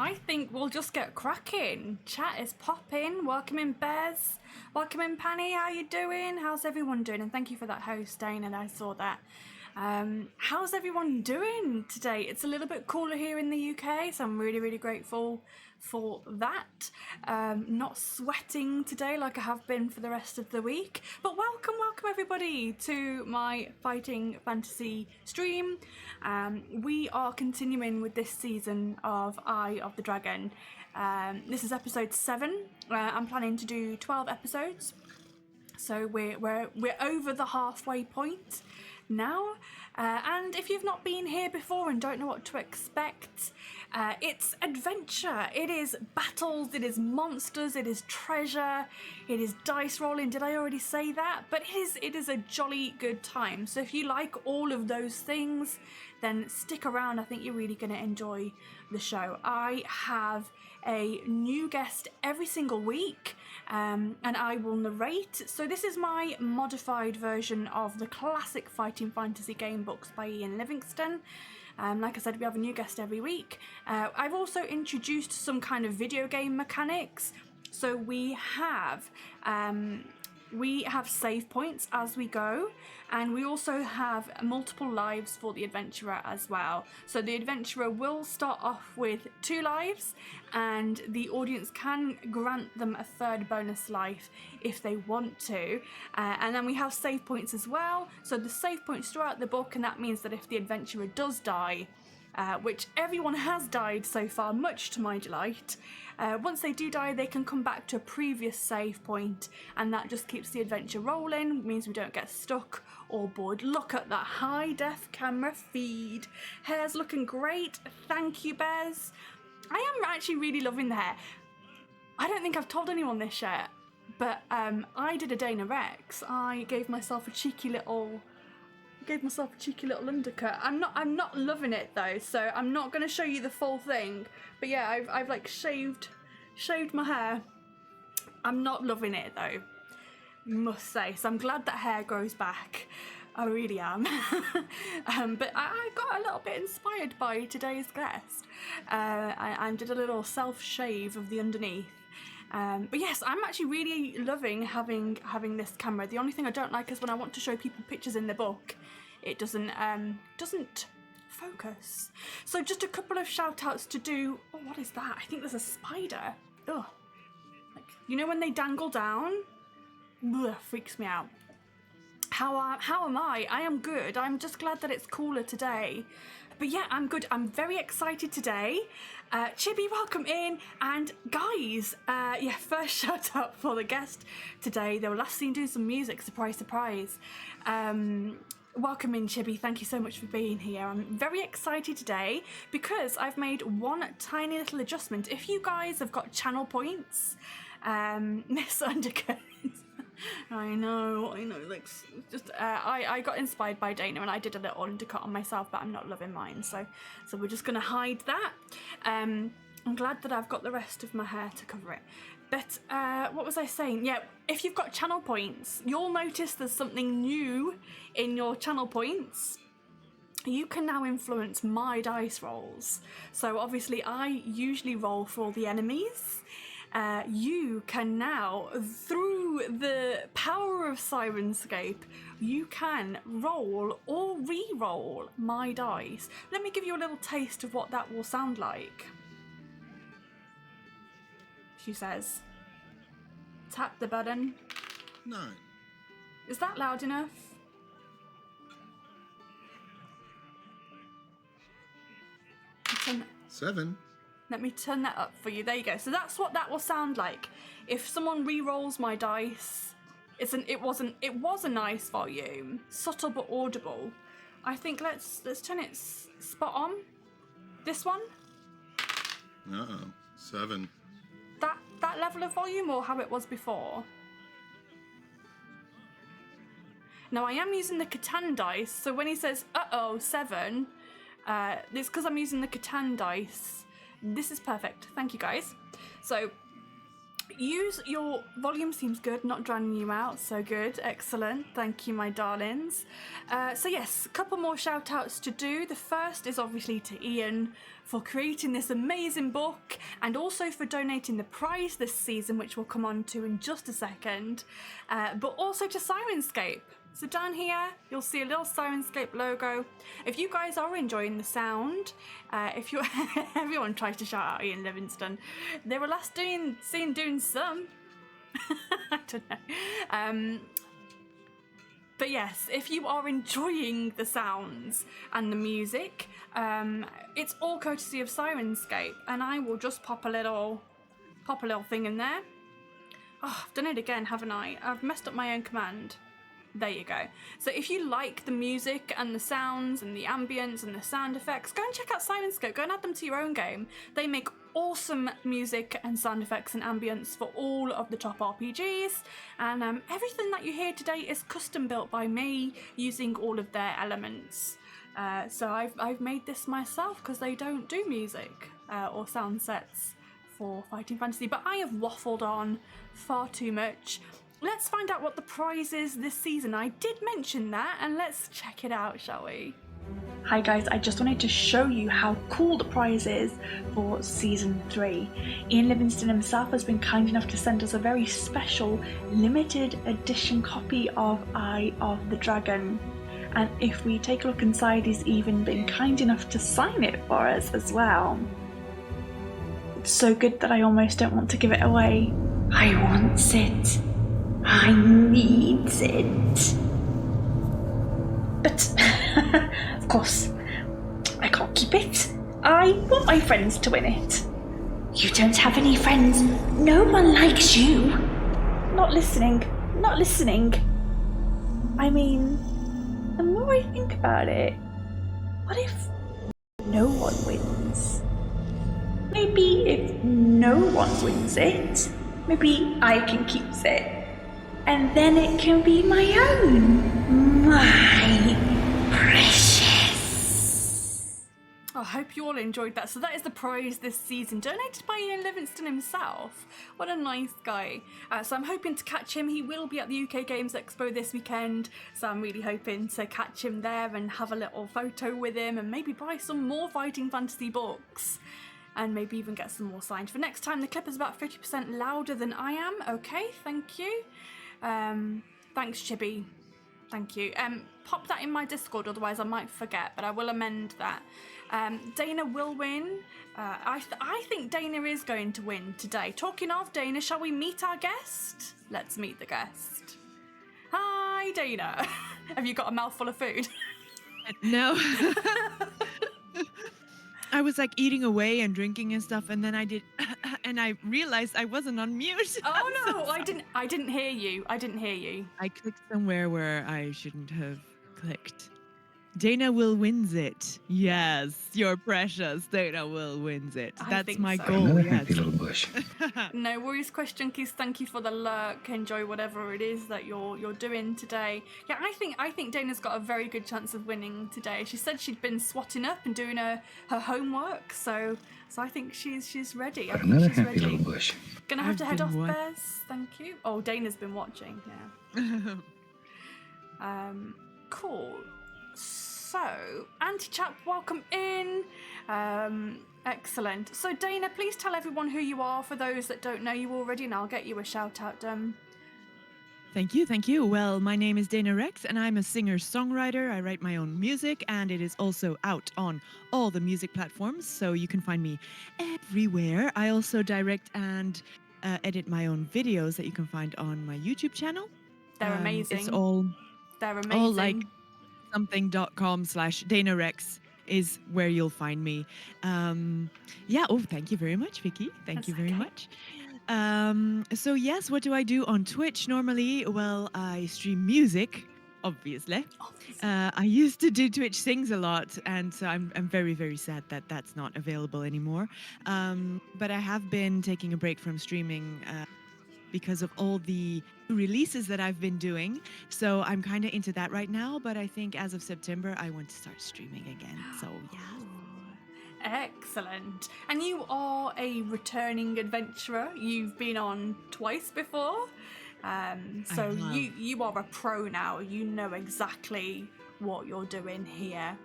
I think we'll just get cracking. Chat is popping. Welcome in, Bez. Welcome in, Panny. How you doing? How's everyone doing? And thank you for that host, Dana. I saw that. How's everyone doing today? It's a little bit cooler here in the UK, so I'm really, really grateful for that. Not sweating today like I have been for the rest of the week. But welcome everybody to my Fighting Fantasy stream. We are continuing with this season of Eye of the Dragon. This is episode 7. I'm planning to do 12 episodes. So we're over the halfway point now, and if you've not been here before and don't know what to expect, it's adventure, it is battles, it is monsters, it is treasure, it is dice rolling. Did I already say that? But it is a jolly good time. So if you like all of those things, then stick around. I think you're really going to enjoy the show. I have a new guest every single week, and I will narrate. So this is my modified version of the classic Fighting Fantasy game books by Ian Livingstone. Like I said, we have a new guest every week. I've also introduced some kind of video game mechanics. So we have save points as we go, and we also have multiple lives for the adventurer as well. So the adventurer will start off with 2 lives, and the audience can grant them a 3rd bonus life if they want to. And then we have save points as well. So the save points throughout the book, and that means that if the adventurer does die, which everyone has died so far, much to my delight. Once they do die, they can come back to a previous save point, and that just keeps the adventure rolling, means we don't get stuck or bored. Look at that high-def camera feed. Hair's looking great. Thank you, Bez. I am actually really loving the hair. I don't think I've told anyone this yet, but I did a Dana Rexx. I gave myself a cheeky little undercut. I'm not loving it though, so I'm not going to show you the full thing. But yeah, I've like shaved my hair. I'm not loving it though, must say. So I'm glad that hair grows back. I really am. But I got a little bit inspired by today's guest. I did a little self-shave of the underneath. But yes, I'm actually really loving having this camera. The only thing I don't like is when I want to show people pictures in the book, it doesn't focus. So just a couple of shout outs to do. Oh, what is that? I think there's a spider. Ugh. Like, you know when they dangle down? Ugh, freaks me out. How am I? I am good. I'm just glad that it's cooler today. But yeah, I'm good. I'm very excited today. Chibi, welcome in. And guys, yeah, first shout out for the guest today. They were last seen doing some music, surprise, surprise. Welcome in, Chibi. Thank you so much for being here. I'm very excited today because I've made one tiny little adjustment. If you guys have got channel points, Miss Undercurrent. I know, like, just, I got inspired by Dana and I did a little undercut on myself, but I'm not loving mine, so we're just gonna hide that. I'm glad that I've got the rest of my hair to cover it. But, what was I saying? Yeah, if you've got channel points, you'll notice there's something new in your channel points. You can now influence my dice rolls. So obviously I usually roll for all the enemies. You can now, through the power of Sirenscape, you can roll or re-roll my dice. Let me give you a little taste of what that will sound like. She says, tap the button. 9. Is that loud enough? Turn 7. Let me turn that up for you. There you go. So that's what that will sound like. If someone re-rolls my dice, it was a nice volume, subtle but audible. I think let's turn it spot on. This one. 7. That level of volume, or how it was before? Now I am using the Catan dice, so when he says 7, it's because I'm using the Catan dice. This is perfect. Thank you, guys. So use your volume, seems good, not drowning you out. So good. Excellent. Thank you, my darlings. So yes, a couple more shout outs to do. The first is obviously to Ian for creating this amazing book and also for donating the prize this season, which we'll come on to in just a second, but also to Sirenscape. So down here, you'll see a little Sirenscape logo. If you guys are enjoying the sound, if you everyone tries to shout out Ian Livingston, they were last seen doing some. I don't know. But yes, if you are enjoying the sounds and the music, it's all courtesy of Sirenscape, and I will just pop a little thing in there. Oh, I've done it again, haven't I? I've messed up my own command. There you go. So if you like the music and the sounds and the ambience and the sound effects, go and check out Sirenscape. Go and add them to your own game. They make awesome music and sound effects and ambience for all of the top RPGs, and everything that you hear today is custom built by me using all of their elements. So I've made this myself because they don't do music or sound sets for Fighting Fantasy, but I have waffled on far too much. Let's find out what the prize is this season. I did mention that, and let's check it out, shall we? Hi guys, I just wanted to show you how cool the prize is for season 3. Ian Livingston himself has been kind enough to send us a very special limited edition copy of Eye of the Dragon. And if we take a look inside, he's even been kind enough to sign it for us as well. It's so good that I almost don't want to give it away. I want it. I need it. But, of course, I can't keep it. I want my friends to win it. You don't have any friends. No one likes you. Not listening. Not listening. I mean, the more I think about it, what if no one wins? Maybe if no one wins it, maybe I can keep it. And then it can be my own. My precious. I hope you all enjoyed that. So that is the prize this season, donated by Ian Livingston himself. What a nice guy. So I'm hoping to catch him. He will be at the UK Games Expo this weekend, so I'm really hoping to catch him there and have a little photo with him and maybe buy some more Fighting Fantasy books. And maybe even get some more signed for next time. The clip is about 50% louder than I am. Okay, thank you. Thanks, Chibi. Thank you. Pop that in my Discord, otherwise I might forget, but I will amend that. Dana will win. I think Dana is going to win today. Talking of Dana, shall we meet our guest? Let's meet the guest. Hi, Dana. Have you got a mouthful of food? No. I was like eating away and drinking and stuff, and then I did, and I realized I wasn't on mute. Oh no, I didn't hear you. I didn't hear you. I clicked somewhere where I shouldn't have clicked. Dana will wins it. Yes, you're precious. Dana will wins it. That's my goal. Another Yes. happy little bush. No worries, Question Keys. Thank you for the lurk. Enjoy whatever it is that you're doing today. Yeah, I think Dana's got a very good chance of winning today. She said she'd been swatting up and doing her homework, so I think she's ready. Another She's happy ready. little bush. Gonna have to head off, been Bears. Thank you. Oh, Dana's been watching. Yeah. Cool. So, anti-chat, welcome in. Excellent. So, Dana, please tell everyone who you are for those that don't know you already, and I'll get you a shout out done. Thank you. Well, my name is Dana Rexx, and I'm a singer-songwriter. I write my own music, and it is also out on all the music platforms, so you can find me everywhere. I also direct and edit my own videos that you can find on my YouTube channel. They're amazing. It's all They're amazing. all like something.com/Dana Rexx is where you'll find me. Yeah. Oh, thank you very much, Vicky. Thank That's you very okay. much. So yes, what do I do on Twitch normally? Well, I stream music, obviously. I used to do Twitch Sings a lot, and so I'm very, very sad that that's not available anymore. But I have been taking a break from streaming because of all the releases that I've been doing. So I'm kind of into that right now, but I think as of September, I want to start streaming again. So yeah. Excellent. And you are a returning adventurer. You've been on twice before. So have. you are a pro now. You know exactly what you're doing here.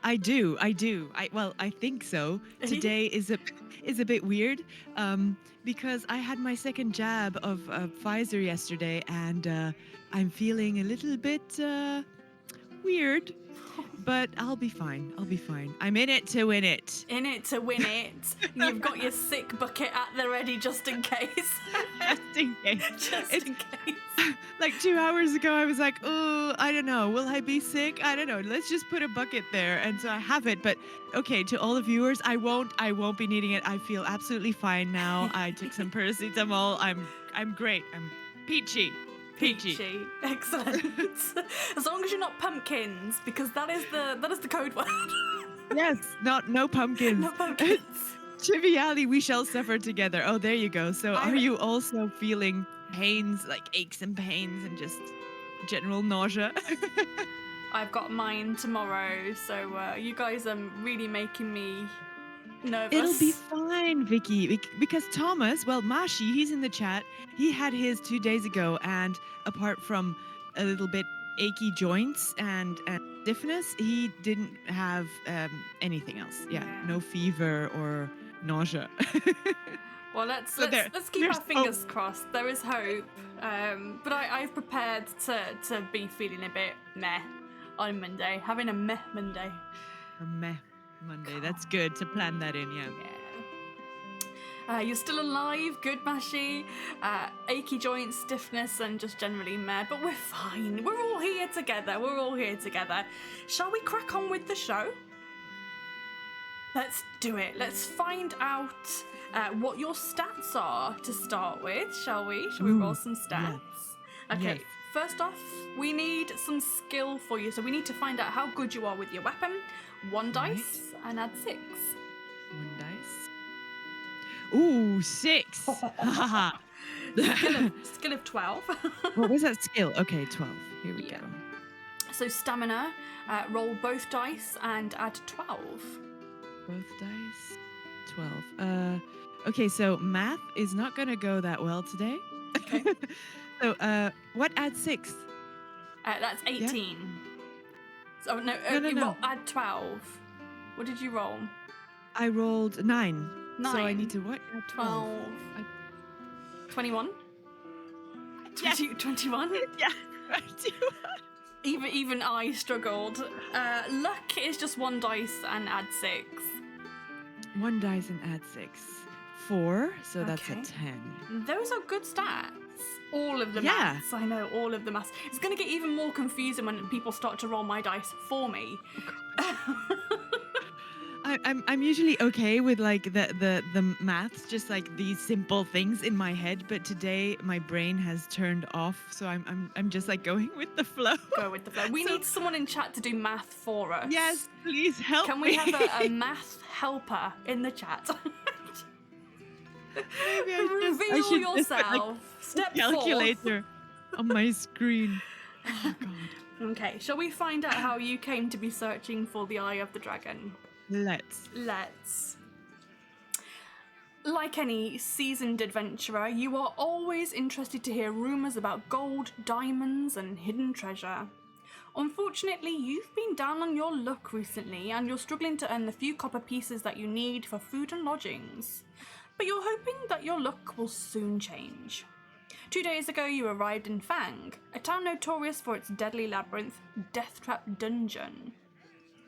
I do. Well, I think so. Today is a bit weird because I had my second jab of Pfizer yesterday, and I'm feeling a little bit weird. But I'll be fine. I'm in it to win it. In it to win it. You've got your sick bucket at the ready just in case. Just in case. Just in case. Like 2 hours ago, I was like, oh, I don't know. Will I be sick? I don't know. Let's just put a bucket there. And so I have it. But okay, to all the viewers, I won't be needing it. I feel absolutely fine now. I took some paracetamol. I'm great. I'm peachy. Excellent. As long as you're not pumpkins, because that is the code word. Yes, no pumpkins. No pumpkins. Trivially, we shall suffer together. Oh, there you go. So are you also feeling pains, like aches and pains and just general nausea? I've got mine tomorrow, so you guys are really making me nervous. It'll be fine, Vicky, because Thomas, well, Mashi, he's in the chat. He had his 2 days ago, and apart from a little bit achy joints and stiffness, he didn't have anything else. Yeah, no fever or nausea. Well, let's keep our fingers crossed. There is hope. But I've prepared to be feeling a bit meh on Monday, having a meh Monday. A meh Monday. That's good to plan that in, yeah. You're still alive, good Mashi. Achy joints, stiffness, and just generally mad, but we're fine. We're all here together. Shall we crack on with the show? Let's do it. Let's find out what your stats are to start with, shall we? Shall we roll some stats? Yes. Okay. Yes. First off, we need some skill for you. So we need to find out how good you are with your weapon. 1 dice and add 6. 1 dice. Ooh, 6. Skill of 12. What was that skill? Okay, 12. Here we go. So stamina, roll both dice and add 12. Both dice. 12. Okay, so math is not going to go that well today. Okay. So, what adds 6? That's 18. Yeah. So no. Roll, add 12. What did you roll? I rolled 9. 9. So I need to what? Add 12. 21? Yes. 21? Yeah. Even I struggled. Luck is just 1 dice and add 6. 1 dice and add 6. 4, so that's a Okay. 10. Those are good stats. All of the Yeah. maths. I know, all of the maths. It's going to get even more confusing when people start to roll my dice for me. I'm usually okay with like the maths, just like these simple things in my head, but today my brain has turned off, so I'm just like going with the flow. Go with the flow. We need someone in chat to do math for us. Yes, please help Can me. we have a math helper in the chat? Maybe I Reveal should just put, like, yourself. Step calculator on my screen. Oh god. Okay, shall we find out how you came to be searching for the Eye of the Dragon? Let's. Like any seasoned adventurer, you are always interested to hear rumours about gold, diamonds, and hidden treasure. Unfortunately, you've been down on your luck recently, and you're struggling to earn the few copper pieces that you need for food and lodgings. But you're hoping that your luck will soon change. 2 days ago, you arrived in Fang, a town notorious for its deadly labyrinth, Death Trap Dungeon.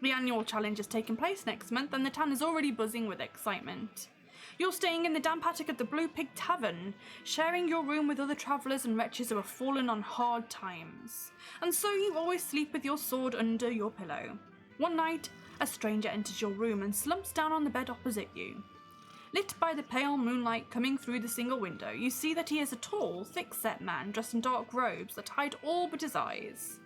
The annual challenge is taking place next month, and the town is already buzzing with excitement. You're staying in the damp attic of the Blue Pig Tavern, sharing your room with other travellers and wretches who have fallen on hard times. And so you always sleep with your sword under your pillow. One night, a stranger enters your room and slumps down on the bed opposite you. Lit by the pale moonlight coming through the single window, you see that he is a tall, thick-set man dressed in dark robes that hide all but his eyes.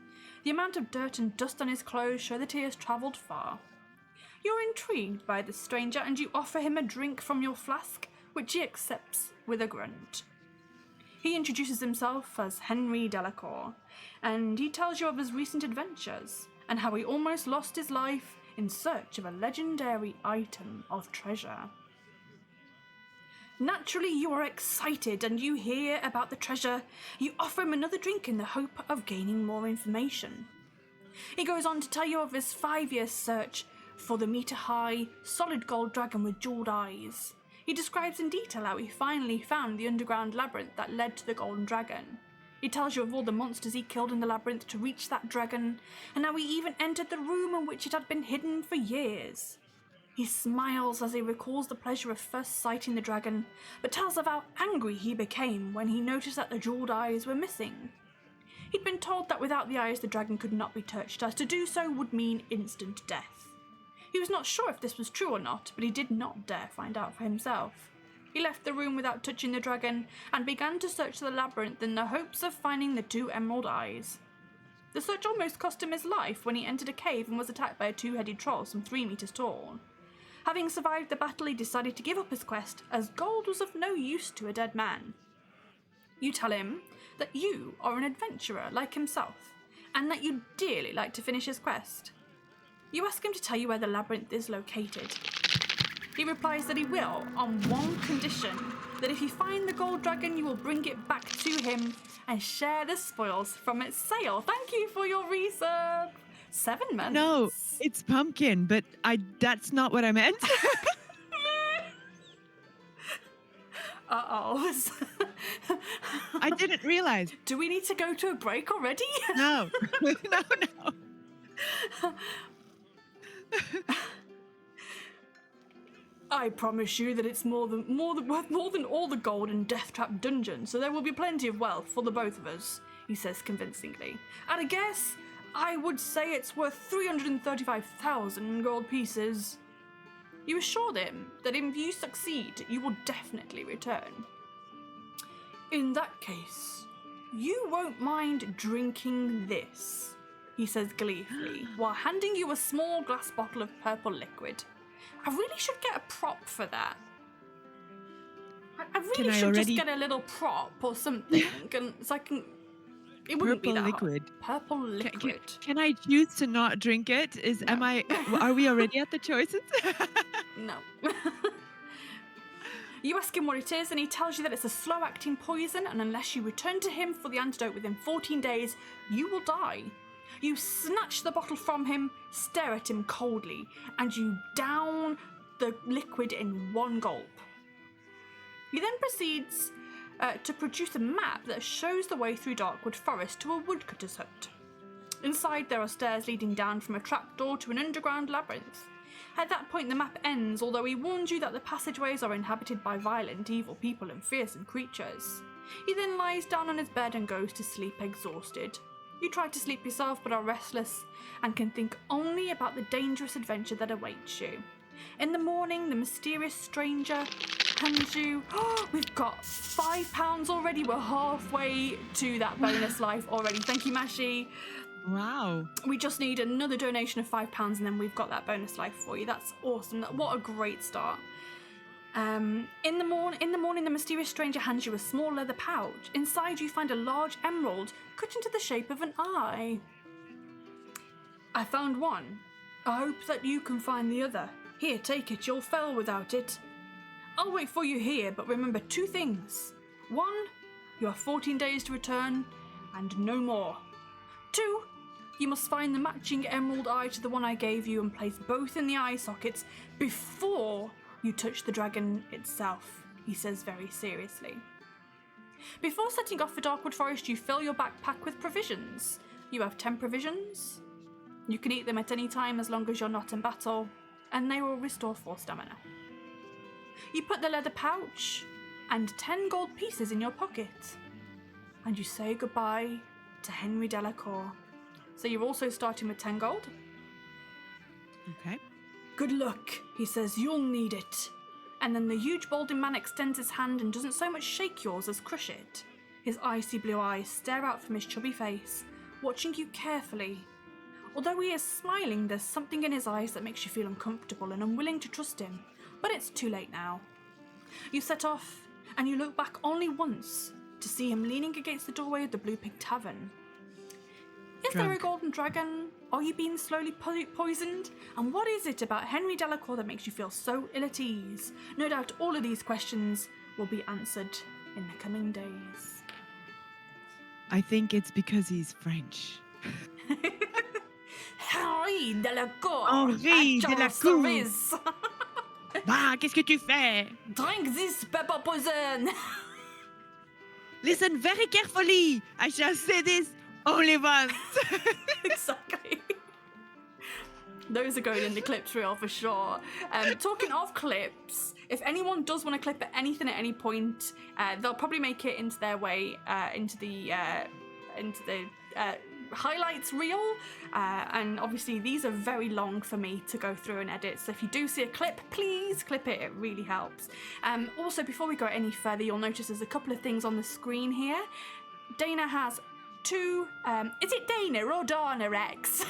The amount of dirt and dust on his clothes show that he has travelled far. You're intrigued by the stranger and you offer him a drink from your flask, which he accepts with a grunt. He introduces himself as Henry Delacour, and he tells you of his recent adventures and how he almost lost his life in search of a legendary item of treasure. Naturally, you are excited and you hear about the treasure. You offer him another drink in the hope of gaining more information. He goes on to tell you of his 5-year search for the meter-high, solid gold dragon with jeweled eyes. He describes in detail how he finally found the underground labyrinth that led to the golden dragon. He tells you of all the monsters he killed in the labyrinth to reach that dragon, and how he even entered the room in which it had been hidden for years. He smiles as he recalls the pleasure of first sighting the dragon, but tells of how angry he became when he noticed that the jeweled eyes were missing. He'd been told that without the eyes the dragon could not be touched, as to do so would mean instant death. He was not sure if this was true or not, but he did not dare find out for himself. He left the room without touching the dragon, and began to search the labyrinth in the hopes of finding the 2 emerald eyes. The search almost cost him his life when he entered a cave and was attacked by a 2-headed troll some 3 meters tall. Having survived the battle, he decided to give up his quest, as gold was of no use to a dead man. You tell him that you are an adventurer like himself, and that you'd dearly like to finish his quest. You ask him to tell you where the labyrinth is located. He replies that he will, on one condition, that if you find the gold dragon, you will bring it back to him and share the spoils from its sale. Thank you for your resub. 7 months. No, it's pumpkin, but that's not what I meant. Uh-oh. I didn't realize. Do we need to go to a break already? No. No. I promise you that it's worth more than all the gold in Death Trap Dungeon, so there will be plenty of wealth for the both of us, he says convincingly. At a guess, I would say it's worth 335,000 gold pieces. You assured him that if you succeed, you will definitely return. In that case, you won't mind drinking this, he says gleefully, while handing you a small glass bottle of purple liquid. I really should get a prop for that. I really should just get a little prop or something, and so I can. It wouldn't be that liquid. Hard. Purple liquid. Can I choose to not drink it? No. Are we already at the choices? No. You ask him what it is, and he tells you that it's a slow-acting poison, and unless you return to him for the antidote within 14 days, you will die. You snatch the bottle from him, stare at him coldly, and you down the liquid in one gulp. He then proceeds to produce a map that shows the way through Darkwood Forest to a woodcutter's hut. Inside, there are stairs leading down from a trapdoor to an underground labyrinth. At that point, the map ends, although he warns you that the passageways are inhabited by violent, evil people and fearsome creatures. He then lies down on his bed and goes to sleep exhausted. You try to sleep yourself, but are restless and can think only about the dangerous adventure that awaits you. In the morning, the mysterious stranger hands you... Oh, we've got £5 already. We're halfway to that bonus life already. Thank you, Mashi. Wow. We just need another donation of £5 and then we've got that bonus life for you. That's awesome. What a great start. In the morning, the mysterious stranger hands you a small leather pouch. Inside, you find a large emerald cut into the shape of an eye. I found one. I hope that you can find the other. Here, take it. You'll fail without it. I'll wait for you here, but remember 2 things. 1, you have 14 days to return, and no more. 2, you must find the matching emerald eye to the one I gave you and place both in the eye sockets before you touch the dragon itself, he says very seriously. Before setting off for Darkwood Forest, you fill your backpack with provisions. You have 10 provisions. You can eat them at any time as long as you're not in battle, and they will restore 4 stamina. You put the leather pouch and 10 gold pieces in your pocket, and you say goodbye to Henry Delacour. So you're also starting with 10 gold. Okay. Good luck, he says, you'll need it. And then the huge balding man extends his hand and doesn't so much shake yours as crush it. His icy blue eyes stare out from his chubby face, watching you carefully. Although he is smiling, there's something in his eyes that makes you feel uncomfortable and unwilling to trust him. But it's too late now. You set off, and you look back only once to see him leaning against the doorway of the Blue Pig Tavern. Is there a golden dragon? Are you being slowly poisoned? And what is it about Henry Delacour that makes you feel so ill at ease? No doubt all of these questions will be answered in the coming days. I think it's because he's French. Henry Delacour! Henri at your Delacour. service. Bah, qu'est-ce que tu fais? Drink this pepper poison! Listen very carefully. I shall say this only once. Exactly. Those are going in the clips reel for sure. Talking of clips, if anyone does want to clip at anything at any point, they'll probably make it into their way into the highlights reel. And obviously these are very long for me to go through and edit. So if you do see a clip, please clip it. It really helps. Also, before we go any further, you'll notice there's a couple of things on the screen here. Dana has 2, is it Dana or Dana Rexx?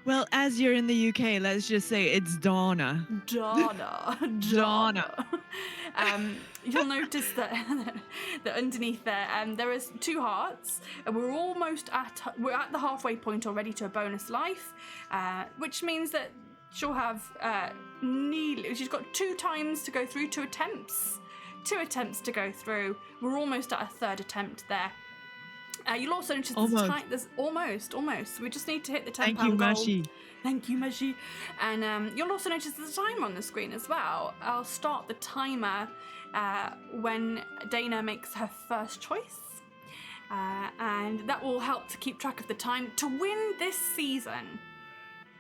Well, as you're in the UK, let's just say it's Donna. Donna. You'll notice that underneath there is 2 hearts, and we're at the halfway point already to a bonus life, which means that she'll have she's got 2 times to go through, 2 attempts to go through. We're almost at a 3rd attempt there. You'll also notice there's almost. We just need to hit the £10 Thank you, goal. Mashi. Thank you, Mashi. And you'll also notice there's a timer on the screen as well. I'll start the timer when Dana makes her first choice. And that will help to keep track of the time. To win this season,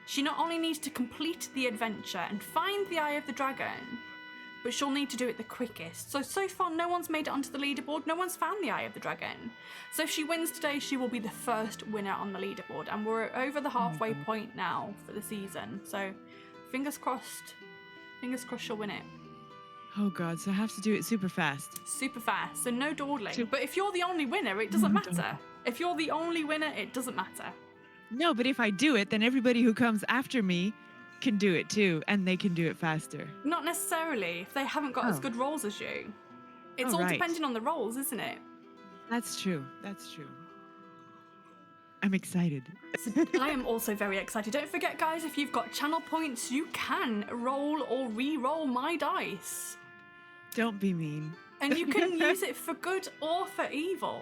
she not only needs to complete the adventure and find the Eye of the Dragon, but she'll need to do it the quickest. So far, no one's made it onto the leaderboard. No one's found the Eye of the Dragon. So if she wins today, she will be the first winner on the leaderboard. And we're over the halfway point now for the season. So fingers crossed. Fingers crossed she'll win it. Oh, God. So I have to do it super fast. Super fast. So no dawdling. But if you're the only winner, it doesn't matter. If you're the only winner, it doesn't matter. No, but if I do it, then everybody who comes after me can do it too, and they can do it faster. Not necessarily, if they haven't got as good rolls as you. It's all depending on the rolls, isn't it? That's true. I'm excited. I am also very excited. Don't forget, guys, if you've got channel points, you can roll or re-roll my dice. Don't be mean. And you can use it for good or for evil.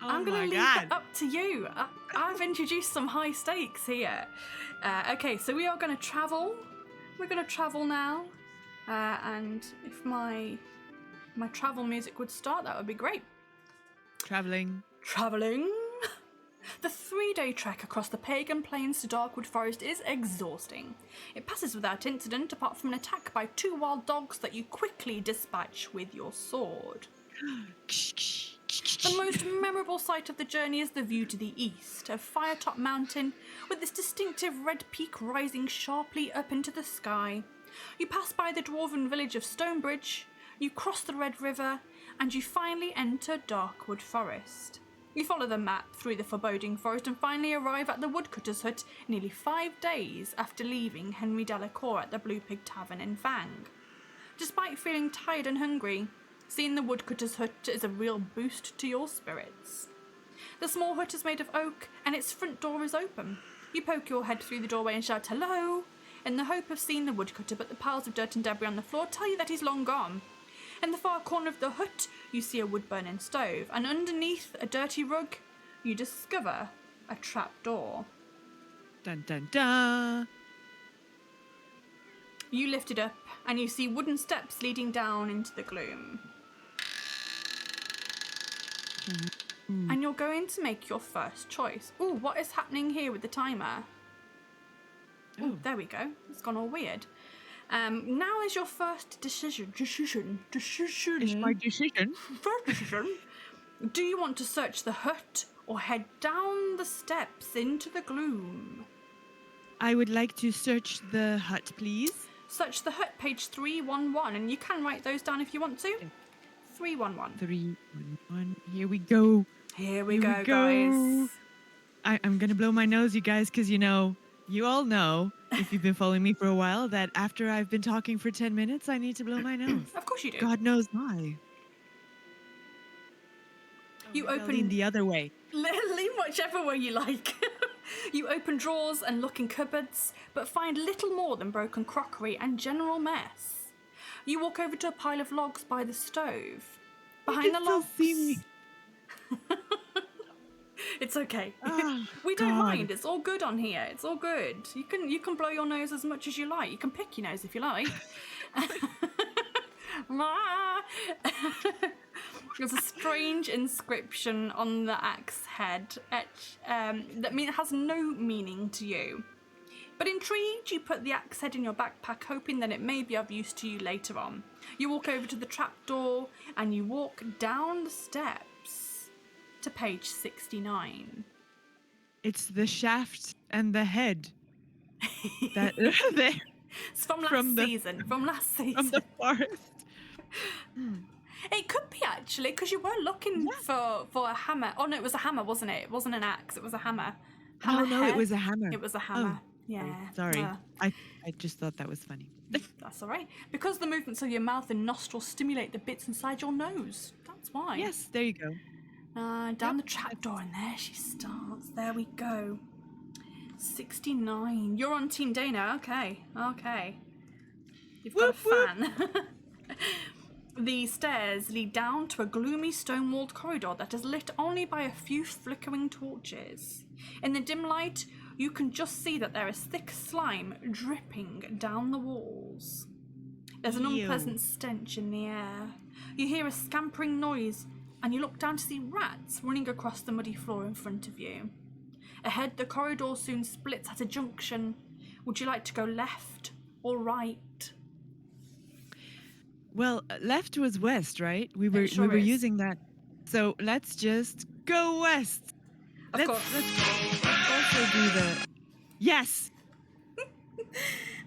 I'm going to leave that up to you. I've introduced some high stakes here. Okay, so we are going to travel. We're going to travel now. And if my my travel music would start, that would be great. Traveling. Travelling. The 3-day trek across the pagan plains to Darkwood Forest is exhausting. It passes without incident apart from an attack by 2 wild dogs that you quickly dispatch with your sword. The most memorable sight of the journey is the view to the east, a fire-top mountain with this distinctive red peak rising sharply up into the sky. You pass by the dwarven village of Stonebridge, you cross the Red River, and you finally enter Darkwood Forest. You follow the map through the foreboding forest and finally arrive at the woodcutter's hut nearly 5 days after leaving Henry Delacour at the Blue Pig Tavern in Fang. Despite feeling tired and hungry, seeing the woodcutter's hut is a real boost to your spirits. The small hut is made of oak and its front door is open. You poke your head through the doorway and shout hello, in the hope of seeing the woodcutter, but the piles of dirt and debris on the floor tell you that he's long gone. In the far corner of the hut, you see a wood-burning stove, and underneath a dirty rug, you discover a trapdoor. Dun dun dun. You lift it up, and you see wooden steps leading down into the gloom. And you're going to make your first choice. Ooh, what is happening here with the timer? Ooh, there we go. It's gone all weird. Now is your first decision. It's my decision. First decision. Do you want to search the hut or head down the steps into the gloom? I would like to search the hut, please. Search the hut, page 311, and you can write those down if you want to. 311. 311. Here we go. Here we go, guys. I'm going to blow my nose, you guys, because, you all know, if you've been following me for a while, that after I've been talking for 10 minutes, I need to blow my nose. Of course you do. God knows why. You open... Lean the other way. Lean whichever way you like. You open drawers and look in cupboards, but find little more than broken crockery and general mess. You walk over to a pile of logs by the stove. Behind the logs... See me. It's okay. Oh, we don't God. mind. It's all good on here. It's all good. You can blow your nose as much as you like. You can pick your nose if you like. There's a strange inscription on the axe head that has no meaning to you. But intrigued, you put the axe head in your backpack, hoping that it may be of use to you later on. You walk over to the trapdoor and you walk down the steps to page 69. It's the shaft and the head. That It's from last season. From the forest. It could be actually, because you were looking for a hammer. Oh no, it was a hammer, wasn't it? It wasn't an axe. It was a hammer. Oh no, it was a hammer. It was a hammer. Oh, yeah. Sorry, I just thought that was funny. That's all right. Because the movements of your mouth and nostrils stimulate the bits inside your nose. That's why. Yes, there you go. Down the trapdoor, and there she starts. There we go. 69. You're on Team Dana. Okay. You've got a fan. The stairs lead down to a gloomy stone-walled corridor that is lit only by a few flickering torches. In the dim light, you can just see that there is thick slime dripping down the walls. There's an unpleasant stench in the air. You hear a scampering noise, and you look down to see rats running across the muddy floor in front of you. Ahead, the corridor soon splits at a junction. Would you like to go left or right? Well, left was west, right? We were is. using that. So let's just go west. Of course. Let's also do the... Yes!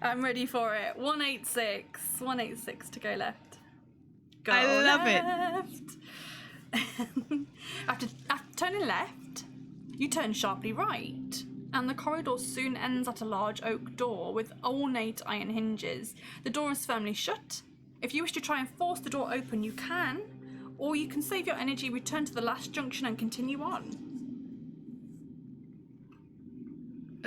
I'm ready for it. 186. 186 to go left. Go I love left. After turning left, you turn sharply right, and the corridor soon ends at a large oak door with ornate iron hinges. The door is firmly shut. If you wish to try and force the door open, you can, or you can save your energy, return to the last junction, and continue on.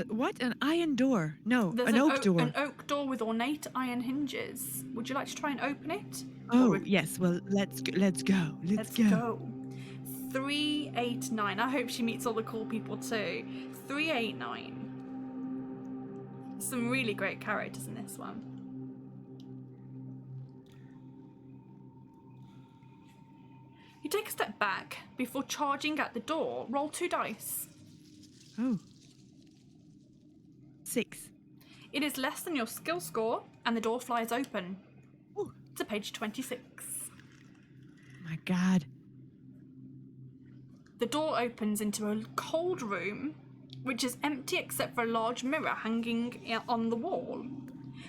What? An iron door? No, There's an oak door. An oak door with ornate iron hinges. Would you like to try and open it? Oh, yes. Well, let's go. Let's go. 389. I hope she meets all the cool people too. 389. Some really great characters in this one. You take a step back before charging at the door. Roll 2 dice. Oh. 6. It is less than your skill score, and the door flies open. Ooh. To page 26. My God. The door opens into a cold room, which is empty except for a large mirror hanging on the wall.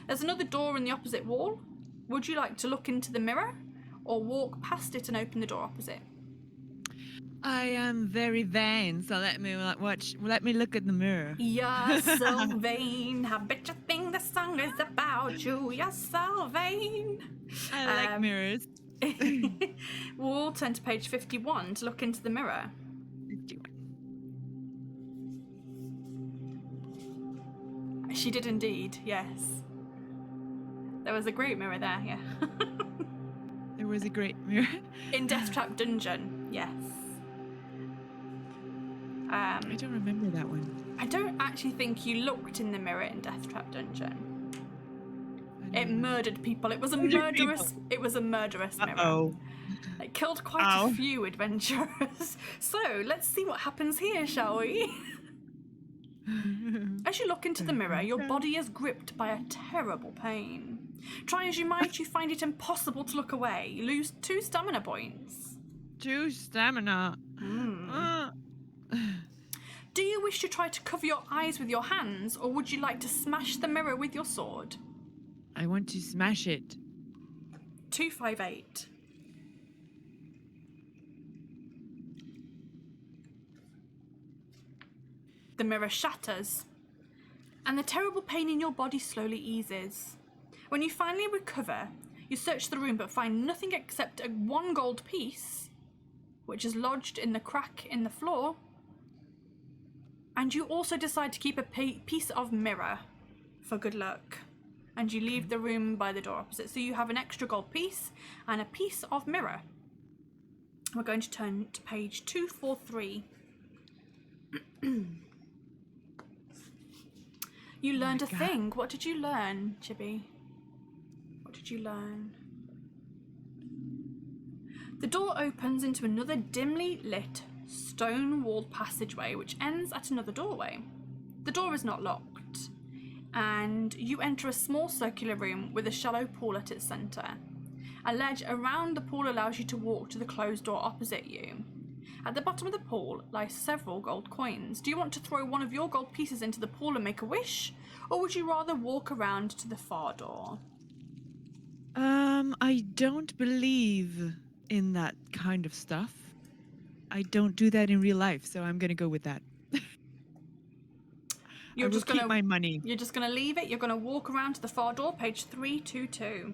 There's another door in the opposite wall. Would you like to look into the mirror, or walk past it and open the door opposite? I am very vain, so let me look at the mirror. You're so vain. I bet you think the song is about you. You're so vain. I like mirrors. We'll all turn to page 51 to look into the mirror. 51. She did indeed, yes. There was a great mirror there, yeah. There was a great mirror. In Death Trap Dungeon, yes. I don't remember that one. I don't actually think you looked in the mirror in Death Trap Dungeon. It murdered people. It was a murderous mirror. Oh. It killed quite a few adventurers. So let's see what happens here, shall we? As you look into the mirror, your body is gripped by a terrible pain. Try as you might, you find it impossible to look away. You lose 2 stamina points. 2 stamina. Do you wish to try to cover your eyes with your hands, or would you like to smash the mirror with your sword? I want to smash it. 258. The mirror shatters, and the terrible pain in your body slowly eases. When you finally recover, you search the room but find nothing except a 1 gold piece, which is lodged in the crack in the floor. And you also decide to keep a piece of mirror for good luck. And you leave the room by the door opposite. So you have an extra gold piece and a piece of mirror. We're going to turn to page 243. You learned a thing. What did you learn, Chibi? What did you learn? The door opens into another dimly lit, stone-walled passageway which ends at another doorway. The door is not locked, and you enter a small circular room with a shallow pool at its centre. A ledge around the pool allows you to walk to the closed door opposite you. At the bottom of the pool lie several gold coins. Do you want to throw one of your gold pieces into the pool and make a wish, or would you rather walk around to the far door? I don't believe in that kind of stuff. I don't do that in real life, so I'm gonna go with that. You're just gonna keep my money. You're just gonna leave it. You're gonna walk around to the far door, page 322.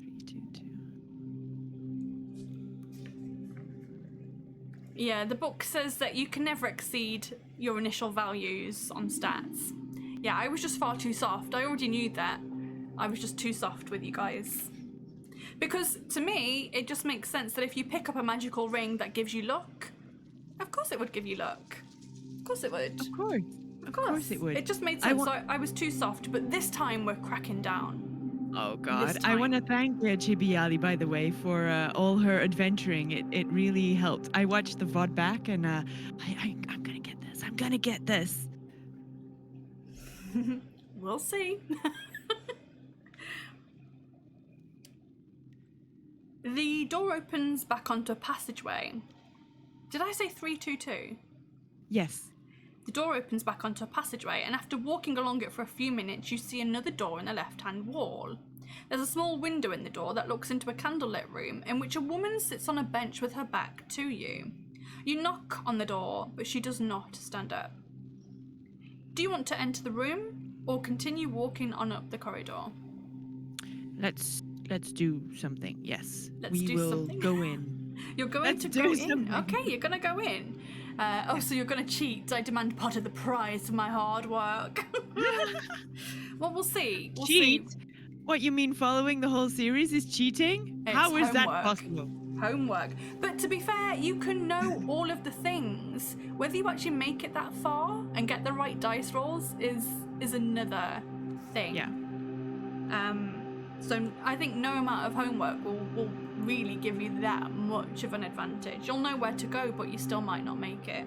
322. Yeah, the book says that you can never exceed your initial values on stats. Yeah, I was just far too soft. I already knew that. I was just too soft with you guys. Because to me, it just makes sense that if you pick up a magical ring that gives you luck, of course it would give you luck. Of course it would. Of course. Of course it would. It just made sense. So I was too soft, but this time we're cracking down. Oh God! I want to thank Chibi Ali, by the way, for all her adventuring. It really helped. I watched the VOD back, and I'm gonna get this. I'm gonna get this. We'll see. The door opens back onto a passageway. Did I say 322? Yes. The door opens back onto a passageway, and after walking along it for a few minutes, you see another door in the left-hand wall. There's a small window in the door that looks into a candlelit room in which a woman sits on a bench with her back to you. You knock on the door, but she does not stand up. Do you want to enter the room or continue walking on up the corridor? Let's do something. Yes. We will go in. You're going to go in. Okay, you're going to go in. So you're going to cheat. I demand part of the prize for my hard work. Well, we'll see. Cheat? What, you mean following the whole series is cheating? How is that possible? Homework. But to be fair, you can know all of the things. Whether you actually make it that far and get the right dice rolls is another thing. Yeah. So I think no amount of homework will really give you that much of an advantage. You'll know where to go, but you still might not make it.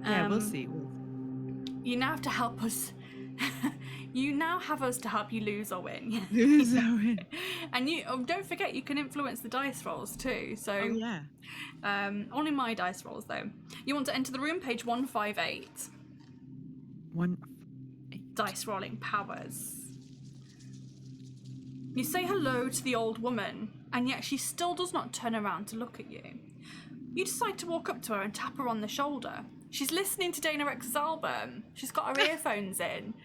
Yeah, we'll see. You now have to help us. You now have us to help you lose or win. Lose or win. And don't forget, you can influence the dice rolls too. So, Oh, yeah. only my dice rolls though. You want to enter the room, page 158. 1. Dice rolling powers. You say hello to the old woman, and yet she still does not turn around to look at you. You decide to walk up to her and tap her on the shoulder. She's listening to Dana Rexx's album. She's got her earphones in.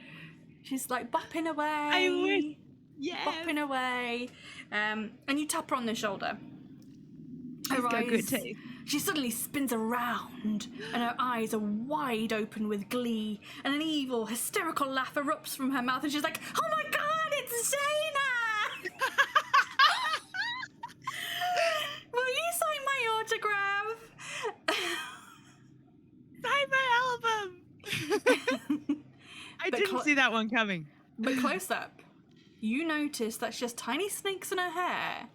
She's like bopping away. I wish. Yeah. Bopping away. And you tap her on the shoulder. She's got good taste. She suddenly spins around and her eyes are wide open with glee, and an evil, hysterical laugh erupts from her mouth, and she's like, "Oh my God, it's Dana! Will you sign my autograph?" Sign my album! I didn't see that one coming. But close up, you notice that she has tiny snakes in her hair,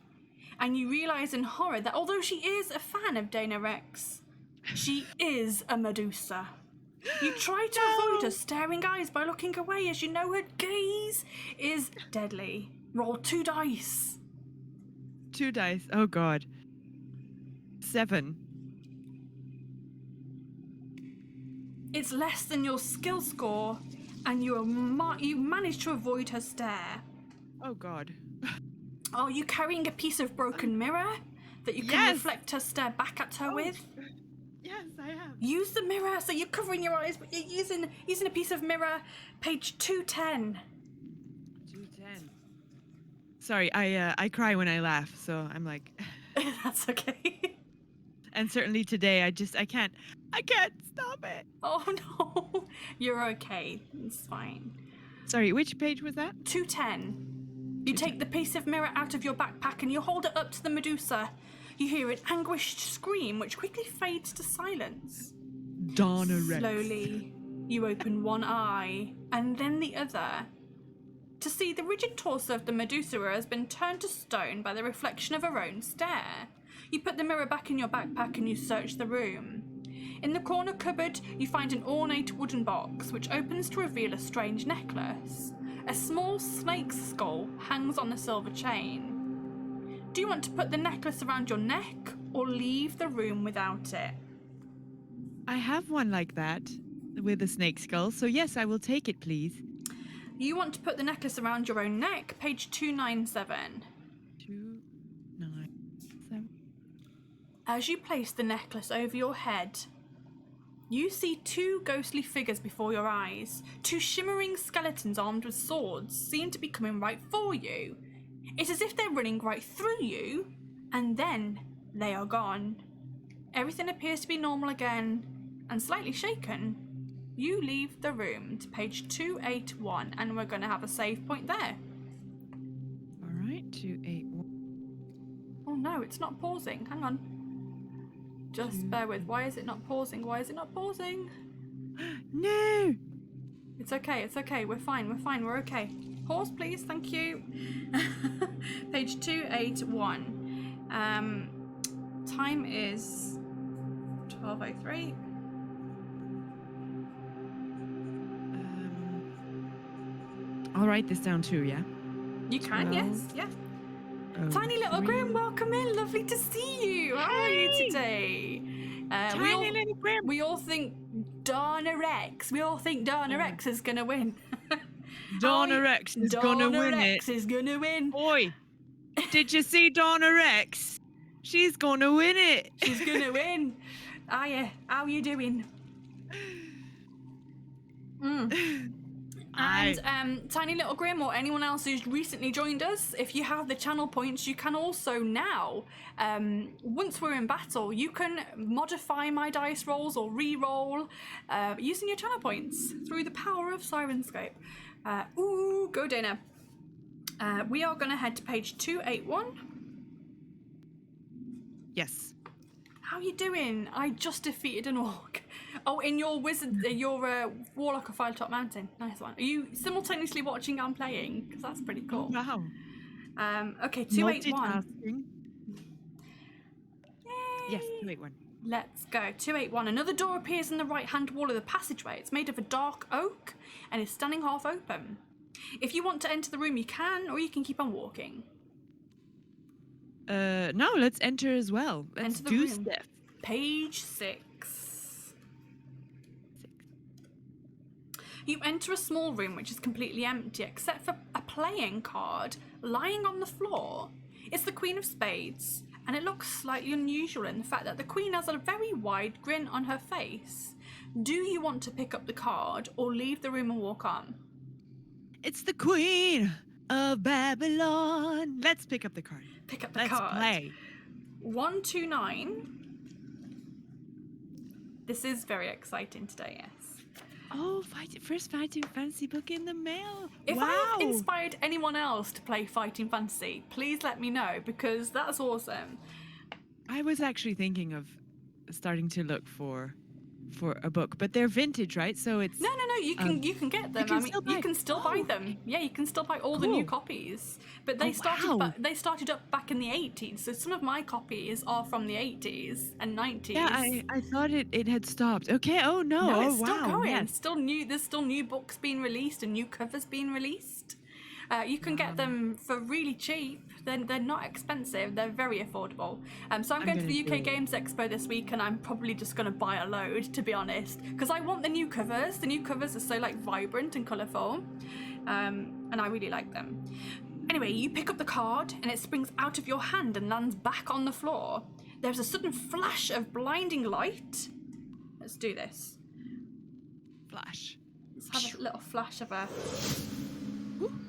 and you realise in horror that although she is a fan of Dana Rexx, she is a Medusa. You try to avoid her staring eyes by looking away, as you know her gaze is deadly. Roll 2 dice. 2 dice. Oh, God. 7. It's less than your skill score, and you manage to avoid her stare. Oh, God. Are you carrying a piece of broken mirror that you can reflect her stare back at her with? Yes, I am. Use the mirror, so you're covering your eyes, but you're using a piece of mirror. Page 210. 210. Sorry, I cry when I laugh, so I'm like. That's okay. And certainly today, I can't stop it. Oh no, you're okay. It's fine. Sorry, which page was that? 210. You take the piece of mirror out of your backpack and you hold it up to the Medusa. You hear an anguished scream, which quickly fades to silence. Dana Rexx. Slowly, you open one eye and then the other to see the rigid torso of the Medusa has been turned to stone by the reflection of her own stare. You put the mirror back in your backpack and you search the room. In the corner cupboard, you find an ornate wooden box which opens to reveal a strange necklace. A small snake's skull hangs on a silver chain. Do you want to put the necklace around your neck or leave the room without it? I have one like that with a snake skull, so yes, I will take it, please. You want to put the necklace around your own neck, page 297. 297. As you place the necklace over your head, you see 2 ghostly figures before your eyes. 2 shimmering skeletons armed with swords seem to be coming right for you. It's as if they're running right through you, and then they are gone. Everything appears to be normal again, and slightly shaken. You leave the room to page 281, and we're going to have a save point there. All right, 281. Oh no, it's not pausing. Hang on. Just bear with. Why is it not pausing? Why is it not pausing? No! It's okay, it's okay. We're fine, we're okay. Pause, please. Thank you. Page 281. Time is 12:03. I'll write this down too, yeah? You can, 12. yes, yeah. Tiny little Grim, welcome in. Lovely to see you. How are you today? Tiny little Grim. We all think Dana Rexx. We all think Dana Rexx is gonna win. Dana Rexx is gonna win Dana it. Rexx is gonna win. Boy, did you see Dana Rexx? She's gonna win it. She's gonna win. Hiya, how you doing? And Tiny Little Grim or anyone else who's recently joined us, if you have the channel points, you can also now, once we're in battle, you can modify my dice rolls or re-roll using your channel points through the power of Sirenscape. Ooh, go Dana. We are going to head to page 281. Yes. How you doing? I just defeated an orc. Oh, in your Warlock of Filetop Mountain. Nice one. Are you simultaneously watching and playing? Because that's pretty cool. Wow. Okay, 281. Multitasking. Yes, 281. Let's go. 281. Another door appears in the right-hand wall of the passageway. It's made of a dark oak and is standing half open. If you want to enter the room, you can, or you can keep on walking. No, let's enter as well. Let's Enter the do room. stuff. Page 6. You enter a small room which is completely empty except for a playing card lying on the floor. It's the Queen of Spades, and it looks slightly unusual in the fact that the Queen has a very wide grin on her face. Do you want to pick up the card or leave the room and walk on? It's the Queen of Babylon. Let's pick up the card. Pick up the Let's card. play. 129. This is very exciting today, yes. Oh, first Fighting Fantasy book in the mail. If wow. I have inspired anyone else to play Fighting Fantasy, please let me know, because that's awesome. I was actually thinking of starting to look for a book, but they're vintage, right? So it's No, you can get them. You can still buy them. Yeah, you can still buy all the new copies. But they started up back in the 80s. So some of my copies are from the 80s and 90s. Yeah, I thought it had stopped. Okay. Oh no. No, oh it's still wow. going. Yes. Still new. There's still new books being released and new covers being released. You can get them for really cheap. They're not expensive. They're very affordable. So I'm going to the UK Games Expo this week, and I'm probably just going to buy a load, to be honest, because I want the new covers. The new covers are so vibrant and colourful, and I really like them. Anyway, you pick up the card, and it springs out of your hand and lands back on the floor. There's a sudden flash of blinding light. Let's do this. Flash. Let's have a little flash of a...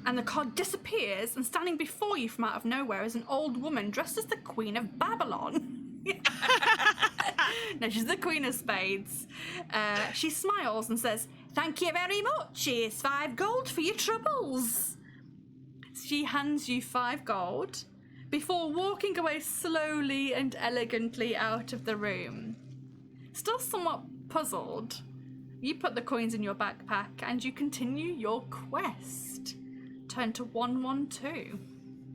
And the card disappears, and standing before you from out of nowhere is an old woman dressed as the Queen of Babylon. No, she's the Queen of Spades. She smiles and says, "Thank you very much. Here's 5 gold for your troubles." She hands you 5 gold before walking away slowly and elegantly out of the room. Still somewhat puzzled, you put the coins in your backpack and you continue your quest. Turn to 112.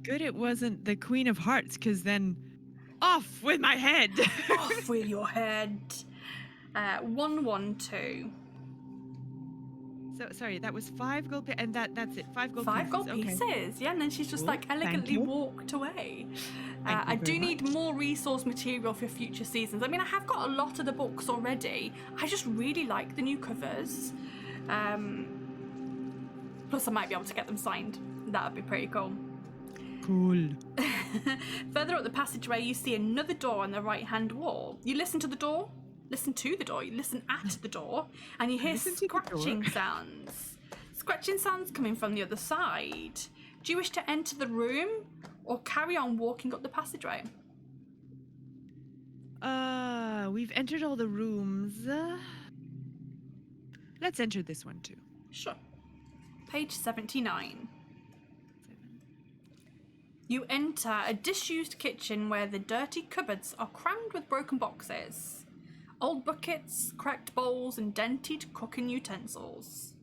Good it wasn't the Queen of Hearts, because then off with my head. Off with your head. 112. So sorry, that was 5 gold, and that's it. 5 gold. 5 gold pieces. pieces. Yeah, and then she's just elegantly walked away. I do need more resource material for future seasons. I mean, I have got a lot of the books already. I just really like the new covers. Plus, I might be able to get them signed. That would be pretty cool. Cool. Further up the passageway, you see another door on the right-hand wall. You listen to the door. You listen at the door, and you hear scratching sounds. Scratching sounds coming from the other side. Do you wish to enter the room or carry on walking up the passageway? We've entered all the rooms. Let's enter this one too. Sure. Page 79. You enter a disused kitchen where the dirty cupboards are crammed with broken boxes, old buckets, cracked bowls, and dented cooking utensils.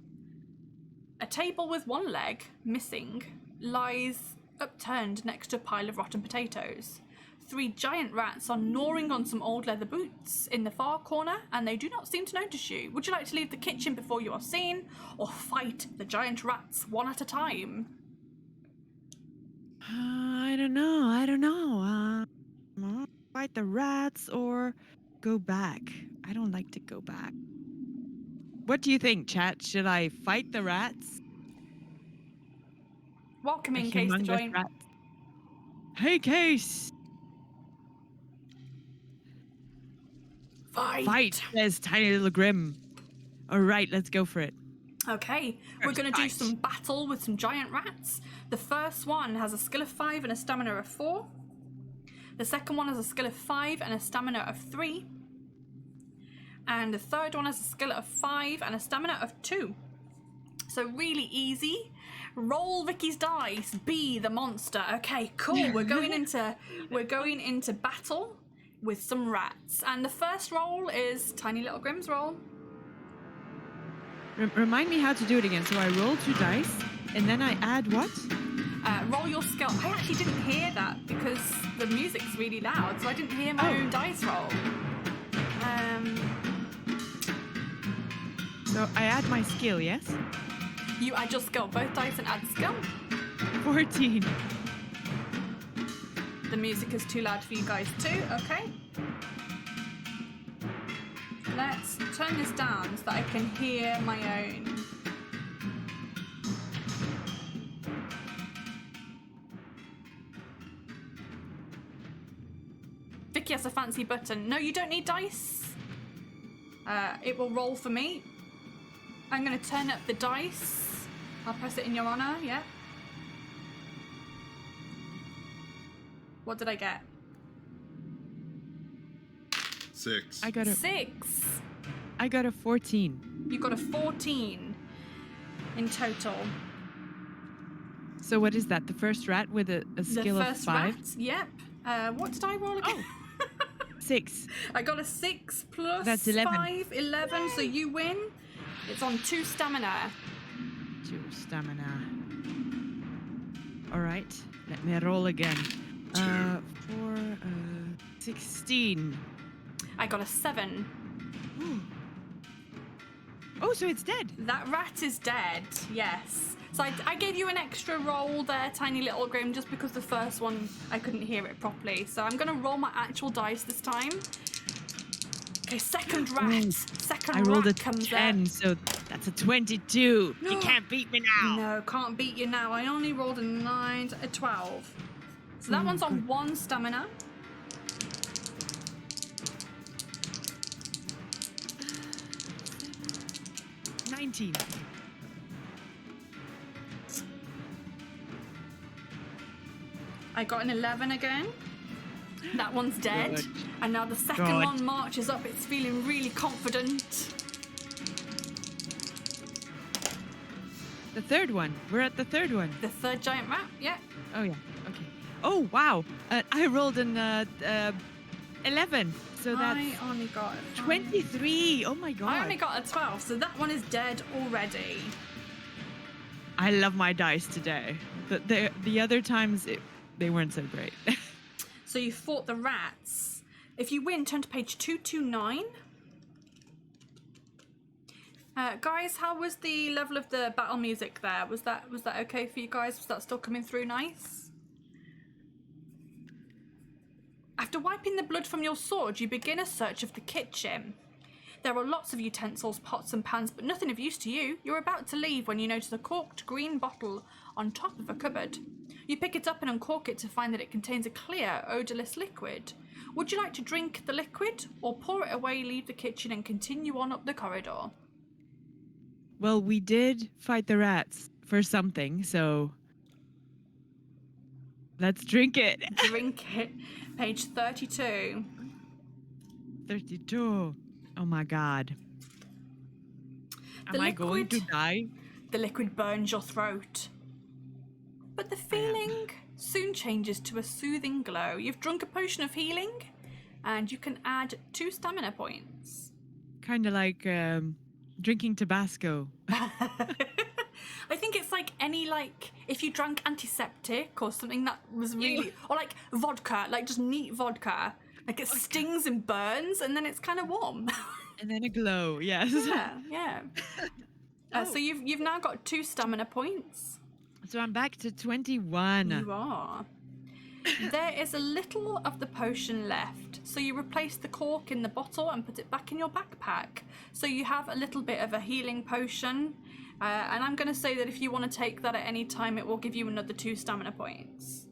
A table with one leg, missing, lies upturned next to a pile of rotten potatoes. 3 giant rats are gnawing on some old leather boots in the far corner, and they do not seem to notice you. Would you like to leave the kitchen before you are seen, or fight the giant rats one at a time? I don't know. Fight the rats or go back. I don't like to go back. What do you think, chat? Should I fight the rats? Welcome in, Case, to join. Rats. Hey, Case! Fight, says Tiny Little Grim. All right, let's go for it. Okay, we're going to do some battle with some giant rats. The first one has a skill of 5 and a stamina of 4. The second one has a skill of 5 and a stamina of 3. And the third one has a skill of 5 and a stamina of 2. So really easy. Roll Vicky's dice. Be the monster. Okay, cool. We're going into battle with some rats. And the first roll is Tiny Little Grim's roll. Remind me how to do it again. So I roll 2 dice, and then I add what? Roll your skill. I actually didn't hear that because the music's really loud, so I didn't hear my own dice roll. So I add my skill, yes? You add your skill, both dice and add skill. 14. The music is too loud for you guys too, okay. Let's turn this down so that I can hear my own. Vicky has a fancy button. No, you don't need dice. It will roll for me. I'm going to turn up the dice. I'll press it in your honor, yeah. What did I get? 6. I got a 6. I got a 14. You got a 14 in total. So what is that? The first rat with a skill The of first 5? rat, yep. What did I roll again? 6. I got a 6 plus That's 11. 5, 11, so you win. It's on 2 stamina. 2 stamina. All right, let me roll again. 4, 16. I got a 7. Oh, so it's dead. That rat is dead, yes. So I gave you an extra roll there, tiny little Grim, just because the first one, I couldn't hear it properly. So I'm going to roll my actual dice this time. Okay, second rat. Second I rolled a rat comes 10, up. so that's a 22. You can't beat me now. No, can't beat you now. I only rolled a 9, a 12. So that one's on 1 stamina. No. 19. I got an 11 again. That one's dead. Good. And now the second Good. one marches up. It's feeling really confident. The third one. We're at the third one. The third giant rat, yeah. Oh, yeah. Okay. Oh, wow. I rolled an 11. So that's I only got a 5. 23. Oh, my God. I only got a 12, so that one is dead already. I love my dice today. The other times, they weren't so great. So you fought the rats. If you win, turn to page 229. Guys, how was the level of the battle music there? Was that okay for you guys? Was that still coming through nice? After wiping the blood from your sword, you begin a search of the kitchen. There are lots of utensils, pots and pans, but nothing of use to you. You're about to leave when you notice a corked green bottle on top of a cupboard. You pick it up and uncork it to find that it contains a clear, odourless liquid. Would you like to drink the liquid, or pour it away, leave the kitchen and continue on up the corridor? Well, we did fight the rats for something, so let's drink it. Drink it. Page 32. 32. Oh my God. Am I going to die? The liquid burns your throat. But the feeling soon changes to a soothing glow. You've drunk a potion of healing, and you can add 2 stamina points. Kind of like drinking Tabasco. I think it's like if you drank antiseptic or something that was really, or like vodka, like just neat vodka. Like it stings and burns, and then it's kind of warm. And then a glow, yes. Yeah. So you've now got 2 stamina points. So I'm back to 21. You are. There is a little of the potion left, so you replace the cork in the bottle and put it back in your backpack. So you have a little bit of a healing potion, and I'm going to say that if you want to take that at any time, it will give you another 2 stamina points.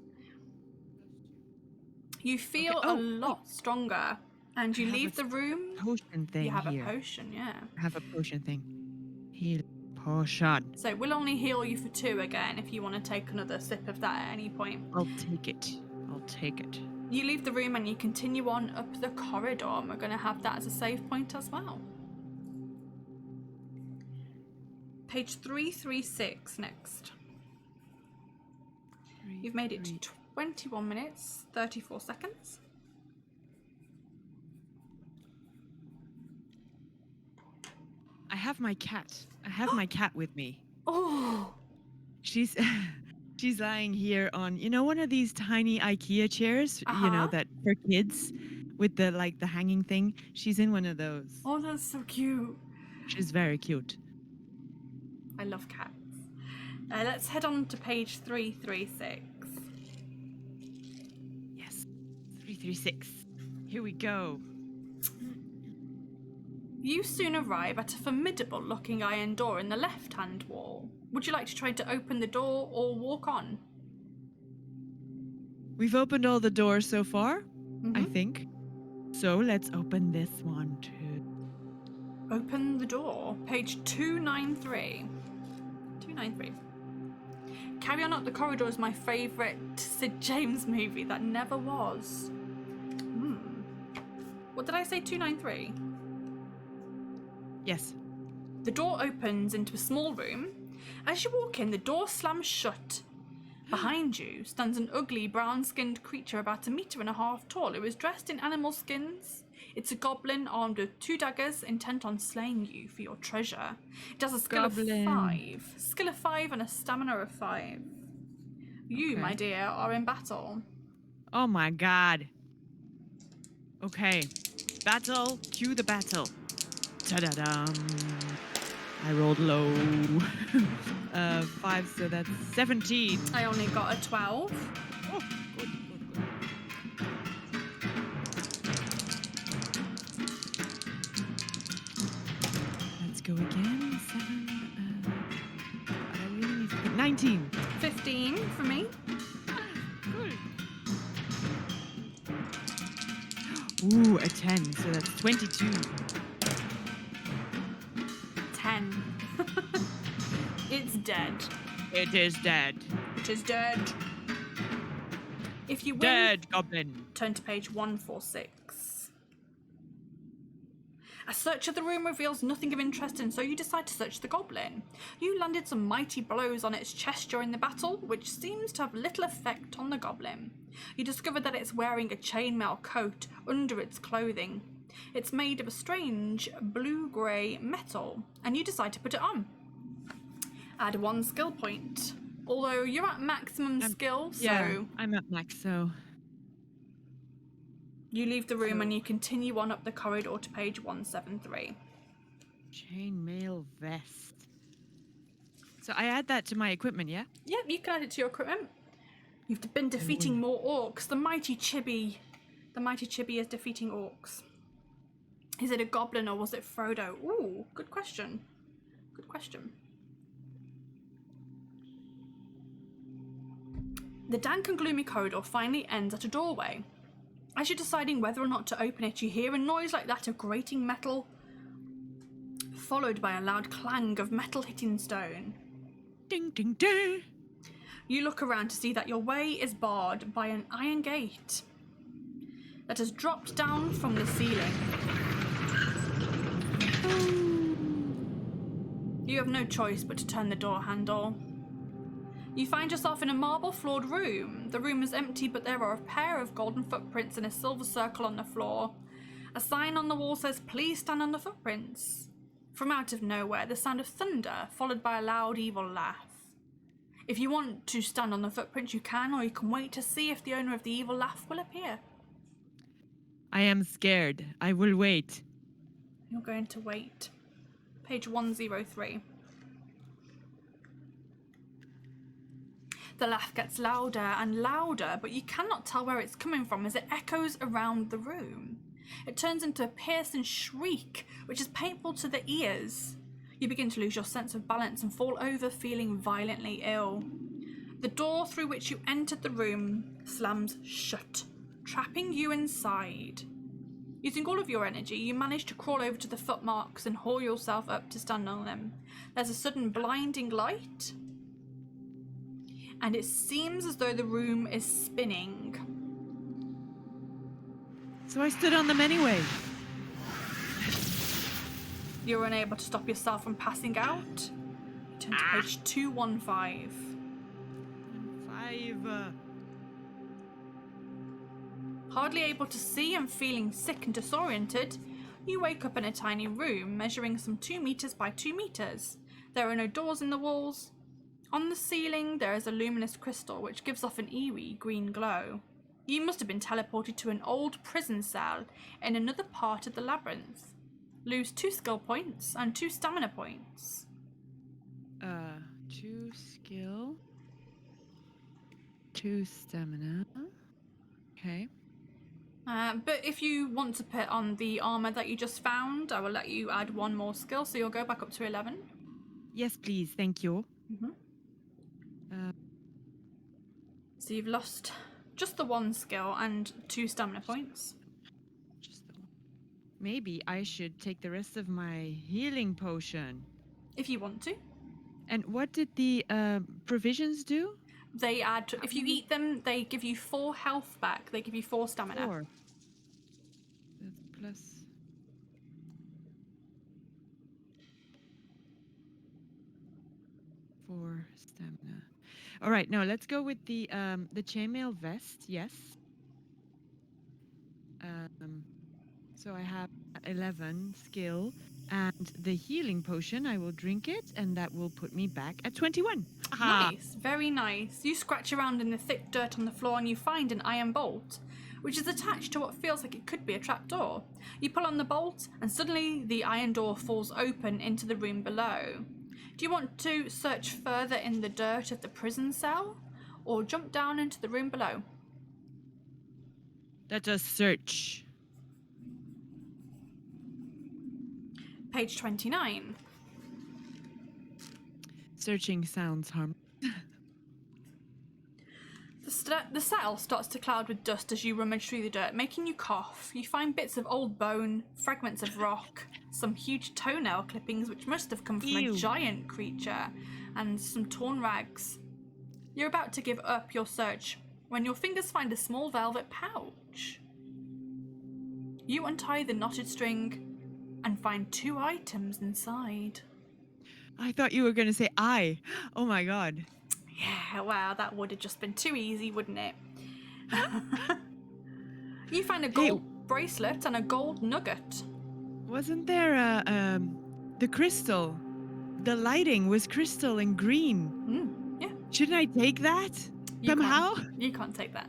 You feel a lot stronger, and you leave the room. Potion thing. You have here. a potion, yeah. I have a potion thing. Heal potion. So we'll only heal you for 2 again if you want to take another sip of that at any point. I'll take it. I'll take it. You leave the room and you continue on up the corridor, and we're going to have that as a save point as well. Page 336 next. You've made it to 21 minutes, 34 seconds. I have my cat. I have my cat with me. Oh, She's She's lying here on, one of these tiny IKEA chairs, Uh-huh. that for kids with the hanging thing. She's in one of those. Oh, that's so cute. She's very cute. I love cats. Let's head on to page 336. Yes. 336. Here we go. You soon arrive at a formidable looking iron door in the left-hand wall. Would you like to try to open the door or walk on? We've opened all the doors so far, I Mm-hmm. think. So let's open this one too. Open the door. Page 293. 293. Carry On Up the Corridor is my favourite Sid James movie that never was. What did I say? 293? Yes. The door opens into a small room. As you walk in, the door slams shut. Behind you stands an ugly brown-skinned creature about 1.5 meters tall who is dressed in animal skins. It's a goblin armed with 2 daggers intent on slaying you for your treasure. It has a skill Goblin. of 5. Skill of 5 and a stamina of 5. You, Okay. my dear, are in battle. Oh my god. Okay. Battle. Cue the battle. Ta-da-dum. I rolled low. 5, so that's 17. I only got a 12. Oh, good. Let's go again. 7. I really need to put 19. 15 for me. Good. Ooh, a 10, so that's 22. 10. It's dead. It is dead. It is dead. If you win, Dead goblin. turn to page 146. A search of the room reveals nothing of interest, and so you decide to search the goblin. You landed some mighty blows on its chest during the battle, which seems to have little effect on the goblin. You discover that it's wearing a chainmail coat under its clothing. It's made of a strange blue-grey metal, and you decide to put it on. Add 1 skill point. Although you're at maximum skill, so Yeah, I'm at max, so... you leave the room and you continue on up the corridor to page 173. Chainmail vest. So I add that to my equipment, yeah? Yep, you can add it to your equipment. You've been defeating more orcs. The mighty Chibi is defeating orcs. Is it a goblin or was it Frodo? Ooh, good question. Good question. The dank and gloomy corridor finally ends at a doorway. As you're deciding whether or not to open it, you hear a noise like that of grating metal, followed by a loud clang of metal hitting stone. Ding, ding, ding. You look around to see that your way is barred by an iron gate that has dropped down from the ceiling. You have no choice but to turn the door handle. You find yourself in a marble-floored room. The room is empty, but there are a pair of golden footprints in a silver circle on the floor. A sign on the wall says, "Please stand on the footprints." From out of nowhere, the sound of thunder, followed by a loud, evil laugh. If you want to stand on the footprints, you can, or you can wait to see if the owner of the evil laugh will appear. I am scared. I will wait. You're going to wait. Page 103. The laugh gets louder and louder, but you cannot tell where it's coming from as it echoes around the room. It turns into a piercing shriek, which is painful to the ears. You begin to lose your sense of balance and fall over, feeling violently ill. The door through which you entered the room slams shut, trapping you inside. Using all of your energy, you manage to crawl over to the footmarks and haul yourself up to stand on them. There's a sudden blinding light, and it seems as though the room is spinning. So I stood on them anyway. You're unable to stop yourself from passing out. Turn to page 215. 5. Hardly able to see and feeling sick and disoriented, you wake up in a tiny room measuring some 2 meters by 2 meters. There are no doors in the walls, On the ceiling, there is a luminous crystal which gives off an eerie green glow. You must have been teleported to an old prison cell in another part of the labyrinth. Lose 2 skill points and 2 stamina points. 2 skill, 2 stamina. Okay. But if you want to put on the armor that you just found, I will let you add 1 more skill, so you'll go back up to 11. Yes, please. Thank you. So you've lost just the 1 skill and 2 stamina points. Maybe I should take the rest of my healing potion. If you want to. And what did the provisions do? They add, if you eat them, they give you 4 health back. They give you 4 stamina. 4. That's plus. For stamina. All right, now let's go with the chainmail vest. Yes. So I have 11 skill, and the healing potion. I will drink it, and that will put me back at 21. Aha. Nice, very nice. You scratch around in the thick dirt on the floor and you find an iron bolt, which is attached to what feels like it could be a trapdoor. You pull on the bolt, and suddenly the iron door falls open into the room below. Do you want to search further in the dirt of the prison cell, or jump down into the room below? Let us search. Page 29. Searching sounds harmless. The cell starts to cloud with dust as you rummage through the dirt, making you cough. You find bits of old bone, fragments of rock, some huge toenail clippings which must have come from a giant creature, and some torn rags. You're about to give up your search when your fingers find a small velvet pouch. You untie the knotted string and find 2 items inside. I thought you were going to say I. Oh my god. Yeah, wow, that would have just been too easy, wouldn't it? You find a gold bracelet and a gold nugget. Wasn't there the crystal? The lighting was crystal and green. Yeah. Shouldn't I take that somehow? You can't take that.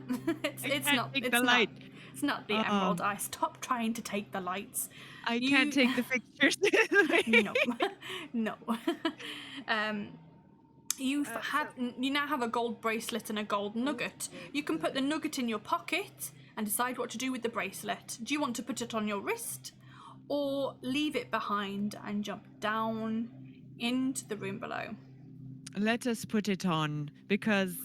It's not the emerald eye. Stop trying to take the lights. I can't take the fixtures. No. You now have a gold bracelet and a gold nugget. You can put the nugget in your pocket and decide what to do with the bracelet. Do you want to put it on your wrist, or leave it behind and jump down into the room below? Let us put it on, because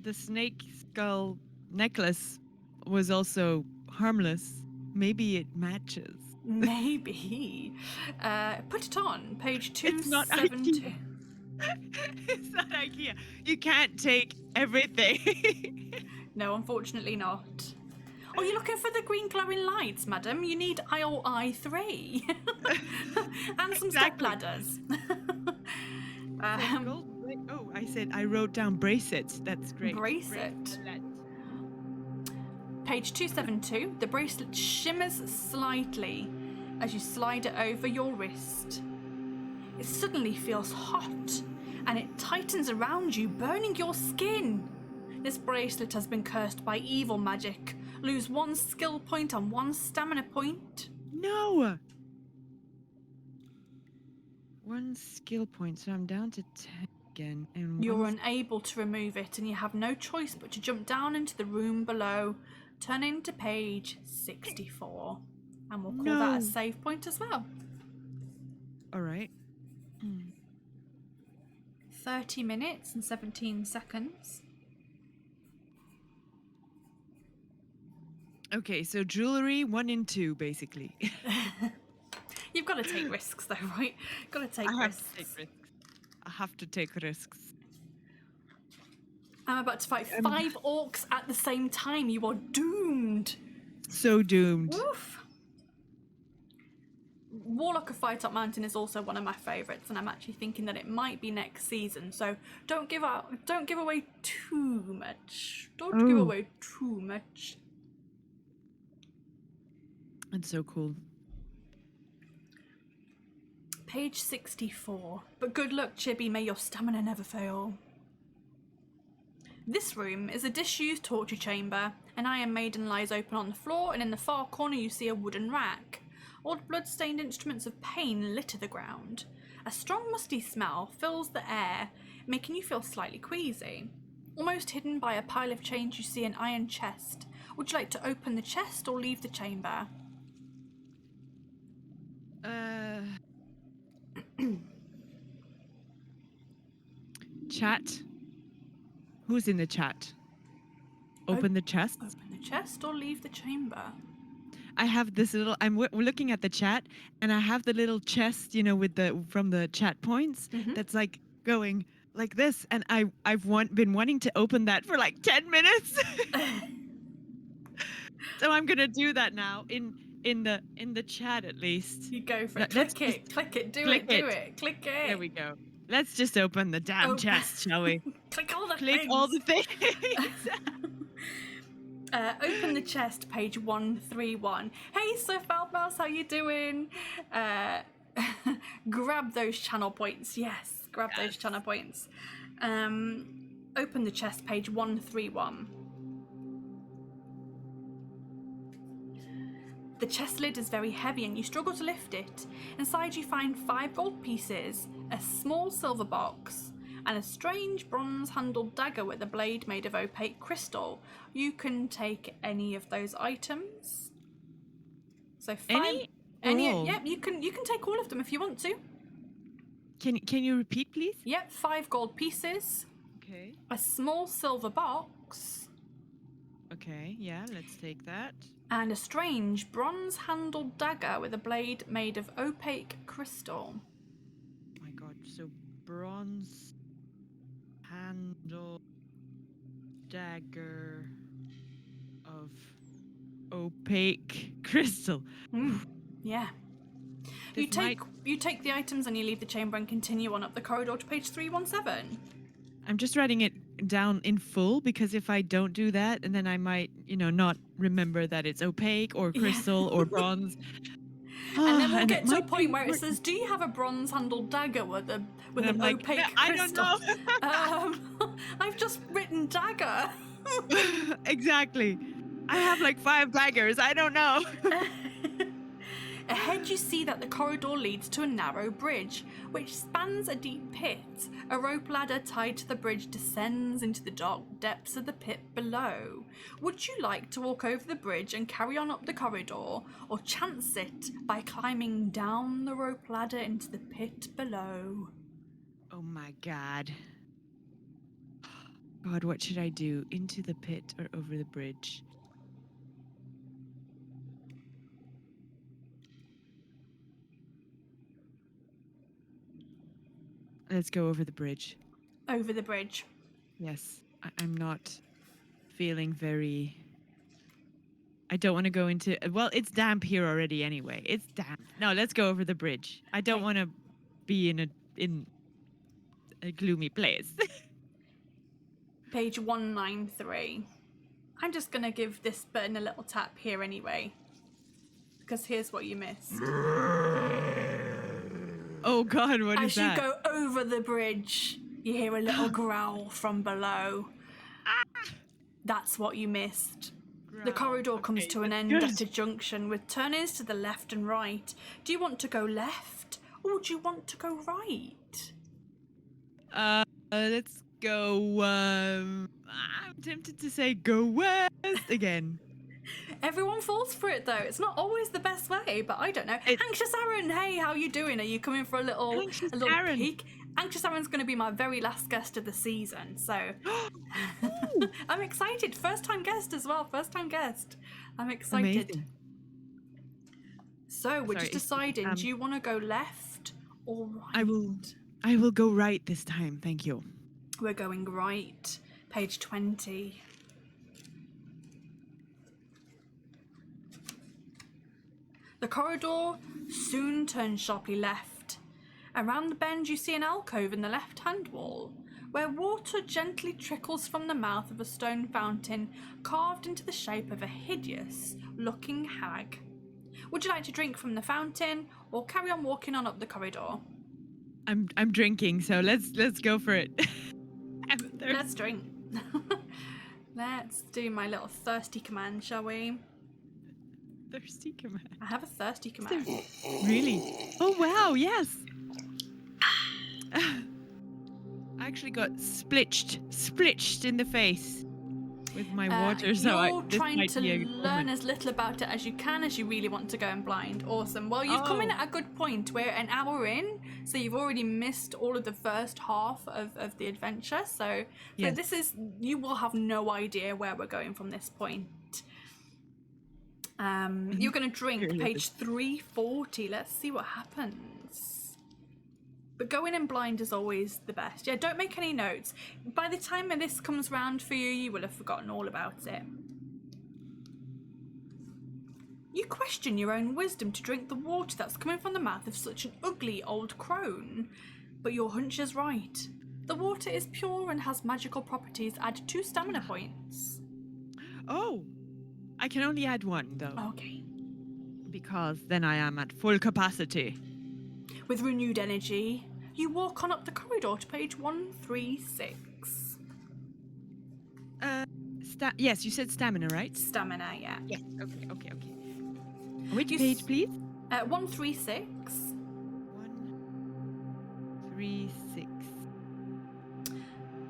the snake skull necklace was also harmless. Maybe it matches. Maybe. Put it on. Page 272. It's not IKEA. It's not IKEA. You can't take everything. No, unfortunately not. Oh, you're looking for the green glowing lights, madam. You need aisle I3. And some step ladders. I wrote down bracelets. That's great. Bracelet. Page 272. The bracelet shimmers slightly as you slide it over your wrist. It suddenly feels hot, and it tightens around you, burning your skin. This bracelet has been cursed by evil magic. Lose 1 skill point and 1 stamina point. No! 1 skill point, so I'm down to 10 again. And you're unable to remove it, and you have no choice but to jump down into the room below, turning to page 64. And we'll call that a save point as well. All right. 30 minutes and 17 seconds. Okay, so jewelry 1 and 2, basically. You've got to take risks, though, right? Got to take risks. I have to take risks. I'm about to fight 5 orcs at the same time. You are doomed. So doomed. Oof. Warlock of Firetop Mountain is also one of my favourites, and I'm actually thinking that it might be next season. So don't give away too much. Don't give away too much. It's so cool. Page 64. But good luck, Chibi, may your stamina never fail. This room is a disused torture chamber. An Iron Maiden lies open on the floor, and in the far corner you see a wooden rack. Old blood-stained instruments of pain litter the ground. A strong musty smell fills the air, making you feel slightly queasy. Almost hidden by a pile of chains you see an iron chest. Would you like to open the chest or leave the chamber? Chat. Who's in the chat? Open the chest. Open the chest or leave the chamber? I have this little. We're looking at the chat, and I have the little chest, with from the chat points. That's like going like this, and I've been wanting to open that for like 10 minutes. So I'm gonna do that now in the chat at least. You go for it. Click it, do it. Click it. There we go. Let's just open the damn chest, shall we? Click all the things. Open the chest, page 131. Hey, Sir Mouse, how you doing? Grab those channel points. Yes, grab those channel points. Open the chest, page 131. The chest lid is very heavy and you struggle to lift it. Inside you find 5 gold pieces, a small silver box, and a strange bronze-handled dagger with a blade made of opaque crystal. You can take any of those items. So 5. Yep, you can take all of them if you want to. Can you repeat, please? Yep, 5 gold pieces. Okay. A small silver box. Okay, yeah, let's take that. And a strange bronze-handled dagger with a blade made of opaque crystal. Oh my god, so bronze handle dagger of opaque crystal. Yeah. You take the items and you leave the chamber and continue on up the corridor to page 317. I'm just writing it down in full because if I don't do that, and then I might, not remember that it's opaque or crystal or bronze. And then we'll get to a point where it says, "Do you have a bronze-handled dagger with an opaque crystal?" I don't know. I've just written dagger. Exactly. I have like 5 daggers. I don't know. Ahead you see that the corridor leads to a narrow bridge, which spans a deep pit. A rope ladder tied to the bridge descends into the dark depths of the pit below. Would you like to walk over the bridge and carry on up the corridor, or chance it by climbing down the rope ladder into the pit below? Oh my god. God, what should I do? Into the pit or over the bridge? Let's go over the bridge. Over the bridge. Yes. I'm not feeling very... I don't want to go into... Well, it's damp here already anyway. It's damp. No, let's go over the bridge. I don't want to be in a gloomy place. Page 193. I'm just going to give this button a little tap here anyway. Because here's what you missed. Oh god, what is that? As you go over the bridge, you hear a little growl from below. That's what you missed. The corridor comes to an end at a junction with turnings to the left and right. Do you want to go left or do you want to go right? Let's go, I'm tempted to say go west again. Everyone falls for it though. It's not always the best way, but I don't know. Anxious Aaron, hey, how you doing? Are you coming for a little peek? Anxious Aaron's going to be my very last guest of the season, so I'm excited. First time guest as well. First time guest. I'm excited. Amazing. So we're just deciding. Do you want to go left or right? I will go right this time. Thank you. We're going right. Page 20. The corridor soon turns sharply left. Around the bend you see an alcove in the left-hand wall, where water gently trickles from the mouth of a stone fountain carved into the shape of a hideous-looking hag. Would you like to drink from the fountain or carry on walking on up the corridor? I'm drinking, so let's go for it. I'm thirsty. Let's drink. Let's do my little thirsty command, shall we? Thirsty command. I have a thirsty command. Really? Oh wow, yes. I actually got splitched in the face with my water, so you're this trying might to be a learn as little about it as you can, as you really want to go in blind. Awesome. Well, you've come in at a good point. We're an hour in, so you've already missed all of the first half of the adventure. So Yes. this is, you will have no idea where we're going from this point. You're going to drink Curious. page 340. Let's see what happens. But going in blind is always the best. Yeah, don't make any notes. By the time this comes round for you, you will have forgotten all about it. You question your own wisdom to drink the water that's coming from the mouth of such an ugly old crone. But your hunch is right. The water is pure and has magical properties. Add 2 stamina points. Oh, I can only add 1 though, Okay. because then I am at full capacity. With renewed energy, you walk on up the corridor to page 136. Yes, you said stamina, right? Stamina, yeah. Yes. Okay. Which You page, please? 136. 136.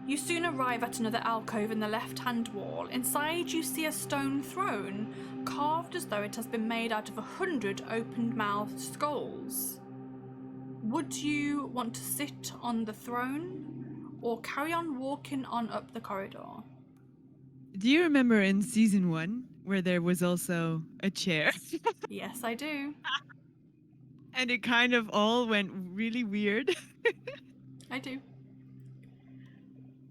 You soon arrive at another alcove in the left-hand wall. Inside you see a stone throne, carved as though it has been made out of 100 open-mouthed skulls. Would you want to sit on the throne or carry on walking on up the corridor? Do you remember in season 1 where there was also a chair? Yes, I do. And it kind of all went really weird. I do.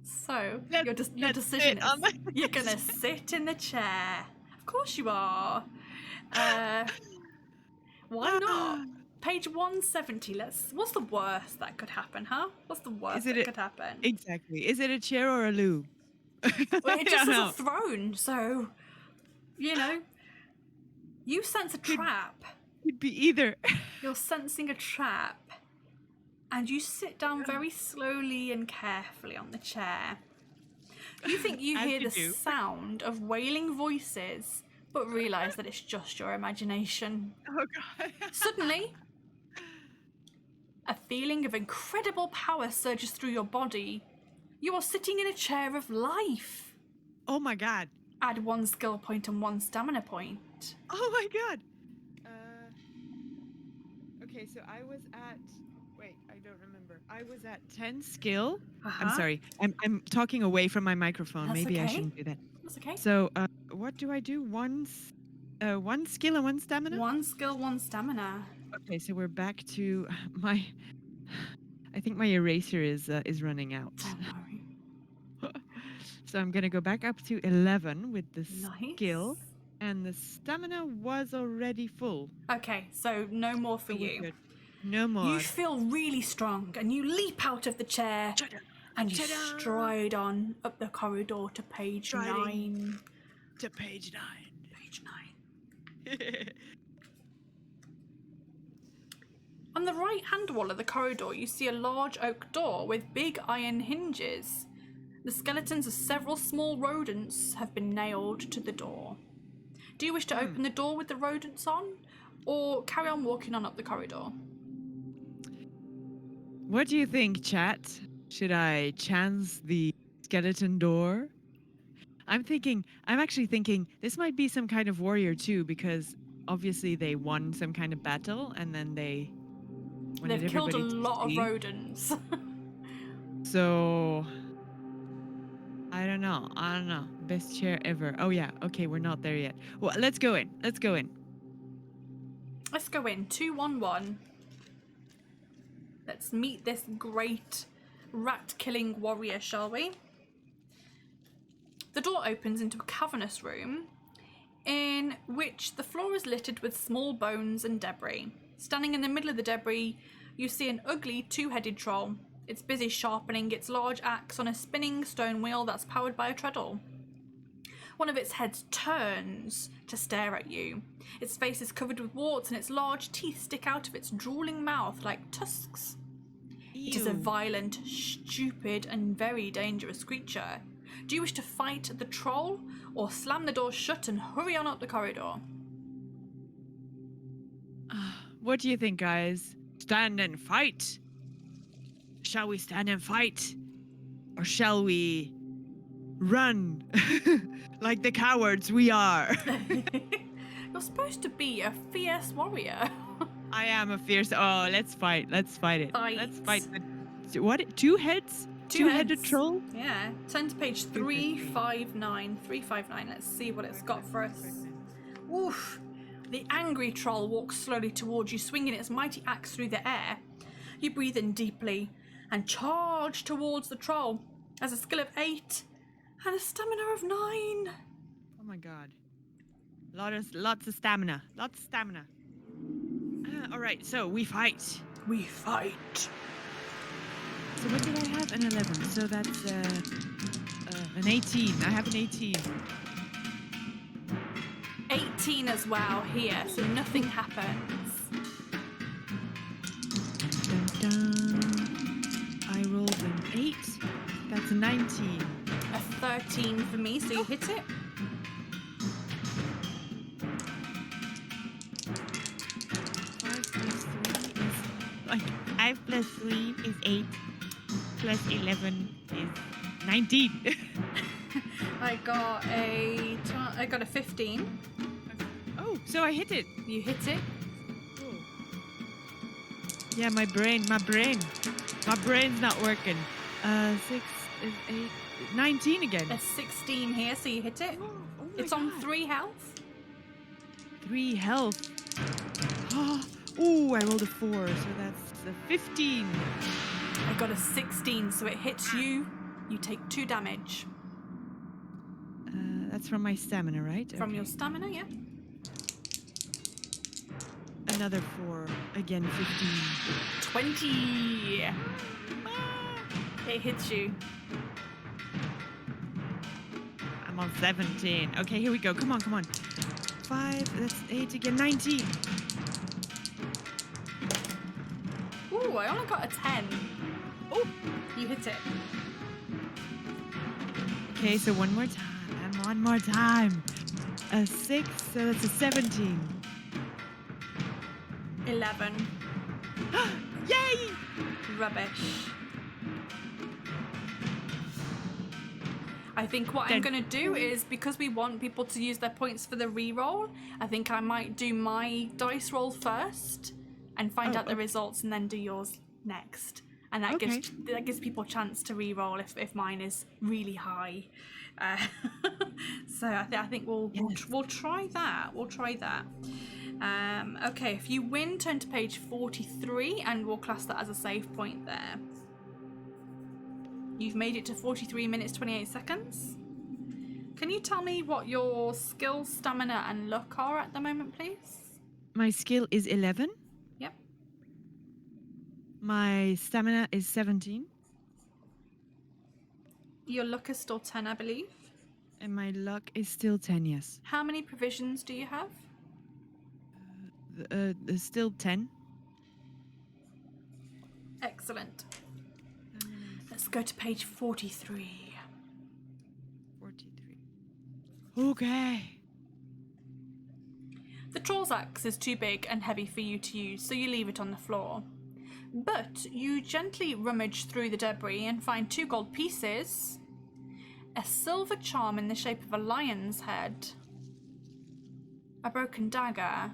So, Let's- your let's decision sit on is the you're going to sit in the chair. Of course you are. Why not? Page 170. What's the worst that could happen, huh? What's the worst that could happen? Exactly. Is it a chair or a loo? Well, it just I has don't a throne, so, you sense a trap. Could be either. You're sensing a trap. And you sit down very slowly and carefully on the chair. You think you As hear you the do. sound of wailing voices, but realise that it's just your imagination. Oh god. Suddenly, a feeling of incredible power surges through your body. You are sitting in a chair of life. Oh my god. Add 1 skill point and 1 stamina point. Oh my god. Okay, so I was at. Wait, I don't remember. I was at 10 skill. I'm sorry. I'm talking away from my microphone. That's Maybe I okay. shouldn't do that. That's okay. So, what do I do? 1 skill and 1 stamina? 1 skill, 1 stamina. Okay, so we're back to my. I think my eraser is running out. Oh no. So I'm gonna go back up to 11 with the Nice. skill, and the stamina was already full. Okay, so no more for So we're you. good. No more. You feel really strong and you leap out of the chair and you Ta-da! stride on up the corridor to page Striding. 9. To page 9. Page 9. On the right-hand wall of the corridor, you see a large oak door with big iron hinges. The skeletons of several small rodents have been nailed to the door. Do you wish to open the door with the rodents on, or carry on walking on up the corridor? What do you think, chat? Should I chance the skeleton door? I'm actually thinking this might be some kind of warrior too, because obviously they won some kind of battle and then they wanted They've killed a everybody to lot of see. rodents. So I don't know. Best chair ever. Oh yeah. Okay, we're not there yet. Well, let's go in. Let's go in. 2-1-1. Let's meet this great rat-killing warrior, shall we? The door opens into a cavernous room in which the floor is littered with small bones and debris. Standing in the middle of the debris, you see an ugly 2-headed troll. It's busy sharpening its large axe on a spinning stone wheel that's powered by a treadle. One of its heads turns to stare at you. Its face is covered with warts and its large teeth stick out of its drooling mouth like tusks. It is a Ew. violent, stupid, and very dangerous creature. Do you wish to fight the troll or slam the door shut and hurry on up the corridor? What do you think, guys? Stand and fight? Shall we stand and fight? Or shall we run like the cowards we are? You're supposed to be a fierce warrior. I am a fierce. Oh, let's fight. Let's fight it. Fight. Let's fight the. What? Two heads? Two-headed heads. troll? Yeah. Turn to page 359. 359. Let's see what it's got for us. Oof. The angry troll walks slowly towards you, swinging its mighty axe through the air. You breathe in deeply and charge towards the troll. Has a skill of 8 and a stamina of 9. Oh my god. Lots of stamina. Lots of stamina. All right, so we fight. We fight. So what did I have? An 11. So that's an 18. I have an 18. 18 as well here, so nothing happens. Dun, dun. I rolled an 8. That's a 19. A 13 for me, so you hit it. Like 5 plus 3 is 8. Plus 11 is 19. I got a 15. Oh, so I hit it. You hit it. Yeah, my brain's not working. 6 is 8, 19 again. A 16 here, so you hit it. Oh my It's on God. 3 health. 3 health. Oh, I rolled a 4, so that's a 15. I got a 16, so it hits you. You take 2 damage. That's from my stamina, right? From Okay. your stamina, yeah. Another 4. Again, 15. 20. It hits you. I'm on 17. Okay, here we go. Come on. 5, that's 8 again, 19. Ooh, I only got a 10. Oh, you hit it. Okay, so one more time. A 6, so that's a 17. 11. Yay! Rubbish. I think what I'm going to do is, because we want people to use their points for the reroll, I think I might do my dice roll first and find out the results and then do yours next. And that gives people a chance to reroll if mine is really high. So I think we'll try that. We'll try that. Okay, if you win, turn to page 43 and we'll class that as a save point there. You've made it to 43 minutes 28 seconds. Can you tell me what your skill, stamina and luck are at the moment, please? My skill is 11. Yep. My stamina is 17. Your luck is still 10, I believe. And my luck is still 10, yes. How many provisions do you have? There's still 10. Excellent. Let's go to page 43. 43. Okay. The troll's axe is too big and heavy for you to use, so you leave it on the floor. But you gently rummage through the debris and find 2 gold pieces, a silver charm in the shape of a lion's head, a broken dagger,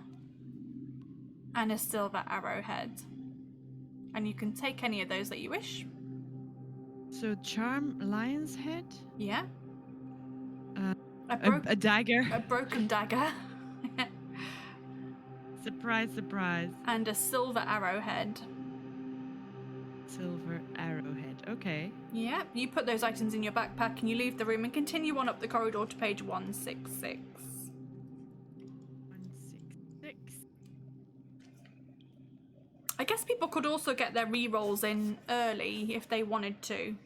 and a silver arrowhead. And you can take any of those that you wish. So charm, lion's head, Yeah. a dagger. A broken dagger. Surprise. And a silver arrowhead. Silver arrowhead. Okay. Yeah, you put those items in your backpack and you leave the room and continue on up the corridor to page 166. 166. I guess people could also get their rerolls in early if they wanted to.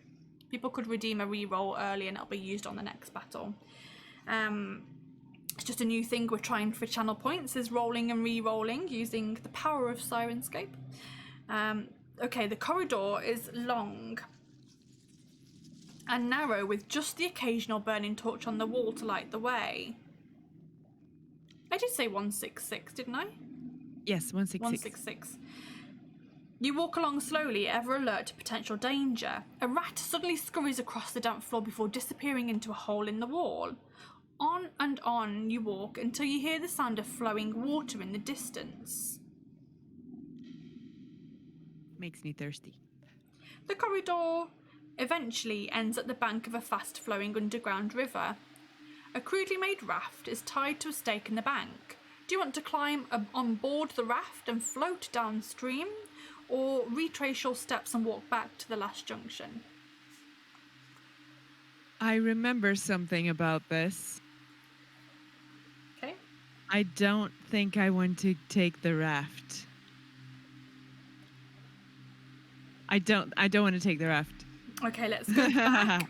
People could redeem a reroll early and it'll be used on the next battle. It's just a new thing we're trying for channel points, is rolling and re-rolling using the power of Sirenscape. Okay, the corridor is long and narrow with just the occasional burning torch on the wall to light the way. I did say 166, didn't I? Yes, 166. 166. You walk along slowly, ever alert to potential danger. A rat suddenly scurries across the damp floor before disappearing into a hole in the wall. On and on you walk until you hear the sound of flowing water in the distance. Makes me thirsty. The corridor eventually ends at the bank of a fast-flowing underground river. A crudely made raft is tied to a stake in the bank. Do you want to climb on board the raft and float downstream, or retrace your steps and walk back to the last junction? I remember something about this. Okay. I don't think I want to take the raft. I don't want to take the raft. Okay, let's go back.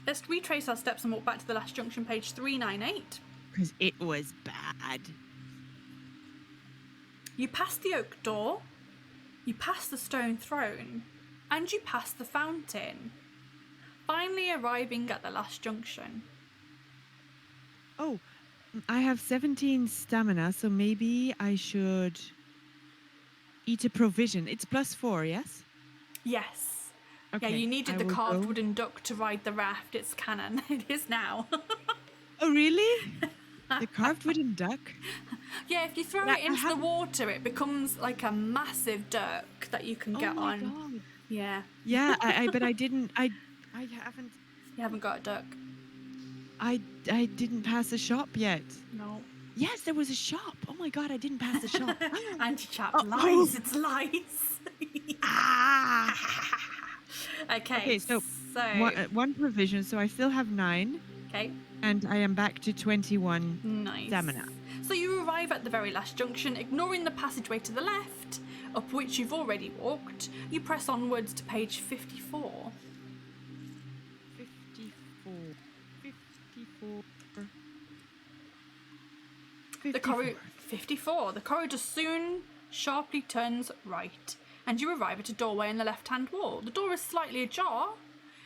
Let's retrace our steps and walk back to the last junction, page 398. Because it was bad. You pass the oak door, you pass the stone throne, and you pass the fountain, finally arriving at the last junction. Oh, I have 17 stamina, so maybe I should eat a provision. It's +4, yes? Yes. Okay, Yeah, you needed I the will carved go. wooden duck to ride the raft. It's canon. It is now. Oh, really? The carved wooden duck? Yeah, if you throw Yeah, it I into the haven't- water, it becomes like a massive duck that you can Oh get my on. God. Yeah, Yeah, but I didn't. I haven't. you haven't got a duck. I didn't pass a shop yet. No. Yes, there was a shop. Oh my God, I didn't pass the shop. Anti-chap Oh, lies. oh. It's lies. Ah! Okay, Okay, so one provision, so I still have 9, okay, and I am back to 21 nice. stamina. So you arrive at the very last junction, ignoring the passageway to the left, up which you've already walked. You press onwards to page 54. 54. 54. The 54. The corridor soon sharply turns right, and you arrive at a doorway in the left-hand wall. The door is slightly ajar,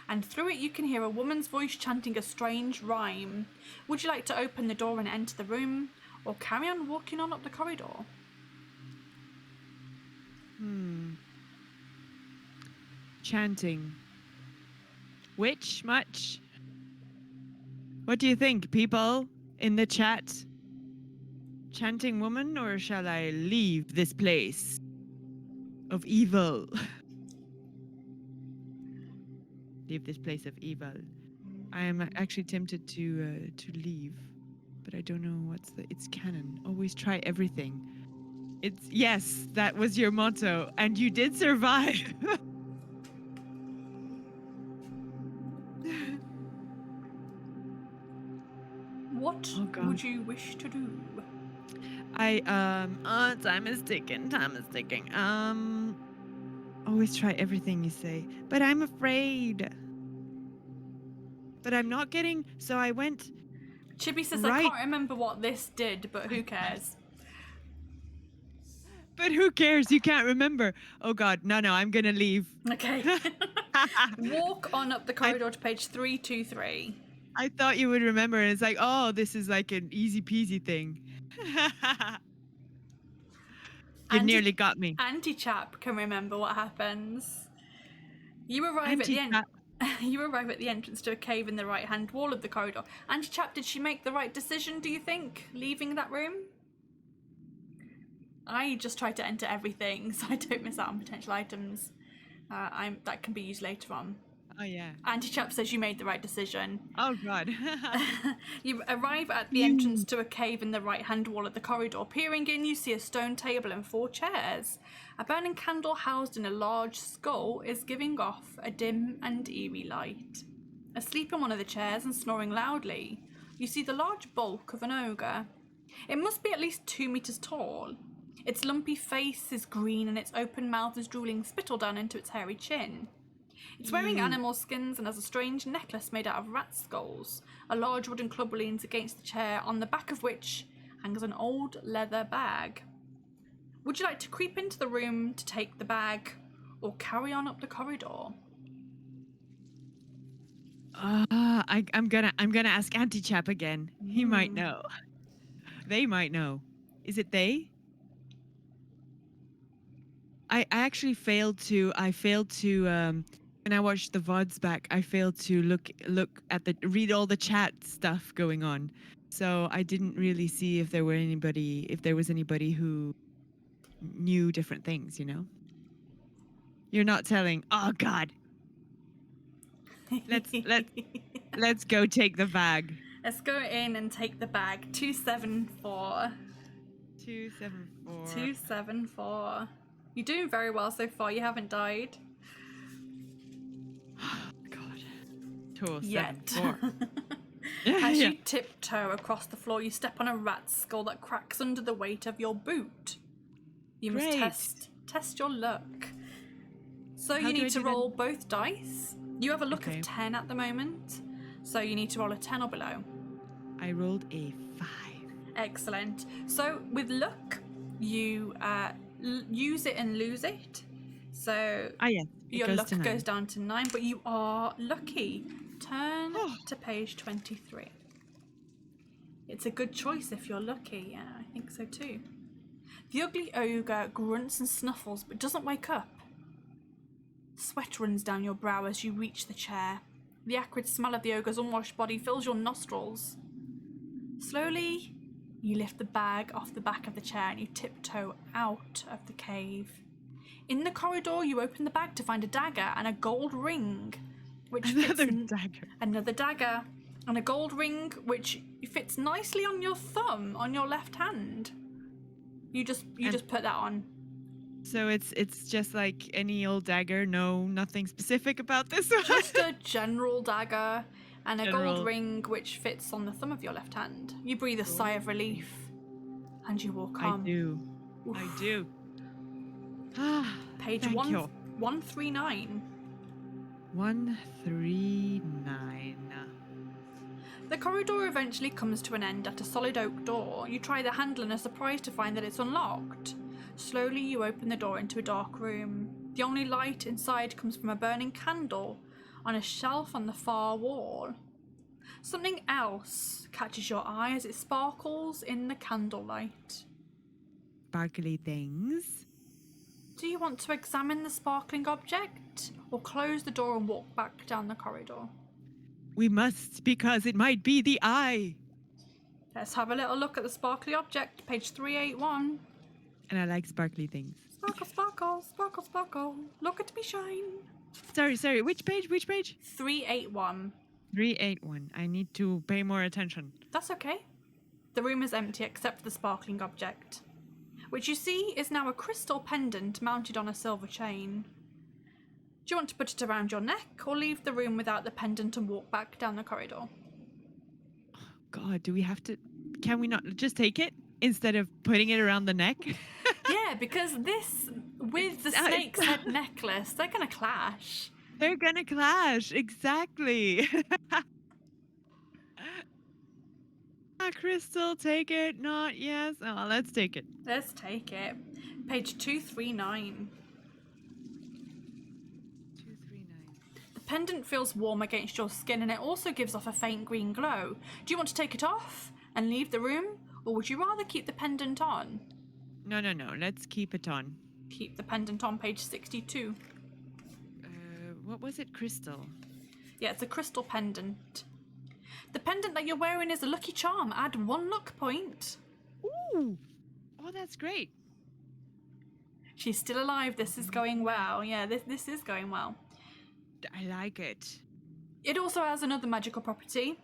and through it you can hear a woman's voice chanting a strange rhyme. Would you like to open the door and enter the room, or carry on walking on up the corridor? Chanting. Which much? What do you think, people in the chat? Chanting woman, or shall I leave this place of evil? Leave this place of evil. I am actually tempted to leave, but I don't know it's canon. Always try everything. Yes, that was your motto, and you did survive. What Oh, God. would you wish to do? Time is ticking. Always try everything you say, but I'm afraid. But I'm not getting. So I went. Chibi says, I Right. can't remember what this did, but who cares? But who cares? You can't remember. Oh God, no, I'm gonna leave. Okay. Walk on up the corridor to page 323. I thought you would remember, and it's like, oh, this is like an easy peasy thing. You nearly got me. Anti-chap can remember what happens. You arrive at the end. Anti-chap. You arrive at the entrance to a cave in the right-hand wall of the corridor. Anti-chap, did she make the right decision, do you think, leaving that room? I just try to enter everything so I don't miss out on potential items that can be used later on. Oh yeah. Anti-chap says you made the right decision. Oh God. You arrive at the entrance to a cave in the right-hand wall of the corridor. Peering in, you see a stone table and 4 chairs. A burning candle housed in a large skull is giving off a dim and eerie light. Asleep in one of the chairs and snoring loudly, you see the large bulk of an ogre. It must be at least 2 meters tall. Its lumpy face is green and its open mouth is drooling spittle down into its hairy chin. It's wearing animal skins and has a strange necklace made out of rat skulls. A large wooden club leans against the chair, on the back of which hangs an old leather bag. Would you like to creep into the room to take the bag, or carry on up the corridor? I'm gonna ask Auntie Chap again. He might know. They might know. Is it they? I actually failed to when I watched the VODs back, I failed to look at read all the chat stuff going on. So I didn't really see if there was anybody who knew different things, you know? You're not telling, oh God. Let's go take the bag. Let's go in and take the bag. 274. 274. 274. You're doing very well so far. You haven't died. God. 274. Yet. As you tiptoe across the floor, you step on a rat skull that cracks under the weight of your boot. You must test your luck. So you need to roll both dice. You have a luck of 10 at the moment, so you need to roll a 10 or below. I rolled a 5. Excellent. So with luck, you use it and lose it. So your luck goes down to 9, but you are lucky. Turn to page 23. It's a good choice if you're lucky. Yeah, I think so too. The ugly ogre grunts and snuffles but doesn't wake up. Sweat runs down your brow as you reach the chair. The acrid smell of the ogre's unwashed body fills your nostrils. Slowly, you lift the bag off the back of the chair and you tiptoe out of the cave. In the corridor, you open the bag to find a dagger and a gold ring, which another dagger, and a gold ring which fits nicely on your thumb on your left hand. You just put that on. So it's just like any old dagger. No, nothing specific about this one. Just a general dagger and a gold ring which fits on the thumb of your left hand. You breathe a sigh of relief and you walk on. I do. Oof. I do. Page 139. 139. The corridor eventually comes to an end at a solid oak door. You try the handle and are surprised to find that it's unlocked. Slowly you open the door into a dark room. The only light inside comes from a burning candle on a shelf on the far wall. Something else catches your eye as it sparkles in the candlelight. Sparkly things. Do you want to examine the sparkling object or close the door and walk back down the corridor? We must, because it might be the eye. Let's have a little look at the sparkly object, page 381. And I like sparkly things. Sparkle, sparkle, sparkle, sparkle. Look at me shine. Sorry. Which page? 381. 381. I need to pay more attention. That's okay. The room is empty except for the sparkling object, which you see is now a crystal pendant mounted on a silver chain. Do you want to put it around your neck or leave the room without the pendant and walk back down the corridor? God, do we have to... Can we not just take it instead of putting it around the neck? Yeah, because this, with the snake's head necklace, they're going to clash. They're going to clash, exactly. Crystal, take it. Not yes. Oh, let's take it. Let's take it. Page 239. 239. The pendant feels warm against your skin and it also gives off a faint green glow. Do you want to take it off and leave the room, or would you rather keep the pendant on? No. Let's keep it on. Keep the pendant on, page 62. What was it? Crystal? Yeah, it's a crystal pendant. The pendant that you're wearing is a lucky charm. Add 1 luck point. Ooh. Oh, that's great. She's still alive. This is going well. Yeah, this is going well. I like it. It also has another magical property.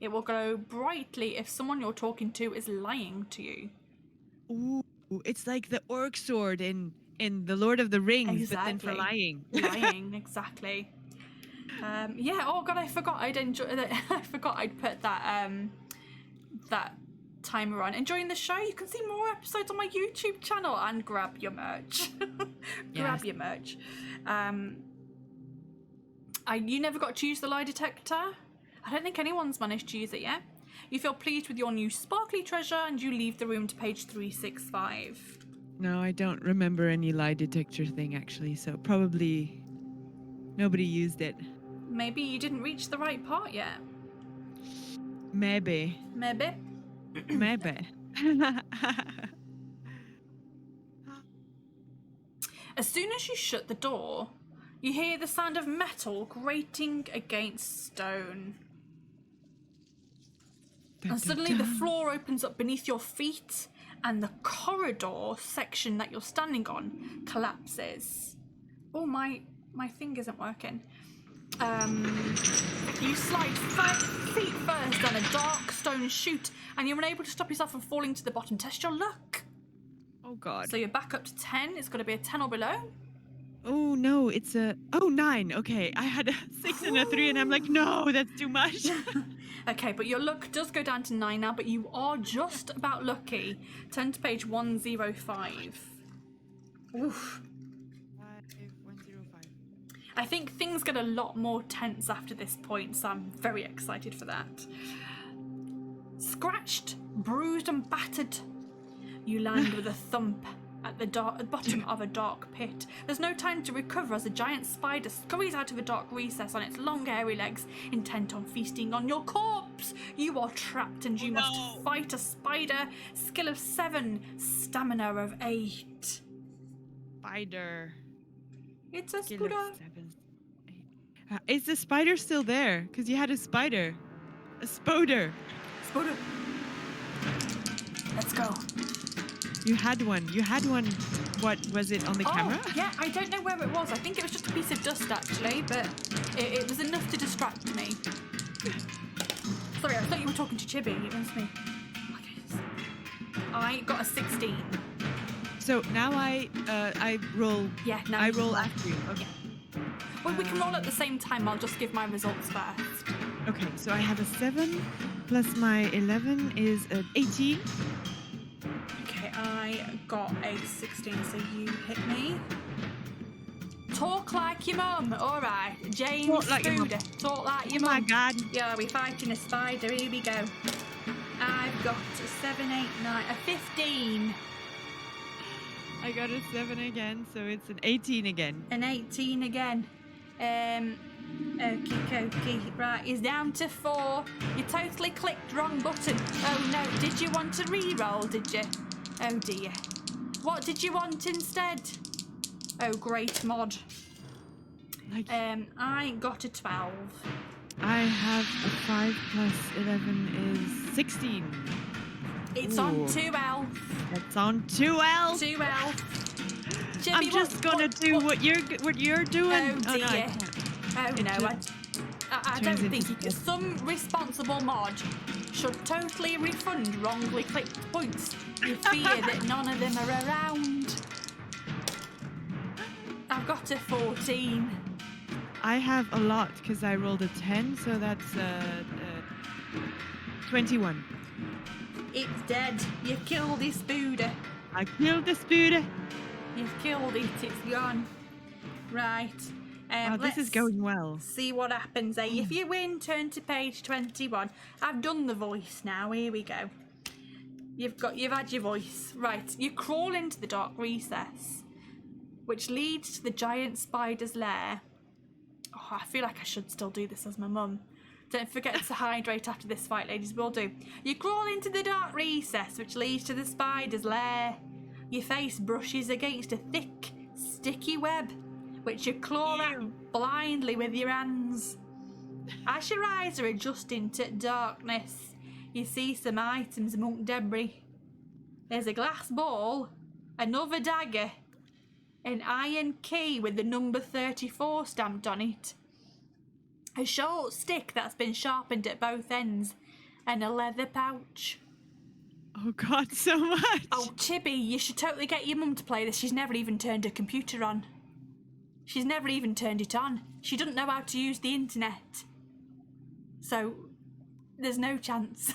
It will glow brightly if someone you're talking to is lying to you. Ooh, it's like the orc sword in The Lord of the Rings, exactly. But then for lying. Lying, exactly. Yeah. Oh God, I forgot I'd put that timer on. Enjoying the show? You can see more episodes on my YouTube channel and grab your merch. Grab your merch. You never got to use the lie detector. I don't think anyone's managed to use it yet. You feel pleased with your new sparkly treasure and you leave the room to page 365. No, I don't remember any lie detector thing actually, so probably nobody used it. Maybe you didn't reach the right part yet. Maybe. Maybe. Maybe. As soon as you shut the door, you hear the sound of metal grating against stone. And suddenly the floor opens up beneath your feet and the corridor section that you're standing on collapses. Oh, my thing isn't working. You slide 5 feet first down a dark stone chute and you're unable to stop yourself from falling to the bottom. Test your luck. Oh god. So you're back up to 10. It's got to be a 10 or below. Oh no, it's a 9. Okay, I had a 6 and a 3 and I'm like, no, that's too much. Okay, but your luck does go down to 9 now, but you are just about lucky. Turn to page 105. Oof. 105. I think things get a lot more tense after this point, so I'm very excited for that. Scratched, bruised and battered, you land with a thump at the bottom of a dark pit. There's no time to recover as a giant spider scurries out of a dark recess on its long hairy legs, intent on feasting on your corpse. You are trapped and you must fight a spider. Skill of 7, stamina of 8. Spider. It's a Skill of spider. 7, 8. Is the spider still there? Because you had a spider. A spoder. Spider. Let's go. You had one. What was it on the camera? Yeah, I don't know where it was. I think it was just a piece of dust actually, but it was enough to distract me. Sorry, I thought you were talking to Chibi. It was me. Okay. I got a 16. So now I roll. Yeah, now I you roll roll. after you. Okay. Yeah. Well, we can roll at the same time. I'll just give my results first. Okay, so I have a 7 plus my 11 is an 18. Okay, I got a 16, so you hit me. Talk like your mum. All right, James. Talk like your mum. Talk like your Oh mum. my god. Yeah, we're fighting a spider. Here we go. I've got a 7, 8, 9, a 15. I got a 7 again, so it's an 18 again. An 18 again. Okie. Right, he's down to 4. You totally clicked wrong button. Oh no, did you want to re-roll, did you? Oh dear. What did you want instead? Oh, great mod. I got a 12. I have a 5 plus 11 is 16. It's Ooh. on 2 L. It's on 2L. 2 L. I'm just gonna do what you're doing. Oh dear. No, I can't. Oh no, I don't Turns think into you could. Some responsible mod should totally refund wrongly clicked points. You fear that none of them are around. I've got a 14. I have a lot because I rolled a 10, so that's 21. It's dead. You killed this Buddha. I killed the spooder. You've killed it. It's gone. Right. Wow, this is let's going well. see what happens. If you win, turn to page 21. I've done the voice now. Here we go. You've had your voice. Right. You crawl into the dark recess, which leads to the giant spider's lair. Oh, I feel like I should still do this as my mum. Don't forget to hydrate after this fight, ladies. Will do. You crawl into the dark recess, which leads to the spider's lair. Your face brushes against a thick, sticky web, which you claw at blindly with your hands. As your eyes are adjusting to darkness, you see some items among debris. There's a glass ball, another dagger, an iron key with the number 34 stamped on it, a short stick that's been sharpened at both ends, and a leather pouch. Oh god, so much. Oh, Chibi, you should totally get your mum to play this. She's never even turned her computer on. She's never even turned it on. She doesn't know how to use the internet. So, there's no chance.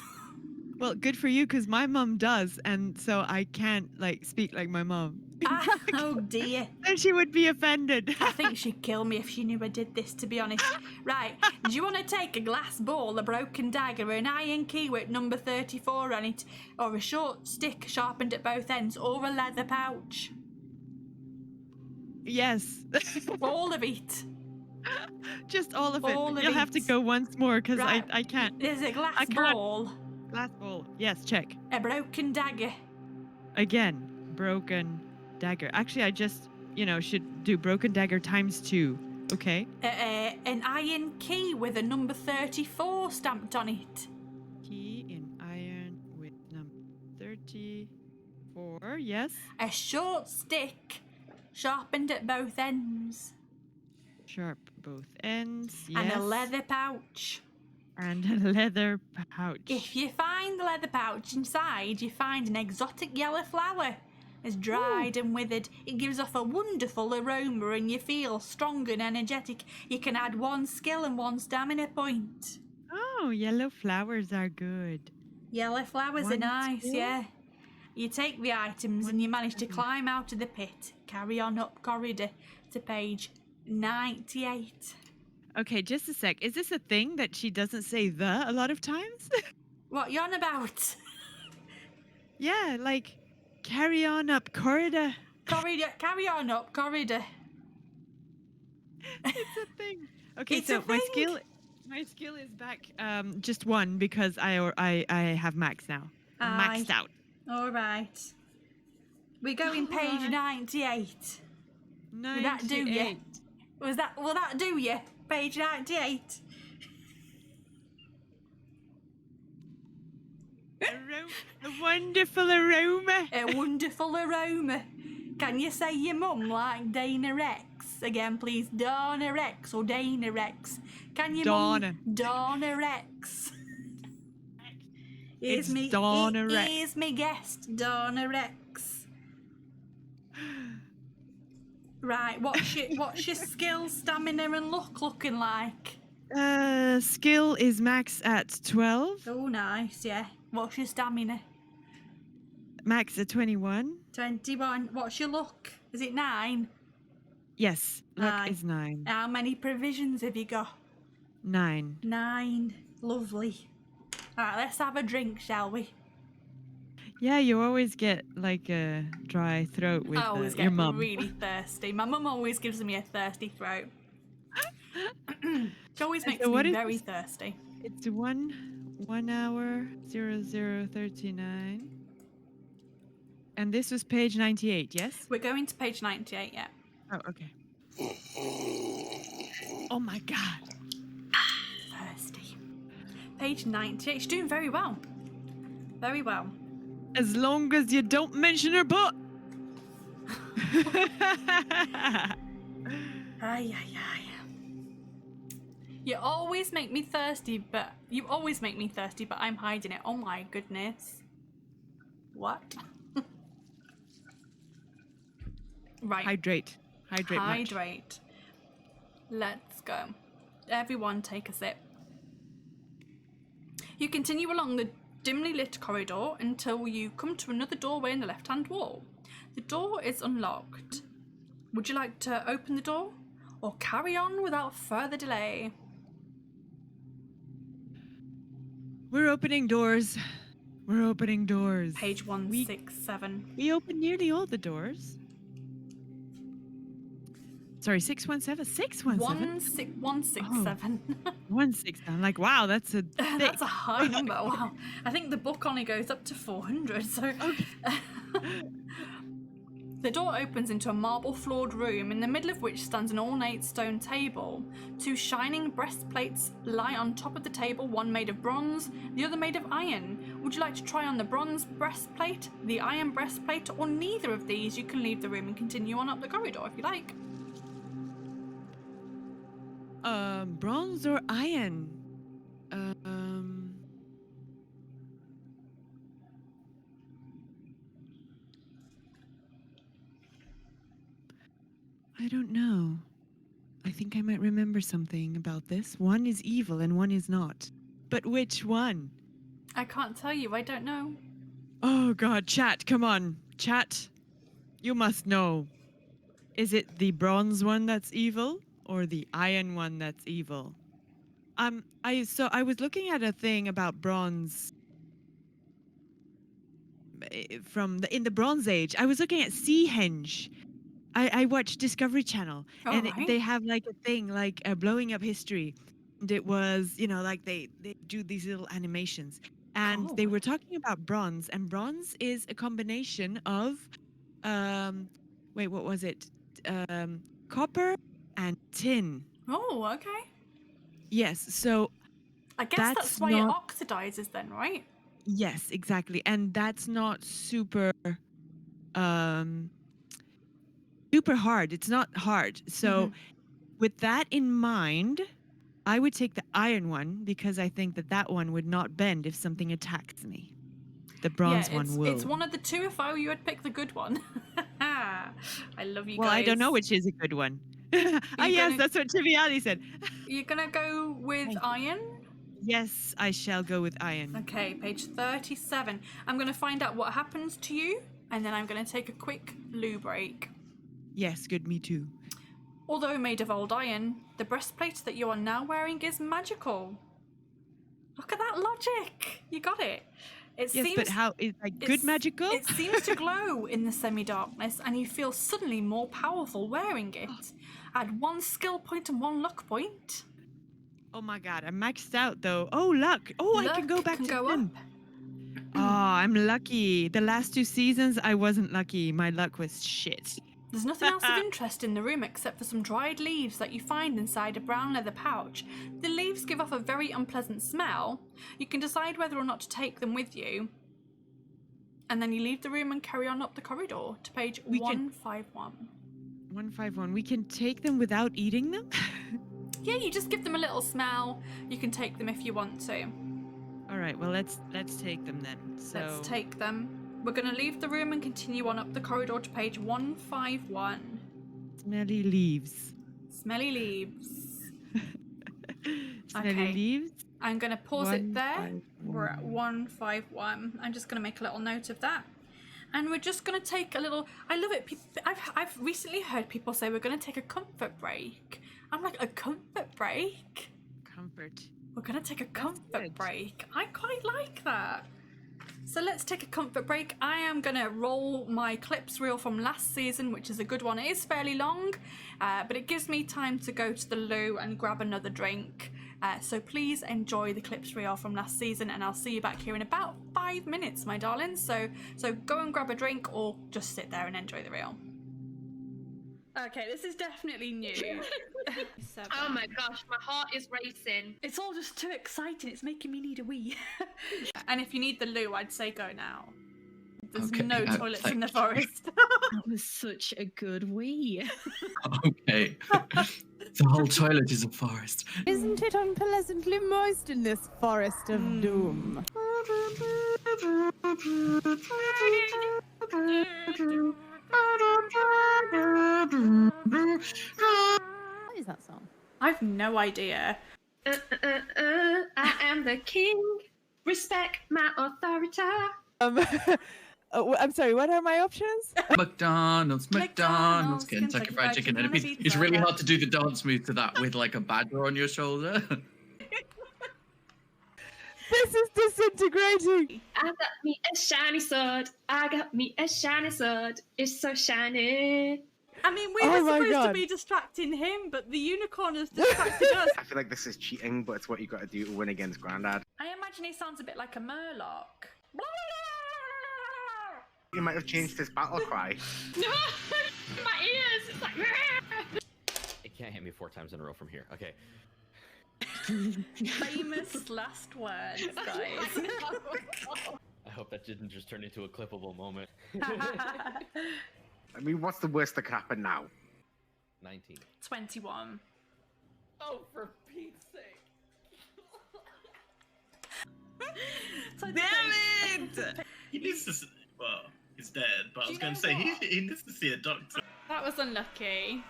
Well, good for you, because my mum does, and so I can't, speak like my mum. Oh dear. Then she would be offended. I think she'd kill me if she knew I did this, to be honest. Right, do you want to take a glass ball, a broken dagger, an iron key with number 34 on it, or a short stick sharpened at both ends, or a leather pouch? Yes. All of it. Just all of it. All of You'll have to it. go once more because Right. I can't. There's a I glass can't. ball, Glass ball. Yes, check. a broken dagger, Again, broken dagger. Actually, I just, should do broken dagger times 2. Okay. an iron key with a number 34 stamped on it. Key in iron with number 34. Yes. A short stick sharpened at both ends. Sharp both ends. Yes. And a leather pouch. And a leather pouch. If you find the leather pouch inside, you find an exotic yellow flower. It's dried and withered. It gives off a wonderful aroma and you feel strong and energetic. You can add 1 skill and 1 stamina point. Oh, yellow flowers are good. Yellow flowers are 1 nice, skill? yeah. You take the items and you manage to climb out of the pit. Carry on up corridor to page 98. Okay, just a sec. Is this a thing that she doesn't say the a lot of times? What you on about? Yeah, like carry on up corridor. Corridor, carry on up corridor. It's a thing. Okay, It's so a thing. my skill is back just 1 because I have max now. I'm maxed out. All right. We're going page Alright. 98. Will that do you? 98. Will that do you? Page 98. A wonderful aroma. A wonderful aroma. Can you say your mum like Dana Rexx? Again, please. Dana Rexx or Dana Rexx. Can you Dana. mum? Dana Rexx. It's Dana Rexx. Here's me guest, Dana Rexx. Right, what's your skill, stamina and luck looking like? Skill is max at 12. Oh, nice, yeah. What's your stamina? Max at 21. 21. What's your luck? Is it 9? Yes, luck Aye. is 9. How many provisions have you got? 9. 9. Lovely. Alright, let's have a drink, shall we? Yeah, you always get like a dry throat with I always your get mum. really thirsty. My mum always gives me a thirsty throat. She always makes So what me is very this? thirsty. It's 1 hour 0039. And this was page 98, yes? We're going to page 98, yeah. Oh, okay. Oh my god. Thirsty. Page 98. She's doing very well. Very well. As long as you don't mention her butt. Ay, ay, ay. You always make me thirsty, but I'm hiding it. Oh my goodness. What? Right. Hydrate. Hydrate much. Hydrate. Let's go. Everyone take a sip. You continue along the dimly lit corridor until you come to another doorway in the left-hand wall. The door is unlocked. Would you like to open the door or carry on without further delay? We're opening doors. We're opening doors. Page 167. We opened nearly all the doors. Sorry, 617? 617? 167. 16. I'm like, wow, that's a That's a high number. Wow. I think the book only goes up to 400. So the door opens into a marble-floored room, in the middle of which stands an ornate stone table. 2 shining breastplates lie on top of the table, one made of bronze, the other made of iron. Would you like to try on the bronze breastplate, the iron breastplate, or neither of these? You can leave the room and continue on up the corridor if you like. Bronze or iron? I don't know. I think I might remember something about this. One is evil and one is not. But which one? I can't tell you. I don't know. Oh god, chat, come on. Chat. you must know. Is it the bronze one that's evil or the iron one that's evil? I was looking at a thing about bronze from in the Bronze Age. I was looking at Seahenge. I watched Discovery Channel, All and right. they have like a thing like blowing up history. And it was, like they do these little animations, and Cool. they were talking about bronze, and bronze is a combination of, um, wait, what was it? Copper and tin. Oh, okay. Yes, so I guess that's that's why it not. oxidizes then, right? Yes, exactly, and that's not um super hard. It's not hard. So with that in mind, I would take the iron one because I think that one would not bend if something attacks me. The Yeah, bronze one it's will. one of the two. If I were you, I'd pick the good one. I love you Well, I don't guys. know which is a good one. Ah, you yes, gonna that's what Triviani said. you're gonna go with Thank you. iron? Yes, I shall go with iron. Okay, page 37. I'm gonna find out what happens to you, and then I'm gonna take a quick loo break. Yes, good, me too. Although made of old iron, the breastplate that you are now wearing is magical. Look at that logic! You got it. It Yes, seems but how is like good magical? It seems to glow in the semi-darkness, and you feel suddenly more powerful wearing it. Add 1 skill point and 1 luck point. Oh my god, I'm maxed out though. Oh, luck. Oh, I can go Luck back can to go 10. up. Oh, I'm lucky. The last 2 seasons, I wasn't lucky. My luck was shit. There's nothing else of interest in the room except for some dried leaves that you find inside a brown leather pouch. The leaves give off a very unpleasant smell. You can decide whether or not to take them with you. And then you leave the room and carry on up the corridor to page 151. 151. We can take them without eating them? Yeah, you just give them a little smell. You can take them if you want to. All right, well, let's take them then. So Let's take them. We're going to leave the room and continue on up the corridor to page 151. Smelly leaves. Smelly leaves. Smelly Okay. leaves. I'm going to pause it there. 151. We're at 151. I'm just going to make a little note of that. And we're just going to take a little... I love it. I've recently heard people say we're going to take a comfort break. I'm like, a comfort break? Comfort. We're going to take a comfort good. break. I quite like that. So let's take a comfort break. I am going to roll my clips reel from last season, which is a good one. It is fairly long, but it gives me time to go to the loo and grab another drink. So please enjoy the clips reel from last season, and I'll see you back here in about 5 minutes, my darlings. So go and grab a drink or just sit there and enjoy the reel. Okay, this is definitely new. Oh my gosh, my heart is racing. It's all just too exciting. It's making me need a wee. And if you need the loo, I'd say go now. There's Okay, no toilets in the forest. That was such a good wee. Okay. The whole toilet is a forest. Isn't it unpleasantly moist in this forest of doom? What is that song? I've no idea. I am the king. Respect my authority. I'm sorry, what are my options? McDonald's, Kentucky Fried Chicken. And Kentucky it's really Fried hard to do the dance move to that with like a badger on your shoulder. This is disintegrating! I got me a shiny sword. I got me a shiny sword. It's so shiny. I mean, we Oh were my supposed to God. be distracting him, but the unicorn has distracted us. I feel like this is cheating, but it's what you got to do to win against Grandad. I imagine he sounds a bit like a murloc. You might have changed his battle cry. My ears. It's like. It can't hit me 4 times in a row from here. Okay. Famous last words, guys. I hope that didn't just turn into a clippable moment. I mean, what's the worst that could happen now? 19. 21. Oh, for Pete's sake. So He needs to see, well, he's dead, but I Do was you going know to say, what? he needs to see a doctor. that was unlucky.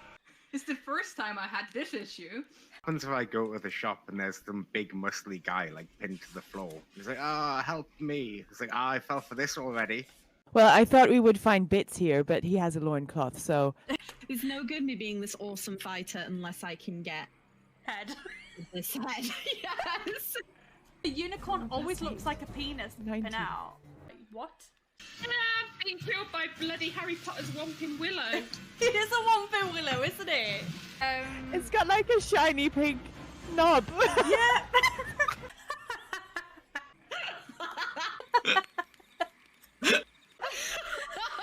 It's the first time I had this issue. What happens if I go to the shop and there's some big muscly guy like pinned to the floor? He's like, ah, help me. It's like, ah, I fell for this already. Well, I thought we would find bits here, but he has a loincloth, so It's no good me being this awesome fighter unless I can get Head. this head. Yes. A unicorn always looks like a penis popping 90. out. Wait, what? I'm being killed by bloody Harry Potter's Whomping Willow. It is a Whomping Willow, isn't it? it's got like a shiny pink knob. Yeah.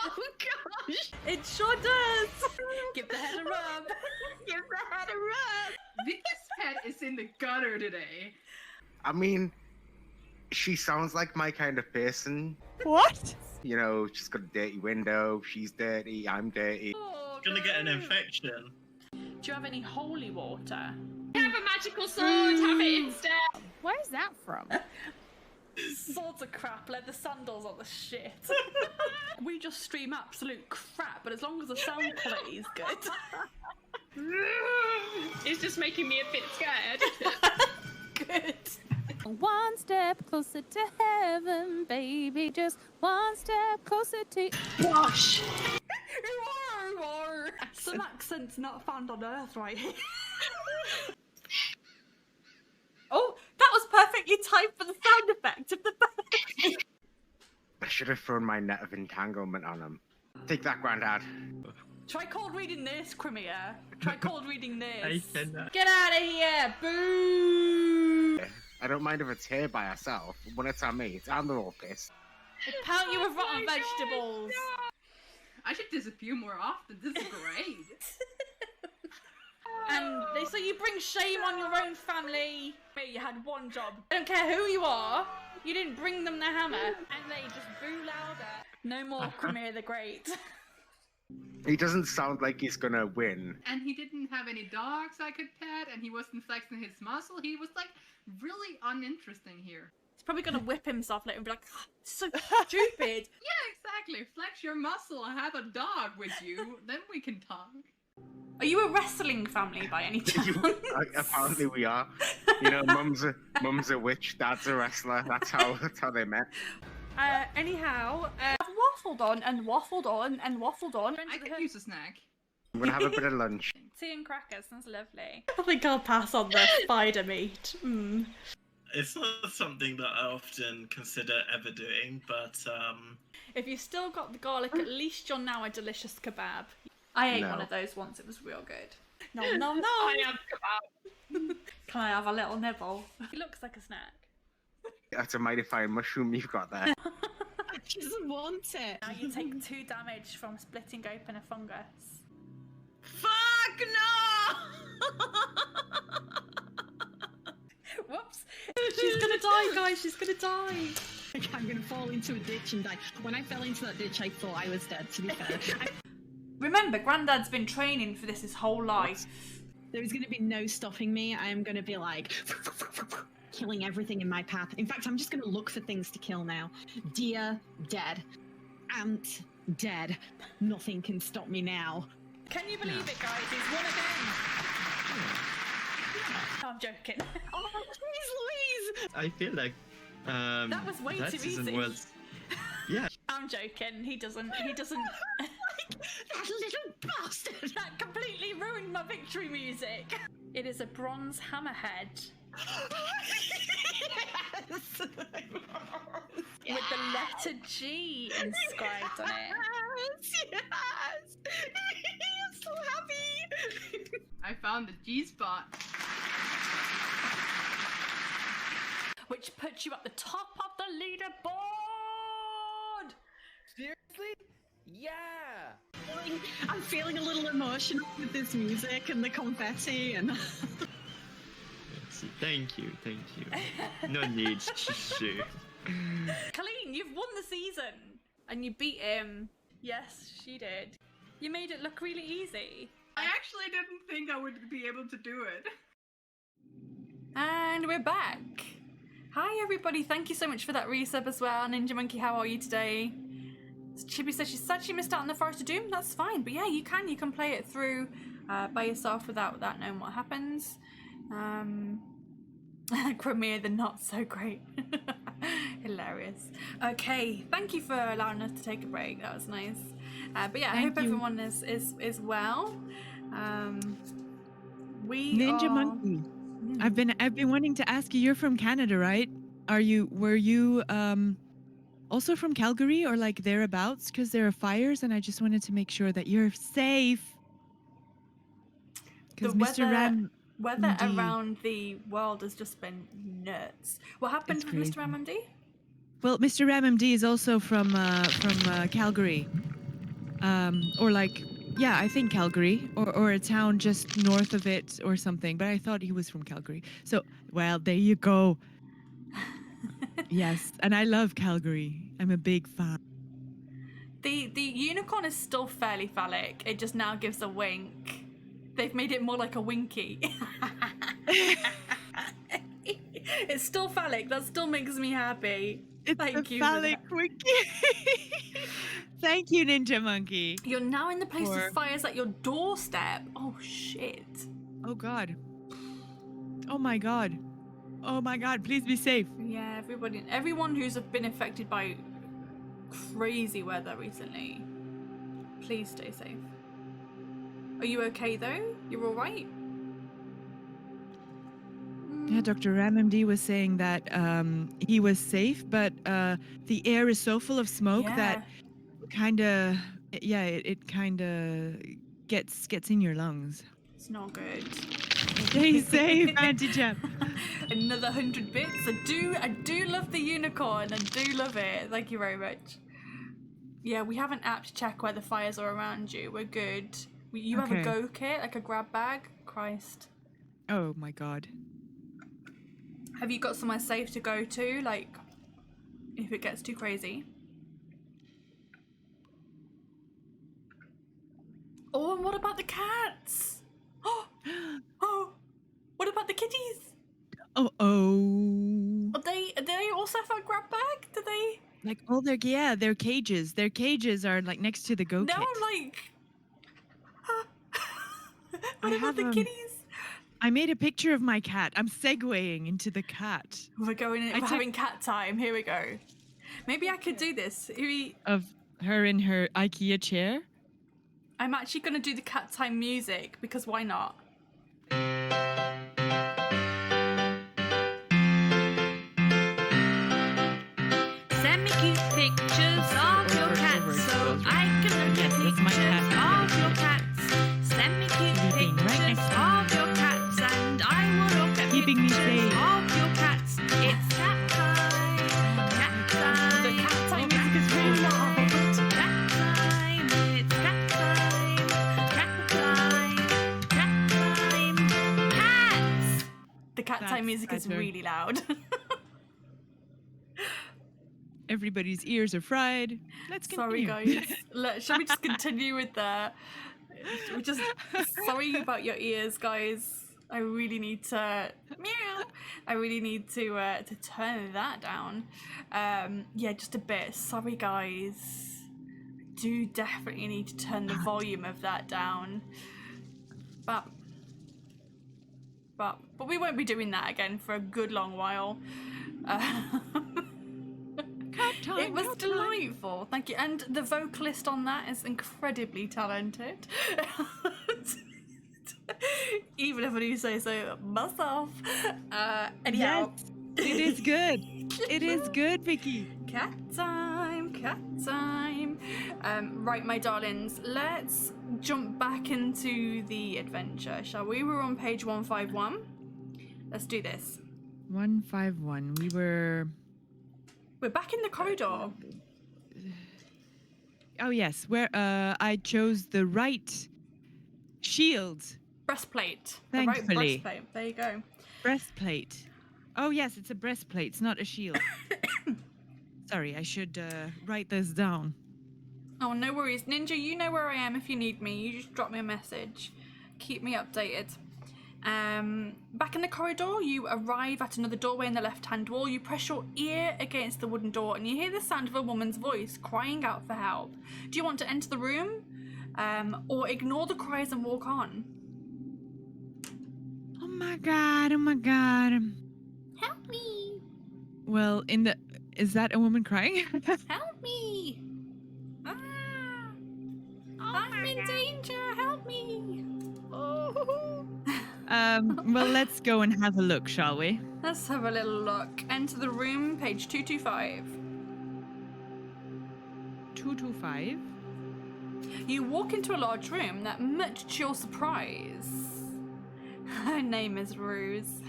Oh gosh. It sure does. Give the head a rub. Give the head a rub. This head is in the gutter today. I mean, she sounds like my kind of person. What? You know, she's got a dirty window, she's dirty, I'm dirty. Oh, Gonna get an no. infection. Do you have any holy water? Have a magical sword, have it instead. Where's that from? Swords are crap, leather sandals are the shit. We just stream absolute crap, but as long as the sound quality is good. It's just making me a bit scared. Good. One step closer to heaven, baby. Just one step closer to. Gosh. Some accent's not found on Earth right here. Oh, that was perfectly timed for the sound effect of the bird. I should have thrown my net of entanglement on him. Take that, Grandad. Try cold reading this, Crimea. Try cold reading this. I cannot. Get out of here! Boo! I don't mind if it's here by herself. When it's on me, it's on the all pissed. Pelt you with rotten vegetables. I should disappear more often. This is great. And they say you bring shame on your own family. Mate, you had one job. I don't care who you are. You didn't bring them the hammer. And they just boo louder. No more Crimea the Great. He doesn't sound like he's gonna win. And he didn't have any dogs I could pet, and he wasn't flexing his muscle. He was like really uninteresting here. He's probably gonna whip himself later and be like, oh, so stupid. Yeah, exactly. Flex your muscle. I have a dog with you. Then we can talk. Are you a wrestling family by any chance? Apparently we are. You know, mum's a witch, dad's a wrestler. That's how they met. Anyhow, I've waffled on and waffled on and waffled on. I could use a snack. I'm gonna have a bit of lunch. Tea and crackers, sounds lovely. I think I'll pass on the spider meat. Mm. It's not something that I often consider ever doing, but If you still got the garlic, at least you're now a delicious kebab. I ate No. one of those once, it was real good. No, no, no! I am kebab. Can I have a little nibble? It looks like a snack. That's a mighty fine mushroom you've got there. I just want it. Now you take 2 damage from splitting open a fungus. Fuck no! Whoops! She's gonna die, guys, she's gonna die! I'm gonna fall into a ditch and die. When I fell into that ditch, I thought I was dead, to be fair. Remember, Grandad's been training for this his whole life. There's gonna be no stopping me. I am gonna be like killing everything in my path. In fact, I'm just gonna look for things to kill now. Deer, dead. Ant, dead. Nothing can stop me now. Can you believe it, guys? He's won again! No, I'm joking. Oh, please, Louise! I feel like That was way too season easy. was. Yeah. I'm joking. He doesn't. That little bastard! That completely ruined my victory music. It is a bronze hammerhead Yes! with the letter G inscribed on it. Yes! Yes! I'm so happy! I found the G spot. Which puts you at the top of the leaderboard. Seriously? Yeah! I'm feeling a little emotional with this music and the confetti and... Thank you. No need to shoot. Colleen, you've won the season. And you beat him. Yes, she did. You made it look really easy. I actually didn't think I would be able to do it. And we're back. Hi everybody, thank you so much for that resub as well. Ninja Monkey, how are you today? Chibi says she said she missed out on the Forest of Doom. That's fine, but yeah, you can play it through by yourself without knowing what happens. Crimea, the not so great. Hilarious. Okay, thank you for allowing us to take a break. That was nice. But yeah, I Thank hope you. everyone is well. We Ninja are... Monkey. I've been wanting to ask you. You're from Canada, right? Were you also from Calgary or like thereabouts? Because there are fires, and I just wanted to make sure that you're safe. The Because Mr. weather MD, around the world has just been nuts. What happened It's with crazy. Mr. MMD? well, Mr. MD is also from Calgary, or like, yeah, I think Calgary, or a town just north of it or something. But I thought he was from Calgary. So, well, there you go. Yes, and I love Calgary. I'm a big fan. The unicorn is still fairly phallic. It just now gives a wink. They've made it more like a winky. It's still phallic. That still makes me happy. It's Thank a you for phallic that. quickie. Thank you, Ninja Monkey. You're now in the place For- of fires at your doorstep. Oh shit. Oh God. Oh my God. Oh my God. Please be safe. Yeah, everyone who's been affected by crazy weather recently, please stay safe. Are you okay though? You're all right? Yeah, Dr. MD was saying that he was safe, but the air is so full of smoke that kind of, yeah, it kind of gets in your lungs. It's not good. Stay safe, Auntie Jam. Another 100 bits. I do love the unicorn. I do love it. Thank you very much. Yeah, we have an app to check where the fires are around you. We're good. You have a Okay. go kit, like a grab bag? Christ. Oh my God. Have you got somewhere safe to go to, like, if it gets too crazy? Oh, and what about the cats? Oh, what about the kitties? Oh. Do they also have a grab bag? Do they? Like all their cages. Their cages are like next to the go Now kit. I'm like, I what about have, the kitties? I made a picture of my cat. I'm segueing into the cat. We're having cat time. Here we go. Maybe I could do this. Of her in her IKEA chair. I'm actually going to do the cat time music because why not? Send me cute pictures of your cats so I can look at pictures of your cats. Send me cute pictures of your cats and I will look at Keeping me pictures safe. of your cats. It's cat time. Cat time. The cat time music is really loud. Cat time. It's cat time. Cat time. Cat time. Cats. The cat time music is really loud. Everybody's ears are fried. Let's continue. Sorry, guys. Shall we just continue with that? Sorry about your ears, guys. I really need to meow. I really need to turn that down. Yeah, just a bit. Sorry, guys. I do definitely need to turn the volume of that down. But we won't be doing that again for a good long while. It was delightful, thank you. And the vocalist on that is incredibly talented. Even if I do say so myself. Anyhow. Yes, it is good. It is good, Vicky. Cat time, cat time. Right, my darlings, let's jump back into the adventure, shall we? We're on page 151. Let's do this. 151. We're back in the corridor. Oh yes, where I chose the right shield. Breastplate. Thankfully. The right breastplate. There you go. Breastplate. Oh yes, it's a breastplate. It's not a shield. Sorry, I should write this down. Oh, no worries. Ninja, you know where I am if you need me. You just drop me a message. Keep me updated. Back in the corridor, you arrive at another doorway in the left-hand wall. You press your ear against the wooden door and you hear the sound of a woman's voice crying out for help. Do you want to enter the room or ignore the cries and walk on? Oh my god, oh my god. Help me. Well, in the Is that a woman crying? Help me! Ah! I'm in danger. Help me! Well, let's go and have a look, shall we? Let's have a little look. Enter the room, page 225. 225. You walk into a large room that, much to your surprise, her name is Ruse,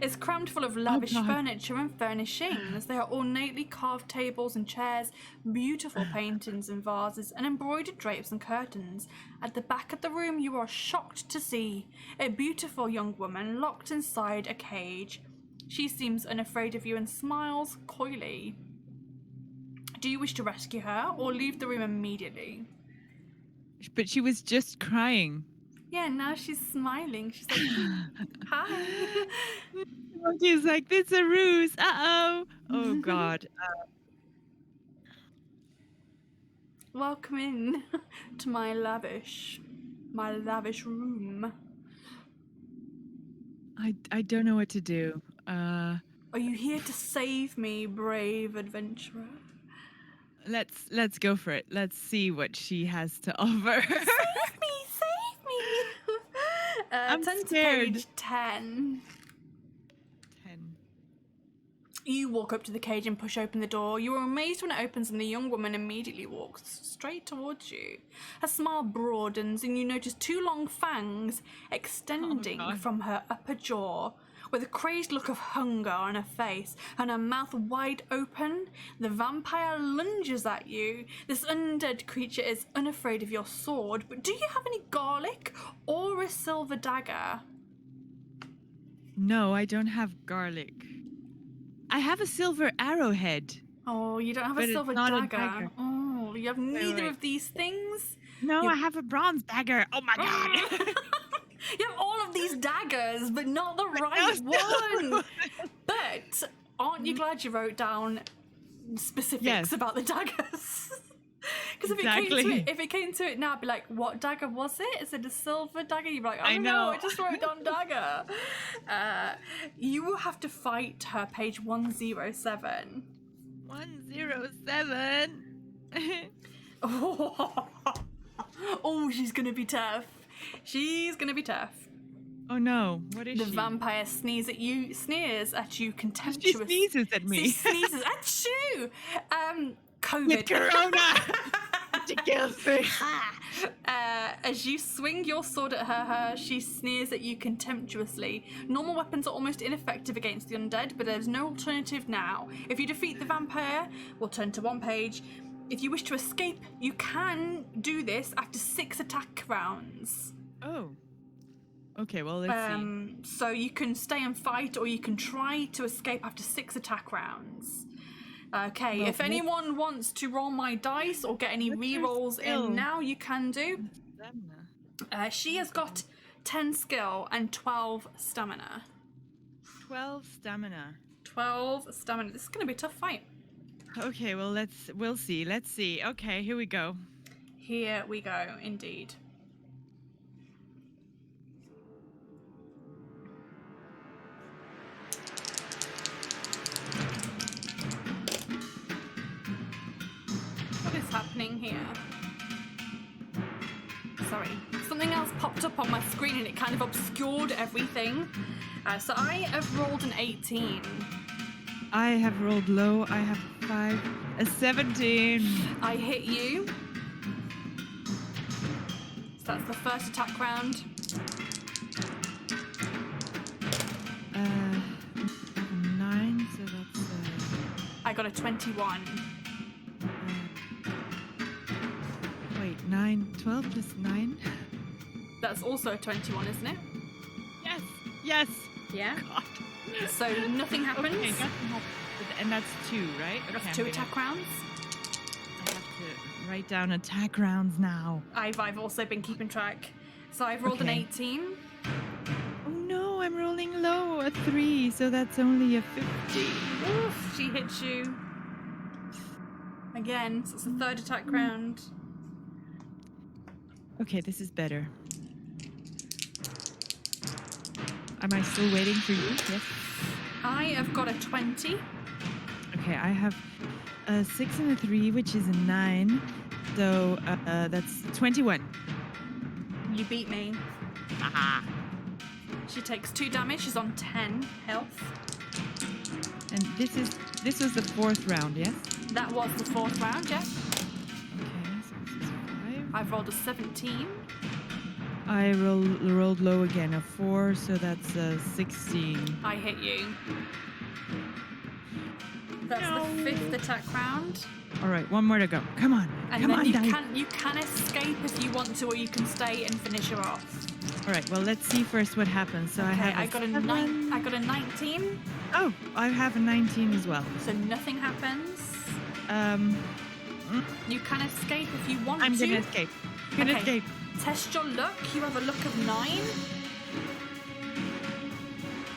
is crammed full of lavish God. furniture and furnishings. There are ornately carved tables and chairs, beautiful paintings and vases, and embroidered drapes and curtains. At the back of the room, you are shocked to see a beautiful young woman locked inside a cage. She seems unafraid of you and smiles coyly. Do you wish to rescue her or leave the room immediately? But she was just crying. Yeah, now she's smiling. She's like, hi. She's like, it's a ruse. Uh-oh. Oh, God. Welcome in to my lavish room. I don't know what to do. Are you here to save me, brave adventurer? Let's go for it. Let's see what she has to offer. Save me! I'm Turn to scared. page 10. 10. You walk up to the cage and push open the door. You are amazed when it opens and the young woman immediately walks straight towards you. Her smile broadens and you notice two long fangs extending God. from her upper jaw. With a crazed look of hunger on her face and her mouth wide open, the vampire lunges at you. This undead creature is unafraid of your sword, but do you have any garlic or a silver dagger? No, I don't have garlic. I have a silver arrowhead. Oh, you don't have But a it's silver not a dagger. dagger. Oh, you have neither wait. of these things? No, You- I have a bronze dagger. Oh, my God. You have all of these daggers, but not the right one. But aren't you glad you wrote down specifics Yes. about the daggers? Because Exactly. if it came to it now, I'd be like, what dagger was it? Is it a silver dagger? You'd be like, oh I no, know. I just wrote down dagger. You will have to fight her, page 107. 107. Oh, she's gonna be tough. She's gonna be tough. Oh, no. What is The she? vampire sneers at you She contemptuously. sneezes at me. She sneezes at you. COVID. With corona. She kills me. As you swing your sword at her, she sneers at you contemptuously. Normal weapons are almost ineffective against the undead, but there's no alternative now. If you defeat the vampire, we'll turn to one page. If you wish to escape, you can do this after 6 attack rounds. Oh. Okay, well, let's see. So you can stay and fight, or you can try to escape after 6 attack rounds. Okay, Well, if anyone wants to roll my dice or get any What's her re-rolls skill? in now, you can do. She has got 10 skill and 12 stamina. 12 stamina. 12 stamina. This is going to be a tough fight. Okay, well, we'll see. Let's see. Okay, here we go. Here we go, indeed. What is happening here? Sorry, something else popped up on my screen and it kind of obscured everything. So I have rolled an 18. I have rolled low. I have 5. A 17. I hit you. So that's the first attack round. 9, so that's... I got a 21. Wait, 9, 12 plus 9? That's also a 21, isn't it? Yes! Yes! Yeah. God. So nothing happens. Okay, nothing happens. And that's 2, right? Okay, That's I'm 2 gonna- attack rounds. I have to write down attack rounds now. I've also been keeping track. So I've rolled an Okay. 18. Oh no, I'm rolling low. A 3, so that's only a 50. Oof, she hits you. Again, so it's the third attack round. Okay, this is better. Am I still waiting for you? Yes. I have got a 20. Okay, I have a 6 and a 3, which is a 9. So that's 21. You beat me. She takes 2 damage. She's on 10 health. And this was the 4th round, yes? That was the 4th round, yeah. Okay, so this is 5. I've rolled a 17. I rolled low again, a 4, so that's 16. I hit you. That's the 5th attack round. All right, one more to go. Come on. And Come then on, you can escape if you want to, or you can stay and finish her off. All right, well, let's see first what happens. So Okay, I got a 19. Oh, I have a 19 as well. So nothing happens. You can escape if you want to. I'm gonna escape. Escape. Test your luck. You have a luck of 9.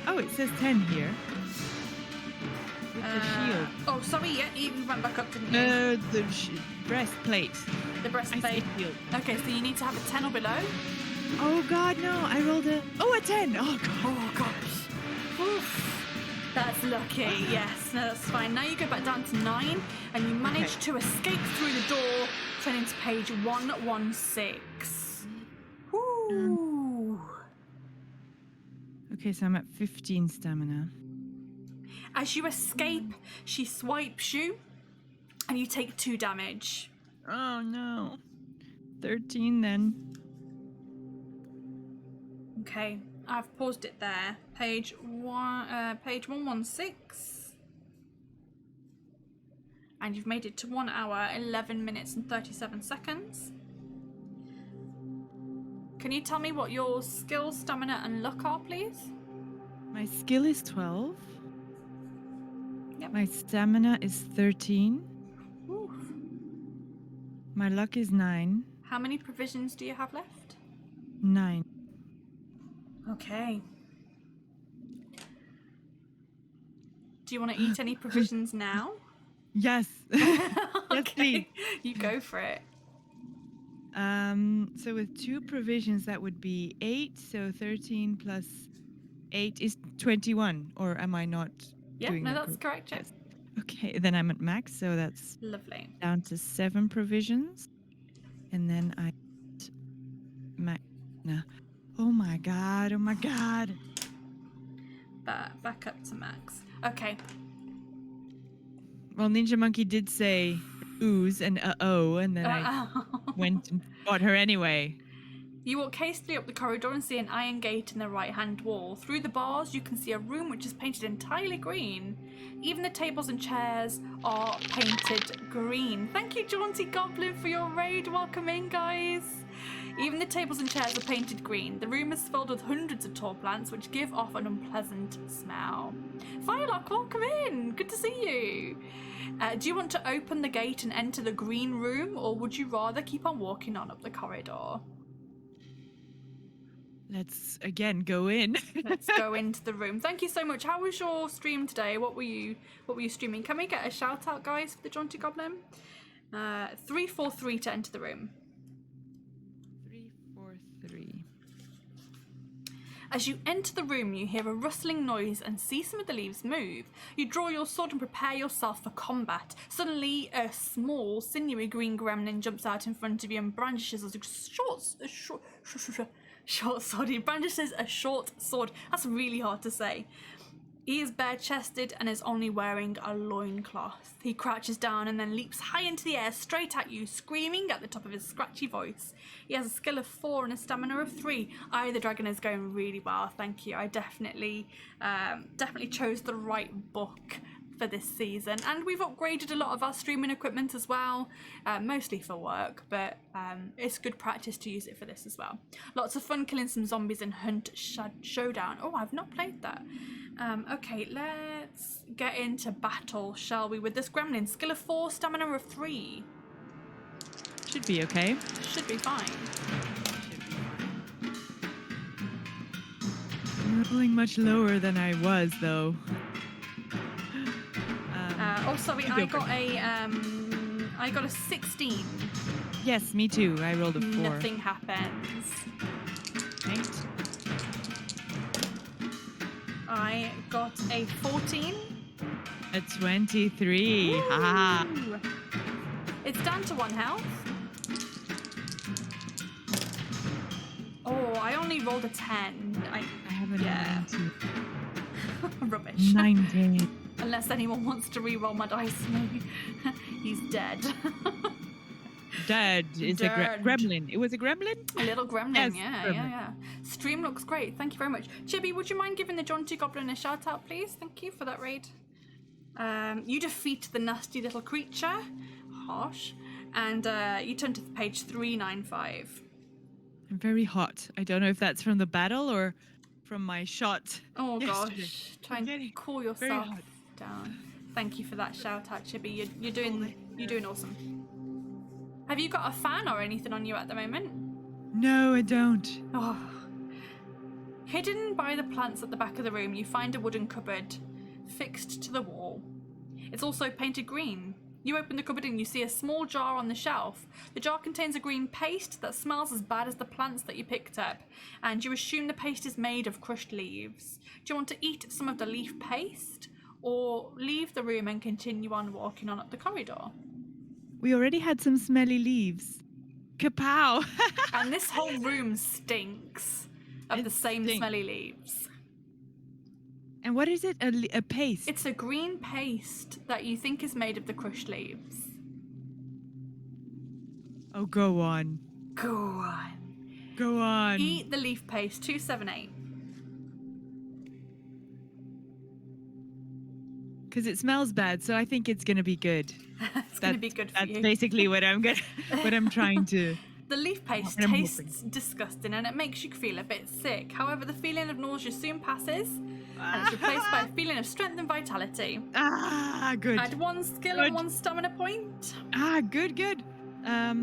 Oh, it says 10 here. With the shield. Oh, sorry. Yeah, you went back up, didn't you? No, the breastplate. The I breastplate. say shield. Okay, so you need to have a 10 or below. Oh God, no! I rolled a 10. Oh God. Oh gosh. Oof. That's lucky. Yes, no, that's fine. Now you go back down to 9, and you manage to escape through the door, turning to page 116. Woo. Okay, so I'm at 15 stamina. As you escape, she swipes you, and you take 2 damage. Oh no. 13 then. Okay, I've paused it there. Page 116. And you've made it to 1 hour, 11 minutes and 37 seconds. Can you tell me what your skill, stamina and luck are, please? My skill is 12. Yep. My stamina is 13. Oof. My luck is 9. How many provisions do you have left? 9. Okay. Do you want to eat any provisions now? Yes. Yes, Okay, please. you go for it. So with 2 provisions, that would be 8. So 13 plus 8 is 21. Or am I not Yeah, doing no, that that's correct. Yes. Okay, then I'm at max. So that's Lovely. down to 7 provisions. And then I... Oh my God. Oh my God. Back up to max. Okay. Well, Ninja Monkey did say ooze and uh-oh, and then I went and fought her anyway. You walk hastily up the corridor and see an iron gate in the right-hand wall. Through the bars, you can see a room which is painted entirely green. Even the tables and chairs are painted green. Thank you, Jaunty Goblin, for your raid. Welcome in, guys. Even the tables and chairs are painted green. The room is filled with hundreds of tall plants which give off an unpleasant smell. Firelock, welcome in. Good to see you. Do you want to open the gate and enter the green room, or would you rather keep on walking on up the corridor? Let's again go in. Let's go into the room. Thank you so much. How was your stream today? What were you streaming? Can we get a shout out, guys, for the Jaunty Goblin? 343 to enter the room. 343. As you enter the room, you hear a rustling noise and see some of the leaves move. You draw your sword and prepare yourself for combat. Suddenly, a small, sinewy green gremlin jumps out in front of you and brandishes a short sword. He brandishes a short sword. That's really hard to say. He is bare-chested and is only wearing a loincloth. He crouches down and then leaps high into the air straight at you, screaming at the top of his scratchy voice. He has a skill of 4 and a stamina of 3. The dragon is going really well, thank you. I definitely chose the right book for this season, and we've upgraded a lot of our streaming equipment as well, mostly for work, but it's good practice to use it for this as well. Lots of fun killing some zombies in Hunt Showdown. Oh, I've not played that. Okay, let's get into battle, shall we, with this gremlin. Skill of 4, stamina of 3. Should be okay. Should be fine. I'm rolling much lower than I was, though. Sorry, I got a 16. Yes, me too. I rolled a 4. Nothing happens. Right. I got a 14. A 23. Ha. Ooh. It's down to 1 health. Oh, I only rolled a 10. I have a Yeah. 19. Rubbish. 19. Unless anyone wants to re-roll my dice, maybe. He's dead. Dead is Dead. a gremlin. It was a gremlin? A little gremlin, Yes, yeah, gremlin. yeah. Stream looks great. Thank you very much. Chibi, would you mind giving the Jaunty Goblin a shout out, please? Thank you for that raid. You defeat the nasty little creature. Harsh. And you turn to page 395. I'm very hot. I don't know if that's from the battle or from my shot. Oh yesterday. gosh. Try I'm and getting cool very yourself hot. down. Thank you for that shout out, Chibi. You're doing awesome. Have you got a fan or anything on you at the moment? No, I don't. Oh. Hidden by the plants at the back of the room, you find a wooden cupboard fixed to the wall. It's also painted green. You open the cupboard and you see a small jar on the shelf. The jar contains a green paste that smells as bad as the plants that you picked up, and you assume the paste is made of crushed leaves. Do you want to eat some of the leaf paste, or leave the room and continue on walking on up the corridor? We already had some smelly leaves. Kapow! And this whole room stinks of It the same stinks. smelly leaves. And what is it? A paste? It's a green paste that you think is made of the crushed leaves. Oh, go on. Go on. Go on. Eat the leaf paste, 278. Because it smells bad, so I think it's gonna be good. It's going to be good for That's you. basically what I'm trying to. The leaf paste what I'm tastes disgusting and it makes you feel a bit sick. However, the feeling of nausea soon passes and it's replaced by a feeling of strength and vitality. Ah, good. Add 1 skill and 1 stamina point. Ah, good. I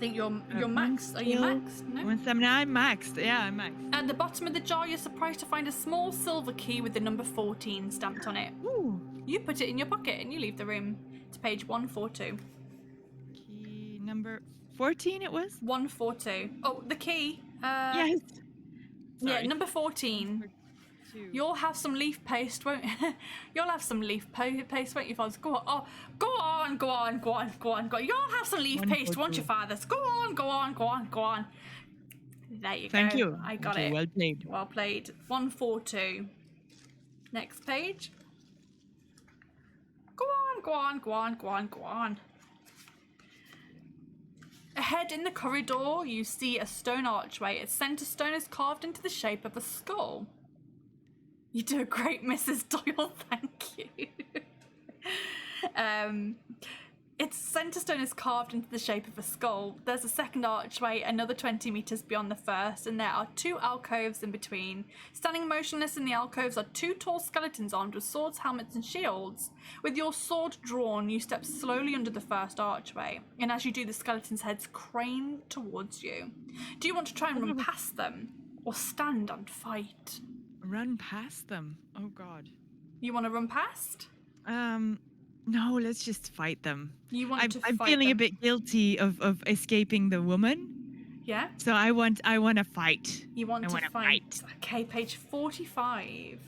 think you're one maxed. Are you skill, maxed? No? One stamina. I'm maxed. Yeah, I'm maxed. At the bottom of the jar, you're surprised to find a small silver key with the number 14 stamped on it. Ooh. You put it in your pocket and you leave the room. To page 142. Key number 14. It was. 142. Oh, the key. Yes. Yeah, Sorry. number 14. You'll have some leaf paste, won't You'll have some leaf paste, won't you, fathers? Go on. Oh, go on. You'll have some leaf paste, won't you, fathers? Go on. There you go. Thank you. I got Okay, it. well played. Well played. 142. Next page. Go on. Ahead in the corridor, you see a stone archway. Its center stone is carved into the shape of a skull. You do a great, Mrs. Doyle, thank you. Its center stone is carved into the shape of a skull. There's a second archway, another 20 meters beyond the first, and there are 2 alcoves in between. Standing motionless in the alcoves are 2 tall skeletons armed with swords, helmets, and shields. With your sword drawn, you step slowly under the first archway, and as you do, the skeletons' heads crane towards you. Do you want to try and run past them, or stand and fight? Run past them. Oh God. You want to run past? No, let's just fight them. You want to I'm fight feeling a them? bit guilty of escaping the woman. Yeah? So I want to fight. You want I to wanna fight. Okay, page 45.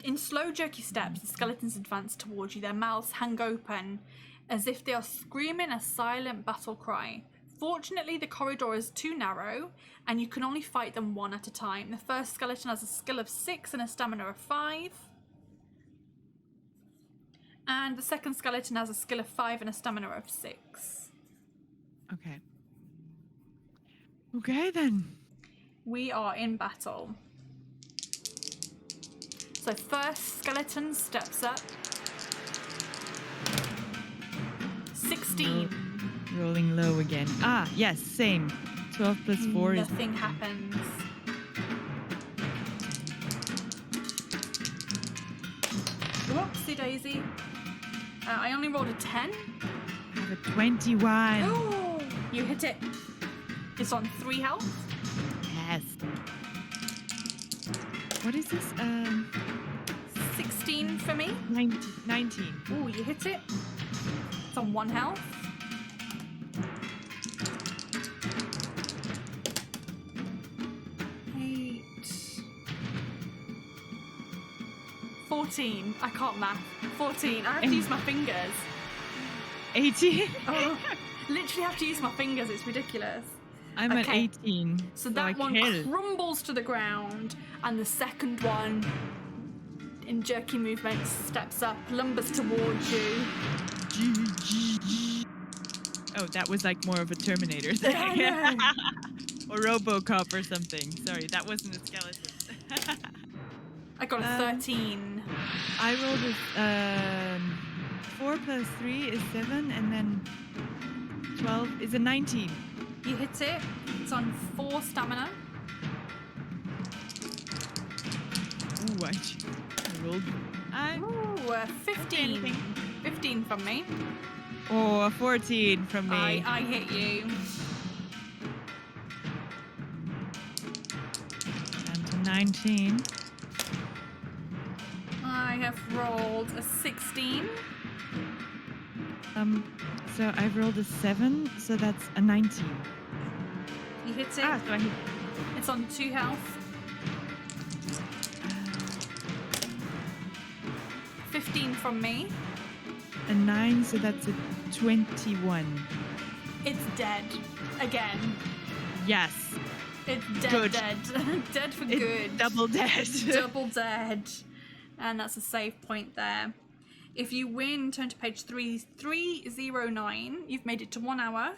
In slow, jerky steps, the skeletons advance towards you. Their mouths hang open as if they are screaming a silent battle cry. Fortunately, the corridor is too narrow, and you can only fight them one at a time. The first skeleton has a skill of 6 and a stamina of 5. And the second skeleton has a skill of 5 and a stamina of 6. Okay. Okay then. We are in battle. So first skeleton steps up. 16. Rolling low again. Ah, yes, same. 12 plus 4 is... Nothing happens. Whoopsie daisy. I only rolled a 10. I have a 21. Oh, you hit it. It's on 3 health. Yes. What is this? 16 for me. 19. Oh, you hit it. It's on 1 health. 14. I can't math. 14. I have to use my fingers. 18. Oh, literally have to use my fingers. It's ridiculous. I'm at Okay. 18. So that one kill. crumbles to the ground, and the second one, in jerky movements, steps up, lumbers towards you. Oh, that was like more of a Terminator thing. Yeah, I Or RoboCop or something. Sorry, that wasn't a skeleton. I got a 13. I rolled a 4 plus 3 is 7, and then 12 is a 19. You hit it. It's on 4 stamina. Ooh, I rolled. Ooh, 15. 15 from me. Oh, a 14 from me. I hit you. And to 19. I have rolled a 16. So I've rolled a 7, so that's a 19. You hit it. So I hit. It's on 2 health. 15 from me. A 9, so that's a 21. It's dead. Again. Yes. It's dead, Good. dead. Dead for It's good. double dead. Double dead. And that's a save point there. If you win, turn to page 309. You've made it to 1 hour,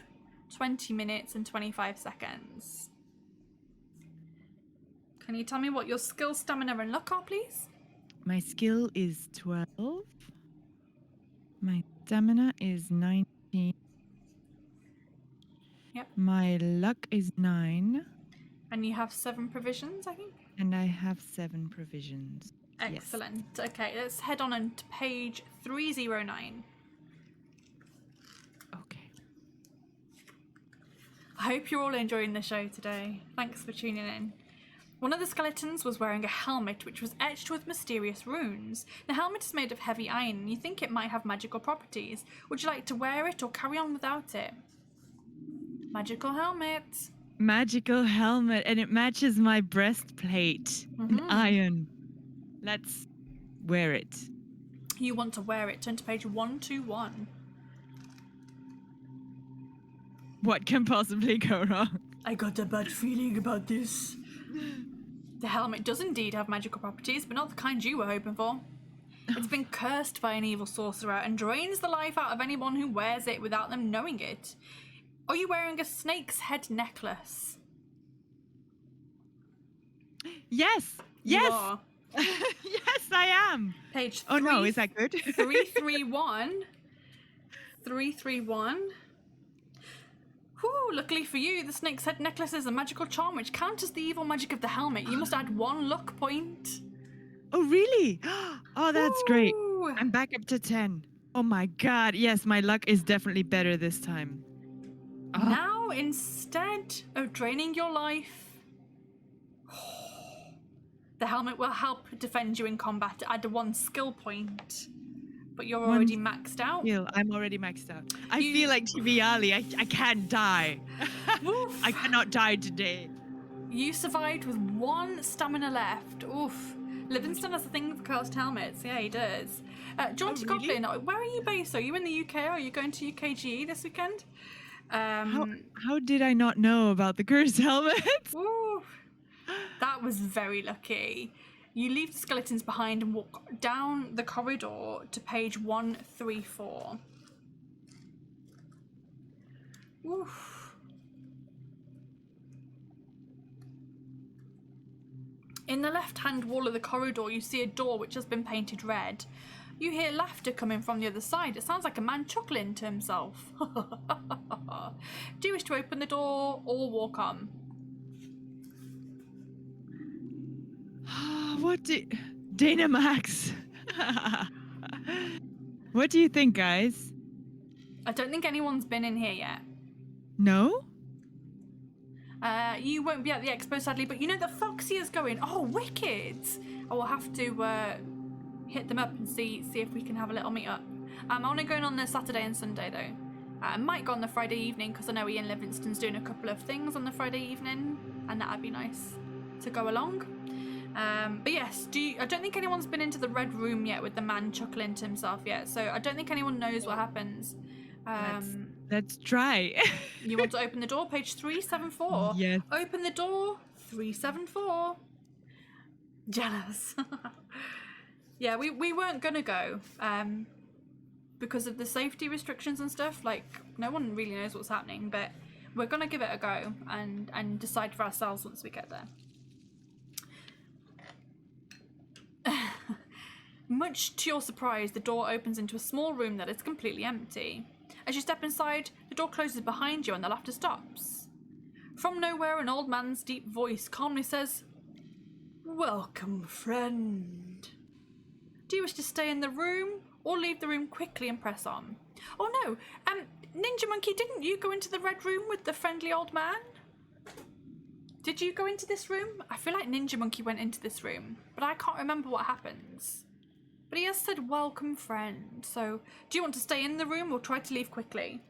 20 minutes, and 25 seconds. Can you tell me what your skill, stamina, and luck are, please? My skill is 12. My stamina is 19. Yep. My luck is 9. And you have 7 provisions, I think? And I have 7 provisions. Excellent. Okay, let's head on to page 309. Okay. I hope you're all enjoying the show today. Thanks for tuning in. One of the skeletons was wearing a helmet which was etched with mysterious runes. The helmet is made of heavy iron and you think it might have magical properties. Would you like to wear it or carry on without it? Magical helmet. Magical helmet, and it matches my breastplate in iron. Let's wear it. You want to wear it. Turn to page 121. What can possibly go wrong? I got a bad feeling about this. The helmet does indeed have magical properties, but not the kind you were hoping for. It's been cursed by an evil sorcerer and drains the life out of anyone who wears it without them knowing it. Are you wearing a snake's head necklace? Yes! You Yes! are. Yes, I am! Page Oh no, is that good? 331. 331. Whew, luckily for you, the snake's head necklace is a magical charm which counters the evil magic of the helmet. You must add 1 luck point. Oh, really? Oh, that's great. Ooh. I'm back up to 10. Oh my god, yes, my luck is definitely better this time. Oh. Now, instead of draining your life, the helmet will help defend you in combat. Add 1 skill point. But you're already maxed out. I'm already maxed out. I feel like Tibiali. I can't die. Oof. I cannot die today. You survived with 1 stamina left. Oof. Livingston has a thing for cursed helmets. Yeah, he does. Jaunty really? Goblin, where are you based? Are you in the UK? Are you going to UKGE this weekend? How did I not know about the cursed helmet? Ooh, that was very lucky. You leave the skeletons behind and walk down the corridor to page 134. Oof. In the left-hand wall of the corridor, you see a door which has been painted red. You hear laughter coming from the other side. It sounds like a man chuckling to himself. Do you wish to open the door or walk on? Dana Max. What do you think, guys? I don't think anyone's been in here yet. No? You won't be at the expo, sadly, but you know that Foxy is going. Oh, wicked! I will have to hit them up and see if we can have a little meet up. I'm only going on the Saturday and Sunday, though. I might go on the Friday evening, because I know Ian Livingston's doing a couple of things on the Friday evening, and that'd be nice to go along. But yes, I don't think anyone's been into the red room yet with the man chuckling to himself yet, so I don't think anyone knows what happens. Let's try. You want to open the door? Page 374. Yes. Open the door. 374. Jealous. Yeah, we weren't gonna go because of the safety restrictions and stuff. Like, no one really knows what's happening, but we're gonna give it a go and decide for ourselves once we get there. Much to your surprise, the door opens into a small room that is completely empty. As you step inside, the door closes behind you and the laughter stops. From nowhere, an old man's deep voice calmly says, "Welcome, friend. Do you wish to stay in the room or leave the room quickly and press on?" Oh no, Ninja Monkey, didn't you go into the red room with the friendly old man? Did you go into this room? I feel like Ninja Monkey went into this room, but I can't remember what happens. But he has said, "Welcome, friend." So, do you want to stay in the room or try to leave quickly?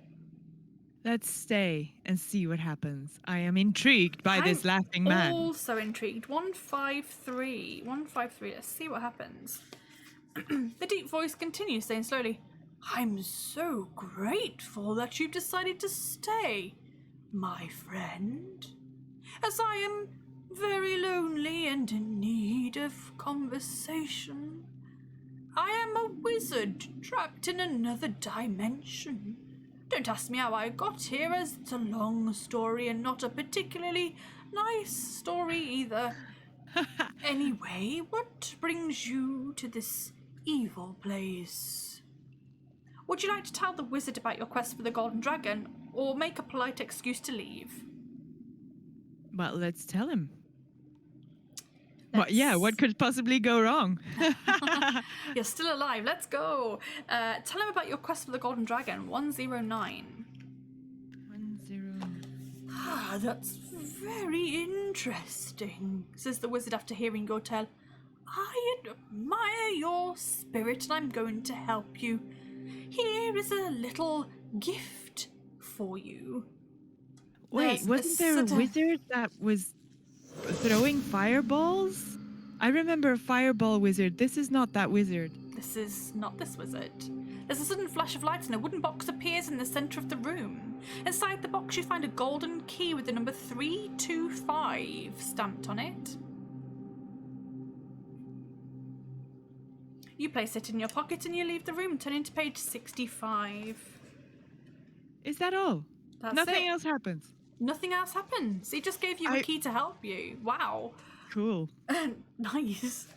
Let's stay and see what happens. I am intrigued by this laughing man. Also intrigued. 153. 153. Let's see what happens. The deep voice continues, saying slowly, "I'm so grateful that you've decided to stay, my friend, as I am very lonely and in need of conversation. I am a wizard trapped in another dimension. Don't ask me how I got here, as it's a long story and not a particularly nice story either. Anyway, what brings you to this evil place? Would you like to tell the wizard about your quest for the golden dragon, or make a polite excuse to leave?" Well, let's tell him. What could possibly go wrong? You're still alive, let's go. Tell him about your quest for the golden dragon. 109. 109. Ah, that's very interesting, says the wizard after hearing your tale. I admire your spirit and I'm going to help you. Here is a little gift for you. Wait, wasn't there a wizard that was throwing fireballs? I remember a fireball wizard. This is not that wizard. This is not this wizard. There's a sudden flash of light and a wooden box appears in the centre of the room. Inside the box you find a golden key with the number 325 stamped on it. You place it in your pocket and you leave the room, turning to page 65. Is that all? That's Nothing it. else happens. Nothing else happens. He just gave you a key to help you. Wow. Cool. Nice.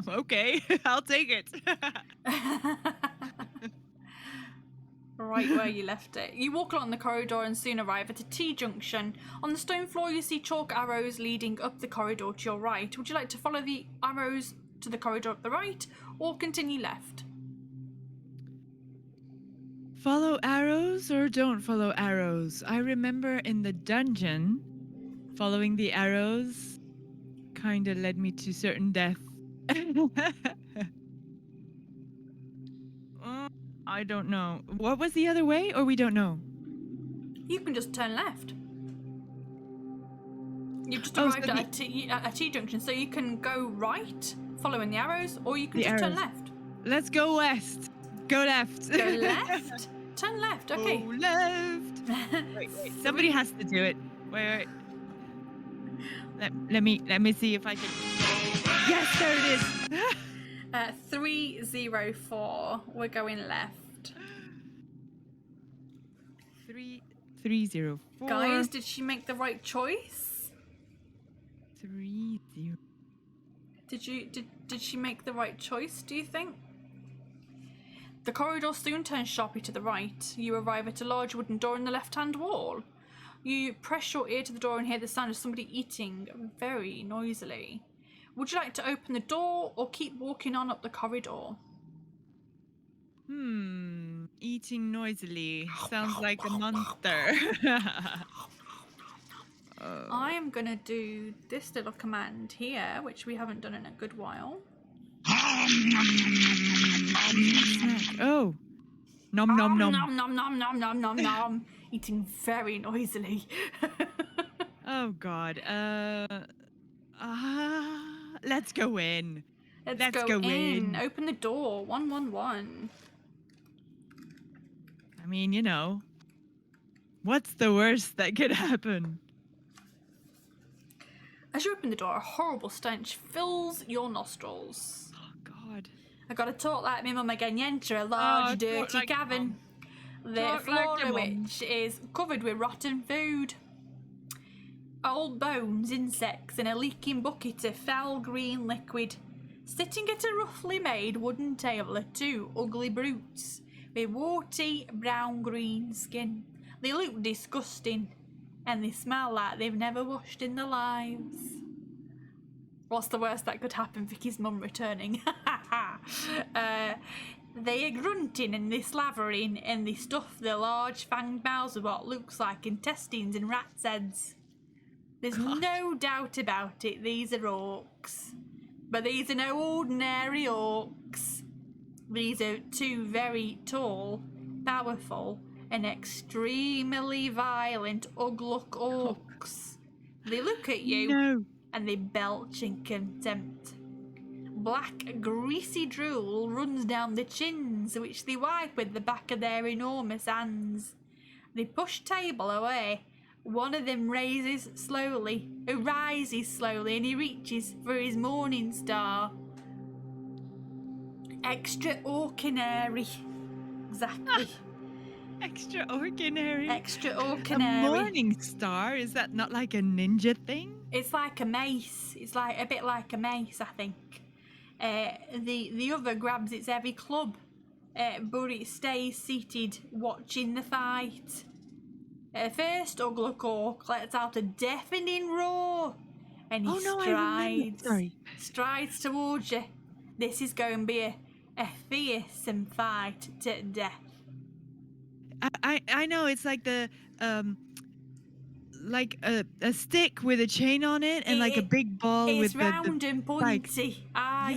Okay, I'll take it. Right where you left it. You walk along the corridor and soon arrive at a T-junction. On the stone floor you see chalk arrows leading up the corridor to your right. Would you like to follow the arrows to the corridor up the right or continue left? Follow arrows or don't follow arrows? I remember in the dungeon, following the arrows kind of led me to certain death. I don't know. What was the other way, or we don't know? You can just turn left. You've just arrived at a T-junction, so you can go right, following the arrows, or you can just turn left. Let's go west. Go left. Go left? Turn left, okay. Go left. Wait. Somebody has to do it. Wait. Let me see if I can. Yes, there it is. 304. We're going left. 304. Guys, did she make the right choice? 30. Did she make the right choice, do you think? The corridor soon turns sharply to the right. You arrive at a large wooden door in the left-hand wall. You press your ear to the door and hear the sound of somebody eating very noisily. Would you like to open the door or keep walking on up the corridor? Eating noisily. Sounds like a monster. I am going to do this little command here, which we haven't done in a good while. Oh. Nom nom nom. Nom nom nom nom nom nom nom. Eating very noisily. Oh god. Let's go in. Let's go in. Open the door. 111. I mean, you know, what's the worst that could happen? As you open the door, a horrible stench fills your nostrils. Oh, God. I gotta talk like my mum again. You enter a large, dirty talk like cavern. Mum. The Talk floor like of your mum. which is covered with rotten food. Old bones, insects, and a leaking bucket of foul green liquid. Sitting at a roughly made wooden table are two ugly brutes with warty brown-green skin. They look disgusting, and they smell like they've never washed in their lives. What's the worst that could happen? Vicky's mum returning. They are grunting and they slavering, and they stuff their large fanged mouths with what looks like intestines and rats' heads. There's no doubt about it, these are orcs. But these are no ordinary orcs. These are two very tall, powerful, and extremely violent Ugluk orcs. They look at you No. and they belch in contempt. Black, greasy drool runs down the chins, which they wipe with the back of their enormous hands. They push table away. One of them rises slowly, and he reaches for his morning star. Extraordinary. Exactly. Extraordinary. Extraordinary. A morning star? Is that not like a ninja thing? It's like a mace. It's like a bit like a mace, I think. The other grabs its heavy club, but it stays seated, watching the fight. First, Ugluk Orc lets out a deafening roar, and he strides towards you. This is going to be a fearsome fight to death. I know, it's like the like a stick with a chain on it and like a big ball with it's round and pointy. Aye.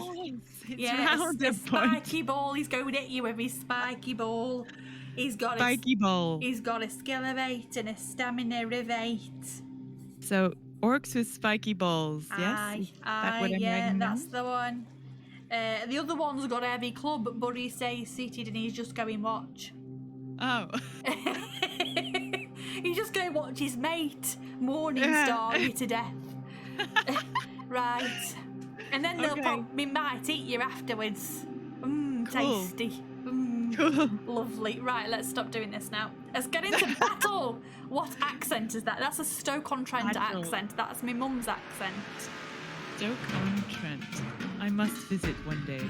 It's yes, round a and pointy. spiky ball. He's going at you with his spiky ball. He's got Spiky ball. He's got a skill of 8 and a stamina of 8. So orcs with spiky balls. Yes. Aye, that's the one. The other one's got a heavy club, but he stays seated and he's just going watch. Oh. He's just going watch his mate Morningstar you to death. Right. And then they might eat you afterwards. Cool. Tasty. Cool. Lovely. Right, let's stop doing this now. Let's get into battle. What accent is that? That's a Stoke-on-Trent accent. That's my mum's accent. Stoke-on-Trent. I must visit one day.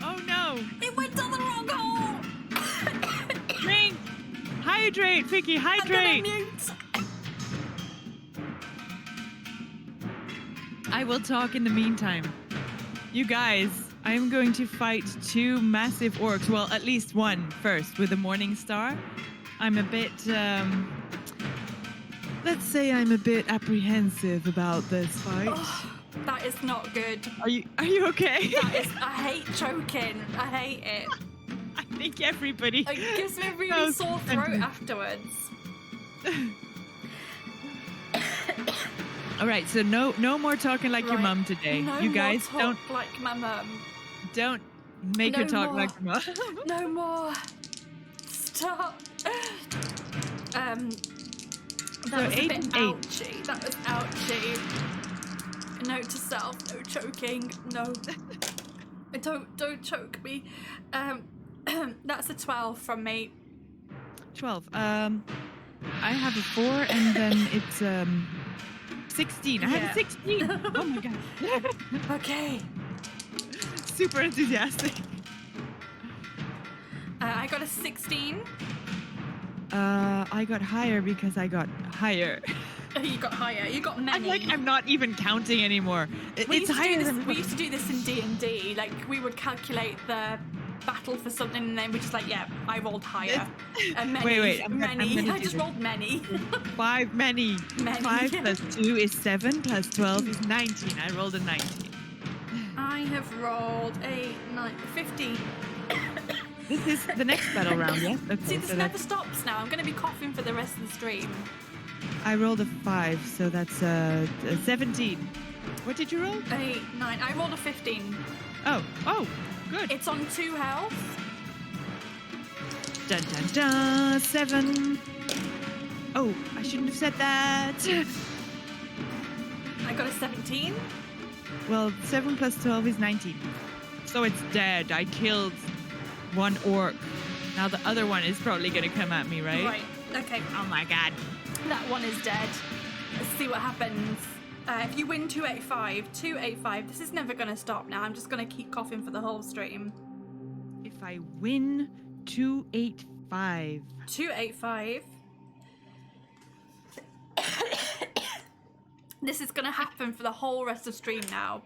Oh no! It went down the wrong hole! Drink! Hydrate, Vicky, hydrate! I'm gonna mute. I will talk in the meantime. You guys, I'm going to fight 2 massive orcs. Well, at least one first with a morning star. I'm a bit, let's say I'm a bit apprehensive about this fight. Oh, that is not good. Are you okay? I hate choking. I hate it. I think everybody. It gives me a really sore throat afterwards. All right, so no more talking like your mum today. No you guys more talk like my mum. Don't make her talk like your mum. No more. Stop. That was a bit ouchy. That was ouchy. Note to self: no choking. No. Don't choke me. That's a 12 from me. 12. I have a 4, and then it's 16. I have a 16. Oh my god. Okay. Super enthusiastic. I got a 16. I got higher because I got higher. You got higher. You got many. I'm not even counting anymore. It's higher than we used to do this in D&D. Like, we would calculate the battle for something, and then we just like, I rolled higher. And many, wait. I just rolled many. 5 many. 5 plus 2 is 7 plus 12 is 19. I rolled a 19. I have rolled 8, 9, 15. This is the next battle round, yes? Okay, See, this never stops now. I'm going to be coughing for the rest of the stream. I rolled a 5, so that's a 17. What did you roll? 8, 9. I rolled a 15. Oh, good. It's on 2 health. Dun dun dun. 7. Oh, I shouldn't have said that. I got a 17. Well, 7 plus 12 is 19. So it's dead. I killed one orc. Now the other one is probably going to come at me, right? Right. Okay. Oh my god. That one is dead. Let's see what happens. If you win 285, this is never going to stop now. I'm just going to keep coughing for the whole stream. If I win 285. 285. This is going to happen for the whole rest of stream now.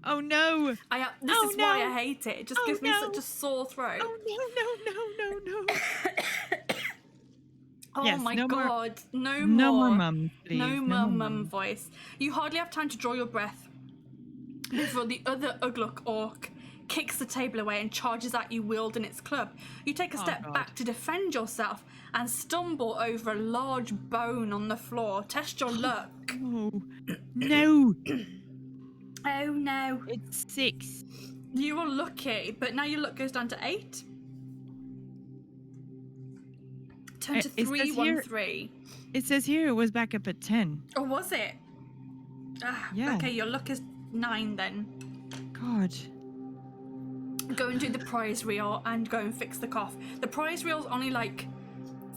Oh no. This is why I hate it. It just gives me such a sore throat. Oh no. Oh Yes, my no more- god. No more more. mum, please. No No more more mum mum. voice. You hardly have time to draw your breath before the other Ugluk orc kicks the table away and charges at you wielding its club. You take a step God. back to defend yourself and stumble over a large bone on the floor. Test your luck. Oh no. Oh no. It's 6. You were lucky, but now your luck goes down to 8. Turn to It says here- 313. It says here it was back up at 10. Or was it? Yeah. Okay, your luck is 9 then. God. Go and do the prize reel and go and fix the cough. The prize reel's only like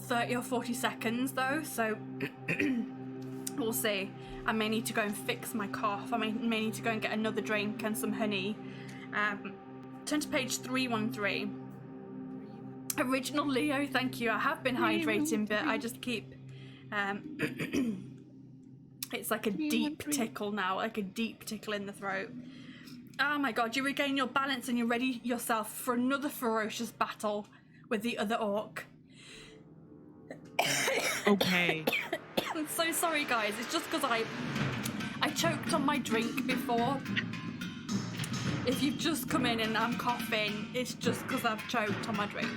30 or 40 seconds though, so we'll see. I may need to go and fix my cough. I may need to go and get another drink and some honey. Turn to page 313. Original Leo, thank you. I have been hydrating, but I just keep... it's like a deep tickle now, like a deep tickle in the throat. Oh my god, you regain your balance and you're ready yourself for another ferocious battle with the other orc. Okay. I'm so sorry guys, it's just because I choked on my drink before. If you've just come in and I'm coughing, it's just because I've choked on my drink.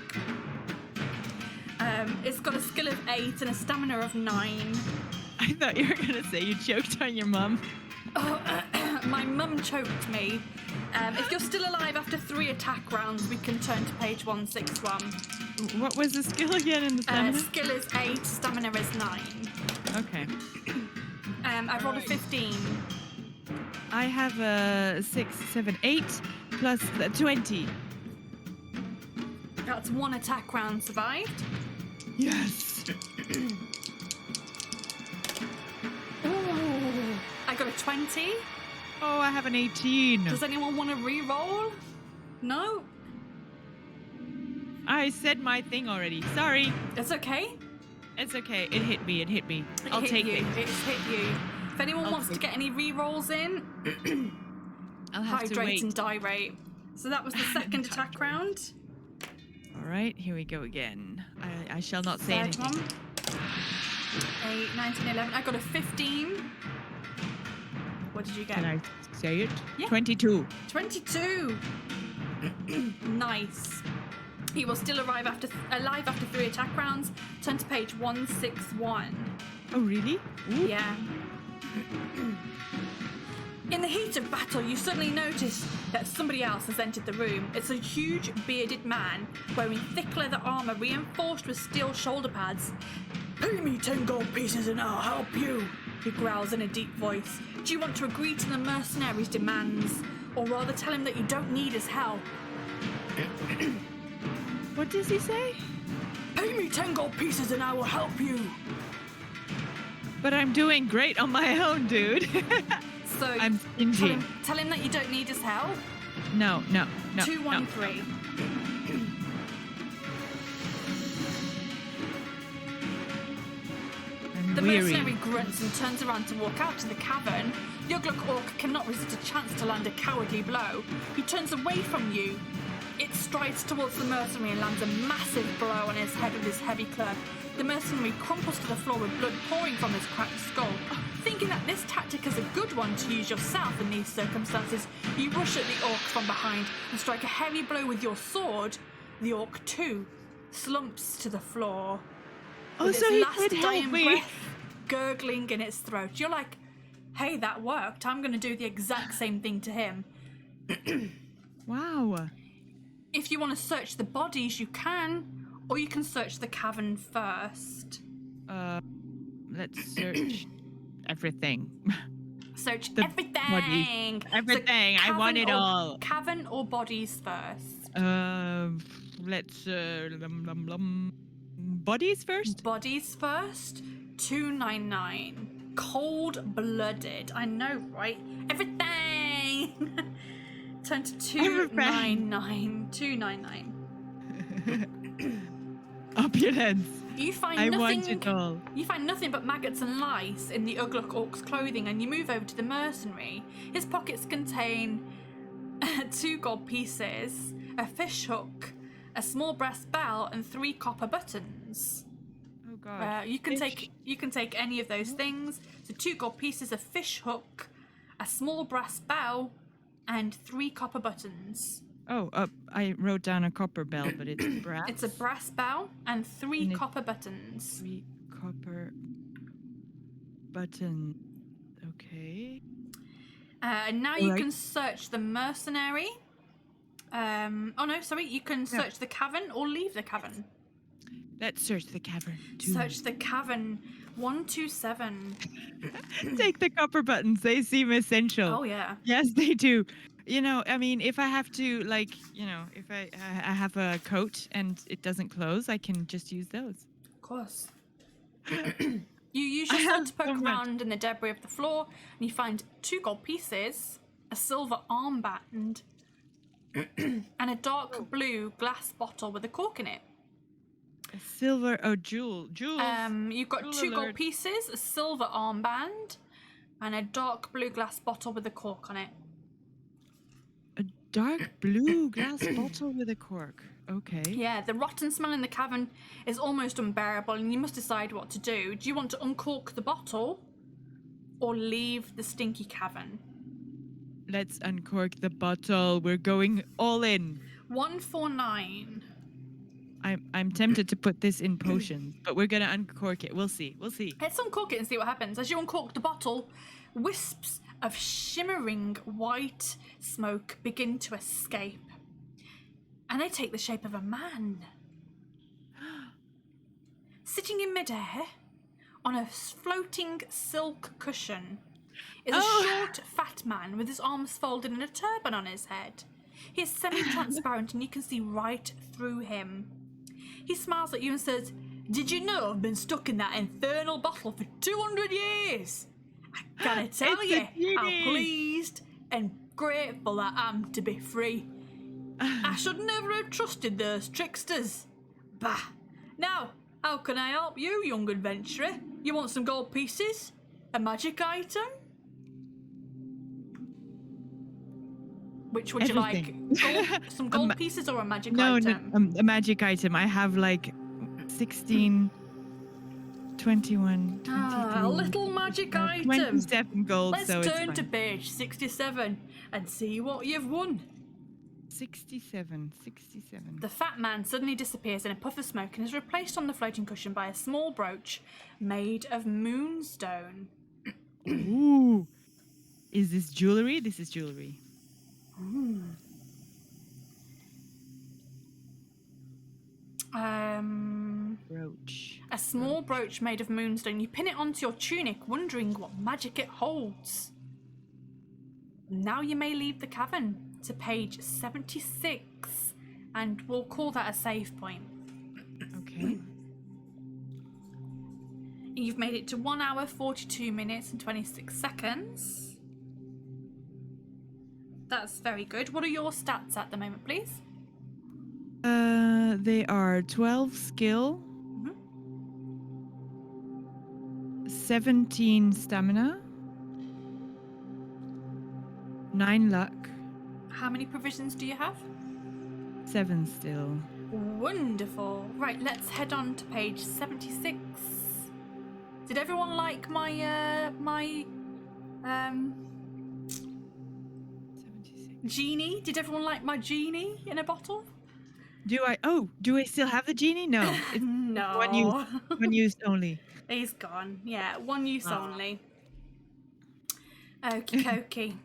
It's got a skill of 8 and a stamina of 9. I thought you were going to say you choked on your mum. Oh, my mum choked me. If you're still alive after 3 attack rounds, we can turn to page 161. What was the skill again in the stamina? Skill is 8, stamina is 9. Okay. I rolled a 15. I have a 6, 7, 8 plus 20. That's 1 attack round survived. Yes. Ooh, I got a 20. Oh, I have an 18. Does anyone want to re-roll? No? I said my thing already. Sorry. It's okay. It's okay. It hit me. I'll hit take you. it. It's hit you. If anyone I'll wants to take get any re-rolls in, I'll have to hydrate wait. and dirate. So that was the second attack round. All right, here we go again. I shall not say Third anything. one. 8, 19, 11. I got a 15. What did you get? Can I say it? Yeah. 22. 22. Nice. He will still alive after 3 attack rounds. Turn to page 161. Oh, really? Ooh. Yeah. In the heat of battle, you suddenly notice that somebody else has entered the room. It's a huge, bearded man wearing thick leather armor reinforced with steel shoulder pads. "Pay me 10 gold pieces and I'll help you," he growls in a deep voice. Do you want to agree to the mercenary's demands, or rather tell him that you don't need his help? What does he say? "Pay me 10 gold pieces and I will help you." But I'm doing great on my own, dude. So I'm stingy. tell him that you don't need his help. No. 213. I'm The weary. mercenary grunts and turns around to walk out to the cavern. The Ugluk orc cannot resist a chance to land a cowardly blow. He turns away from you. It strides towards the mercenary and lands a massive blow on his head with his heavy club. The mercenary crumples to the floor with blood pouring from his cracked skull. Thinking that this tactic is a good one to use yourself in these circumstances, you rush at the orc from behind and strike a heavy blow with your sword. The orc, too, slumps to the floor. Oh, With so its he last did help dying me. breath gurgling in its throat. You're like, hey, that worked. I'm going to do the exact same thing to him. Wow. If you want to search the bodies, you can, or you can search the cavern first. Let's search everything. Search The everything. bodies. Everything. I want it all. Cavern or bodies first? Let's bodies first. Bodies first. 299. Cold-blooded. I know, right? Everything. Turn to 299. 299. Opulence. You find I nothing. want it all. You find nothing but maggots and lice in the Ugluk Orc's clothing, and you move over to the mercenary. His pockets contain 2 gold pieces, a fish hook, a small brass bell, and 3 copper buttons. Oh god. You can take any of those things. So 2 gold pieces, a fish hook, a small brass bell, and 3 copper buttons. Oh, I wrote down a copper bell, but it's brass. It's a brass bell and 3 copper buttons. 3 copper buttons. Okay. And now you can search the mercenary. Oh no, sorry. You can search the cavern or leave the cavern. Let's search the cavern. Search the cavern. 127. Take the copper buttons. They seem essential. Oh yeah. Yes, they do. You know, I mean, if I have to, like, you know, if I have a coat and it doesn't close, I can just use those. Of course. You use your sword to poke around in the debris of the floor, and you find 2 gold pieces, a silver armband, and a dark blue glass bottle with a cork in it. A silver, jewels. You've got Jewel 2 gold alert. pieces, a silver armband, and a dark blue glass bottle with a cork on it. A dark blue glass bottle with a cork. Okay. Yeah, the rotten smell in the cavern is almost unbearable, and you must decide what to do. Do you want to uncork the bottle or leave the stinky cavern? Let's uncork the bottle. We're going all in. 149. I'm tempted to put this in potions, but we're gonna uncork it. We'll see. Let's uncork it and see what happens. As you uncork the bottle, wisps of shimmering white smoke begin to escape. And they take the shape of a man. Sitting in midair on a floating silk cushion is a short, fat man with his arms folded and a turban on his head. He is semi-transparent and you can see right through him. He smiles at you and says, "Did you know I've been stuck in that infernal bottle for 200 years? I gotta tell you how pleased and grateful I am to be free. I should never have trusted those tricksters. Bah! Now, how can I help you, young adventurer? You want some gold pieces? A magic item? Which would you like? Some gold pieces or a magic item? No, a magic item. I have like 16, 21, 23. A little magic item. 27 gold, Let's so it's turn to fine. page 67 and see what you've won. 67. The fat man suddenly disappears in a puff of smoke and is replaced on the floating cushion by a small brooch made of moonstone. Ooh. Is this jewelry? This is jewelry. Brooch. A small brooch made of moonstone. You pin it onto your tunic, wondering what magic it holds. Now you may leave the cavern to page 76, and we'll call that a save point. Okay. You've made it to 1 hour, 42 minutes, and 26 seconds. That's very good. What are your stats at the moment, please? They are 12 skill, 17 stamina, 9 luck, How many provisions do you have? 7 still. Wonderful. Right, let's head on to page 76. Did everyone like my 76. genie? Did everyone like my genie in a bottle? Do I still have the genie? No. It's No. one used only. He's gone. Yeah, one use only. Okie dokie.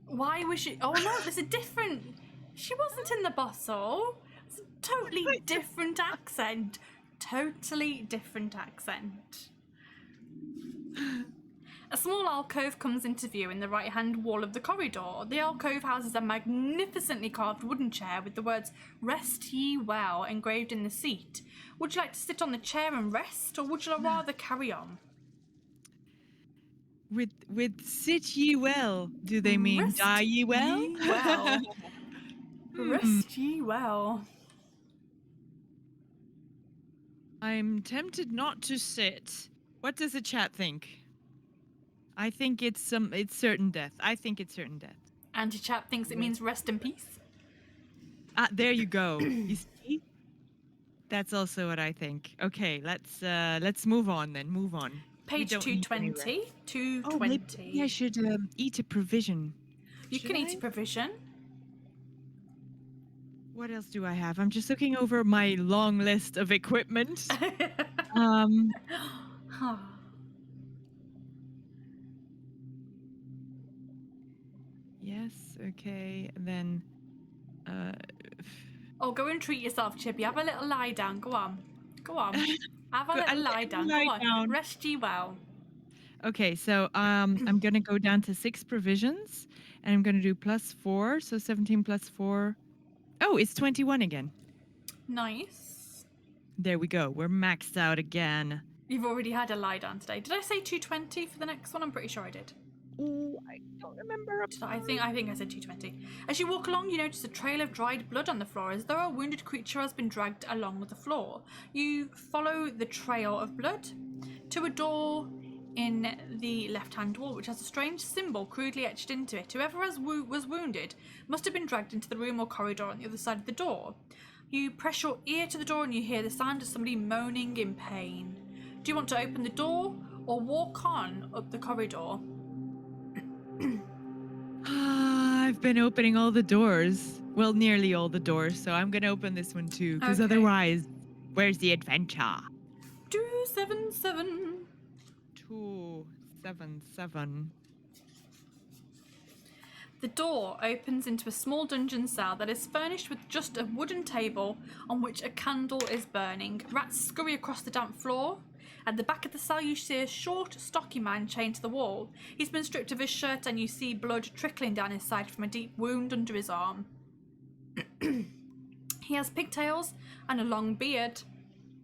Why was she? Oh no, there's a different. She wasn't in the bottle. It's a totally different accent. Totally different accent. A small alcove comes into view in the right-hand wall of the corridor. The alcove houses a magnificently carved wooden chair with the words "Rest ye well" engraved in the seat. Would you like to sit on the chair and rest, or would you rather carry on? With sit ye well, do they mean Rest die ye well? ye well. Rest ye well. I'm tempted not to sit. What does the chat think? I think it's certain death. I think it's certain death. Anti-chat thinks it means rest in peace. Ah, there you go. You see? That's also what I think. Okay, let's move on then. Move on. Page We don't need any 220. rest. 220. Maybe I should eat a provision. You can eat a provision. What else do I have? I'm just looking over my long list of equipment. Yes, okay. And then Oh, go and treat yourself, Chippy. Have a little lie down. Go on. Go on. Have a little lie down. Go on. Rest ye well. okay, so I'm gonna go down to 6 provisions and I'm gonna do +4, so 17 + 4. Oh, it's 21 again. Nice. There we go. We're maxed out again. You've already had a lie down today. Did I say 220 for the next one? I'm pretty sure I did. Oh, I don't remember. I think I said 220. As you walk along, you notice a trail of dried blood on the floor, as though a wounded creature has been dragged along with the floor. You follow the trail of blood to a door in the left-hand wall, which has a strange symbol crudely etched into it. Whoever was wounded must have been dragged into the room or corridor on the other side of the door. You press your ear to the door and you hear the sound of somebody moaning in pain. Do you want to open the door or walk on up the corridor? I've been opening all the doors. Well, nearly all the doors, so I'm gonna open this one too, because Okay. otherwise, where's the adventure? 277. 277. The door opens into a small dungeon cell that is furnished with just a wooden table on which a candle is burning. Rats scurry across the damp floor. At the back of the cell, you see a short, stocky man chained to the wall. He's been stripped of his shirt and you see blood trickling down his side from a deep wound under his arm. He has pigtails and a long beard.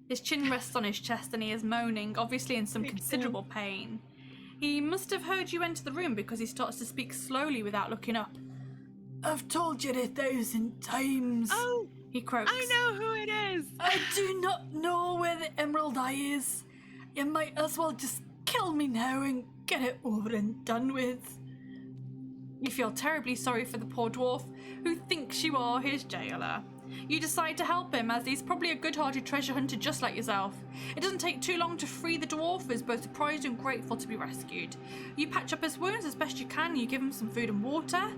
His chin rests on his chest and he is moaning, obviously in some considerable pain. He must have heard you enter the room because he starts to speak slowly without looking up. I've told you 1,000 times. Oh, he croaks. I know who it is. I do not know where the Emerald Eye is. You might as well just kill me now and get it over and done with. You feel terribly sorry for the poor dwarf who thinks you are his jailer. You decide to help him as he's probably a good-hearted treasure hunter just like yourself. It doesn't take too long to free the dwarf, who is both surprised and grateful to be rescued. You patch up his wounds as best you can, you give him some food and water.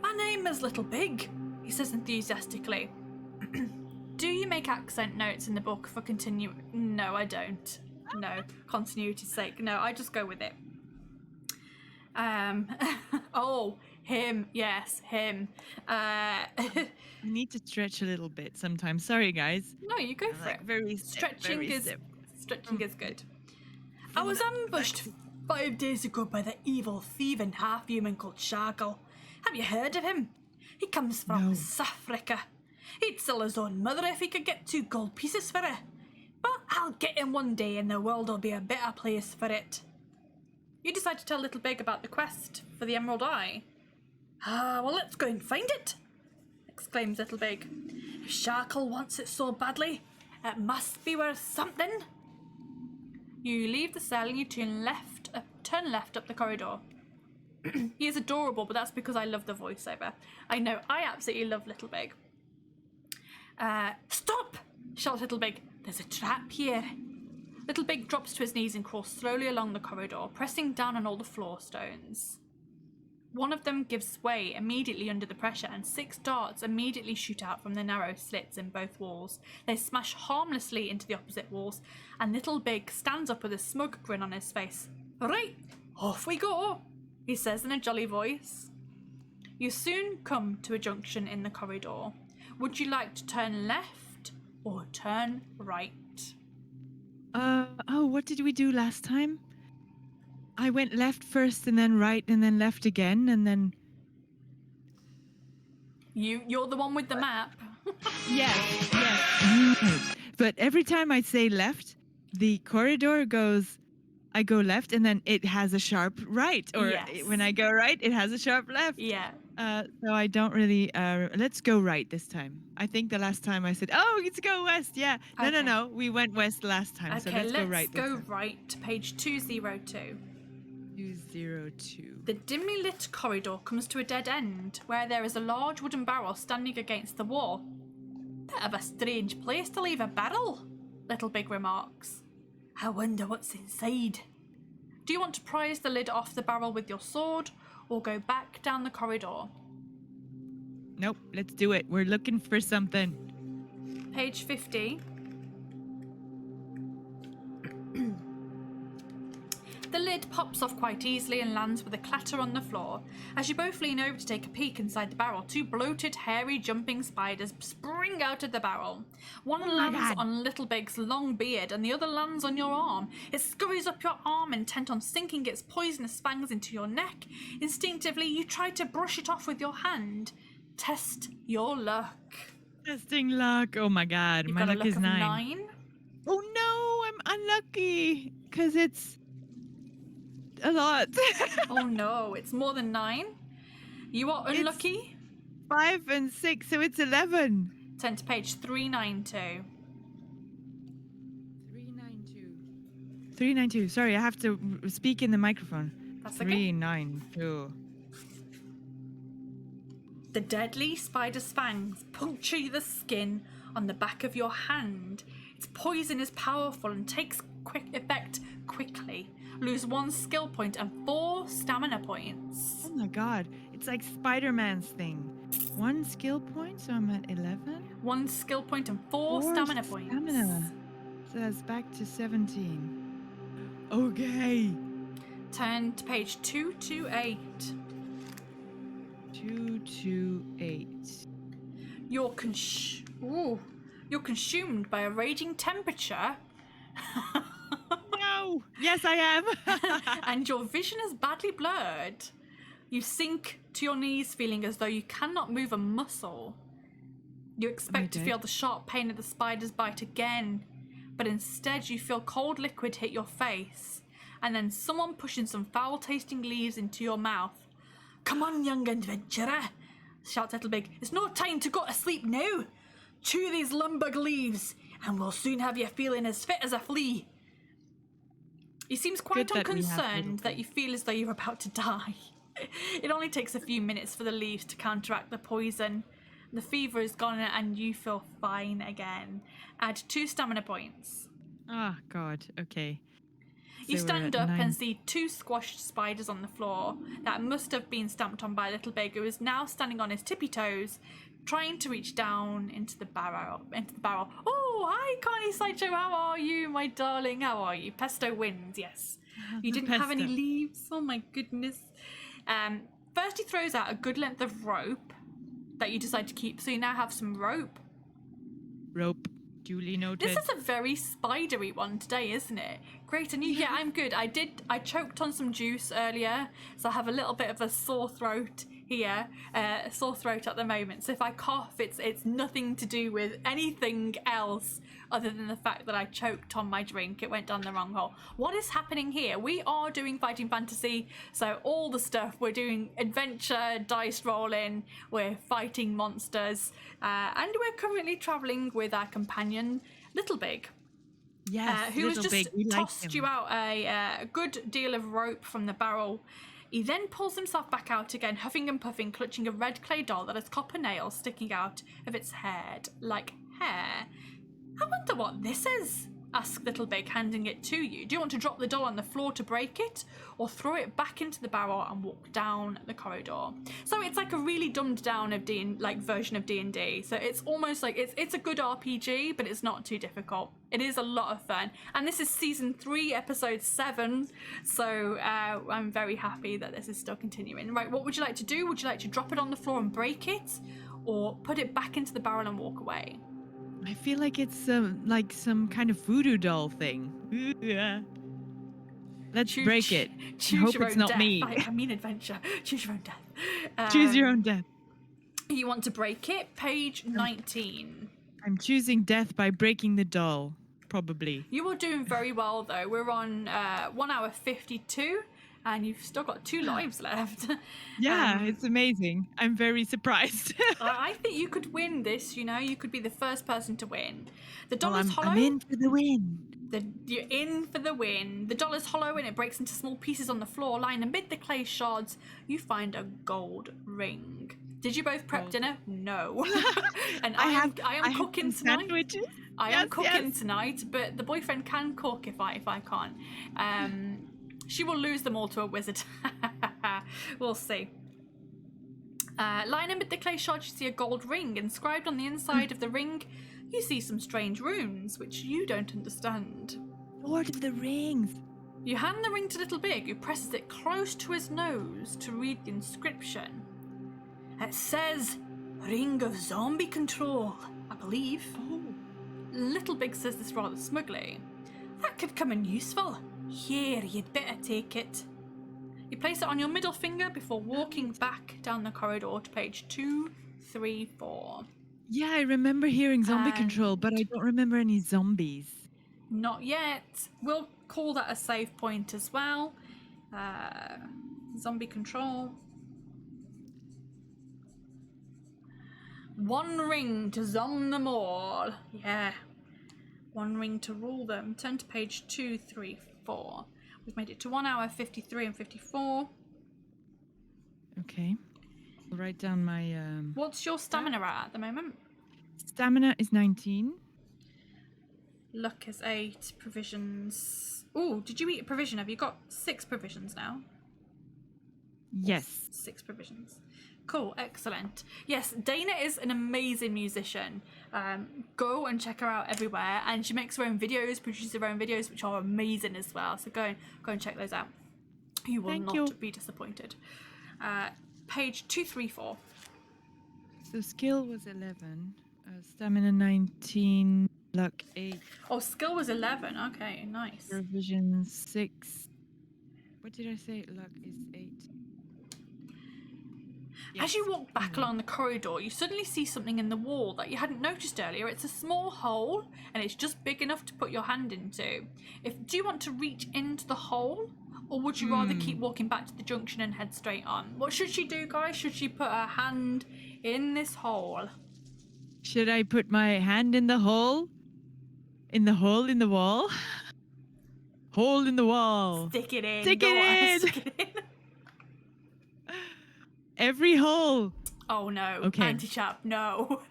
My name is Little Big, he says enthusiastically. Do you make accent notes in the book for continue? No, I don't. No, continuity's sake. No, I just go with it. Oh, him. Yes, him. I need to stretch a little bit sometimes. Sorry, guys. No, you go for it. Very Stretching is good. I was Feeling ambushed 5 days ago by the evil thieving half-human called Sharkle. Have you heard of him? He comes from No. Safrika. He'd sell his own mother if he could get 2 gold pieces for her. But I'll get him one day and the world will be a better place for it. You decide to tell Little Big about the quest for the Emerald Eye. Ah, well, let's go and find it, exclaims Little Big. If Sharkle wants it so badly, it must be worth something. You leave the cell and you turn left up the corridor. He is adorable, but that's because I love the voiceover. I know, I absolutely love Little Big. Stop! Shouts Little Big. There's a trap here. Little Big drops to his knees and crawls slowly along the corridor, pressing down on all the floor stones. One of them gives way immediately under the pressure, and 6 darts immediately shoot out from the narrow slits in both walls. They smash harmlessly into the opposite walls, and Little Big stands up with a smug grin on his face. "Right, off we go," he says in a jolly voice. You soon come to a junction in the corridor. Would you like to turn left or turn right? What did we do last time? I went left first and then right and then left again and then... You're the one with the map. Yes. Right. But every time I say left, the corridor goes... I go left and then it has a sharp right. Or Yes. when I go right, it has a sharp left. Yeah. So I don't really... let's go right this time. I think the last time I said, oh, let's go west. Yeah. Okay. No. We went west last time. Okay, So let's go right this time. right to page 202. 202. The dimly lit corridor comes to a dead end, where there is a large wooden barrel standing against the wall. Bit of a strange place to leave a barrel, Little Big remarks. I wonder what's inside. Do you want to prise the lid off the barrel with your sword, or go back down the corridor? Nope, let's do it. We're looking for something. Page 50. The lid pops off quite easily and lands with a clatter on the floor. As you both lean over to take a peek inside the barrel, 2 bloated, hairy, jumping spiders spring out of the barrel. One lands on Little Big's long beard and the other lands on your arm. It scurries up your arm, intent on sinking its poisonous fangs into your neck. Instinctively, you try to brush it off with your hand. Test your luck. Testing luck. Oh my god, You've my got a luck is of 9. Oh no, I'm unlucky because it's a lot. Oh no, it's more than 9. You are unlucky. 5 and 6, so it's 11. Turn to page 392. 392. Sorry, I have to speak in the microphone. That's okay. 392. The deadly spider's fangs puncture the skin on the back of your hand. Its poison is powerful and takes quick effect quickly. Lose 1 skill point and 4 stamina points. Oh my god, it's like Spider-Man's thing. 1 skill point, so I'm at 11. 1 skill point and 4 stamina points. Stamina. So that's back to 17. Okay. Turn to page 228. 228. You're consumed by a raging temperature. No! Yes, I am! And your vision is badly blurred. You sink to your knees, feeling as though you cannot move a muscle. You expect to feel the sharp pain of the spider's bite again, but instead you feel cold liquid hit your face, and then someone pushing some foul-tasting leaves into your mouth. "Come on, young adventurer," shouts Little Big. "It's no time to go to sleep now. Chew these lumbug leaves, and we'll soon have you feeling as fit as a flea." He seems quite unconcerned that you feel as though you're about to die. It only takes a few minutes for the leaves to counteract the poison. The fever is gone and you feel fine again. Add 2 stamina points. Oh, God. Okay. You So we're stand at up 9. and see 2 squashed spiders on the floor that must have been stamped on by Little Big, who is now standing on his tippy toes, trying to reach down into the barrel. Oh, hi, Connie Sideshow. How are you, my darling? How are you? Pesto wins, yes. You didn't have any Pesto. leaves. Oh my goodness. First, he throws out a good length of rope that you decide to keep, so you now have some rope. Rope. Duly noted. This is a very spidery one today, isn't it? Great, and you? Yeah, I'm good. I choked on some juice earlier, so I have a little bit of a sore throat here, sore throat at the moment. So if I cough, it's nothing to do with anything else other than the fact that I choked on my drink. It went down the wrong hole. What is happening here? We are doing Fighting Fantasy, so all the stuff we're doing: adventure, dice rolling, we're fighting monsters, and we're currently traveling with our companion Little Big. Yes, Who has Little just Big. We like tossed him. you out a good deal of rope from the barrel. He then pulls himself back out again, huffing and puffing, clutching a red clay doll that has copper nails sticking out of its head like hair. I wonder what this is. asks Little Big, handing it to you. Do you want to drop the doll on the floor to break it, or throw it back into the barrel and walk down the corridor? So it's like a really dumbed down version of D&D. So it's almost like it's a good RPG, but it's not too difficult. It is a lot of fun, and this is season 3, episode 7. So I'm very happy that this is still continuing. Right, what would you like to do? Would you like to drop it on the floor and break it, or put it back into the barrel and walk away? I feel like it's like some kind of voodoo doll thing. Yeah. Let's break it. Choose Hope your it's own not death. me. I mean adventure. Choose your own death. Choose your own death. You want to break it? Page 19. I'm choosing death by breaking the doll, probably. You are doing very well, though. We're on 1 hour 52, and you've still got 2 lives left. Yeah, it's amazing. I'm very surprised. I think you could win this, you know. You could be the first person to win. The doll is hollow. I'm in for the win. You're in for the win. The doll is hollow and it breaks into small pieces on the floor. Lying amid the clay shards, you find a gold ring. Did you both prep dinner? No. And I am cooking tonight. Sandwiches. I am cooking tonight, but the boyfriend can cook if I can't. She will lose them all to a wizard. We'll see. Lying amid the clay shards, you see a gold ring. Inscribed on the inside of the ring, you see some strange runes, which you don't understand. Lord of the Rings. You hand the ring to Little Big, who presses it close to his nose to read the inscription. It says, Ring of Zombie Control, I believe. Oh. Little Big says this rather smugly. That could come in useful. Here, you'd better take it. You place it on your middle finger before walking back down the corridor to page 234. Yeah, I remember hearing zombie control, but I don't remember any zombies. Not yet. We'll call that a save point as well. Zombie control. 1 ring to zom them all. Yeah. 1 ring to rule them. Turn to page 234. We've made it to 1 hour 53 and 54. Okay. I'll write down my... What's your stamina at the moment? Stamina is 19. Luck is 8. Provisions. Ooh, did you eat a provision? Have you got 6 provisions now? Yes. 6 provisions. Cool, excellent. Yes, Dana is an amazing musician. Go and check her out everywhere, and she makes her own videos, produces her own videos, which are amazing as well. So go and check those out. You will not be disappointed. Page 234. So skill was 11, stamina 19, luck 8. Oh, skill was 11. Okay, nice. Provision 6. What did I say? Luck is 8. As you walk back along the corridor, you suddenly see something in the wall that you hadn't noticed earlier. It's a small hole, and it's just big enough to put your hand into. Do you want to reach into the hole, or would you rather keep walking back to the junction and head straight on? What should she do, guys? Should she put her hand in this hole? Should I put my hand in the hole? In the hole in the wall? Hole in the wall. Stick it in. Stick it in. Every hole. Oh no. Okay. Anti-chap, no.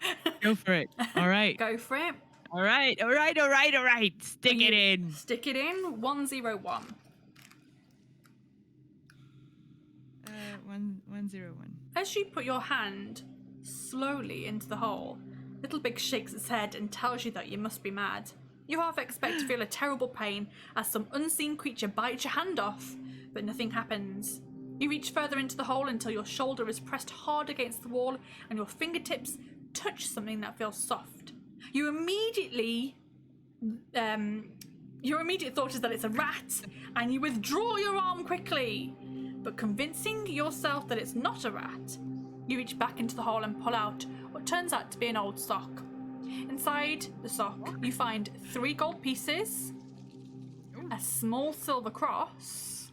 Go for it. All right. Go for it. All right. Stick it in. Stick it in. 101. 101. As you put your hand slowly into the hole, Little Big shakes its head and tells you that you must be mad. You half expect to feel a terrible pain as some unseen creature bites your hand off, but nothing happens. You reach further into the hole until your shoulder is pressed hard against the wall and your fingertips touch something that feels soft. Your immediate thought is that it's a rat, and you withdraw your arm quickly. But convincing yourself that it's not a rat, you reach back into the hole and pull out what turns out to be an old sock. Inside the sock, you find 3 gold pieces, a small silver cross,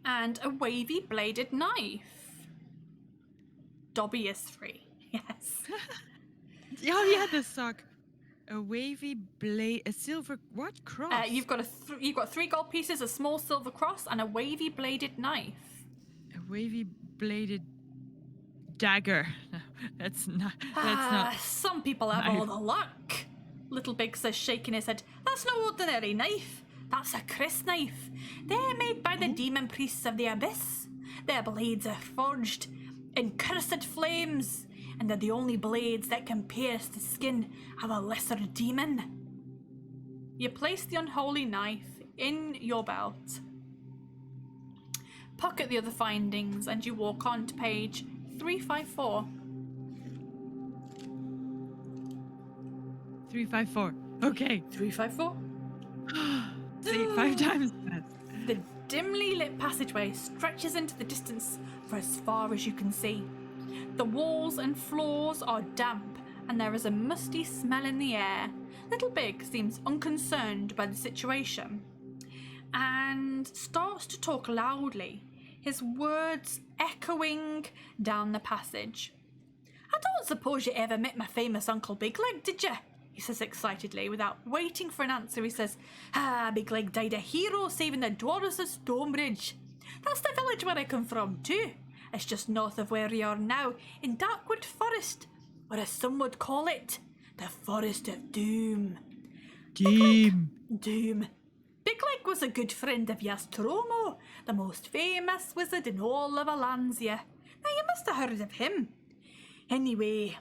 and a wavy bladed knife. Dobby is free. Yes. Oh yeah, the sock. A wavy blade, a silver what cross? You've got 3 gold pieces, a small silver cross, and a wavy bladed knife. A wavy bladed dagger. No, that's not. Some people have all the luck. Little Big says, shaking his head. That's no ordinary knife. That's a Chris knife. They're made by the demon priests of the abyss. Their blades are forged in cursed flames, and they're the only blades that can pierce the skin of a lesser demon. You place the unholy knife in your belt, pocket the other findings, and you walk on to page 354. 354. Okay. 354. Say it 5 times fast. The dimly lit passageway stretches into the distance for as far as you can see. The walls and floors are damp, and there is a musty smell in the air. Little Big seems unconcerned by the situation and starts to talk loudly, his words echoing down the passage. I don't suppose you ever met my famous Uncle Bigleg, did you? He says excitedly. Without waiting for an answer, he says, Bigleg died a hero saving the dwarves of Stonebridge. That's the village where I come from too. It's just north of where we are now, in Darkwood Forest, or as some would call it, the Forest of Doom. Doom. Bigleg was a good friend of Yastromo, the most famous wizard in all of Alanzia. Now you must have heard of him. Anyway,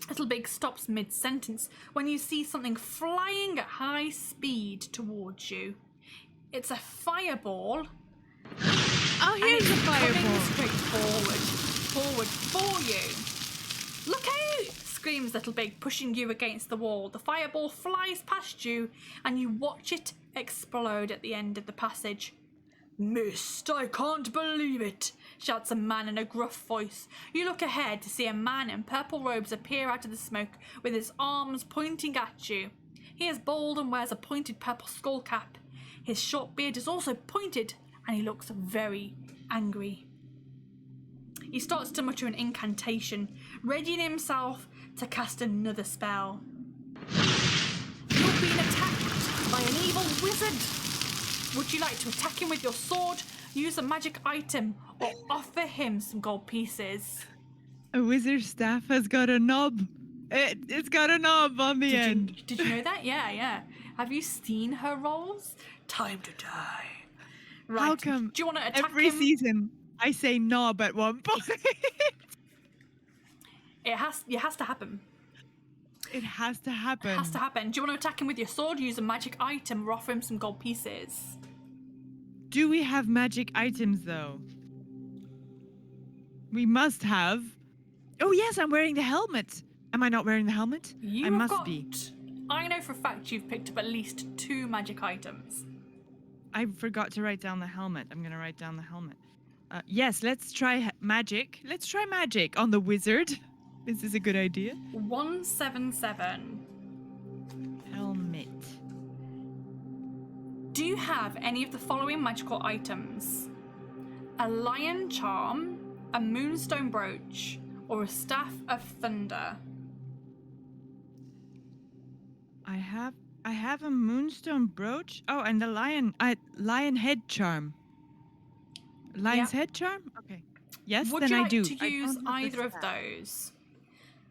Little Big stops mid-sentence when you see something flying at high speed towards you. It's a fireball. Oh, here's a Coming fireball. straight forward for you. Look out! Screams Little Big, pushing you against the wall. The fireball flies past you, and you watch it explode at the end of the passage. Missed, I can't believe it, shouts a man in a gruff voice. You look ahead to see a man in purple robes appear out of the smoke with his arms pointing at you. He is bald and wears a pointed purple skull cap. His short beard is also pointed, and he looks very angry. He starts to mutter an incantation, readying himself to cast another spell. You're being attacked by an evil wizard. Would you like to attack him with your sword, use a magic item, or offer him some gold pieces? A wizard's staff has got a knob. It's got a knob on the end. Did you know that? Yeah. Have you seen her rolls? Time to die. Right. How come Do you want to attack every him? season I say knob at one point? It has to happen. It has to happen. It has to happen. Do you want to attack him with your sword, use a magic item, or offer him some gold pieces? Do we have magic items though? We must have. Oh yes, I'm wearing the helmet. Am I not wearing the helmet? I must be. I know for a fact you've picked up at least 2 magic items. I forgot to write down the helmet. I'm gonna write down the helmet. Yes, let's try magic. Let's try magic on the wizard. Is this a good idea? 177. Helmet. Do you have any of the following magical items? A lion charm, a moonstone brooch, or a staff of thunder? I have a moonstone brooch. Oh, and the lion head charm. Lion's head charm? Okay. Yes, Would then you I like do. to I use don't have the either of staff. those?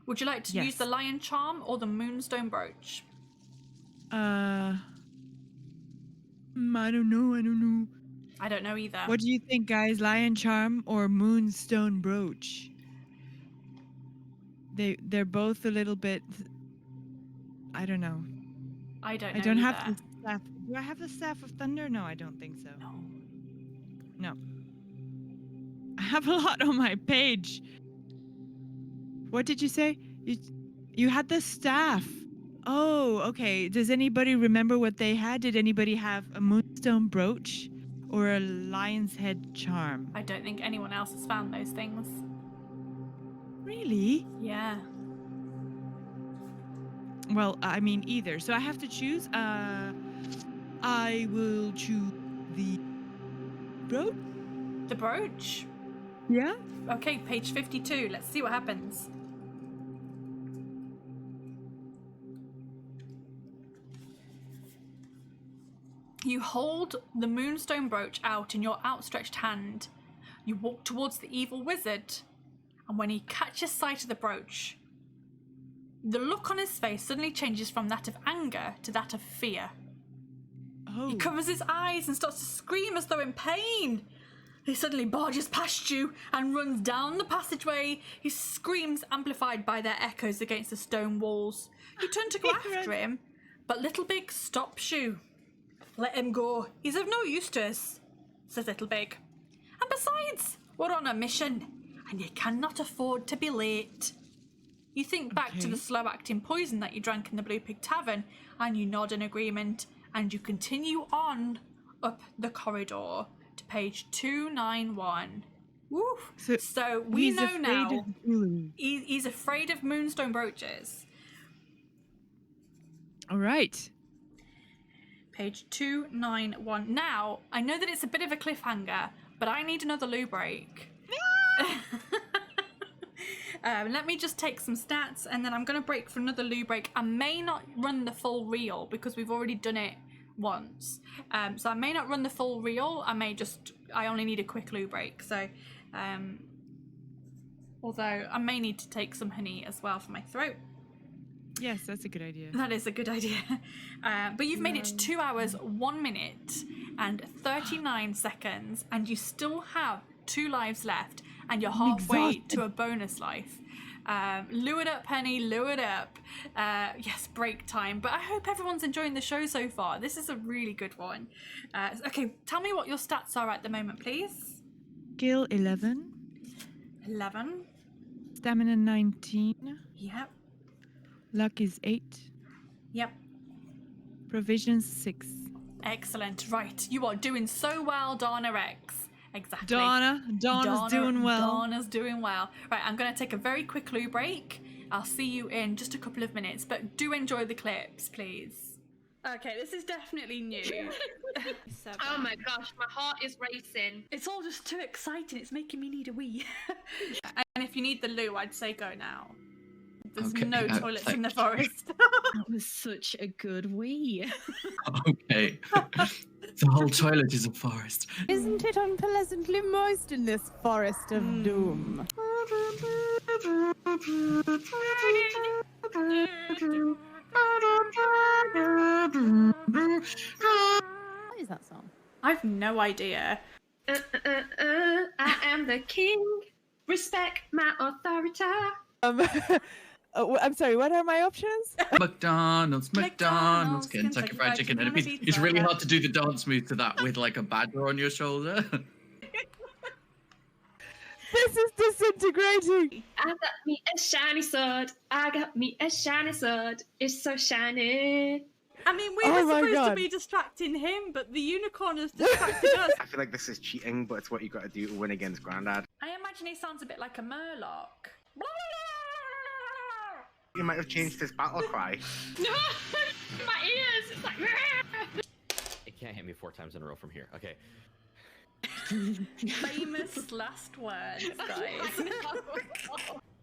Would you like to Yes. use the lion charm or the moonstone brooch? I don't know. I don't know either. What do you think, guys? Lion charm or moonstone brooch? They're both a little bit. I don't know. I don't know I don't either. have the staff. Do I have the staff of thunder? No, I don't think so. No. I have a lot on my page. What did you say? You had the staff. Oh, okay. Does anybody remember what they had? Did anybody have a moonstone brooch or a lion's head charm? I don't think anyone else has found those things. Really? Yeah. Well, I mean either. So I have to choose. I will choose the brooch. The brooch? Yeah? Okay, page 52. Let's see what happens. You hold the moonstone brooch out in your outstretched hand. You walk towards the evil wizard, and when he catches sight of the brooch, The look on his face suddenly changes from that of anger to that of fear. Oh. He covers his eyes and starts to scream as though in pain. He suddenly barges past you and runs down the passageway. His screams amplified by their echoes against the stone walls. You turn to go after him, but Little Big stops you. Let him go. He's of no use to us, says Little Big. And besides, we're on a mission, and you cannot afford to be late. You think back to the slow-acting poison that you drank in the Blue Pig Tavern, and you nod in agreement, and you continue on up the corridor to page 291. Woo! So we know now he's afraid of moonstone brooches. All right. Page 291. Now, I know that it's a bit of a cliffhanger, but I need another loo break. Let me just take some stats, and then I'm going to break for another loo break. I may not run the full reel because we've already done it once. So I may not run the full reel. I only need a quick loo break. So, although I may need to take some honey as well for my throat. Yes, that's a good idea. That is a good idea. But you've made it to 2 hours, 1 minute, and 39 seconds, and you still have 2 lives left, and you're halfway to a bonus life. Lure it up, honey, lure it up. Yes, break time. But I hope everyone's enjoying the show so far. This is a really good one. Okay, tell me what your stats are at the moment, please. Skill 11. 11. Stamina 19. Yep. Luck is 8. Yep. Provisions 6. Excellent. Right, you are doing so well, Dana Rexx. Exactly. Donna's doing well. Donna's doing well. Right, I'm going to take a very quick loo break. I'll see you in just a couple of minutes, but do enjoy the clips, please. Okay, this is definitely new. Oh my gosh, my heart is racing. It's all just too exciting. It's making me need a wee. And if you need the loo, I'd say go now. There's no toilets in the forest. That was such a good wee. Okay. The whole toilet is a forest. Isn't it unpleasantly moist in this forest of doom? What is that song? I've no idea. I am the king. Respect my authority. I'm sorry, what are my options? McDonald's, Kentucky Fried Chicken, and it's really hard to do the dance move to that with like a badger on your shoulder. This is disintegrating. I got me a shiny sword. I got me a shiny sword. It's so shiny. I mean, we were supposed to be distracting him, but the unicorn has distracted us. I feel like this is cheating, but it's what you got to do to win against Grandad. I imagine he sounds a bit like a murloc. He might have changed his battle cry. No, my ears. It's like. It can't hit me 4 times in a row from here. Okay. Famous last words, guys.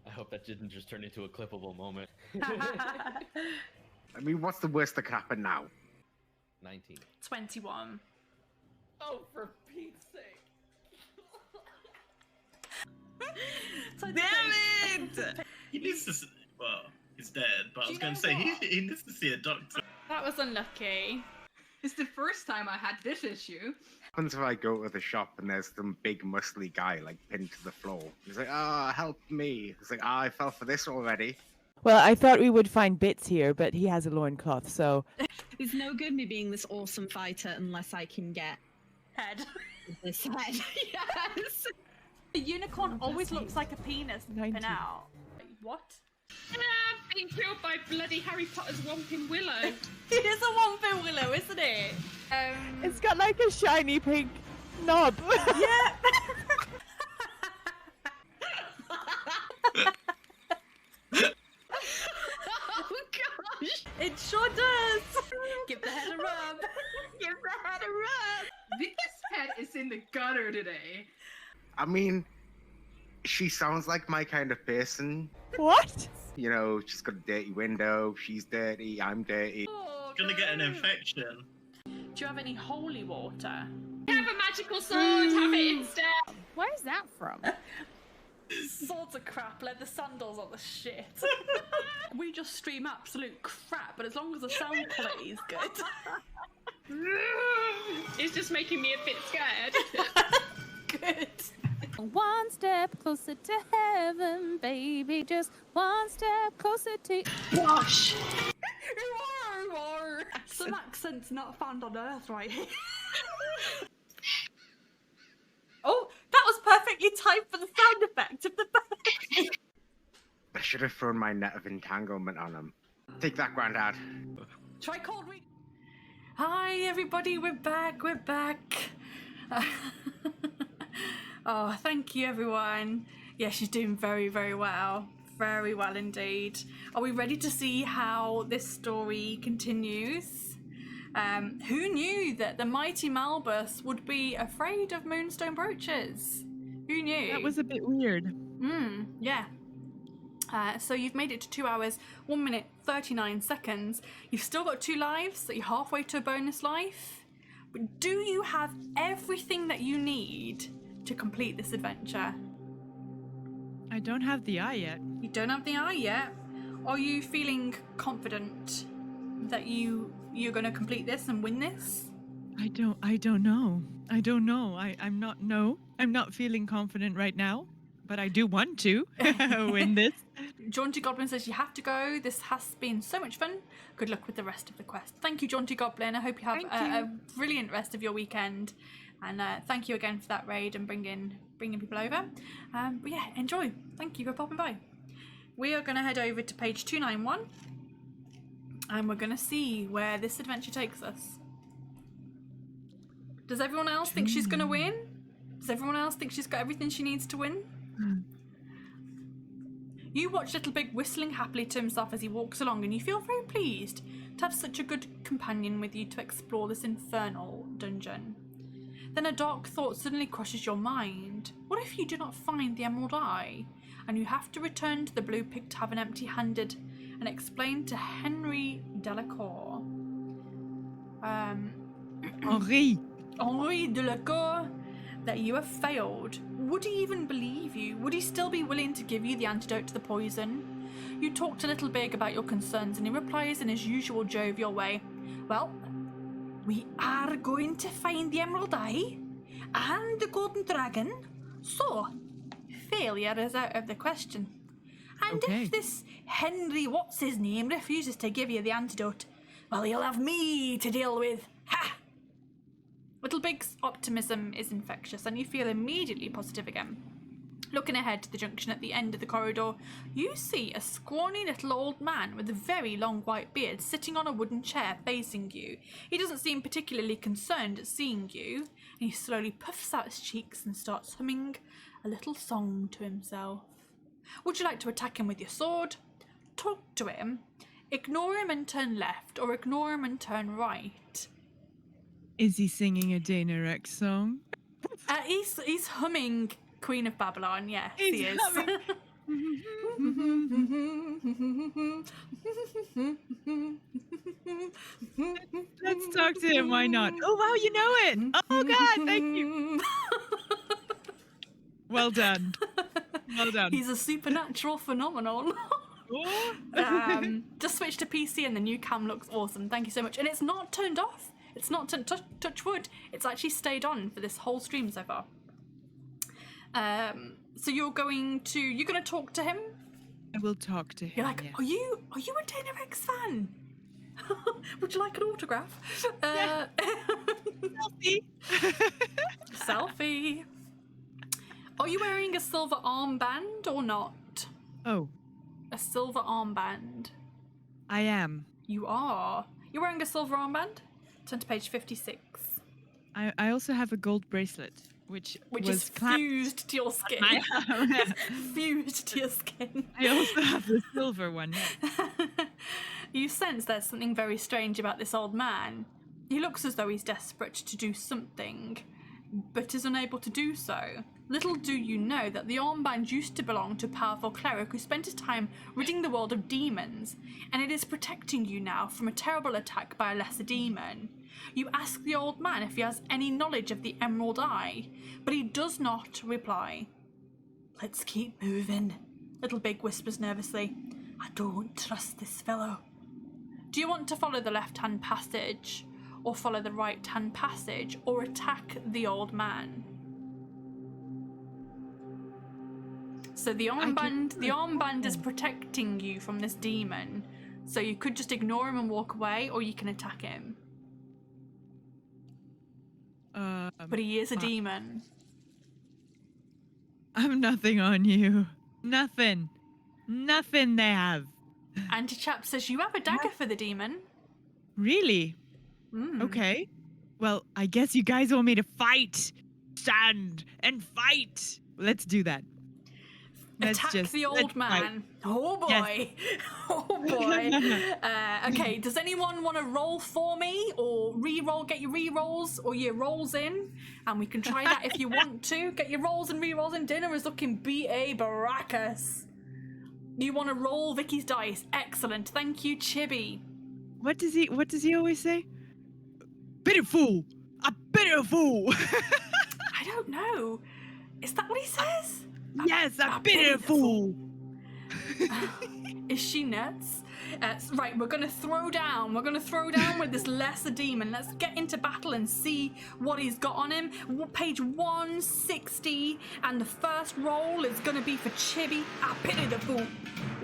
I hope that didn't just turn into a clippable moment. I mean, what's the worst that could happen now? 19. 21. Oh, for Pete's sake. So Damn it! He needs to. Well, he's dead, but I was going to say he needs to see a doctor. That was unlucky. It's the first time I had this issue. What happens if I go to the shop and there's some big muscly guy like pinned to the floor? He's like, help me. It's like, I fell for this already. Well, I thought we would find Bits here, but he has a loincloth, so... It's no good me being this awesome fighter unless I can get... Head. This head. Yes! The unicorn always looks like a penis popping out. What? I'm being killed by bloody Harry Potter's Whomping Willow. It is a Whomping Willow, isn't it? It's got like a shiny pink knob. Yeah. Oh gosh! It sure does. Give the head a rub. Give the head a rub. This head is in the gutter today. I mean, she sounds like my kind of person. What? You know, she's got a dirty window, she's dirty, I'm dirty. Oh, Gonna get an infection. Do you have any holy water? Have a magical sword. Have it instead. Where's that from? Swords are crap, leather sandals are the shit. We just stream absolute crap, but as long as the sound quality is good. It's just making me a bit scared. Good. One step closer to heaven, baby. Just one step closer to. Wash. You are. Some accent's not found on Earth right here. Oh, that was perfectly timed for the sound effect of the bird. I should have thrown my net of entanglement on him. Take that, Grandad. Try cold read. Hi, everybody. We're back. Oh, thank you, everyone. Yeah, she's doing very, very well. Very well indeed. Are we ready to see how this story continues? Who knew that the mighty Malbus would be afraid of moonstone brooches? Who knew? That was a bit weird. Yeah. So you've made it to 2 hours, 1 minute, 39 seconds. You've still got 2 lives, so you're halfway to a bonus life. But do you have everything that you need to complete this adventure? I don't have the eye yet. You don't have the eye yet? Are you feeling confident that you're going to complete this and win this? I don't know. I'm not feeling confident right now, but I do want to win this. Jaunty Goblin says you have to go. This has been so much fun. Good luck with the rest of the quest. Thank you, Jaunty Goblin. I hope you have a brilliant rest of your weekend. And thank you again for that raid and bringing people over. But yeah, enjoy. Thank you for popping by. We are going to head over to page 291. And we're going to see where this adventure takes us. Does everyone else think she's going to win? Does everyone else think she's got everything she needs to win? You watch Little Big whistling happily to himself as he walks along, and you feel very pleased to have such a good companion with you to explore this infernal dungeon. Then a dark thought suddenly crosses your mind. What if you do not find the Emerald Eye, and you have to return to the Blue Pig Tavern empty-handed and explain to Henry Delacour, Henri Delacour, that you have failed? Would he even believe you? Would he still be willing to give you the antidote to the poison? You talk to Little Big about your concerns, and he replies in his usual jovial way, well, we are going to find the Emerald Eye and the Golden Dragon, so failure is out of the question. And if this Henry what's-his-name refuses to give you the antidote, well, you'll have me to deal with. Ha! Little Big's optimism is infectious, and you feel immediately positive again. Looking ahead to the junction at the end of the corridor, you see a scrawny little old man with a very long white beard sitting on a wooden chair facing you. He doesn't seem particularly concerned at seeing you, and he slowly puffs out his cheeks and starts humming a little song to himself. Would you like to attack him with your sword? Talk to him? Ignore him and turn left, or ignore him and turn right? Is he singing a Dana Rexx song? He's humming Queen of Babylon, yes, he is. Let's talk to him, why not? Oh wow, you know it! Oh god, thank you! Well done. Well done. He's a supernatural phenomenon. Just switch to PC and the new cam looks awesome. Thank you so much. And it's not turned off. It's not touch wood. It's actually stayed on for this whole stream so far. So you're gonna talk to him? I will talk to him. You're like, yes. are you a Dana Rexx fan? Would you like an autograph? Selfie. Selfie. Are you wearing a silver armband or not? Oh. A silver armband. I am. You are. You're wearing a silver armband? Turn to page 56. I also have a gold bracelet, which was is fused to your skin. Fused to your skin. I also have the silver one. Yeah. You sense there's something very strange about this old man. He looks as though he's desperate to do something, but is unable to do so. Little do you know that the armband used to belong to a powerful cleric who spent his time ridding the world of demons, and it is protecting you now from a terrible attack by a lesser demon. You ask the old man if he has any knowledge of the Emerald Eye, but he does not reply. Let's keep moving. Little Big whispers nervously. I don't trust this fellow. Do you want to follow the left-hand passage, or follow the right-hand passage, or attack the old man? So the armband is protecting you from this demon. So you could just ignore him and walk away, or you can attack him. But he is a demon. I'm nothing on you. Nothing. Nothing they have. Anti-Chap says you have a dagger for the demon. Really? Okay. Well, I guess you guys want me to fight. Stand and fight. Let's do that. Attack the old man. Oh boy. Yes. Oh boy. Okay, does anyone want to roll for me or re-roll? Get your re-rolls or your rolls in, and we can try that if you want to. Get your rolls and re-rolls in. Dinner is looking B.A. Baracus. You want to roll Vicky's dice? Excellent. Thank you, Chibi. What does he always say? Bitter fool. A bitter fool. I don't know. Is that what he says? Yes, a bitter fool. Is she nuts? Right, we're gonna throw down. We're gonna throw down with this lesser demon. Let's get into battle and see what he's got on him. Page 160, and the first roll is gonna be for Chibi. I pity the fool.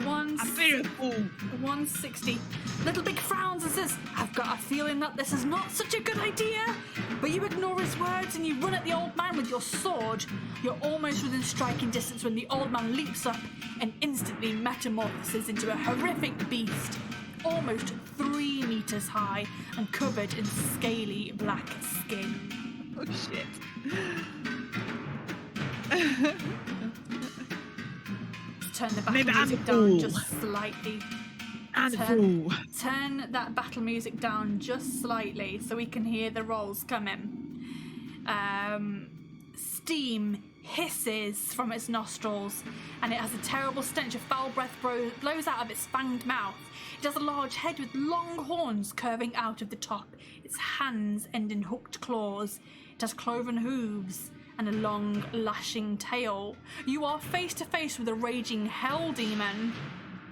160. Little Big frowns and says, I've got a feeling that this is not such a good idea. But you ignore his words and you run at the old man with your sword. You're almost within striking distance when the old man leaps up and instantly metamorphoses into a horrific beast, almost 3 meters high and covered in scaly black skin. Oh shit. Turn the battle music down just slightly. Turn that battle music down just slightly so we can hear the rolls coming. Steam hisses from its nostrils, and it has a terrible stench of foul breath blows out of its fanged mouth. It has a large head with long horns curving out of the top. Its hands end in hooked claws. It has cloven hooves and a long, lashing tail. You are face to face with a raging hell demon,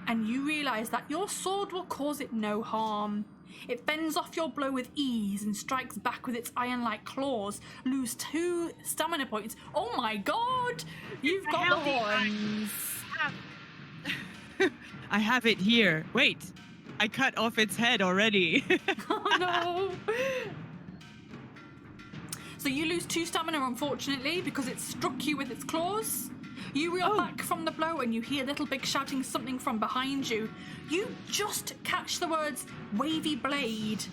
and you realise that your sword will cause it no harm. It fends off your blow with ease and strikes back with its iron-like claws. Lose 2 stamina points. Oh my god! You've got the horns. I have it here. Wait, I cut off its head already. Oh no! So you lose 2 stamina, unfortunately, because it struck you with its claws. You reel back from the blow and you hear Little Big shouting something from behind you. You just catch the words wavy blade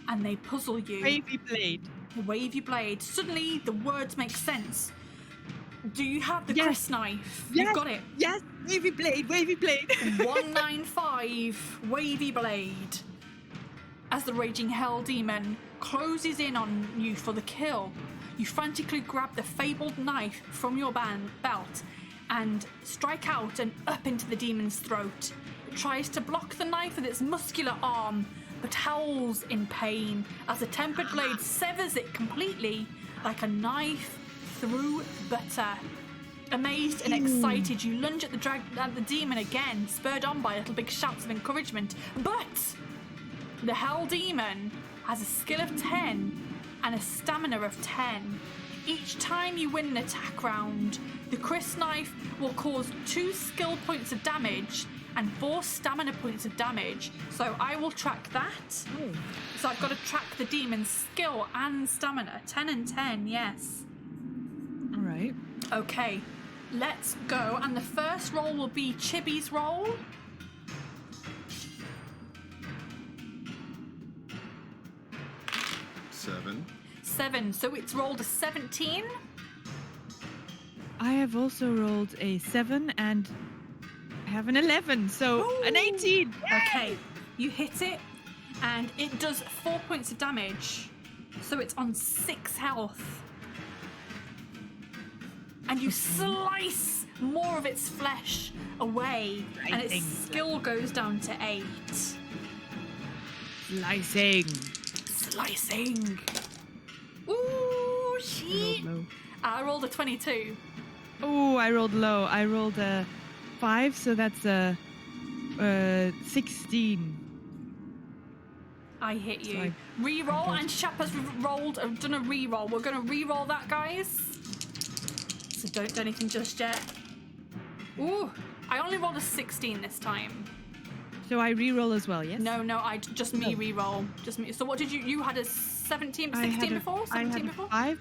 and they puzzle you. Wavy blade. Wavy blade. Suddenly the words make sense. Do you have the Chris knife? Yes. You've got it. Yes, wavy blade, wavy blade. 195 wavy blade. As the raging hell demon closes in on you for the kill, you frantically grab the fabled knife from your belt and strike out and up into the demon's throat. It tries to block the knife with its muscular arm, but howls in pain as the tempered blade severs it completely like a knife through butter. Amazed and excited, you lunge at the demon again, spurred on by Little Big shouts of encouragement. But the hell demon has a skill of 10 and a stamina of 10. Each time you win an attack round, the Chris knife will cause 2 skill points of damage and 4 stamina points of damage. So I will track that. So I've got to track the demon's skill and stamina. 10 and 10, yes. All right. Okay, let's go. And the first roll will be Chibi's roll. Seven. So it's rolled a 17. I have also rolled a 7 and I have an 11, so an 18. Yay! Okay, you hit it and it does 4 points of damage. So it's on 6 health. And you slice more of its flesh away, and its skill goes down to 8. Slicing. Ooh, shit. I rolled a 22. Oh, I rolled low. I rolled a 5, so that's a 16. I hit So you. I Reroll, got- and Shap has done a reroll. We're going to reroll that, guys. So don't do anything just yet. Ooh, I only rolled a 16 this time. So I re-roll as well, yes? No, just me reroll. Just me. So what did you had a 17, 16 before? 17 before? 5.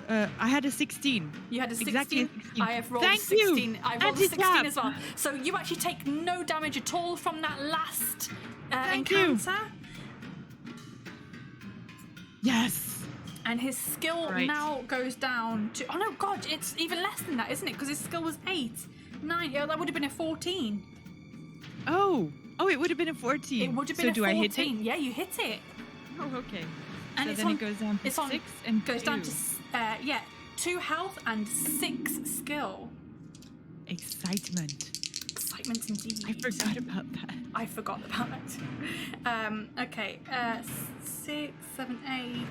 I had a 16. You had a 16. Exactly a 16. I have rolled Thank 16. you. I rolled a 16 Anti-tap. as well. So you actually take no damage at all from that last Thank you. encounter. Yes. And his skill Right. now goes down to... Oh, no, God, it's even less than that, isn't it? Because his skill was 8. 9. Yeah, that would have been a 14. Oh, it would have been a 14. It would have been so a do 14. I hit it? Yeah, you hit it. Oh, okay. And so it's then on, it goes down to it's on, 6 and goes 2. down to 2 health and 6 skill. Excitement. Excitement indeed. I forgot about that. I forgot about that. Okay. 6, 7, 8.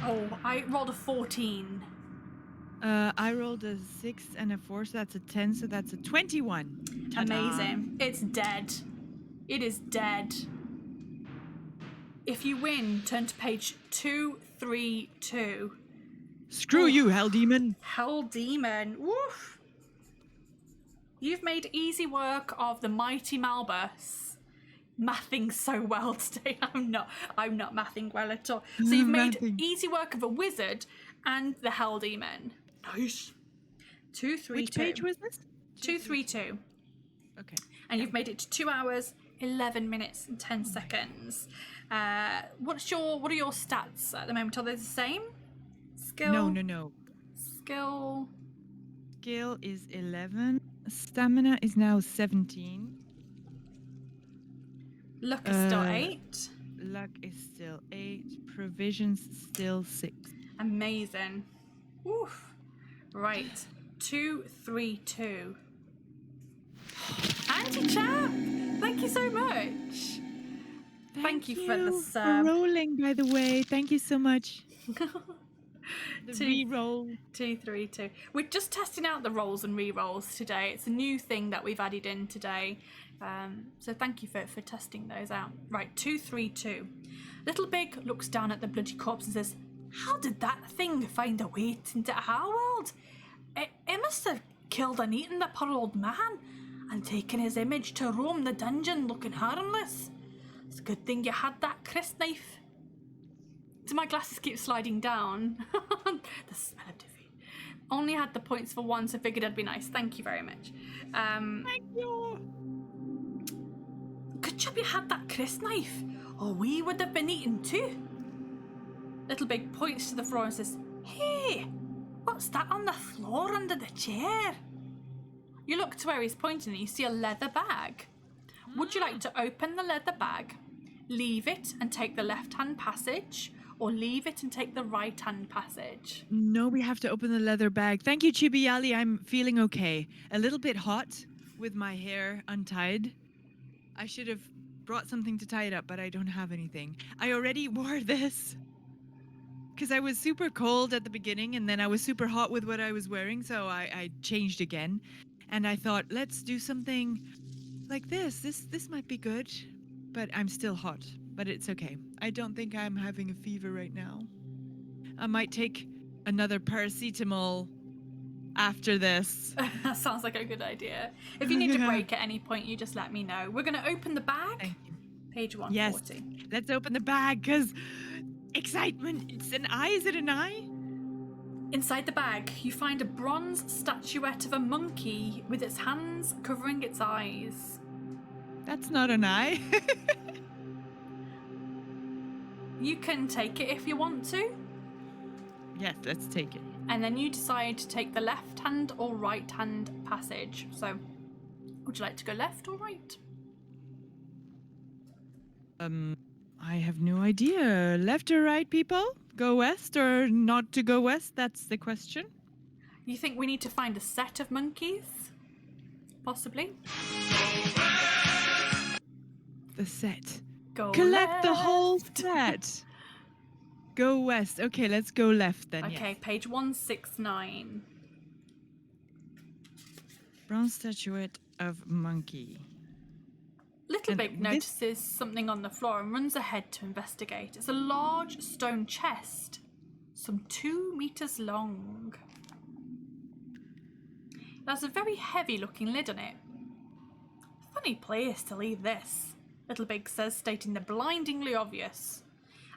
Oh, I rolled a 14. I rolled a 6 and a 4, so that's a 10, so that's a 21. Ta-da. Amazing. It's dead. It is dead. If you win, turn to page 232. Screw you, Hell Demon. Hell Demon. Woof. You've made easy work of the mighty Malbus. Mathing so well today. I'm not mathing well at all. So you've made easy work of a wizard and the Hell Demon. Nice. 232. Which page was this? 232. Okay. And you've made it to 2 hours, 11 minutes and 10 seconds. What are your stats at the moment? Are they the same? Skill? No. Skill is 11. Stamina is now 17. Luck is still 8. Luck is still 8. Provisions still 6. Amazing. Oof. Right. 232. Anti-Chap! Thank you so much. Thank you for the sub. rolling, by the way. Thank you so much. The re-roll. 232. We're just testing out the rolls and re-rolls today. It's a new thing that we've added in today. So thank you for testing those out. Right, 232. Little Big looks down at the bloody corpse and says, "How did that thing find a way into our world? It must have killed and eaten the poor old man and taken his image to roam the dungeon looking harmless. It's a good thing you had that crisp knife." Do my glasses keep sliding down? The smell of defeat. Only had the points for 1, so figured it'd be nice. Thank you very much. Thank you. Good job you had that crisp knife, or we would have been eaten too. Little Big points to the floor and says, "Hey, what's that on the floor under the chair?" You look to where he's pointing and you see a leather bag. Would you like to open the leather bag, leave it and take the left-hand passage, or leave it and take the right-hand passage? No, we have to open the leather bag. Thank you, Chibiali. I'm feeling okay. A little bit hot with my hair untied. I should have brought something to tie it up, but I don't have anything. I already wore this because I was super cold at the beginning and then I was super hot with what I was wearing, so I changed again. And I thought, let's do something like this. This might be good, but I'm still hot. But it's okay. I don't think I'm having a fever right now. I might take another paracetamol after this. That sounds like a good idea. If you need a break at any point, you just let me know. We're going to open the bag. Thank you. Page 140. Yes. Let's open the bag because excitement. It's an eye. Is it an eye? Inside the bag, you find a bronze statuette of a monkey with its hands covering its eyes. That's not an eye. You can take it if you want to. Yes, let's take it. And then you decide to take the left-hand or right-hand passage. So, would you like to go left or right? I have no idea. Left or right, people? Go west or not to go west? That's the question. You think we need to find a set of monkeys? Possibly. The set. Go Collect the whole left. set. Go west. Okay, let's go left then. Okay, yes. page 169. Bronze statuette of monkey. Little And Big this- notices something on the floor and runs ahead to investigate. It's a large stone chest, some 2 meters long. It has a very heavy looking lid on it. Funny place to leave this, Little Big says, stating the blindingly obvious.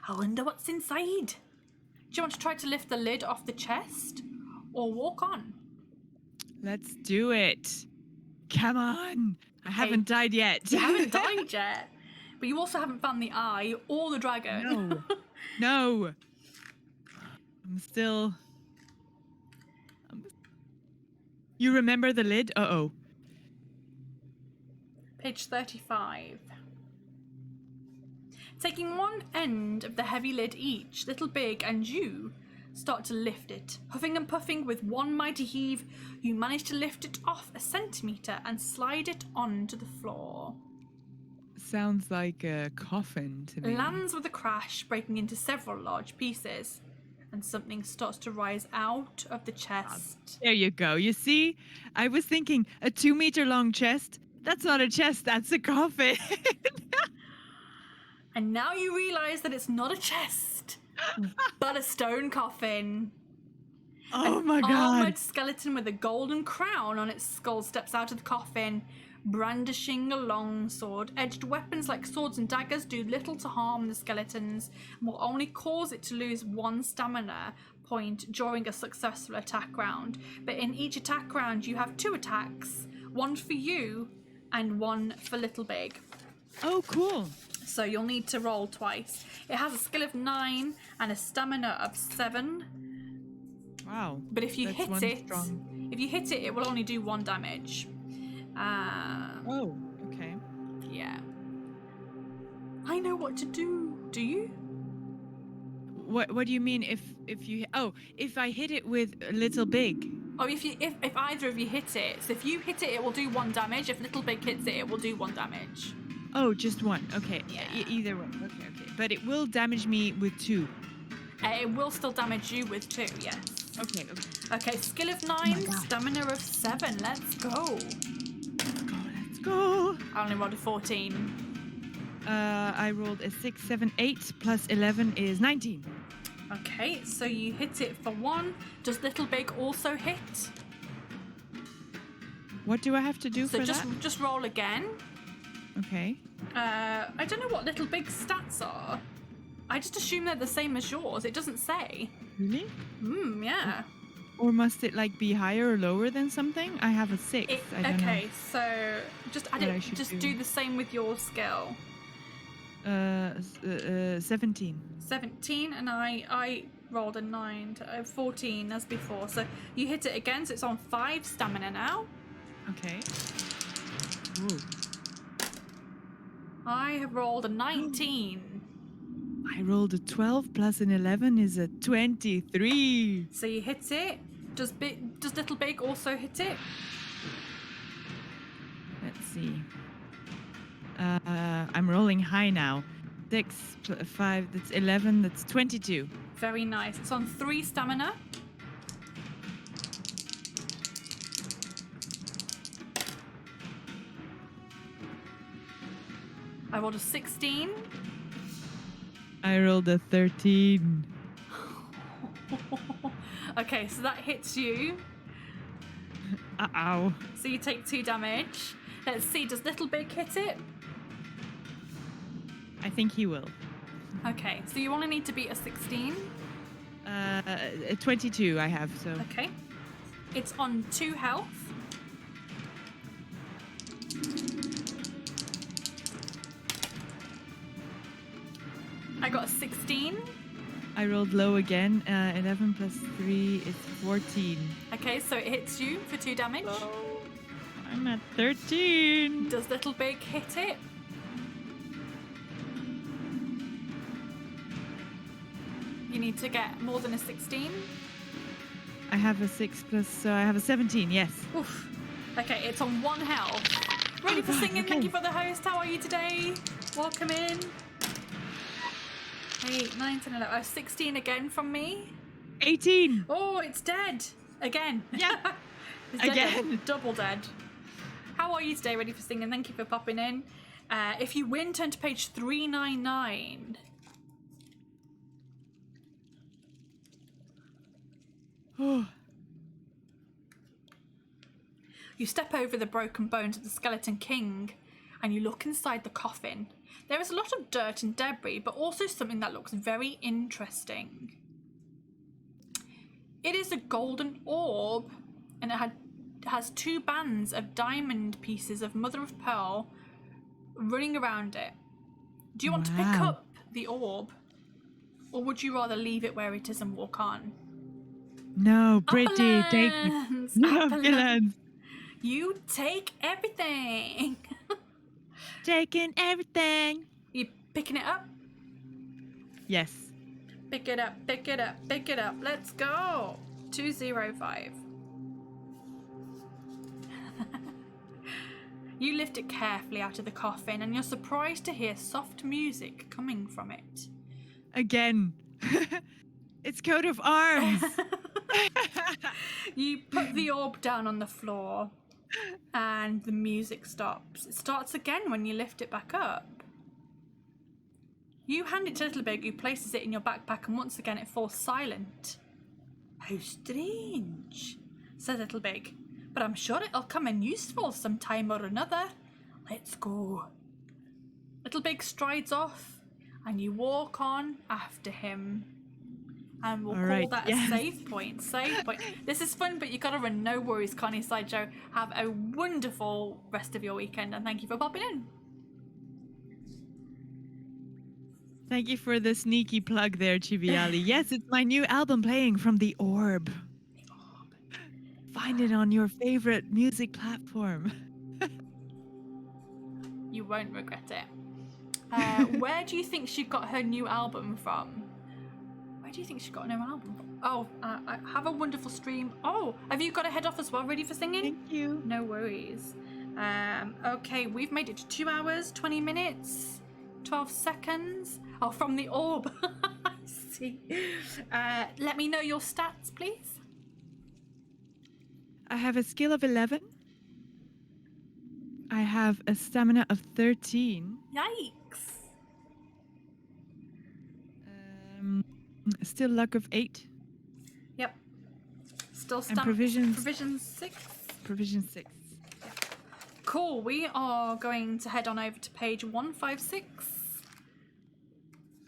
I wonder what's inside. Do you want to try to lift the lid off the chest or walk on? Let's do it. Come on. I haven't died yet. You haven't died yet, but you also haven't found the eye or the dragon. No. No. I'm still... You remember the lid? Uh-oh. Page 35. Taking one end of the heavy lid each, Little Big and you start to lift it. Huffing and puffing with one mighty heave, you manage to lift it off a centimetre and slide it onto the floor. Sounds like a coffin to me. Lands with a crash, breaking into several large pieces, and something starts to rise out of the chest. There you go. You see? I was thinking a 2-meter long chest. That's not a chest, that's a coffin. And now you realise that it's not a chest, but a stone coffin. Oh An my god. armoured skeleton with a golden crown on its skull steps out of the coffin, brandishing a long sword. Edged weapons like swords and daggers do little to harm the skeletons and will only cause it to lose 1 stamina point during a successful attack round. But in each attack round you have 2 attacks, 1 for you and 1 for Little Big. Oh, cool. So you'll need to roll twice. It has a skill of 9 and a stamina of 7. Wow. But if you That's hit one it, strong. it will only do 1 damage. Oh, okay. Yeah. I know what to do. Do you? What do you mean if I hit it with Little Big? Oh, if either of you hit it. So if you hit it, it will do 1 damage. If Little Big hits it, it will do 1 damage. Oh, just 1. Okay. Yeah. Either way. Okay. But it will damage me with 2. It will still damage you with 2, yes. Okay. Okay, skill of 9, stamina of 7. Let's go. Let's go. I only rolled a 14. I rolled a 6, 7, 8 plus 11 is 19. Okay, so you hit it for 1. Does Little Big also hit? What do I have to do So for just roll again. Okay. I don't know what Little Big's stats are. I just assume they're the same as yours. It doesn't say. Really? Yeah. Or must it like be higher or lower than something? I have a 6. I don't know. Okay, so just add What I it. should Just do. do the same with your skill. 17. 17, and I rolled a 9 to 14 as before. So you hit it again, so it's on 5 stamina now. Okay. Ooh. I have rolled a 19. I rolled a 12 plus an 11 is a 23. So you hit it. Does Little Big also hit it? Let's see. I'm rolling high now. 6 plus 5, that's 11, that's 22. Very nice. It's on 3 stamina. I rolled a 16. I rolled a 13. Okay, so that hits you. Uh-oh. So you take 2 damage. Let's see, does Little Big hit it? I think he will. Okay, so you only need to beat a 16. 22 I have, so. Okay. It's on 2 health. I got a 16. I rolled low again. 11 plus 3 is 14. Okay, so it hits you for 2 damage. I'm at 13. Does Little Big hit it? You need to get more than a 16. I have a 6 plus, so I have a 17, yes. Oof. Okay, it's on 1 health. Ready for singing? okay. Thank you for the host. How are you today? Welcome in. 8, 9, 10, 11. 16 again from me. 18. Oh, it's dead. Again. Yeah. It's dead. Again. Double dead. How are you today? Ready for singing? Thank you for popping in. If you win, turn to page 399. You step over the broken bones of the skeleton king and you look inside the coffin. There is a lot of dirt and debris, but also something that looks very interesting. It is a golden orb, and it has 2 bands of diamond pieces of mother of pearl running around it. Do you want to pick up the orb, or would you rather leave it where it is and walk on? No, Brittany, take it. Upperlands, No, Upperlands. Upperlands. You take everything. Taking everything. You picking it up? Yes. Pick it up, pick it up, pick it up. Let's go. 205. You lift it carefully out of the coffin and you're surprised to hear soft music coming from it. Again. It's coat of arms. You put the orb down on the floor and the music stops. It starts again when you lift it back up. You hand it to Littlebig, who places it in your backpack, and once again it falls silent. How strange, says Littlebig, but I'm sure it'll come in useful sometime or another. Let's go. Littlebig strides off and you walk on after him. And we'll call that a save point. Save point. This is fun, but you gotta run. No worries, Connie Sideshow. Have a wonderful rest of your weekend, and thank you for popping in. Thank you for the sneaky plug there, Chibiali. Yes, it's my new album playing from The Orb. Find it on your favorite music platform. You won't regret it. Where do you think she got her new album from? Where do you think she got a new album from? Oh, have a wonderful stream. Oh, have you got to head off as well? Ready for singing? Thank you. No worries. Okay, we've made it to 2 hours, 20 minutes, 12 seconds. Oh, from the orb. I see. Let me know your stats, please. I have a skill of 11. I have a stamina of 13. Yikes. Still luck of 8. Yep. Still And provisions. Provision 6. Provision 6. Cool. We are going to head on over to page 156.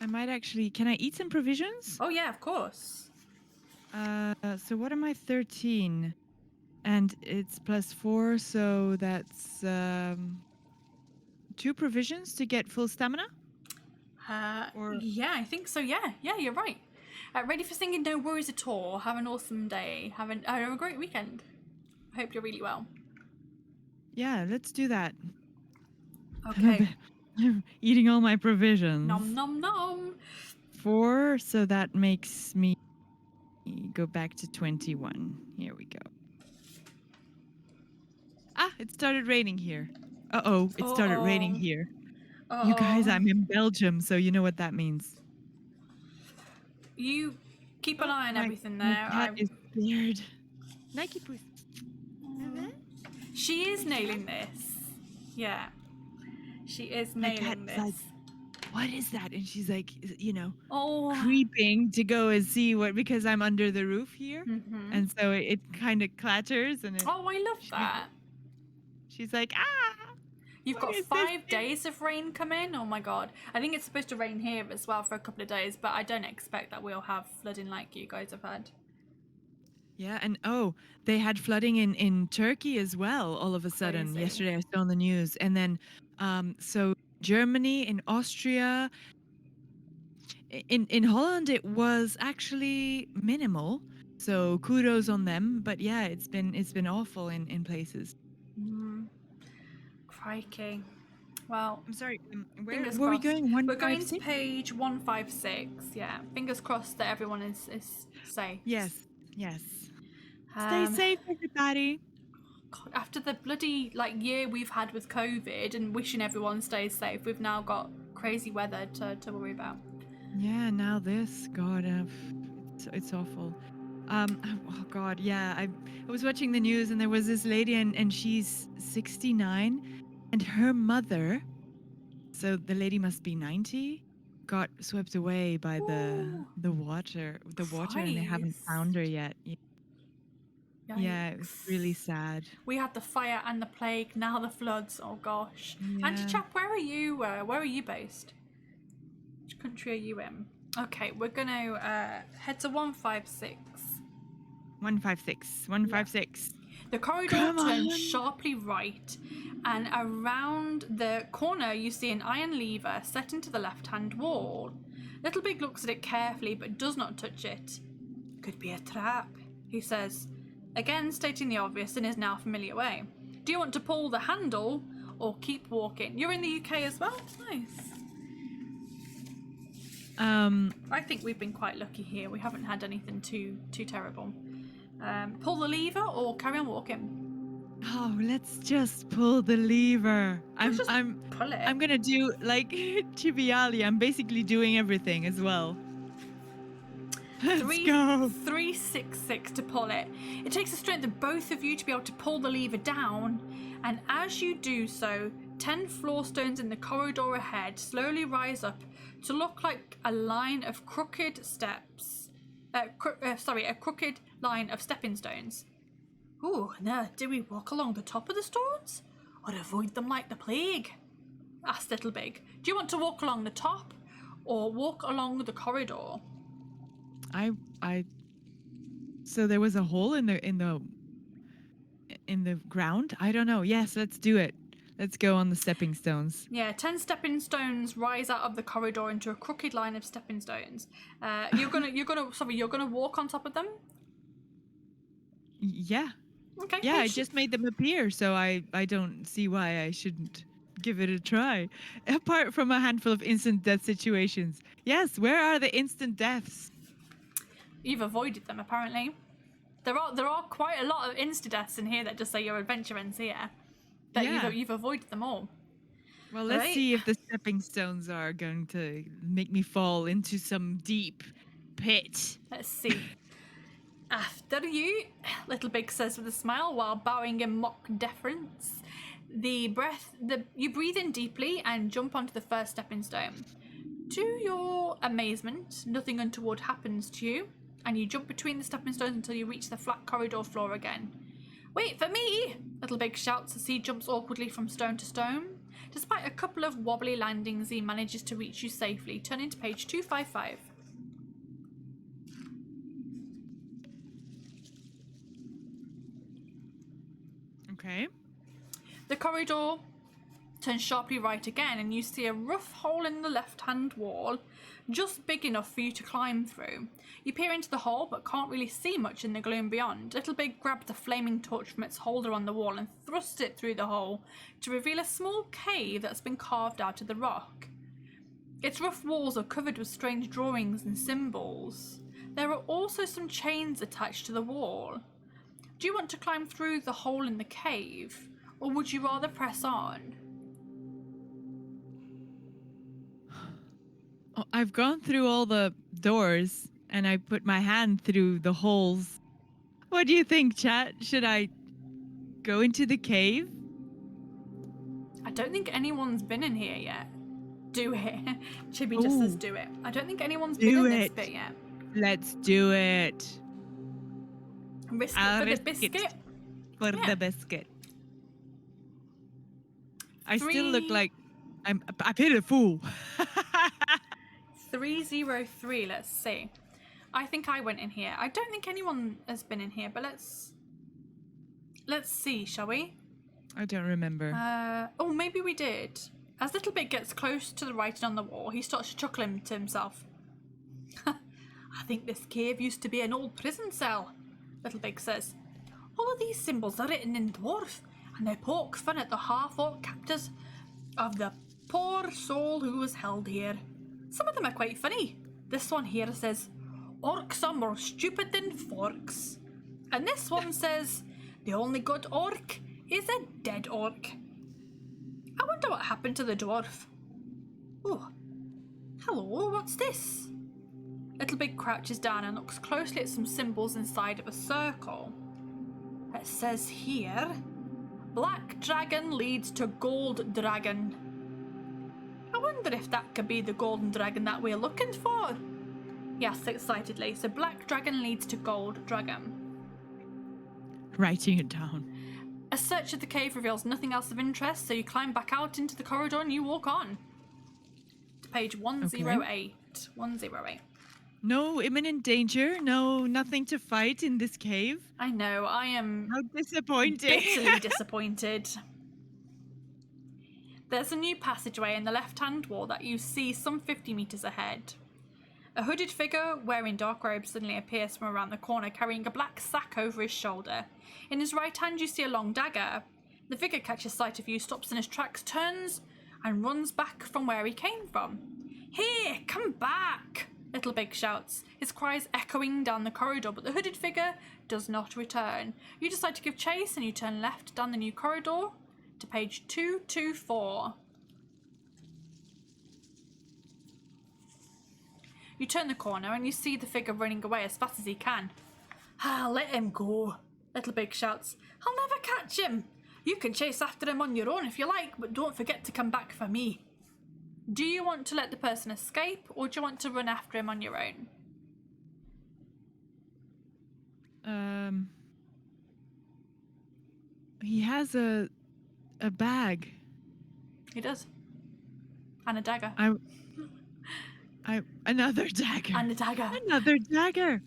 I might actually... Can I eat some provisions? Oh, yeah, of course. So what am I? 13. And it's +4, so that's 2 provisions to get full stamina? Yeah, I think so. Yeah, you're right. Ready for singing? No worries at all. Have an awesome day. Have a great weekend. I hope you're really well. Yeah, let's do that. Okay. Eating all my provisions. Nom nom nom. 4, so that makes me go back to 21. Here we go. Ah, it started raining here. Uh-oh, it started raining here. You guys, I'm in Belgium, so you know what that means. You keep an eye on everything My there. cat is scared. Nike puss. She is nailing this. Yeah. She is nailing this. Like, what is that? And she's like, Oh. creeping to go and see what, because I'm under the roof here. Mm-hmm. And so it kind of clatters. And Oh, I love that. She's like, ah. You've got 5 days of rain coming. Oh my god. I think it's supposed to rain here as well for a couple of days, but I don't expect that we'll have flooding like you guys have had. Yeah, and they had flooding in Turkey as well all of a sudden. Crazy. Yesterday I saw on the news. And then so Germany and Austria, in Holland it was actually minimal. So kudos on them, but yeah, it's been awful in places. Crikey. Well, I'm sorry. Where fingers were we crossed. going? We're going to 156? page 156. Yeah. Fingers crossed that everyone is safe. Yes. Stay safe, everybody. God, after the bloody year we've had with COVID and wishing everyone stays safe, we've now got crazy weather to worry about. Yeah, now this. God, it's awful. Oh God, yeah. I was watching the news and there was this lady and she's 69 and her mother, so the lady must be 90, got swept away by the water, and they haven't Christ. found her yet. Yeah, it was really Yikes. sad. We had the fire and the plague, now the floods. Oh gosh. Yeah. Anti-Chap, where are you based? Which country are you in? Okay, we're gonna head to 156. 156. The corridor Come turns on. sharply right, and around the corner you see an iron lever set into the left-hand wall. Little Big looks at it carefully but does not touch it. Could be a trap, he says, again stating the obvious in his now familiar way. Do you want to pull the handle or keep walking? You're in the UK as well? Nice. I think we've been quite lucky here. We haven't had anything too terrible. Pull the lever or carry on walking? Oh, let's just pull the lever. Pull it. I'm gonna do like Chibiali. I'm basically doing everything as well. Let's go. 366 to pull it. It takes the strength of both of you to be able to pull the lever down, and as you do so, 10 floor stones in the corridor ahead slowly rise up to look like a line of crooked steps. A crooked line of stepping stones. Ooh, now do we walk along the top of the stones or avoid them like the plague? Asked Little Big. Do you want to walk along the top or walk along the corridor? So there was a hole in the ground? I don't know. Yes, let's do it. Let's go on the stepping stones. Yeah, 10 stepping stones rise out of the corridor into a crooked line of stepping stones. You're gonna walk on top of them? Yeah. Okay. Yeah, I just made them appear, so I don't see why I shouldn't give it a try. Apart from a handful of instant death situations. Yes, where are the instant deaths? You've avoided them, apparently. There are quite a lot of insta-deaths in here that just say your adventure ends here. That Yeah. you've avoided them all. Well, let's Right. see if the stepping stones are going to make me fall into some deep pit. Let's see. After you, Little Big says with a smile while bowing in mock deference. You breathe in deeply and jump onto the first stepping stone. To your amazement, nothing untoward happens to you, and you jump between the stepping stones until you reach the flat corridor floor again. Wait for me! Little Big shouts as he jumps awkwardly from stone to stone. Despite a couple of wobbly landings, he manages to reach you safely. Turning to page 255. Okay. The corridor turns sharply right again, and you see a rough hole in the left-hand wall, just big enough for you to climb through. You peer into the hole, but can't really see much in the gloom beyond. Little Big grabs a flaming torch from its holder on the wall and thrusts it through the hole to reveal a small cave that's been carved out of the rock. Its rough walls are covered with strange drawings and symbols. There are also some chains attached to the wall. Do you want to climb through the hole in the cave, or would you rather press on? Oh, I've gone through all the doors and I put my hand through the holes. What do you think, chat? Should I go into the cave? I don't think anyone's been in here yet. Do it. Chibi just says Ooh. do it. I don't think anyone's been Do in this it. bit yet. Let's do it. Risk I'll it for the risk it. biscuit. For Yeah. the biscuit. I still look Three- like I've hit a fool. 303, let's see. I think I went in here. I don't think anyone has been in here, but let's see, shall we? I don't remember. Oh, maybe we did. As Little Big gets close to the writing on the wall, he starts chuckling to himself. I think this cave used to be an old prison cell, Little Big says. All of these symbols are written in dwarf, and they poke fun at the half-orc captors of the poor soul who was held here. Some of them are quite funny. This one here says, orcs are more stupid than forks. And this one says, the only good orc is a dead orc. I wonder what happened to the dwarf. Oh, hello, what's this? Little Big crouches down and looks closely at some symbols inside of a circle. It says here, Black Dragon leads to Gold Dragon. I wonder if that could be the golden dragon that we're looking for. Yes, excitedly. So Black Dragon leads to Gold Dragon. Writing it down. A search of the cave reveals nothing else of interest, so you climb back out into the corridor and you walk on. To page 108. 108. No imminent danger. No, nothing to fight in this cave. I know, I am How disappointing. bitterly disappointed. There's a new passageway in the left-hand wall that you see some 50 meters ahead. A hooded figure wearing dark robes suddenly appears from around the corner, carrying a black sack over his shoulder. In his right hand you see a long dagger. The figure catches sight of you, stops in his tracks, turns and runs back from where he came from. Here, come back! Little Big shouts, his cries echoing down the corridor, but the hooded figure does not return. You decide to give chase and you turn left down the new corridor to page 224. You turn the corner and you see the figure running away as fast as he can. Ah, let him go, Little Big shouts. I'll never catch him. You can chase after him on your own if you like, but don't forget to come back for me. Do you want to let the person escape, or do you want to run after him on your own? He has a bag. He does. And a dagger. Another dagger. And a dagger. Another dagger.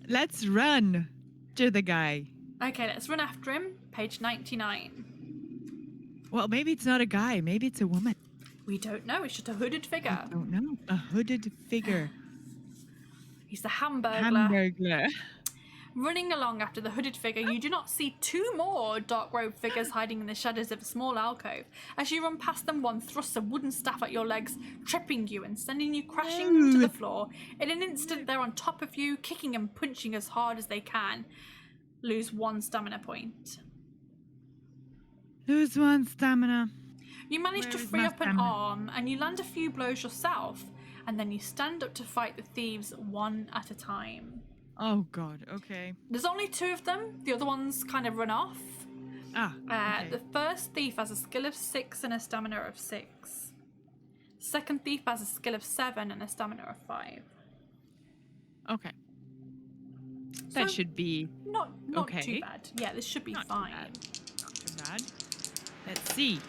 Let's run to the guy. Okay, let's run after him. Page 99. Well, maybe it's not a guy. Maybe it's a woman. We don't know. It's just a hooded figure. I don't know. A hooded figure. He's the Hamburglar. Hamburglar. Running along after the hooded figure, you do not see two more dark-robed figures hiding in the shadows of a small alcove. As you run past them, one thrusts a wooden staff at your legs, tripping you and sending you crashing to the floor. In an instant, they're on top of you, kicking and punching as hard as they can. Lose 1 stamina point. Lose 1 stamina. You manage to free up an arm, and you land a few blows yourself, and then you stand up to fight the thieves one at a time. Oh god, okay. There's only 2 of them. The other ones kind of run off. Okay. The first thief has a skill of 6 and a stamina of 6. Second thief has a skill of 7 and a stamina of 5. Okay. That So, should be Not okay. too bad. Yeah, this should be Not fine. Not too bad. Let's see.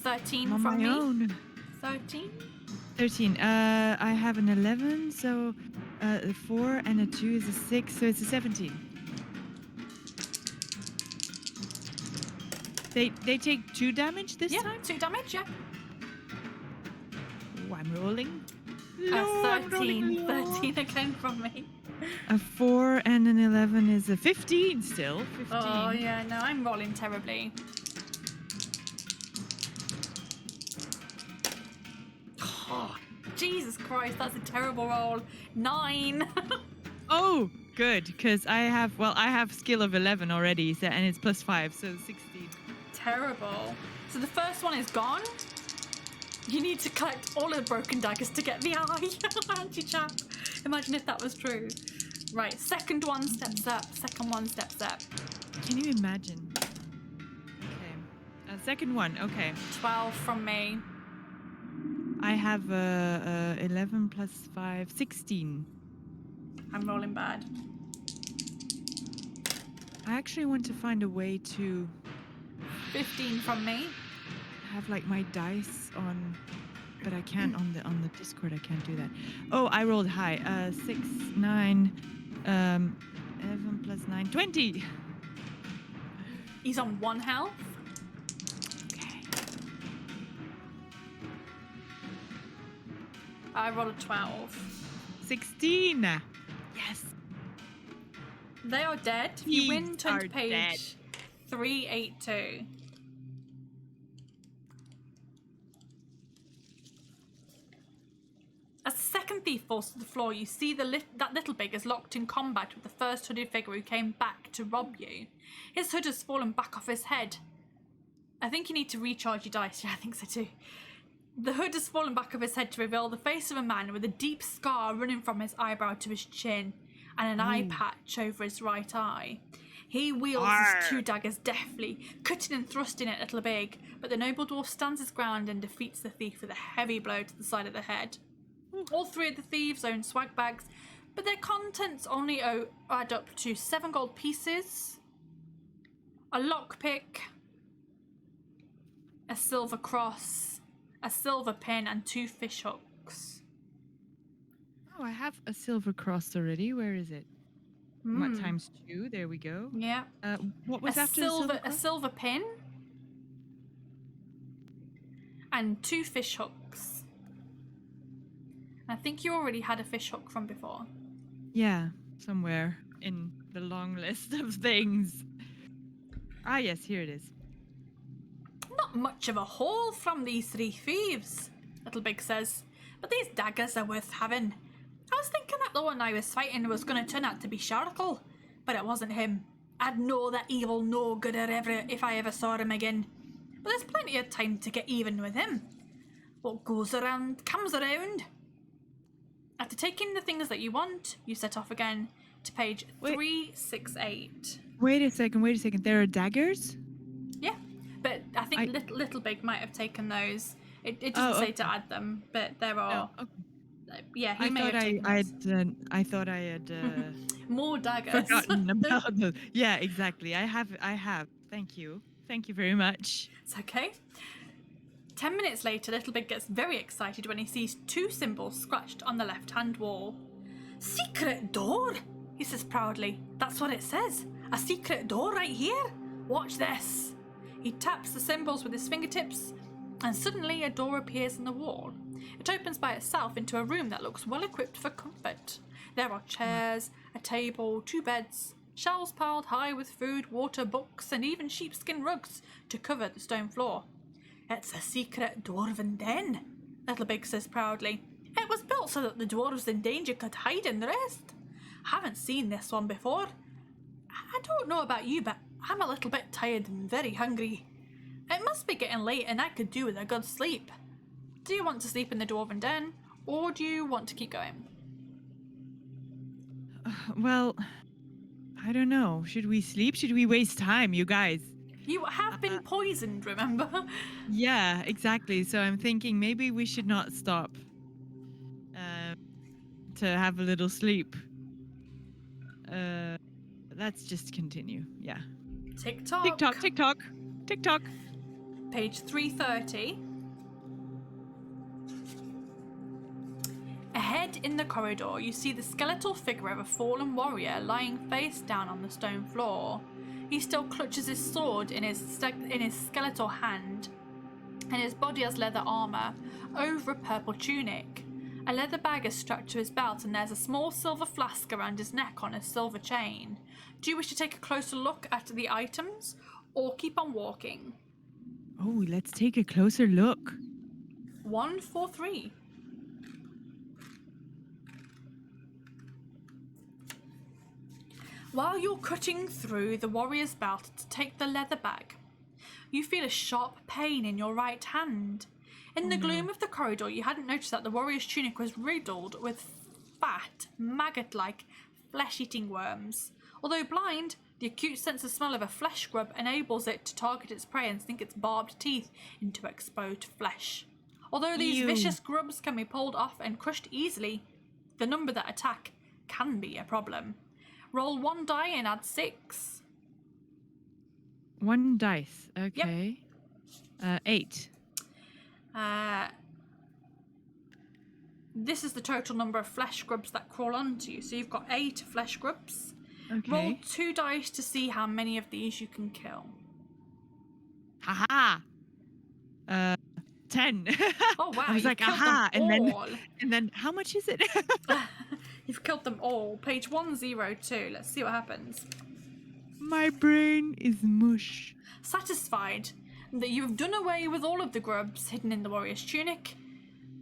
13 I'm on from my me. own. 13. 13. I have an 11, so a 4 and a 2 is a 6, so it's a 17. They take 2 damage this Yeah, time? 2 damage, yeah. Oh, I'm rolling. 13. 13 again from me. A 4 and an 11 is a 15 still. 15. Oh, yeah, no, I'm rolling terribly. Oh, Jesus Christ, that's a terrible roll. 9. Oh, good, because I have skill of 11 already, so, and it's plus 5, so 16. Terrible. So the first one is gone. You need to collect all of the broken daggers to get the eye. Anti-chap. Imagine if that was true. Right, second one steps up. Second one steps up. Can you imagine? Okay. Second one, okay. 12 from me. I have 11 plus 5, 16. I'm rolling bad. I actually want to find a way to 15 from me. have like my dice on, but I can't on the Discord. I can't do that. Oh, I rolled high. 6, 9, 11 plus 9, 20. He's on 1 health. Okay. I rolled a 12. 16. Yes. They are dead. You win, Thieves turn are to page dead. 382. As the second thief falls to the floor, you see that Little Big is locked in combat with the first hooded figure who came back to rob you. His hood has fallen back off his head. I think you need to recharge your dice. Yeah, I think so too. The hood has fallen back of his head to reveal the face of a man with a deep scar running from his eyebrow to his chin and an eye patch over his right eye. He wields his 2 daggers deftly, cutting and thrusting at Little Big, but the noble dwarf stands his ground and defeats the thief with a heavy blow to the side of the head. All 3 of the thieves own swag bags, but their contents only add up to 7 gold pieces, a lockpick, a silver cross, a silver pin, and 2 fish hooks. Oh, I have a silver cross already. Where is it? What times 2? There we go. Yeah. What was after the silver cross? A silver pin and 2 fish hooks. I think you already had a fish hook from before. Yeah, somewhere in the long list of things. Ah, yes, here it is. Not much of a haul from these 3 thieves, Little Big says, but these daggers are worth having. I was thinking that the one I was fighting was going to turn out to be Sharkle, but it wasn't him. I'd know that evil no-gooder if I ever saw him again. But there's plenty of time to get even with him. What goes around comes around. After taking the things that you want, you set off again to page 368. Wait a second. There are daggers? Yeah, but I think Little Big might have taken those. It doesn't say to add them, but there are... No, okay. Yeah, he may have taken those. I thought I had more daggers. forgotten about them. Yeah, exactly. I have. Thank you very much. It's okay. 10 minutes later, Little Big gets very excited when he sees 2 symbols scratched on the left-hand wall. Secret door, he says proudly. That's what it says. A secret door right here. Watch this. He taps the symbols with his fingertips, and suddenly a door appears in the wall. It opens by itself into a room that looks well equipped for comfort. There are chairs, a table, 2 beds, shelves piled high with food, water, books, and even sheepskin rugs to cover the stone floor. It's a secret dwarven den, Little Big says proudly. It was built so that the dwarves in danger could hide in the rest. Haven't seen this one before. I don't know about you, but I'm a little bit tired and very hungry. It must be getting late and I could do with a good sleep. Do you want to sleep in the dwarven den, or do you want to keep going? Well, I don't know. Should we sleep? Should we waste time, you guys? You have been poisoned, remember? Yeah, exactly. So I'm thinking maybe we should not stop to have a little sleep. Let's just continue. Yeah. Tick tock. Tick tock, tick tock, tick tock. Page 330. Ahead in the corridor, you see the skeletal figure of a fallen warrior lying face down on the stone floor. He still clutches his sword in his skeletal hand, and his body has leather armor over a purple tunic. A leather bag is strapped to his belt, and there's a small silver flask around his neck on a silver chain. Do you wish to take a closer look at the items, or keep on walking? Oh, let's take a closer look. 143. While you're cutting through the warrior's belt to take the leather bag, you feel a sharp pain in your right hand. In the gloom of the corridor, you hadn't noticed that the warrior's tunic was riddled with fat, maggot-like, flesh-eating worms. Although blind, the acute sense of smell of a flesh grub enables it to target its prey and sink its barbed teeth into exposed flesh. Although these vicious grubs can be pulled off and crushed easily, the number that attack can be a problem. Roll 1 die and add 6. 1 dice. Okay. Yep. 8. This is the total number of flesh grubs that crawl onto you. So you've got 8 flesh grubs. Okay. Roll 2 dice to see how many of these you can kill. Haha. 10. Oh wow! I was like, aha, and then how much is it? You've killed them all. Page 102. Let's see what happens. My brain is mush. Satisfied that you have done away with all of the grubs hidden in the warrior's tunic,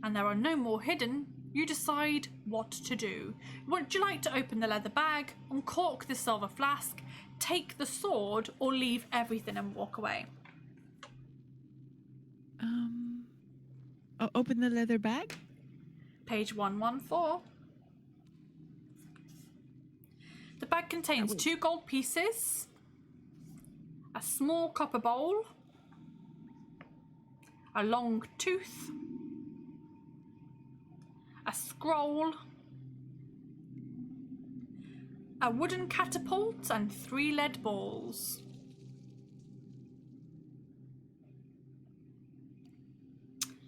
and there are no more hidden, you decide what to do. Would you like to open the leather bag, uncork the silver flask, take the sword, or leave everything and walk away? Oh, open the leather bag. Page 114. The bag contains 2 gold pieces, a small copper bowl, a long tooth, a scroll, a wooden catapult, and 3 lead balls.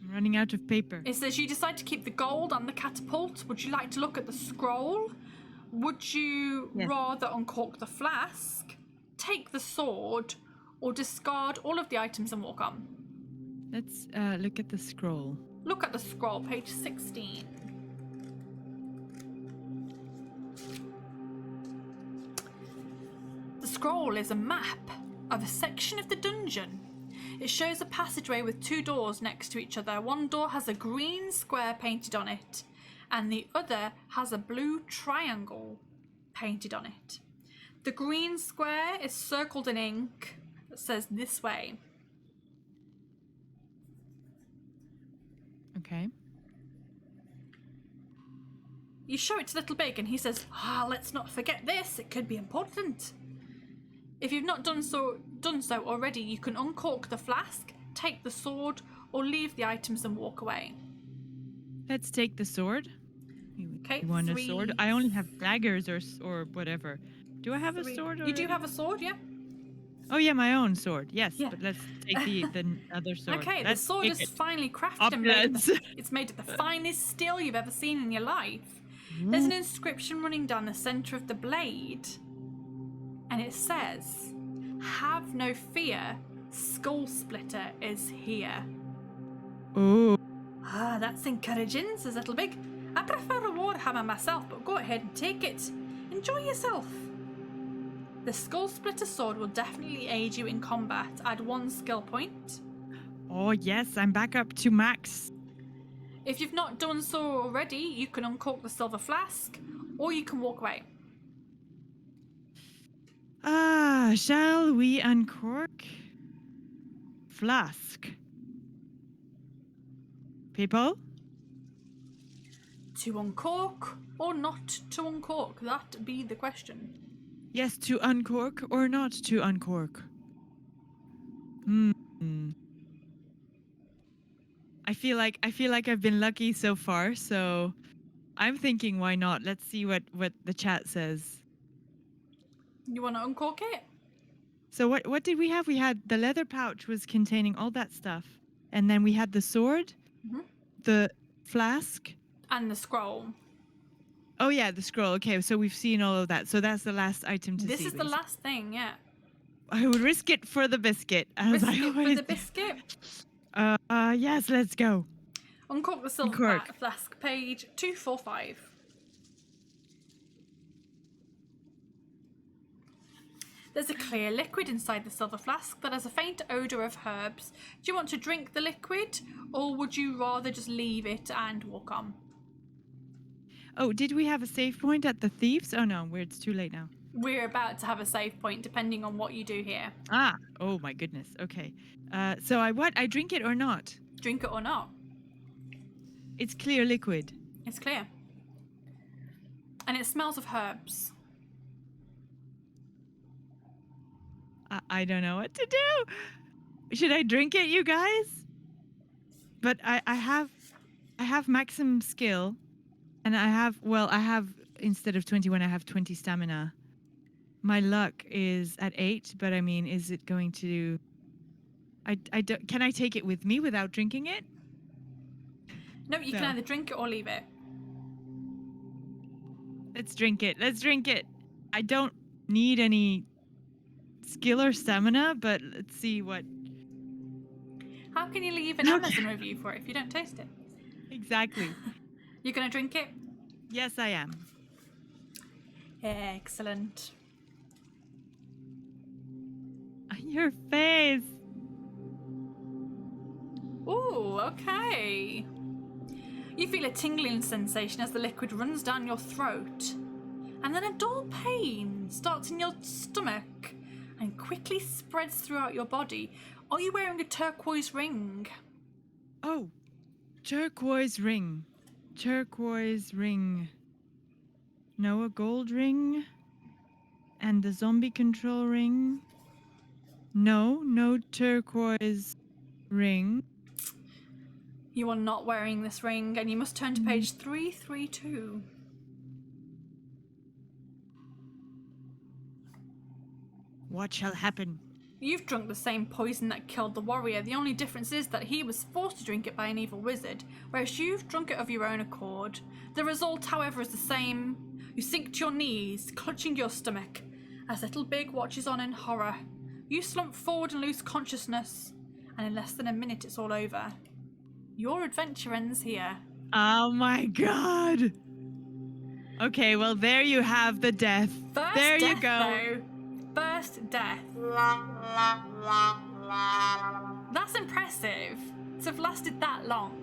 I'm running out of paper. It says you decide to keep the gold and the catapult. Would you like to look at the scroll? Would you rather uncork the flask, take the sword, or discard all of the items and walk on? Let's look at the scroll. Look at the scroll, page 16. The scroll is a map of a section of the dungeon. It shows a passageway with 2 doors next to each other. One door has a green square painted on it, and the other has a blue triangle painted on it. The green square is circled in ink that says "this way." Okay. You show it to Little Big and he says, let's not forget this, it could be important. If you've not done so already, you can uncork the flask, take the sword, or leave the items and walk away. Let's take the sword. Okay, You want 3. a sword? I only have daggers or whatever. Do I have a 3. sword? You do already? have a sword, yeah? Oh yeah, my own sword. Yes, Yeah. but let's take the other sword. Okay, Let's the sword take is it. finely crafted and made Opulence. it's made of the finest steel you've ever seen in your life. There's an inscription running down the centre of the blade, and it says, "Have no fear, Skull Splitter is here." Oh. That's encouraging, says Little Big. I prefer a warhammer myself, but go ahead and take it. Enjoy yourself. The Skull Splitter sword will definitely aid you in combat. Add 1 skill point. Oh yes, I'm back up to max. If you've not done so already, you can uncork the silver flask, or you can walk away. Shall we uncork? Flask. People? To uncork or not to uncork? That be the question. Yes, to uncork or not to uncork? I feel like I've been lucky so far, so I'm thinking why not? Let's see what the chat says. You want to uncork it? So what did we have? We had the leather pouch was containing all that stuff, and then we had the sword, the flask, and the scroll. Oh yeah, the scroll. Okay, so we've seen all of that. So that's the last item to see. This is the last thing, yeah. I would risk it for the biscuit, as I always. For the biscuit. Yes, let's go. Uncork the silver flask, page 245. There's a clear liquid inside the silver flask that has a faint odour of herbs. Do you want to drink the liquid, or would you rather just leave it and walk on? Oh, did we have a save point at the thieves? Oh no, it's too late now. We're about to have a save point, depending on what you do here. Oh my goodness. Okay. So I drink it or not? Drink it or not? It's clear liquid. It's clear. And it smells of herbs. I don't know what to do. Should I drink it, you guys? But I have maximum skill, and I have instead of 21, I have 20 stamina. My luck is at 8, but I mean, is it going to? I don't. Can I take it with me without drinking it? No, you can either drink it or leave it. Let's drink it. Let's drink it. I don't need any skill or stamina, but let's see what. How can you leave an Amazon review for it if you don't taste it? Exactly. You're gonna drink it? Yes, I am. Excellent. Your face. Ooh, okay. You feel a tingling sensation as the liquid runs down your throat, and then a dull pain starts in your stomach and quickly spreads throughout your body. Are you wearing a turquoise ring? Oh, turquoise ring. No, a gold ring. And the zombie control ring. No turquoise ring. You are not wearing this ring, and you must turn to page 332. What shall happen? You've drunk the same poison that killed the warrior. The only difference is that he was forced to drink it by an evil wizard, whereas you've drunk it of your own accord. The result, however, is the same. You sink to your knees, clutching your stomach, as Little Big watches on in horror. You slump forward and lose consciousness, and in less than a minute it's all over. Your adventure ends here. Oh my god. Okay, well there you have the death. First there death, you go. Though. First death. That's impressive to have lasted that long.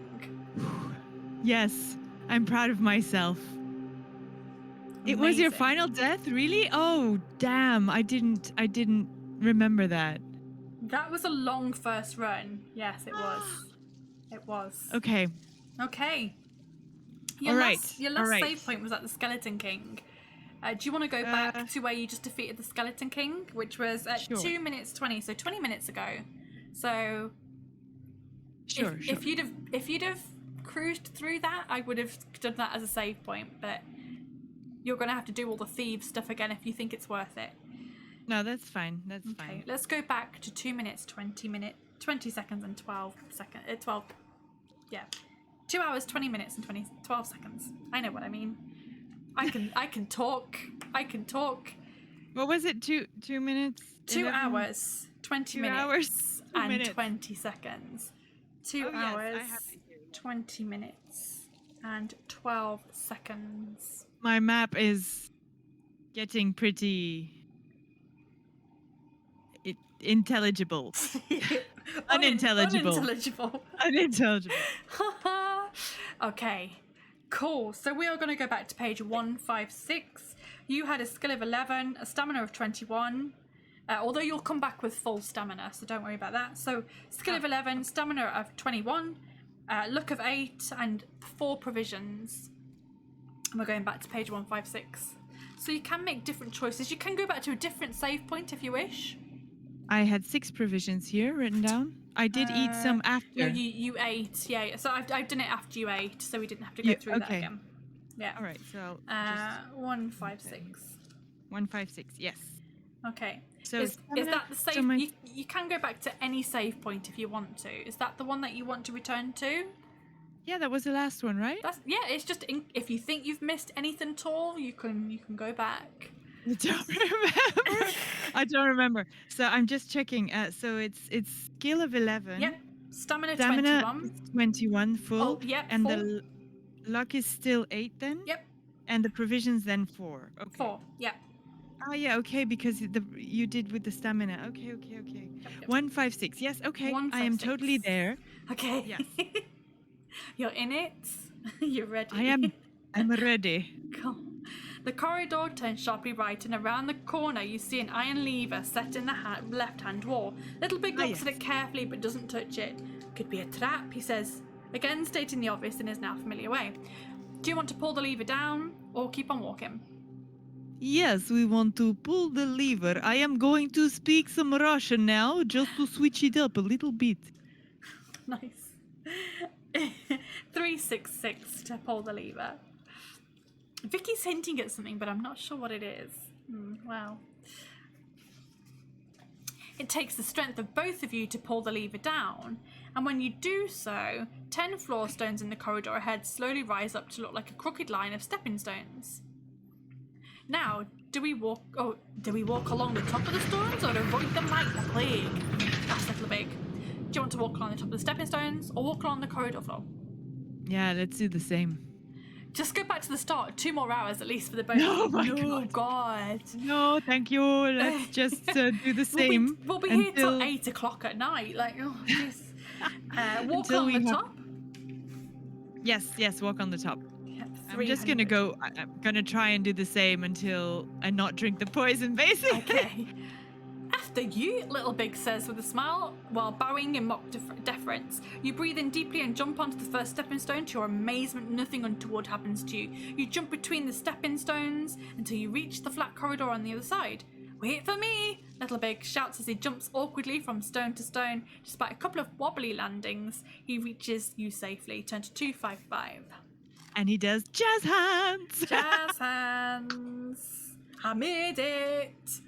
Yes, I'm proud of myself. It was your Amazing. final death, really? Oh, damn. I didn't remember that. That was a long first run. Yes, it was. It was. Okay. Okay. All right. Your last save point was at the Skeleton King. Do you want to go back to where you just defeated the Skeleton King, which was at 2 minutes 20, so 20 minutes ago. So Sure. if you'd have cruised through that, I would have done that as a save point, but you're going to have to do all the thieves stuff again if you think it's worth it. No, that's fine. That's Okay, fine. let's go back to 2 minutes, 20 seconds and 12 seconds. 12. Yeah. 2 hours, 20 minutes and 12 seconds. I know what I mean. I can talk. What was it? 2 minutes? 2 11? hours, 20 2 minutes hours, 2 and minutes. 20 seconds. 2 Oh, yes, I hours, have it here. 20 minutes and 12 seconds. My map is getting pretty intelligible. Unintelligible. Unintelligible. Okay, cool. So we are going to go back to page 156. You had a skill of 11, a stamina of 21. Although you'll come back with full stamina, so don't worry about that. So skill of 11, stamina of 21, luck of 8, and 4 provisions. And we're going back to page 156. So you can make different choices. You can go back to a different save point if you wish. I had 6 provisions here written down. I did eat some after. No, you ate, yeah. So I've done it after you ate, so we didn't have to go through that again. Yeah. All right, so 156. 156, yes. Okay. So is that the save? so my- you can go back to any save point if you want to. Is that the one that you want to return to? Yeah, that was the last one, right? It's just if you think you've missed anything at all, you can go back. I don't remember. I don't remember. So I'm just checking. So it's skill of 11. Yep. Stamina 21. Is 21 full. Oh, yep, And full. the luck is still 8 then? Yep. And the provisions then 4. Okay. 4. Yep. Oh yeah, okay, because you did with the stamina. Okay. Yep. 156. Yes, okay. I am 156. totally there. Okay. Yes. You're in it. You're ready. I'm ready. Cool. The corridor turns sharply right, and around the corner you see an iron lever set in the left-hand wall. Little Big looks at it carefully but doesn't touch it. Could be a trap, he says, again stating the obvious in his now familiar way. Do you want to pull the lever down or keep on walking? Yes, we want to pull the lever. I am going to speak some Russian now, just to switch it up a little bit. Nice. 366 to pull the lever. Vicky's hinting at something, but I'm not sure what it is. Wow. It takes the strength of both of you to pull the lever down, and when you do so, 10 floor stones in the corridor ahead slowly rise up to look like a crooked line of stepping stones. Now, do we walk along the top of the stones or avoid them like the plague? That's Little Big. Do you want to walk along the top of the stepping stones or walk along the corridor floor? Yeah, let's do the same. Just go back to the start. 2 more hours at least for the both. Oh my God. No, thank you. Let's just do the same. We'll be here till 8 o'clock at night. Like, oh, jeez. Walk along the top. Yes, walk on the top. Yep, I'm just gonna go. I'm gonna try and do the same until I not drink the poison, basically. Okay. After After you, Little Big says with a smile, while bowing in mock deference. You breathe in deeply and jump onto the first stepping stone. To your amazement, nothing untoward happens to you. You jump between the stepping stones until you reach the flat corridor on the other side. Wait for me, Little Big shouts as he jumps awkwardly from stone to stone. Despite a couple of wobbly landings, he reaches you safely. Turn to 255. And he does jazz hands. Jazz hands. I made it.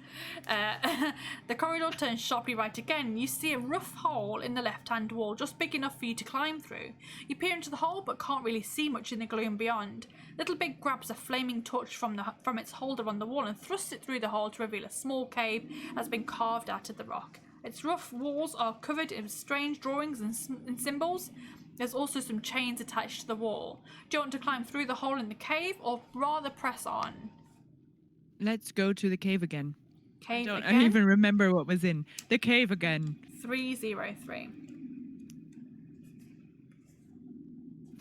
The corridor turns sharply right again. You see a rough hole in the left-hand wall, just big enough for you to climb through. You peer into the hole, but can't really see much in the gloom beyond. Little Big grabs a flaming torch from its holder on the wall and thrusts it through the hole to reveal a small cave that's been carved out of the rock. Its rough walls are covered in strange drawings and symbols. There's also some chains attached to the wall. Do you want to climb through the hole in the cave, or rather press on? Let's go to the cave again. Cave I again? don't even remember what was in the cave again. 303.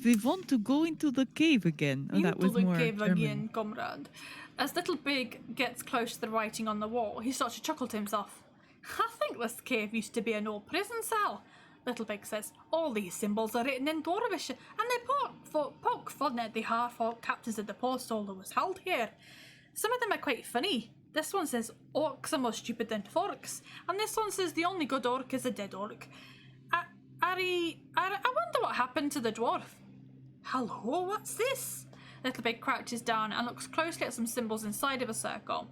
We want to go into the cave again. Oh, that was more cave German. again, comrade. As Little Big gets close to the writing on the wall, he starts to chuckle to himself. I think this cave used to be an old prison cell. Little Big says, all these symbols are written in Dwarvish, and they poke fun at the hard-fought captains of the post hole that was held here. Some of them are quite funny. This one says, orcs are more stupid than forks, and this one says the only good orc is a dead orc. I wonder what happened to the dwarf. Hello, what's this? Little Big crouches down and looks closely at some symbols inside of a circle.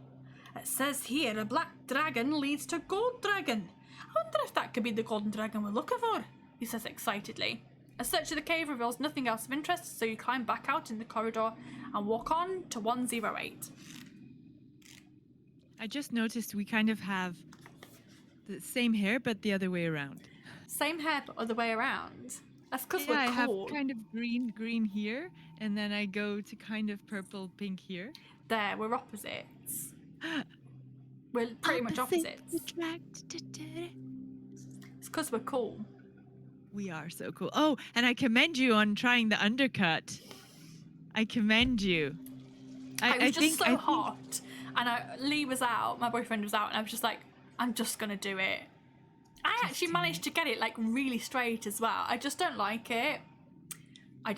It says here, a black dragon leads to gold dragon. I wonder if that could be the golden dragon we're looking for, he says excitedly. A search of the cave reveals nothing else of interest, so you climb back out in the corridor and walk on to 108. I just noticed we kind of have the same hair, but the other way around. Same hair, but other way around. That's because Yeah, we're I have cool. kind of green here, and then I go to kind of purple pink here. There, we're opposites. We're pretty much opposites. It's because we're cool. We are so cool. Oh, and I commend you on trying the undercut. I commend you. It was just so hot, and Lee was out, my boyfriend was out, and I was just like, I'm just gonna do it. I actually managed to get it like really straight as well. I just don't like it. I've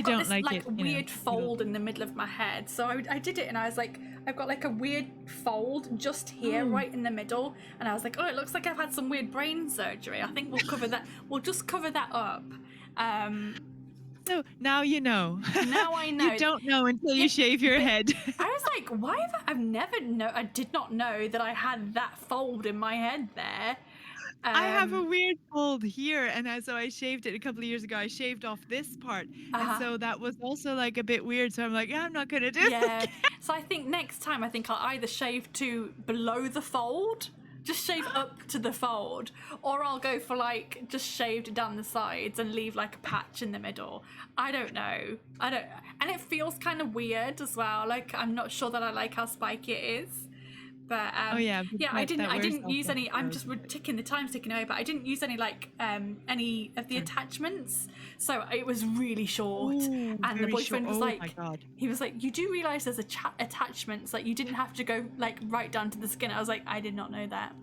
got this like weird fold in the middle of my head. So I did it, and I was like, I've got like a weird fold just here, right in the middle, and I was like, oh, it looks like I've had some weird brain surgery. I think we'll cover that. We'll just cover that up. So now you know. Now I know. You don't know until you shave your head. I was like, why have I did not know that I had that fold in my head there. I have a weird fold here, and so I shaved it a couple of years ago. I shaved off this part, and so that was also like a bit weird. So I'm like, yeah, I'm not gonna do it. So I think next time, I'll either shave to below the fold, just shave up to the fold, or I'll go for like just shaved down the sides and leave like a patch in the middle. I don't know. And it feels kind of weird as well. Like I'm not sure that I like how spiky it is. But I didn't use any. I'm just ticking the time's ticking away, but I didn't use any like any of the attachments, so it was really short. Ooh, and the boyfriend was like, my God. he was like, you do realize there's attachments, like you didn't have to go like right down to the skin. I was like, I did not know that.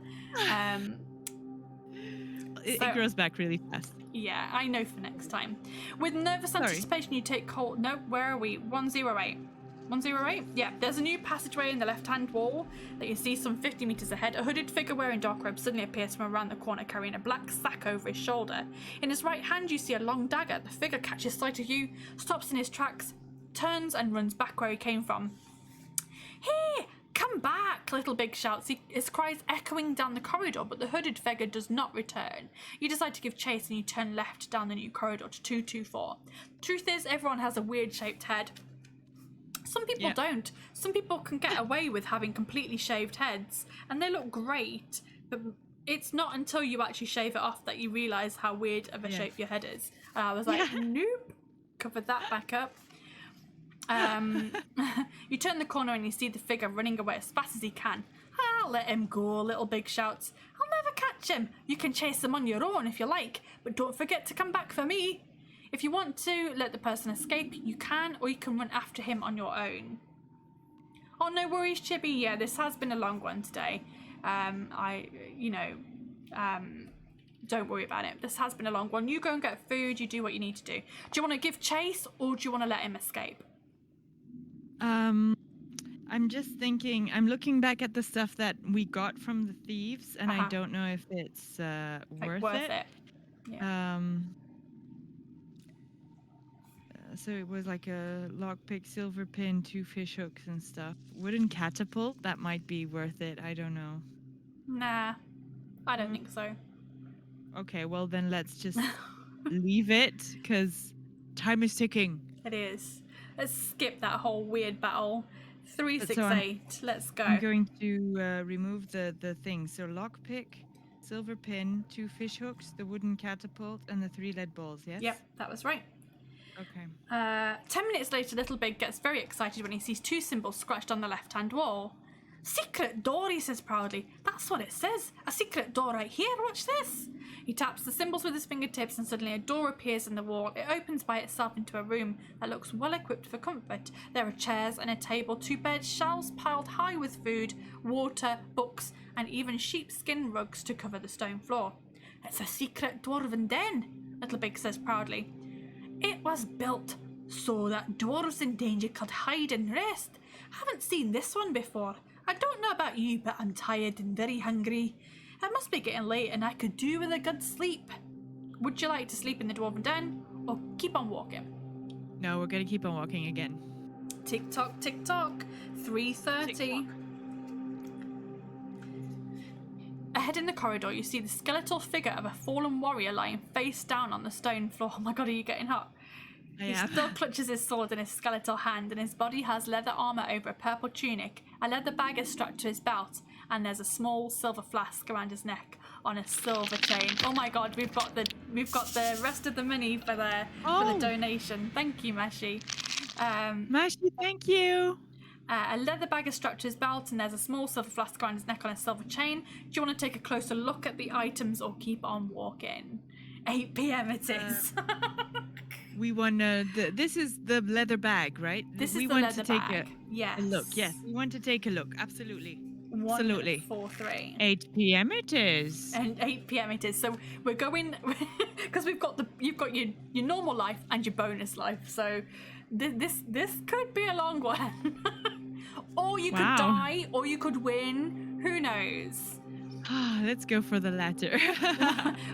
It grows back really fast. Yeah, I know for next time. With nervous anticipation, you take hold. No, where are we? 108. 108? Yeah, there's a new passageway in the left-hand wall that you see some 50 meters ahead. A hooded figure wearing dark robes suddenly appears from around the corner carrying a black sack over his shoulder. In his right hand, you see a long dagger. The figure catches sight of you, stops in his tracks, turns and runs back where he came from. Hey, come back, Little Big shouts, his cries echoing down the corridor, but the hooded figure does not return. You decide to give chase and you turn left down the new corridor to 224. Truth is, everyone has a weird shaped head. Some people don't. Some people can get away with having completely shaved heads, and they look great, but it's not until you actually shave it off that you realise how weird of a shape your head is. And I was like, nope, covered that back up. You turn the corner and you see the figure running away as fast as he can. Let him go, Little Big shouts. I'll never catch him. You can chase him on your own if you like, but don't forget to come back for me. If you want to let the person escape, you can, or you can run after him on your own. Oh, no worries, Chibi. Yeah, this has been a long one today. Don't worry about it. This has been a long one. You go and get food. You do what you need to do. Do you want to give chase or do you want to let him escape? I'm just thinking. I'm looking back at the stuff that we got from the thieves, and I don't know if it's worth it. Yeah. So it was like a lockpick, silver pin, 2 fish hooks and stuff. Wooden catapult, that might be worth it. I don't know. Nah, I don't think so. Okay, well then let's just leave it, because time is ticking. It is. Let's skip that whole weird battle. 3, 6, So 8. Let's go. I'm going to remove the things. So lockpick, silver pin, 2 fish hooks, the wooden catapult, and the 3 lead balls, yes? Yep, that was right. Okay. 10 minutes later, Little Big gets very excited when he sees 2 symbols scratched on the left-hand wall. Secret door, he says proudly. That's what it says. A secret door right here. Watch this. He taps the symbols with his fingertips and suddenly a door appears in the wall. It opens by itself into a room that looks well equipped for comfort. There are chairs and a table, 2 beds, shelves piled high with food, water, books, and even sheepskin rugs to cover the stone floor. It's a secret dwarven den, Little Big says proudly. It was built so that dwarves in danger could hide and rest. Haven't seen this one before. I don't know about you, but I'm tired and very hungry. It must be getting late and I could do with a good sleep. Would you like to sleep in the dwarven den or keep on walking? No, we're going to keep on walking again. Tick tock, 3:30. Ahead in the corridor, you see the skeletal figure of a fallen warrior lying face down on the stone floor. Oh my god, are you getting hot? He still clutches his sword in his skeletal hand, and his body has leather armor over a purple tunic. A leather bag is strapped to his belt, and there's a small silver flask around his neck on a silver chain. Oh my god, we've got the rest of the money for the donation. Thank you, Mashi. Mashi, thank you. A leather bag is strapped to his belt, and there's a small silver flask around his neck on a silver chain. Do you want to take a closer look at the items or keep on walking? 8 p.m. it is. We want to. This is the leather bag, right? This we is the want leather to take bag. a look. Yes, we want to take a look. Absolutely. 1:43. 8 p.m. it is. And 8 p.m. it is. So we're going because you've got your normal life and your bonus life. So this could be a long one. Or you could die, or you could win. Who knows? Let's go for the latter.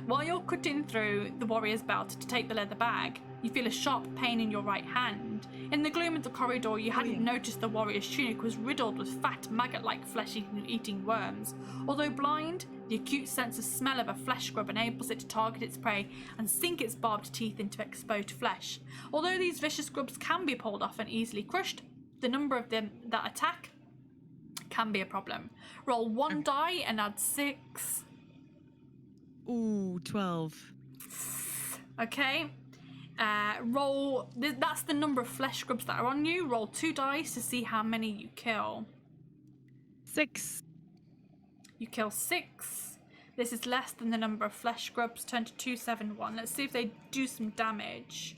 While you're cutting through the warrior's belt to take the leather bag, you feel a sharp pain in your right hand. In the gloom of the corridor, you hadn't noticed the warrior's tunic was riddled with fat, maggot-like flesh-eating worms. Although blind, the acute sense of smell of a flesh scrub enables it to target its prey and sink its barbed teeth into exposed flesh. Although these vicious scrubs can be pulled off and easily crushed, the number of them that attack can be a problem. Roll 1 die and add 6. Ooh, 12. Okay. That's the number of flesh scrubs that are on you. Roll 2 dice to see how many you kill. 6. You kill 6. This is less than the number of flesh scrubs. Turn to 271. Let's see if they do some damage.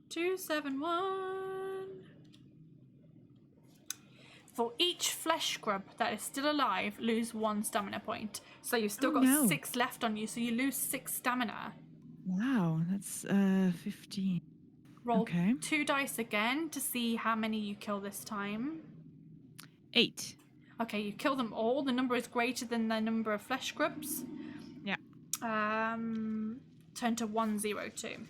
271. For each flesh scrub that is still alive, lose 1 stamina point. So you've still got 6 left on you, so you lose 6 stamina. Wow, that's 15. Roll 2 dice again to see how many you kill this time. 8. Okay, you kill them all. The number is greater than the number of flesh scrubs. Yeah. Turn to 102.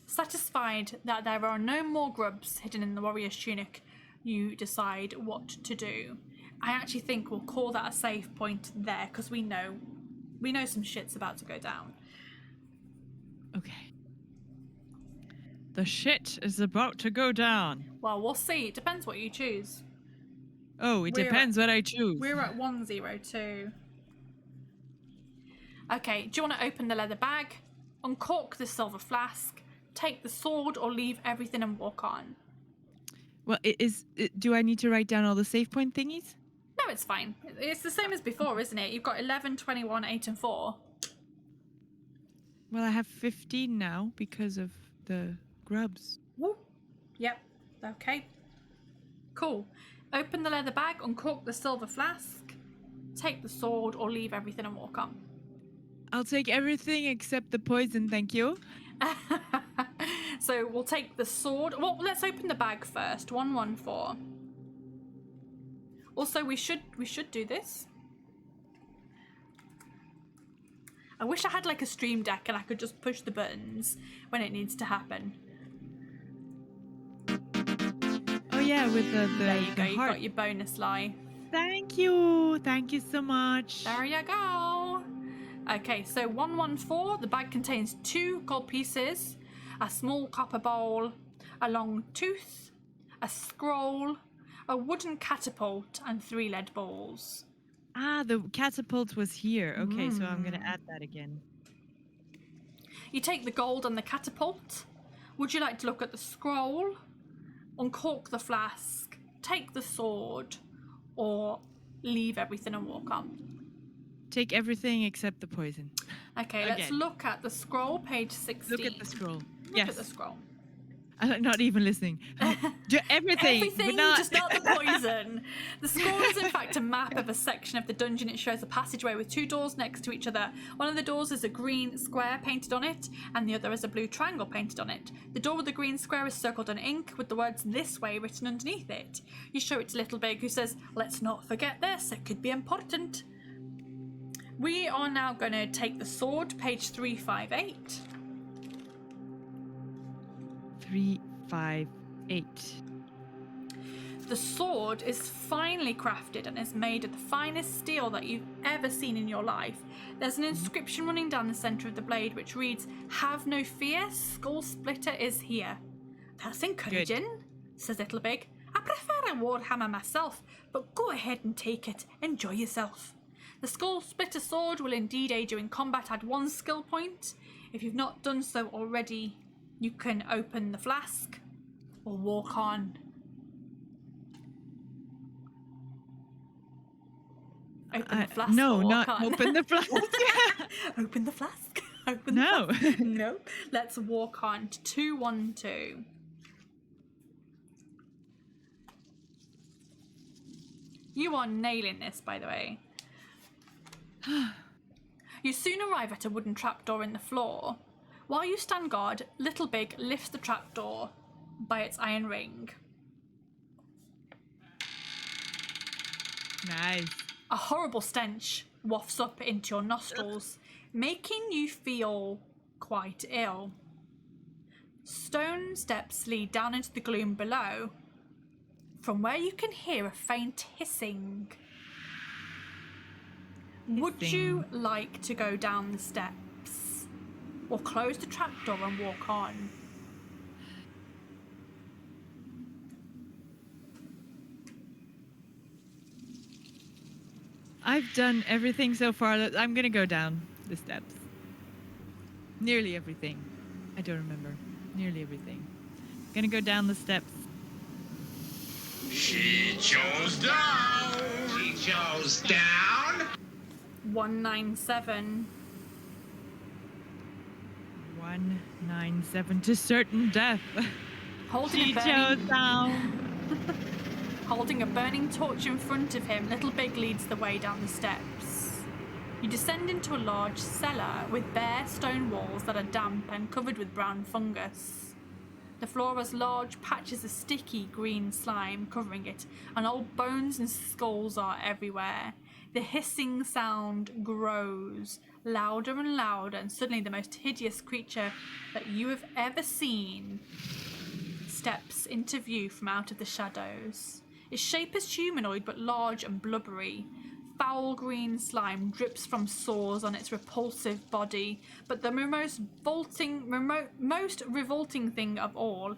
Satisfied that there are no more grubs hidden in the warrior's tunic, you decide what to do. I actually think we'll call that a save point there because we know some shit's about to go down. Okay. The shit is about to go down. Well, we'll see. It depends what you choose. Oh, it depends what I choose. We're at 102. Okay, do you want to open the leather bag, uncork the silver flask, take the sword, or leave everything and walk on? Well, do I need to write down all the save point thingies? No, it's fine. It's the same as before, isn't it? You've got 11, 21, 8, and 4. Well, I have 15 now because of the grubs. Woo. Yep. Okay. Cool. Open the leather bag, uncork the silver flask, take the sword, or leave everything and walk on. I'll take everything except the poison, thank you. So we'll take the sword. Well, let's open the bag first. 114. Also, we should do this. I wish I had like a stream deck and I could just push the buttons when it needs to happen. Oh yeah, with the there you go. You've heart. got your bonus life. Thank you so much. There you go. Okay, so 114. The bag contains 2 gold pieces, a small copper bowl, a long tooth, a scroll, a wooden catapult, and 3 lead balls. Ah, the catapult was here. Okay, so I'm gonna add that again. You take the gold and the catapult. Would you like to look at the scroll, uncork the flask, take the sword, or leave everything and walk on? Take everything except the poison. Okay, let's look at the scroll, page 16. Look at the scroll. Look at the scroll. I'm not even listening. Do everything, Everything, but not... just not the poison. The scroll is in fact a map of a section of the dungeon. It shows a passageway with 2 doors next to each other. One of the doors is a green square painted on it, and the other is a blue triangle painted on it. The door with the green square is circled in ink with the words "this way" written underneath it. You show it to Little Big, who says, "Let's not forget this, it could be important." We are now going to take the sword, page 358. 358. The sword is finely crafted and is made of the finest steel that you've ever seen in your life. There's an inscription running down the centre of the blade which reads, "Have no fear, Skull Splitter is here." That's encouraging, says Little Big. I prefer a warhammer myself, but go ahead and take it. Enjoy yourself. The Skull Splitter sword will indeed aid you in combat. Add 1 skill point. If you've not done so already, you can open the flask or walk on. Open the flask. No, or walk not on. open the flask. Open the flask. Open No. the flask. No. Let's walk on to 212. You are nailing this, by the way. You soon arrive at a wooden trapdoor in the floor. While you stand guard, Little Big lifts the trapdoor by its iron ring. Nice. A horrible stench wafts up into your nostrils, making you feel quite ill. Stone steps lead down into the gloom below, from where you can hear a faint hissing. Would you like to go down the steps or close the trapdoor and walk on? I've done everything so far. I'm gonna go down the steps. Nearly everything. I don't remember. Nearly everything. Gonna go down the steps. She chose down. She chose down. 197. 197 to certain death. Holding She a burning... chose down. Holding a burning torch in front of him, Little Big leads the way down the steps. You descend into a large cellar with bare stone walls that are damp and covered with brown fungus. The floor has large patches of sticky green slime covering it, and old bones and skulls are everywhere. The hissing sound grows louder and louder, and suddenly the most hideous creature that you have ever seen steps into view from out of the shadows. Its shape is humanoid but large and blubbery. Foul green slime drips from sores on its repulsive body, but the most revolting thing of all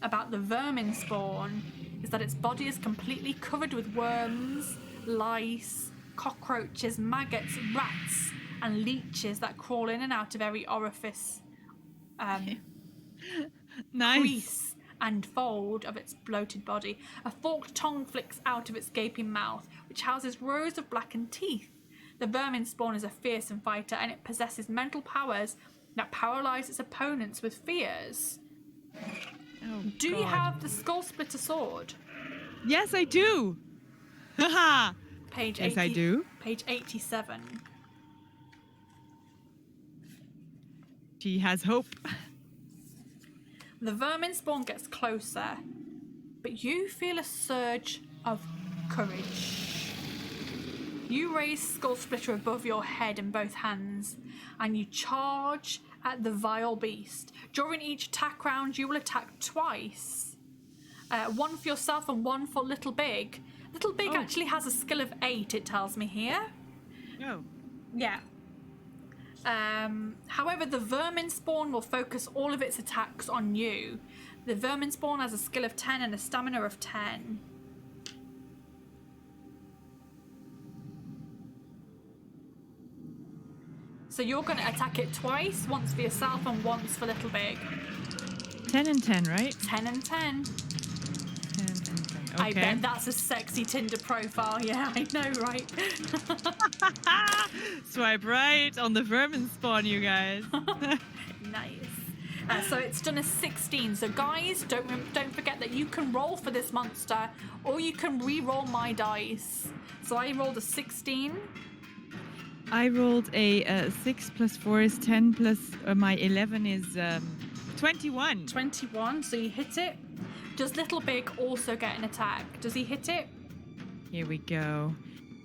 about the vermin spawn is that its body is completely covered with worms, lice, cockroaches, maggots, rats, and leeches that crawl in and out of every orifice, Nice. crease, and fold of its bloated body. A forked tongue flicks out of its gaping mouth, which houses rows of blackened teeth. The vermin spawn is a fearsome fighter, and it possesses mental powers that paralyze its opponents with fears. Oh, Do you God. have the Skull Splitter sword? Yes, I do. Haha. Page Yes, 80, I do. Page 87. She has hope. The vermin spawn gets closer, but you feel a surge of courage. You raise Skull Splitter above your head in both hands, and you charge at the vile beast. During each attack round, you will attack twice. One for yourself and one for Little Big. Little Big actually has a skill of 8, it tells me here. Oh. Yeah. However, the vermin spawn will focus all of its attacks on you. The vermin spawn has a skill of 10 and a stamina of 10. So you're going to attack it twice, once for yourself and once for Little Big. 10 and 10, right? 10 and 10. 10 and 10. Okay. I bet that's a sexy Tinder profile. Yeah, I know, right? Swipe right on the vermin spawn, you guys. Nice. So it's done a 16. So guys, don't forget that you can roll for this monster, or you can re-roll my dice. So I rolled a 16. I rolled a 6 plus 4 is 10 plus my 11 is 21. 21, so you hit it. Does Little Big also get an attack? Does he hit it? Here we go.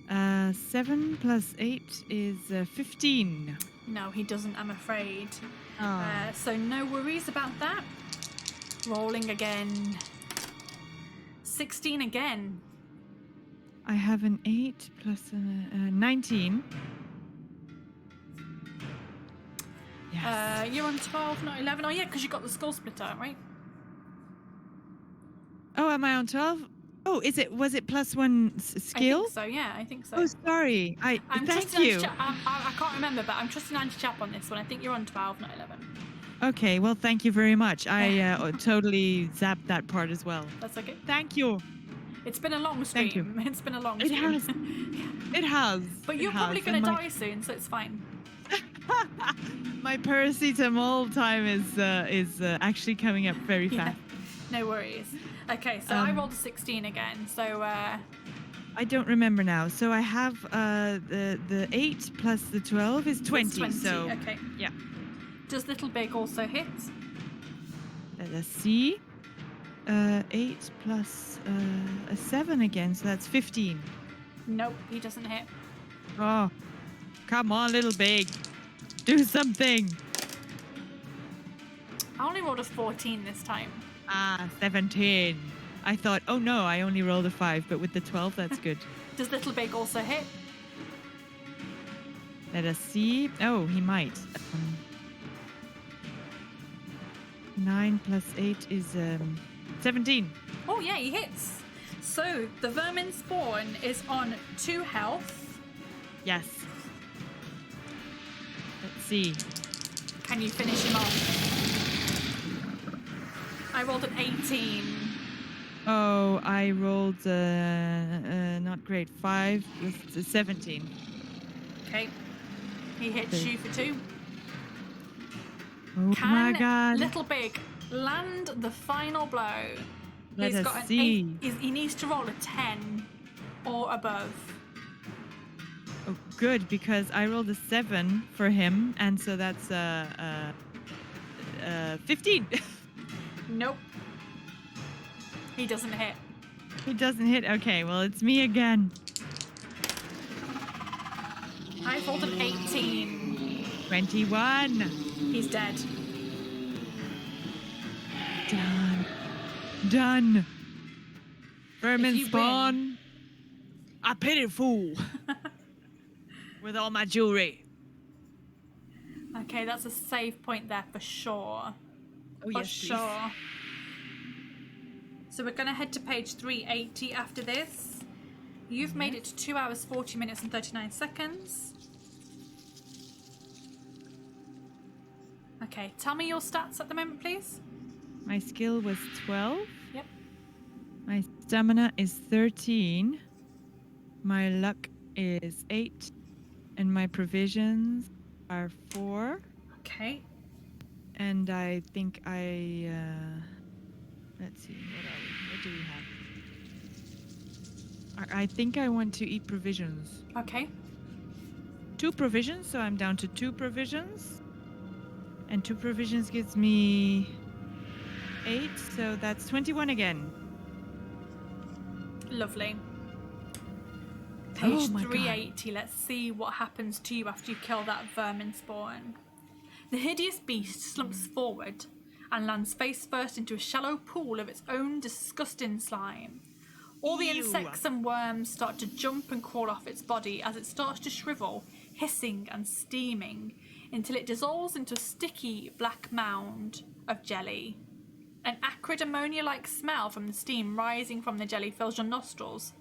7 plus 8 is 15. No, he doesn't, I'm afraid. Oh. So no worries about that. Rolling again. 16 again. I have an 8 plus 19. Yes. You're on 12, not 11. Oh yeah, because you got the Skull Splitter, right? Oh, am I on 12? Oh, was it plus 1 skill? I think so, yeah, I think so. Oh, sorry. I'm thank trusting you. I can't remember, but I'm trusting Anti-Chap on this one. I think you're on 12, not 11. Okay, well, thank you very much. I totally zapped that part as well. That's okay. Thank you. It's been a long stream. Thank you. It's been a long It stream. has. It has. But you're It probably has, going to and die soon, so it's fine. My paracetamol time is actually coming up very Yeah. fast. No worries. Okay, so I rolled a 16 again. So I don't remember now. So I have the 8 plus the 12 is 20. it's 20. So Okay. yeah. Does Little Big also hit? Let us see. 8 plus a 7 again, so that's 15. Nope, he doesn't hit. Oh, come on, Little Big. Do something. I only rolled a 14 this time. 17. I thought, oh no, I only rolled a 5, but with the 12, that's good. Does Little Big also hit? Let us see. Oh, he might. 9 plus 8 is 17. Oh yeah, he hits. So the vermin spawn is on 2 health. Yes. Let's see. Can you finish him off? I rolled an 18. Oh, I rolled not great. 5 plus 17. Okay. He hits you for 2. Oh my God. Little Big land the final blow? Let He's us got an see. 8. He needs to roll a 10 or above. Oh, good, because I rolled a 7 for him, and so that's 15. Nope. He doesn't hit. He doesn't hit. Okay, well, it's me again. I rolled an 18. 21. He's dead. Done. Vermin If you spawn. I pity fool. With all my jewelry. Okay, that's a save point there for sure. Oh, For yes, sure. please. So we're going to head to page 380 after this. You've made it to 2 hours, 40 minutes and 39 seconds. Okay, tell me your stats at the moment, please. My skill was 12. Yep. My stamina is 13. My luck is 8. And my provisions are 4. Okay. And I think let's see, what do we have? I think I want to eat provisions. Okay. 2 provisions, so I'm down to 2 provisions. And 2 provisions gives me 8, so that's 21 again. Lovely. Oh Page my God. 380. Let's see what happens to you after you kill that vermin spawn. The hideous beast slumps forward and lands face first into a shallow pool of its own disgusting slime. All the insects and worms start to jump and crawl off its body as it starts to shrivel, hissing and steaming, until it dissolves into a sticky black mound of jelly. An acrid ammonia-like smell from the steam rising from the jelly fills your nostrils.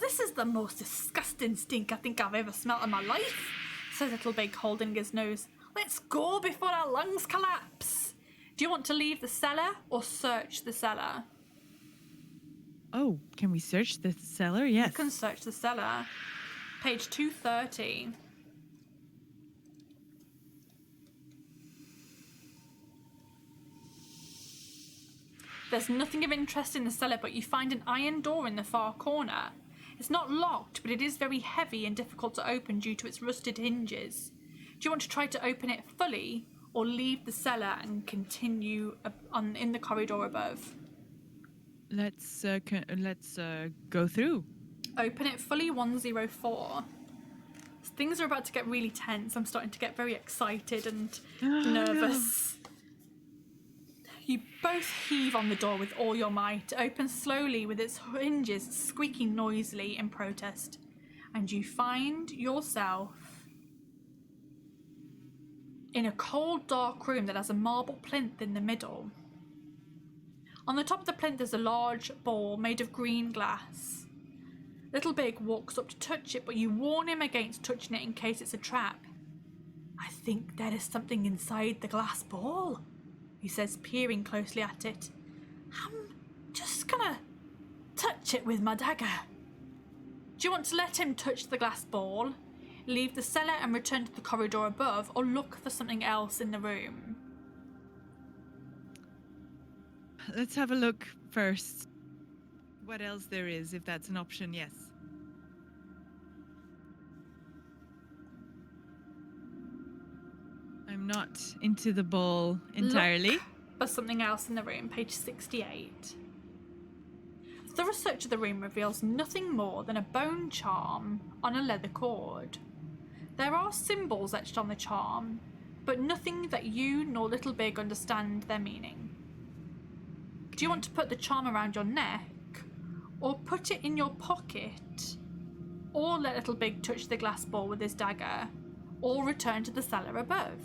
This is the most disgusting stink I think I've ever smelt in my life, says Little Big, holding his nose. Let's go before our lungs collapse. Do you want to leave the cellar or search the cellar? Oh, can we search the cellar? Yes. You can search the cellar. Page 230. There's nothing of interest in the cellar, but you find an iron door in the far corner. It's not locked, but it is very heavy and difficult to open due to its rusted hinges. Do you want to try to open it fully, or leave the cellar and continue in the corridor above? Let's go through. Open it fully, 104. Things are about to get really tense. I'm starting to get very excited and nervous. No. You both heave on the door with all your might. It opens slowly with its hinges squeaking noisily in protest. And you find yourself in a cold, dark room that has a marble plinth in the middle. On the top of the plinth is a large ball made of green glass. Little Big walks up to touch it, but you warn him against touching it in case it's a trap. I think there is something inside the glass ball, he says, peering closely at it. I'm just gonna touch it with my dagger. Do you want to let him touch the glass ball, leave the cellar and return to the corridor above, or look for something else in the room? Let's have a look first. What else there is, if that's an option, yes. I'm not into the ball entirely. Look for something else in the room, page 68. A thorough search of the room reveals nothing more than a bone charm on a leather cord. There are symbols etched on the charm, but nothing that you nor Little Big understand their meaning. Do you want to put the charm around your neck, or put it in your pocket, or let Little Big touch the glass ball with his dagger, or return to the cellar above?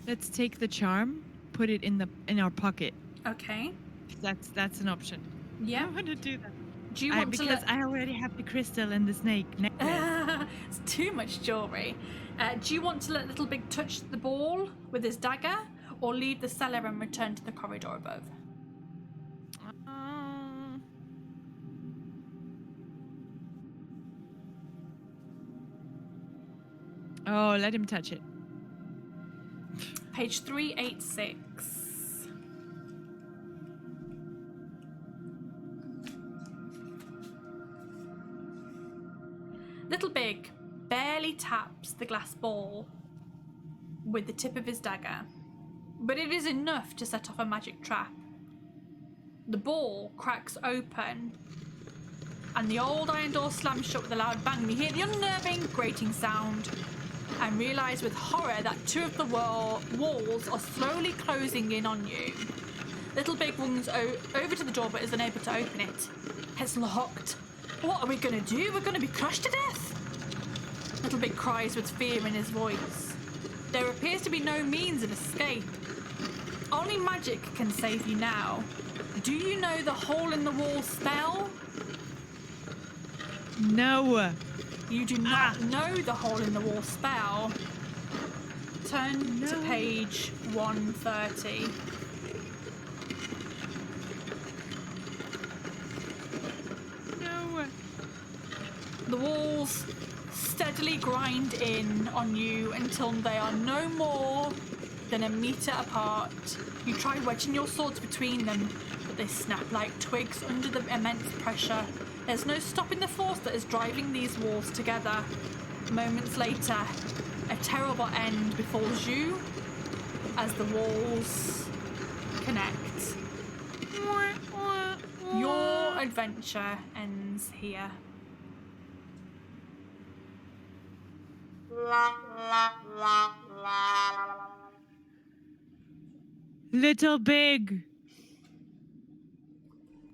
Let's take the charm, put it in our pocket. Okay. That's an option. Yeah. I want to do that. Do you want because I already have the crystal and the snake necklace. It's too much jewelry. Do you want to let Little Big touch the ball with his dagger, or leave the cellar and return to the corridor above? Oh, let him touch it. Page 386. Little Big barely taps the glass ball with the tip of his dagger, but it is enough to set off a magic trap. The ball cracks open, and the old iron door slams shut with a loud bang. You hear the unnerving grating sound and realise with horror that 2 of the walls are slowly closing in on you. Little Big runs over to the door but is unable to open it. It's locked. What are we going to do? We're going to be crushed to death. Little Big cries with fear in his voice. There appears to be no means of escape. Only magic can save you now. Do you know the hole in the wall spell? No. You do not know the hole in the wall spell. Turn to page 130. The walls steadily grind in on you until they are no more than a meter apart. You try wedging your swords between them, but they snap like twigs under the immense pressure. There's no stopping the force that is driving these walls together. Moments later, a terrible end befalls you as the walls connect. Your adventure ends here. Little Big,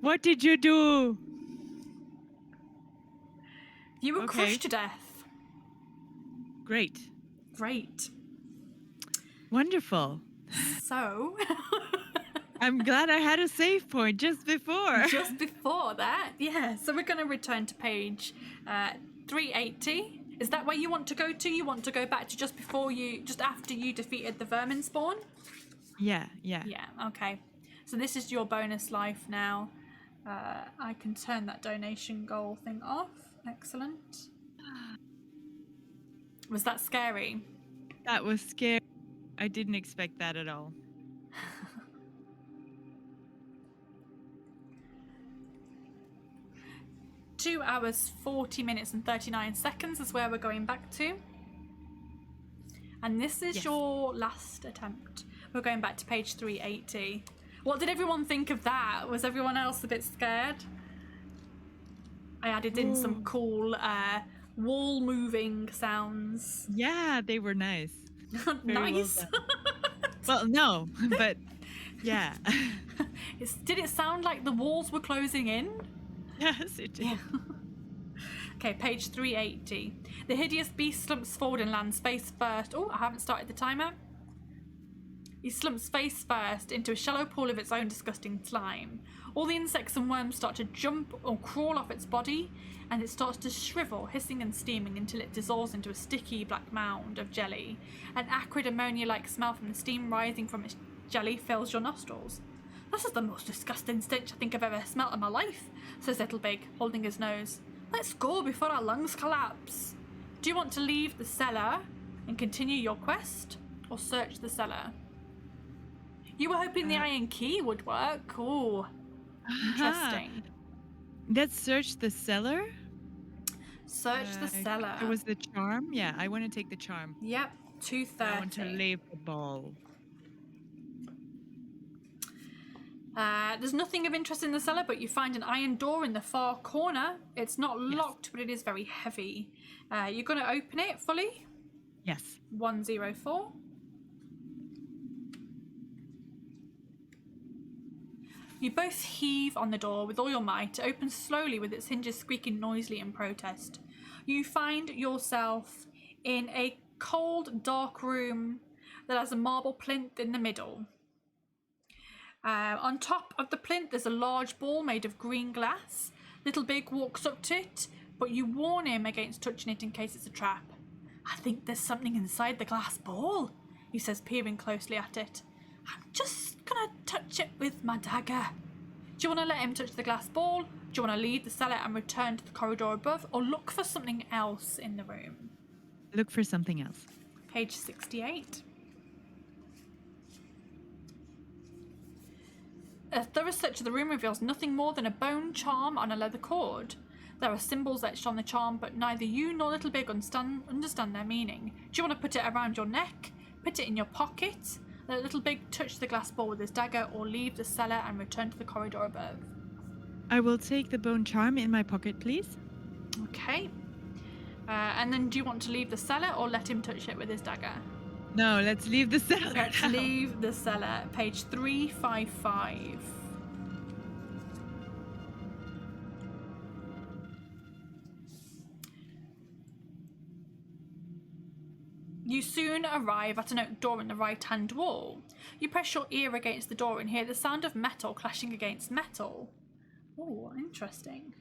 what did you do? You were crushed to death. Great. Great. Wonderful. So... I'm glad I had a save point just before. Just before that, yeah. So we're going to return to page 380. Is that where you want to go to? You want to go back to just after you defeated the vermin spawn? Yeah. Yeah, okay. So this is your bonus life now. I can turn that donation goal thing off. Excellent. Was that scary? That was scary. I didn't expect that at all. 2 hours, 40 minutes and 39 seconds is where we're going back to. And this is your last attempt. We're going back to page 380. What did everyone think of that? Was everyone else a bit scared? I added in some cool wall moving sounds. Yeah, they were nice. Nice. Well, no, but yeah. Did it sound like the walls were closing in? Yes, it did. Yeah. Okay, page 380. The hideous beast slumps forward and lands face first. Oh, I haven't started the timer. He slumps face first into a shallow pool of its own disgusting slime. All the insects and worms start to jump or crawl off its body, and it starts to shrivel, hissing and steaming until it dissolves into a sticky black mound of jelly. An acrid ammonia-like smell from the steam rising from its jelly fills your nostrils. This is the most disgusting stench I think I've ever smelt in my life, says Little Big, holding his nose. Let's go before our lungs collapse. Do you want to leave the cellar and continue your quest, or search the cellar? You were hoping the iron key would work. Oh, interesting. Let's search the cellar. Search the cellar. It was the charm. Yeah, I want to take the charm. Yep, 230. I want to leave the ball. There's nothing of interest in the cellar, but you find an iron door in the far corner. It's not locked, but it is very heavy. You're going to open it fully? Yes. 104. You both heave on the door with all your might. It opens slowly with its hinges squeaking noisily in protest. You find yourself in a cold, dark room that has a marble plinth in the middle. On top of the plinth, there's a large ball made of green glass. Little Big walks up to it, but you warn him against touching it in case it's a trap. I think there's something inside the glass ball, he says, peering closely at it. I'm just gonna touch it with my dagger. Do you want to let him touch the glass ball? Do you want to leave the cellar and return to the corridor above, or look for something else in the room? Look for something else. Page 68. A thorough search of the room reveals nothing more than a bone charm on a leather cord. There are symbols etched on the charm, but neither you nor Little Big understand their meaning. Do you want to put it around your neck? Put it in your pocket? Let Little Big touch the glass ball with his dagger, or leave the cellar and return to the corridor above? I will take the bone charm in my pocket, please. Okay. And then do you want to leave the cellar or let him touch it with his dagger? No, let's leave the cellar. Let's leave the cellar. Page 355. You soon arrive at an oak door in the right-hand wall. You press your ear against the door and hear the sound of metal clashing against metal. Oh, interesting.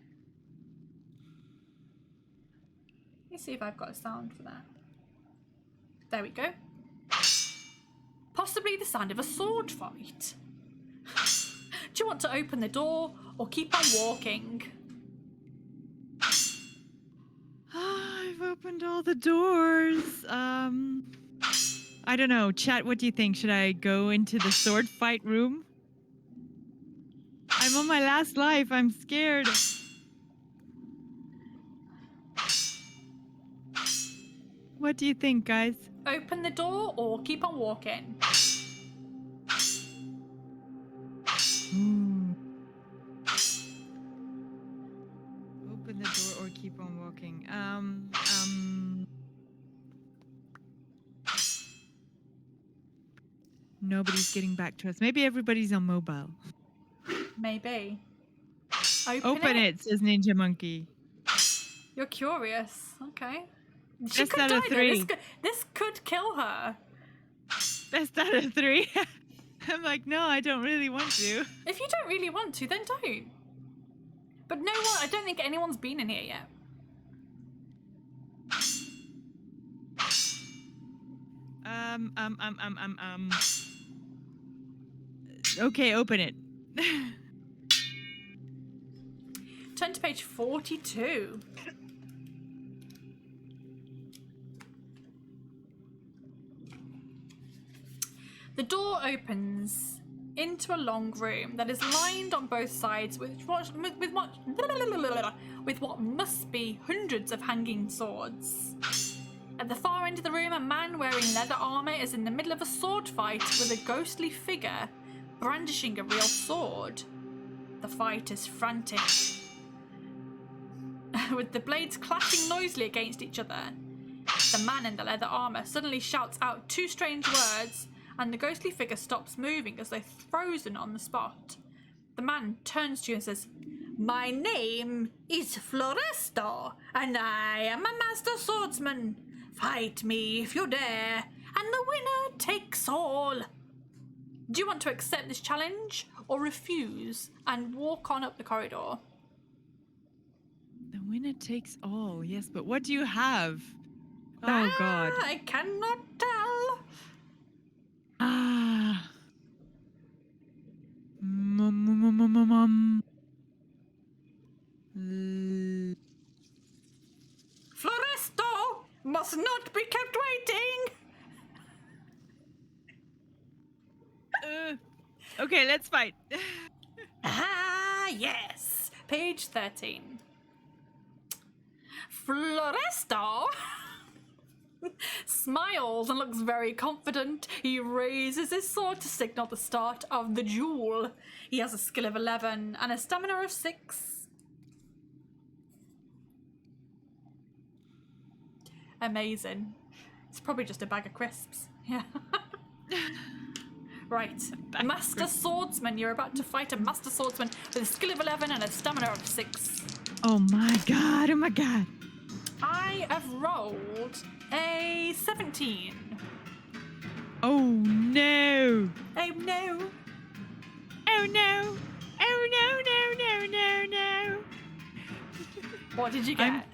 Let me see if I've got a sound for that. There we go. Possibly the sound of a sword fight. Do you want to open the door or keep on walking? opened all the doors. I don't know. Chat, what do you think? Should I go into the sword fight room? I'm on my last life. I'm scared. What do you think, guys? Open the door or keep on walking? Open the door or keep on walking. Nobody's getting back to us. Maybe everybody's on mobile. Maybe. Open it, says Ninja Monkey. You're curious. Okay. She Best could out die of though. 3. This could kill her. Best out of 3. I'm like, no, I don't really want to. If you don't really want to, then don't. But no one, I don't think anyone's been in here yet. Okay, open it. Turn to page 42. The door opens into a long room that is lined on both sides with what must be hundreds of hanging swords. At the far end of the room, a man wearing leather armor is in the middle of a sword fight with a ghostly figure brandishing a real sword. The fight is frantic, with the blades clashing noisily against each other. The man in the leather armor suddenly shouts out 2 strange words, and the ghostly figure stops moving as though frozen on the spot. The man turns to you and says, "My name is Floresto, and I am a master swordsman. Fight me if you dare, and the winner takes all." Do you want to accept this challenge or refuse and walk on up the corridor? The winner takes all. Yes, but what do you have? Oh, God. I cannot tell. Floresto must not be kept waiting. Okay, let's fight. Yes. Page 13. Floresto smiles and looks very confident. He raises his sword to signal the start of the duel. He has a skill of 11 and a stamina of 6. Amazing. It's probably just a bag of crisps. Yeah. Right. Master Swordsman. You're about to fight a Master Swordsman with a skill of 11 and a stamina of 6. Oh my god, oh my god. I have rolled a 17. Oh no. Oh no. Oh no. Oh no, no, no, no, no. What did you get?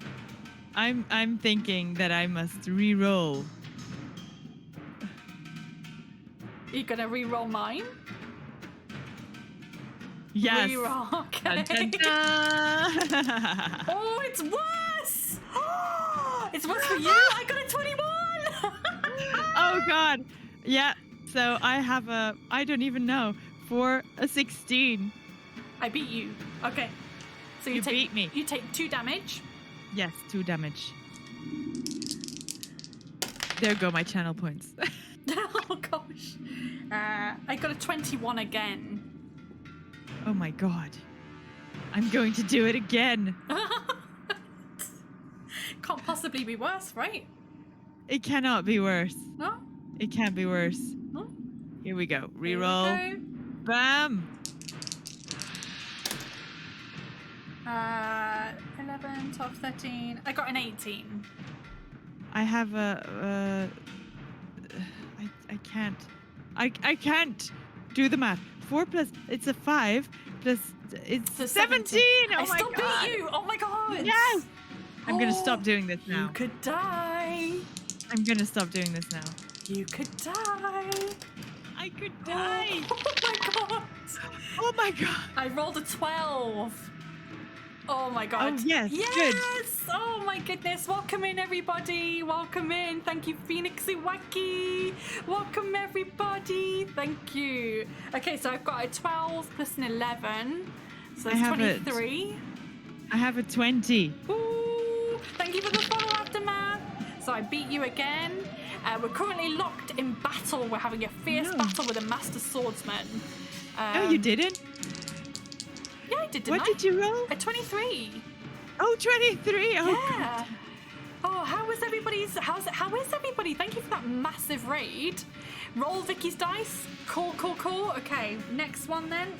I'm thinking that I must re-roll. Are you gonna re-roll mine? Yes. Re-roll, okay. Dun, dun, dun. Oh, it's worse! It's worse for you! I got a 21! Oh god. Yeah. So I have I don't even know, for a 16. I beat you. Okay. So You beat me. You take 2 damage. Yes, 2 damage. There go my channel points. Oh gosh. I got a 21 again. Oh my god. I'm going to do it again. Can't possibly be worse, right? It cannot be worse. No? It can't be worse. No? Here we go. Here we Reroll. go. Bam! 11, 12, 13. I got an 18. I have I can't. I can't do the math. 4 plus, it's a 5 plus, it's So 17. Oh I my still god. beat you. Oh my god. Yes. I'm gonna stop doing this now. You could die. I'm gonna stop doing this now. You could die. I could die. Oh my god. Oh my god. I rolled a 12. Oh my god. Oh, yes, Yes! good. Oh my goodness. Welcome in, everybody. Welcome in. Thank you, Phoenixy Wacky. Welcome, everybody. Thank you. Okay, so I've got a 12 plus an 11. So it's 23. I have a 20. Ooh, thank you for the follow, Aftermath. So I beat you again. We're currently locked in battle. We're having a fierce battle with a master swordsman. No, you didn't. Yeah, I did. What did you roll? A 23. Oh, 23. Oh, yeah. God. Oh, how is everybody? Thank you for that massive raid. Roll Vicky's dice. Cool. Okay, next one then.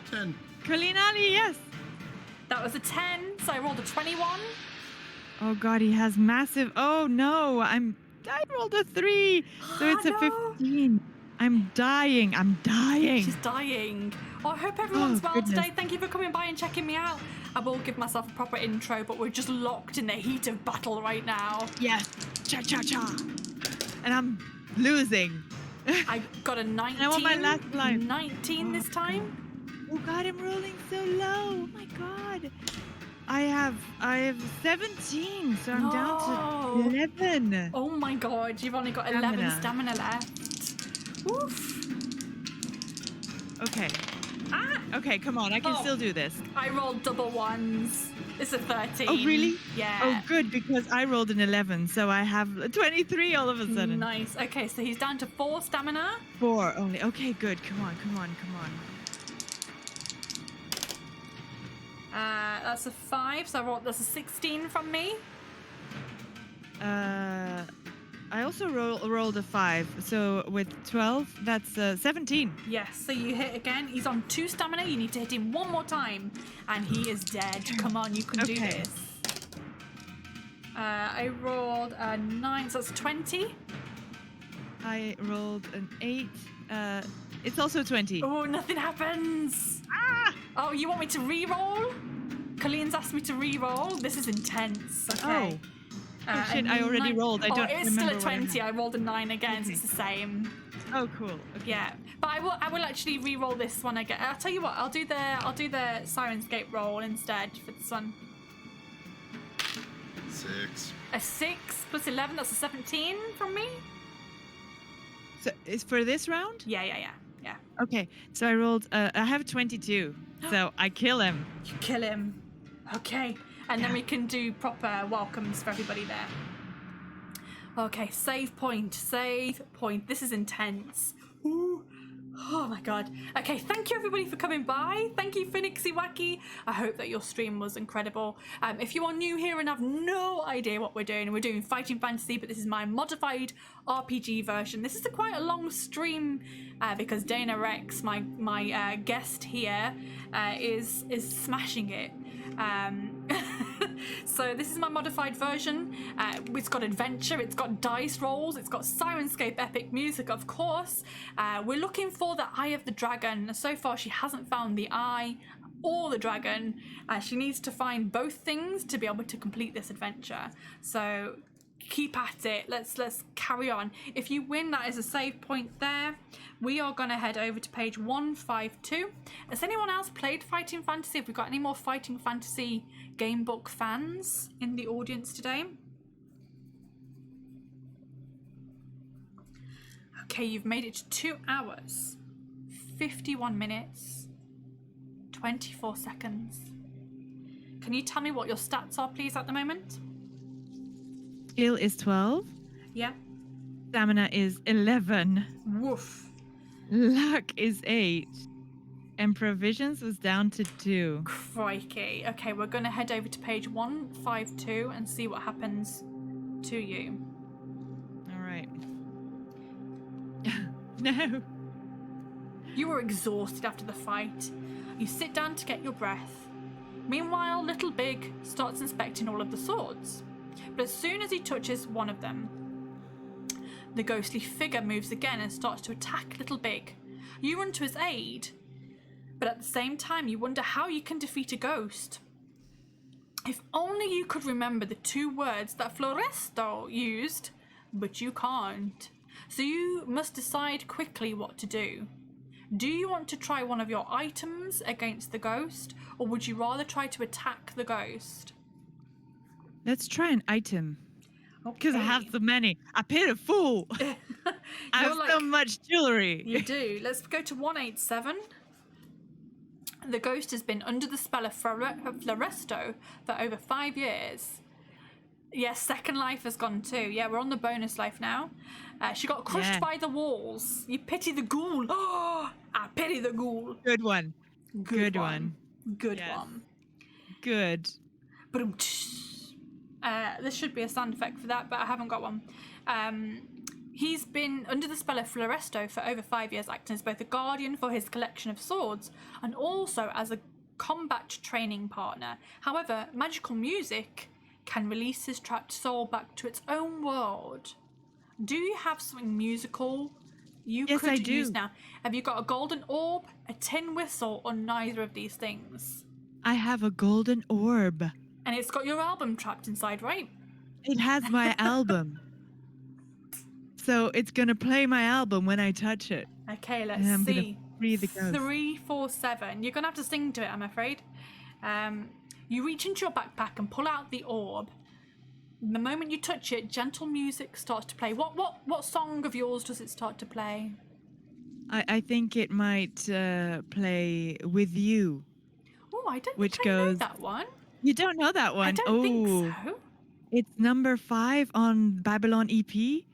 10. Kalinali, yes. That was a 10, so I rolled a 21. Oh God, he has massive. Oh no, I rolled a 3, so it's a 15. I'm dying. She's dying. Oh, I hope everyone's well today. Thank you for coming by and checking me out. I will give myself a proper intro, but we're just locked in the heat of battle right now. Yes, cha. And I'm losing. I got a 19. I want my last life. 19 this time. Oh God, I'm rolling so low. Oh my God. I have 17, so I'm down to 11. Oh my God, you've only got 11 stamina left. Oof. Okay. Okay, come on, I can still do this. I rolled double ones. It's a 13. Oh, really? Yeah. Oh, good, because I rolled an 11, so I have 23 all of a sudden. Nice. Okay, so he's down to 4 stamina. 4 only. Okay, good. Come on. That's a 5, so that's a 16 from me. I also rolled a 5, so with 12, that's 17. Yes, so you hit again. He's on 2 stamina. You need to hit him one more time, and he is dead. Come on, you can do this. I rolled a 9, so that's 20. I rolled an 8. It's also 20. Oh, nothing happens. Oh, you want me to re-roll? Colleen's asked me to re-roll. This is intense. Okay. Oh shit, I already rolled. I don't it's remember. It's still a 20. I rolled a 9 again, so it's the same. Oh, cool. Okay. Yeah, but I will actually re-roll this one again. I'll tell you what. I'll do the Sirenscape roll instead for this one. 6. A 6 plus 11. That's a 17 from me. So is for this round? Yeah. Okay, so I rolled. I have 22, so I kill him. You kill him. Okay, and then we can do proper welcomes for everybody there. Okay, save point. This is intense. Ooh. Oh my God. Okay, thank you everybody for coming by. Thank you, Phoenixy Wacky. I hope that your stream was incredible. If you are new here and have no idea what we're doing Fighting Fantasy, but this is my modified RPG version. This is quite a long stream because Dana Rexx, my guest here, is smashing it. So this is my modified version. It's got adventure, it's got dice rolls, it's got Sirenscape epic music, of course. We're looking for the Eye of the Dragon. So far she hasn't found the eye or the dragon. She needs to find both things to be able to complete this adventure. So keep at it. Let's carry on. If you win, that is a save point there. We are going to head over to page 152. Has anyone else played Fighting Fantasy? Have we got any more Fighting Fantasy gamebook fans in the audience today? Okay, you've made it to 2 hours, 51 minutes, 24 seconds. Can you tell me what your stats are, please, at the moment? Skill is 12. Yeah. Stamina is 11. Woof. Luck is 8. And provisions was down to 2. Crikey. Okay, we're going to head over to page 152 and see what happens to you. All right. No. You were exhausted after the fight. You sit down to get your breath. Meanwhile, Little Big starts inspecting all of the swords. But as soon as he touches one of them, the ghostly figure moves again and starts to attack Little Big. You run to his aid, but at the same time you wonder how you can defeat a ghost. If only you could remember the 2 words that Floresto used, but you can't. So you must decide quickly what to do. Do you want to try one of your items against the ghost, or would you rather try to attack the ghost? Let's try an item. Because I have Okay. so many. I paid a fool. I have so much jewelry. You do. Let's go to 187. The ghost has been under the spell of Floresto for over 5 years. Yes, second life has gone too. Yeah, we're on the bonus life now. She got crushed by the walls. You pity the ghoul. Oh, I pity the ghoul. Good one. Good one. Good Yes. one. Good. This should be a sound effect for that, but I haven't got one. He's been under the spell of Floresto for over 5 years, acting as both a guardian for his collection of swords and also as a combat training partner. However, magical music can release his trapped soul back to its own world. Do you have something musical you Yes, could I do. use now? Have you got a golden orb, a tin whistle, or neither of these things? I have a golden orb. And it's got your album trapped inside, right? It has my album. So it's going to play my album when I touch it. Okay, let's And I'm gonna see. free the ghost. 347. You're gonna have to sing to it, I'm afraid. You reach into your backpack and pull out the orb. The moment you touch it, gentle music starts to play. What song of yours does it start to play? I think it might play With You. Oh, I don't Which think I know goes- that one. You don't know that one? I don't think so. It's number 5 on Babylon EP.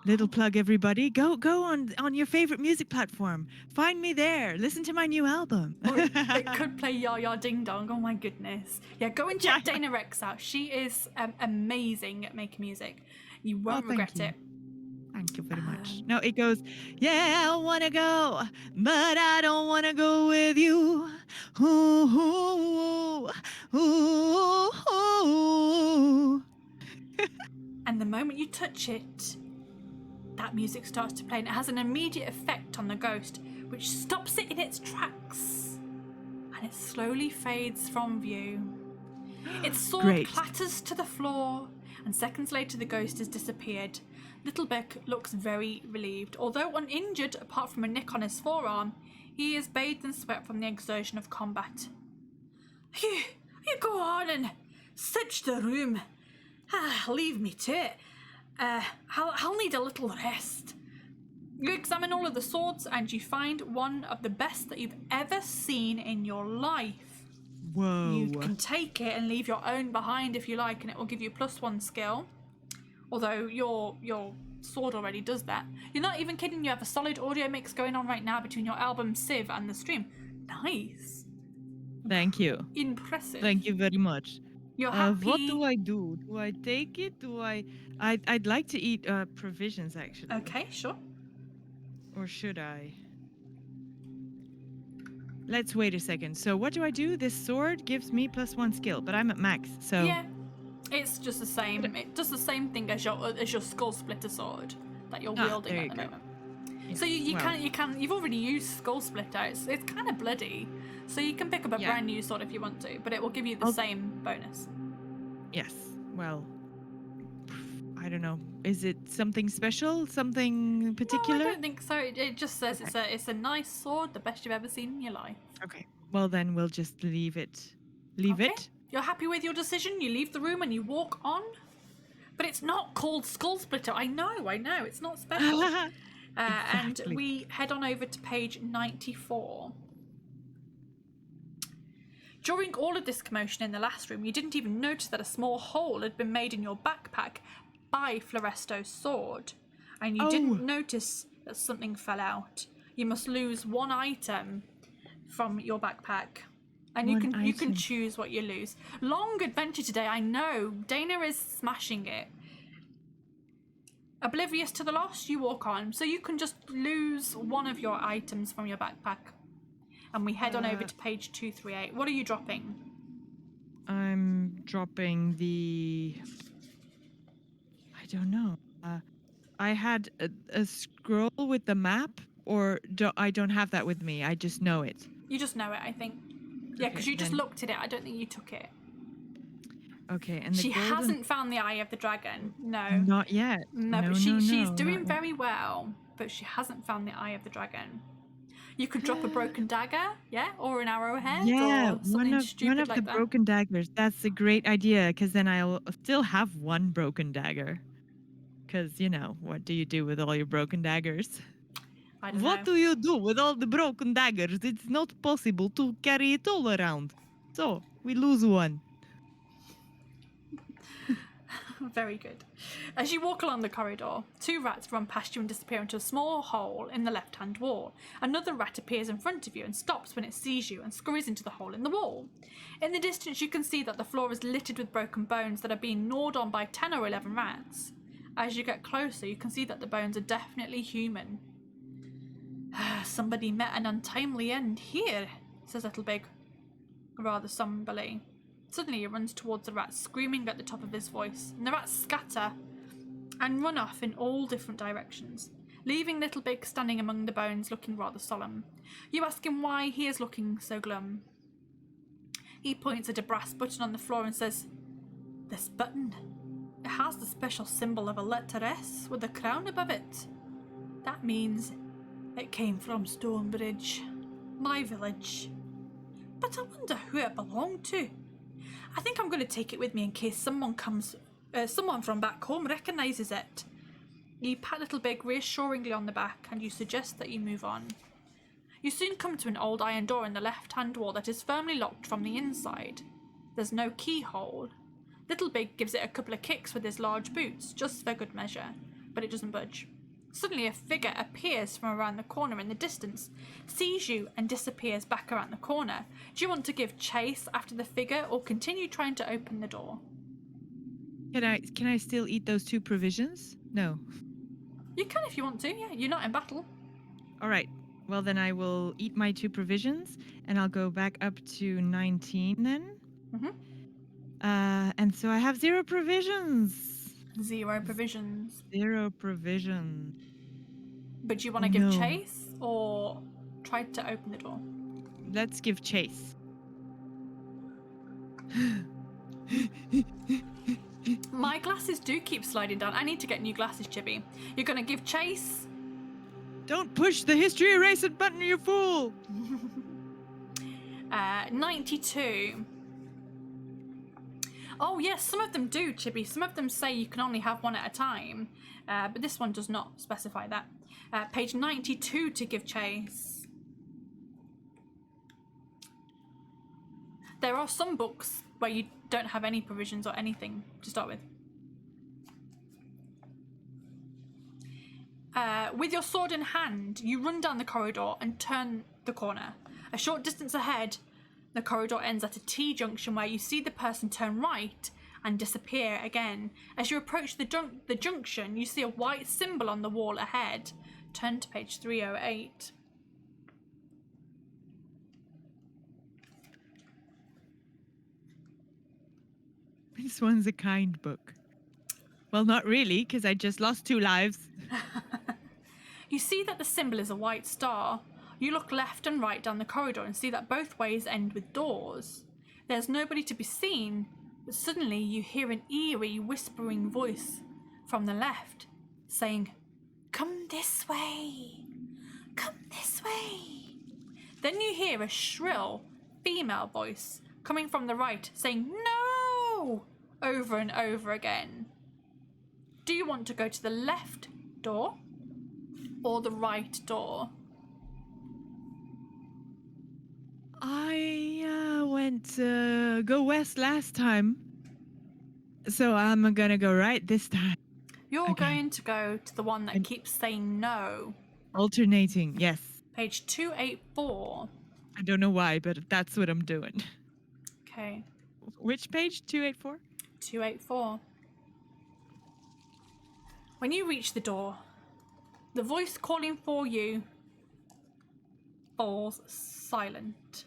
Little plug, everybody. Go on your favorite music platform. Find me there. Listen to my new album. Or it could play Ya Ya Ding Dong. Oh my goodness. Yeah, go and check Dana Rexx out. She is amazing at making music. You won't thank regret you. it. Thank you very much. No, it goes, yeah, I want to go, but I don't want to go with you. Ooh, ooh, ooh, ooh. And the moment you touch it, that music starts to play and it has an immediate effect on the ghost, which stops it in its tracks. And it slowly fades from view. Its sword Great. clatters to the floor, and seconds later the ghost has disappeared. Little Beck looks very relieved. Although uninjured, apart from a nick on his forearm, he is bathed in sweat from the exertion of combat. You go on and search the room. Leave me to it. I'll need a little rest. You examine all of the swords and you find one of the best that you've ever seen in your life. Whoa. You can take it and leave your own behind if you like, and it will give you +1 skill. Although your sword already does that. You're not even kidding, you have a solid audio mix going on right now between your album Civ and the stream. Nice. Thank you. Impressive. Thank you very much. You're happy. What do I do? Do I take it? I'd like to eat provisions, actually. Okay, sure. Or should I? Let's wait a second. So what do I do? This sword gives me +1 skill, but I'm at max, so... Yeah, it's just the same. It does the same thing as your skull splitter sword that you're wielding there at you the go. moment. So you've already used skull splitter. It's kind of bloody, so you can pick up a brand new sword if you want to, but it will give you the same bonus. Yes. Well, I don't know. Is it something special? Something particular? No, I don't think so. It just says it's a nice sword, the best you've ever seen in your life. Okay. Well, then we'll just leave it. Leave it. You're happy with your decision? You leave the room and you walk on? But it's not called Skull Splitter. I know. It's not special. And Exactly. we head on over to page 94. During all of this commotion in the last room, you didn't even notice that a small hole had been made in your backpack by Floresto's sword. And you didn't notice that something fell out. You must lose 1 item from your backpack. And you can choose what you lose. Long adventure today, I know. Dana is smashing it. Oblivious to the loss, you walk on. So you can just lose 1 of your items from your backpack. And we head on over to page 238. What are you dropping? I'm dropping the... I don't know. I had a scroll with the map, or I don't have that with me. I just know it. You just know it, I think. Yeah, because you just looked at it. I don't think you took it. Okay, and the She golden... hasn't found the Eye of the Dragon. No. Not yet. No, No, but no, she's no, doing not very well, but she hasn't found the Eye of the Dragon. You could drop a broken dagger, yeah, or an arrowhead, Yeah, or something one stupid of like the that. broken daggers. That's a great idea, because then I'll still have one broken dagger. Because, what do you do with all your broken daggers? I don't What know. do you do with all the broken daggers? It's not possible to carry it all around. So, we lose one. Very good. As you walk along the corridor, 2 rats run past you and disappear into a small hole in the left-hand wall. Another rat appears in front of you and stops when it sees you and scurries into the hole in the wall. In the distance, you can see that the floor is littered with broken bones that are being gnawed on by 10 or 11 rats. As you get closer, you can see that the bones are definitely human. Somebody met an untimely end here, says Littlebig, rather somberly. Suddenly he runs towards the rats, screaming at the top of his voice, and the rats scatter and run off in all different directions, leaving Littlebig standing among the bones looking rather solemn. You ask him why he is looking so glum. He points at a brass button on the floor and says, "This button, it has the special symbol of a letter S with a crown above it. That means it came from Stonebridge, my village. But I wonder who it belonged to. I think I'm going to take it with me in case someone from back home recognises it." You pat Littlebig reassuringly on the back and you suggest that you move on. You soon come to an old iron door in the left-hand wall that is firmly locked from the inside. There's no keyhole. Littlebig gives it a couple of kicks with his large boots, just for good measure, but it doesn't budge. Suddenly a figure appears from around the corner in the distance, sees you and disappears back around the corner. Do you want to give chase after the figure or continue trying to open the door? Can I still eat those 2 provisions? No. You can if you want to, yeah. You're not in battle. All right. Well, then I will eat my 2 provisions, and I'll go back up to 19 then. And so I have 0 provisions. 0 provisions. 0 provisions. But do you want to give chase or try to open the door? Let's give chase. My glasses do keep sliding down. I need to get new glasses, Chibi. You're going to give chase? Don't push the history erasing button, you fool! 92. Oh yes, some of them do, Chibi. Some of them say you can only have one at a time, but this one does not specify that. Page 92 to give chase. There are some books where you don't have any provisions or anything to start with. With your sword in hand, you run down the corridor and turn the corner. A short distance ahead, the corridor ends at a T-junction where you see the person turn right and disappear again. As you approach the junction, you see a white symbol on the wall ahead. Turn to page 308. This one's a kind book. Well, not really, because I just lost 2 lives. You see that the symbol is a white star. You look left and right down the corridor and see that both ways end with doors. There's nobody to be seen, but suddenly you hear an eerie, whispering voice from the left saying, "Come this way, come this way." Then you hear a shrill female voice coming from the right saying, "No!" over and over again. Do you want to go to the left door or the right door? I went go west last time, so I'm gonna go right this time. You're going to go to the one that keeps saying no. Alternating, yes. Page 284. I don't know why, but that's what I'm doing. Okay. Which page? 284? 284. When you reach the door, the voice calling for you falls silent.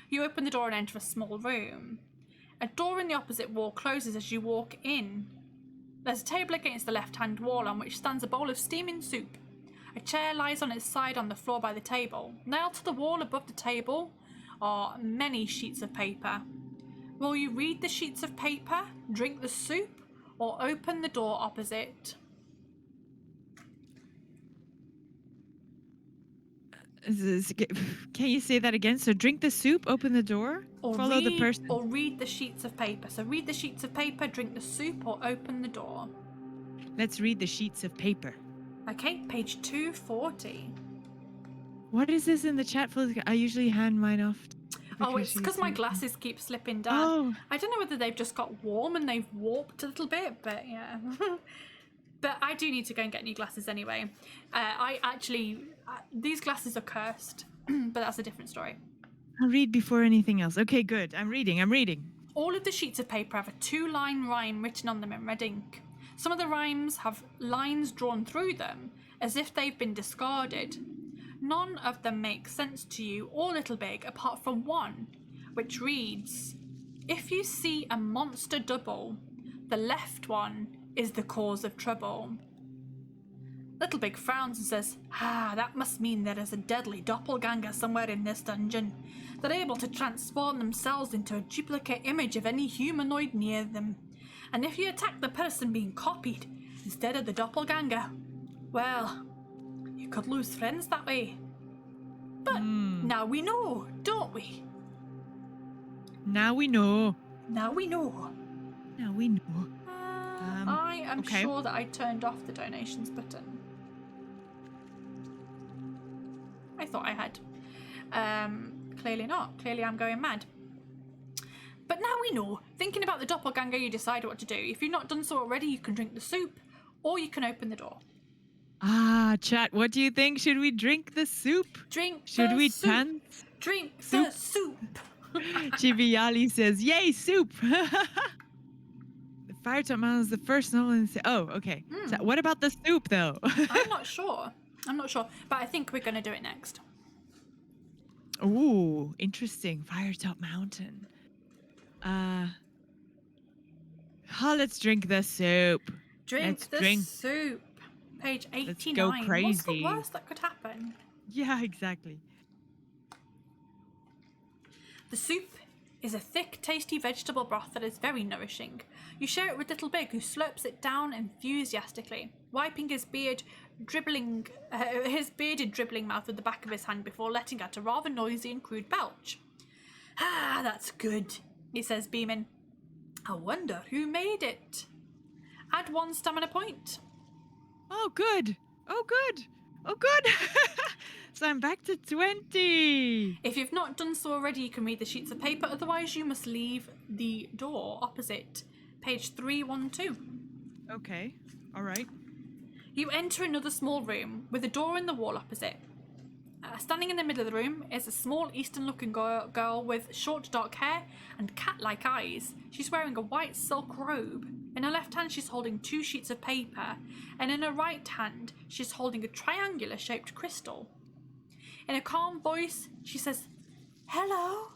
You open the door and enter a small room. A door in the opposite wall closes as you walk in. There's a table against the left-hand wall on which stands a bowl of steaming soup. A chair lies on its side on the floor by the table. Nailed to the wall above the table are many sheets of paper. Will you read the sheets of paper, drink the soup, or open the door opposite? Can you say that again? So drink the soup, open the door, follow the person. Or read the sheets of paper. So read the sheets of paper, drink the soup, or open the door. Let's read the sheets of paper. Okay, page 240. What is this in the chat for? I usually hand mine off. Oh, it's because my glasses keep slipping down. Oh. I don't know whether they've just got warm and they've warped a little bit, but yeah. But I do need to go and get new glasses anyway. These glasses are cursed, but that's a different story. I'll read before anything else. Okay, good. I'm reading. All of the sheets of paper have a 2-line rhyme written on them in red ink. Some of the rhymes have lines drawn through them as if they've been discarded. None of them make sense to you or Little Big apart from one, which reads, "If you see a monster double, the left one is the cause of trouble." Little Big frowns and says, that must mean there is a deadly doppelganger somewhere in this dungeon. They're able to transform themselves into a duplicate image of any humanoid near them. And if you attack the person being copied instead of the doppelganger, well, you could lose friends that way. But now we know, don't we? Now we know. I am sure that I turned off the donations button. I thought I had. Clearly not. Clearly I'm going mad. But now we know. Thinking about the doppelganger, you decide what to do. If you've not done so already, you can drink the soup, or you can open the door. Chat, what do you think? Should we drink the soup? Should we dance? Drink the soup. Chibiali says, yay, soup. The Firetop Man is the first novel in the... Oh, okay. So what about the soup, though? I'm not sure, but I think we're going to do it next. Ooh, interesting. Firetop Mountain. Let's drink the soup. Drink soup. Page 89. Let's go crazy. What's the worst that could happen? Yeah, exactly. The soup is a thick, tasty vegetable broth that is very nourishing. You share it with Little Big, who slurps it down enthusiastically, wiping his bearded, dribbling mouth with the back of his hand before letting out a rather noisy and crude belch. That's good, he says, beaming. I wonder who made it. Add 1 stamina point. Oh, good. So I'm back to 20. If you've not done so already, you can read the sheets of paper. Otherwise, you must leave the door opposite. Page 312. Okay. All right. You enter another small room with a door in the wall opposite. Standing in the middle of the room is a small Eastern-looking girl with short dark hair and cat-like eyes. She's wearing a white silk robe. In her left hand, she's holding 2 sheets of paper, and in her right hand, she's holding a triangular-shaped crystal. In a calm voice, she says, "Hello,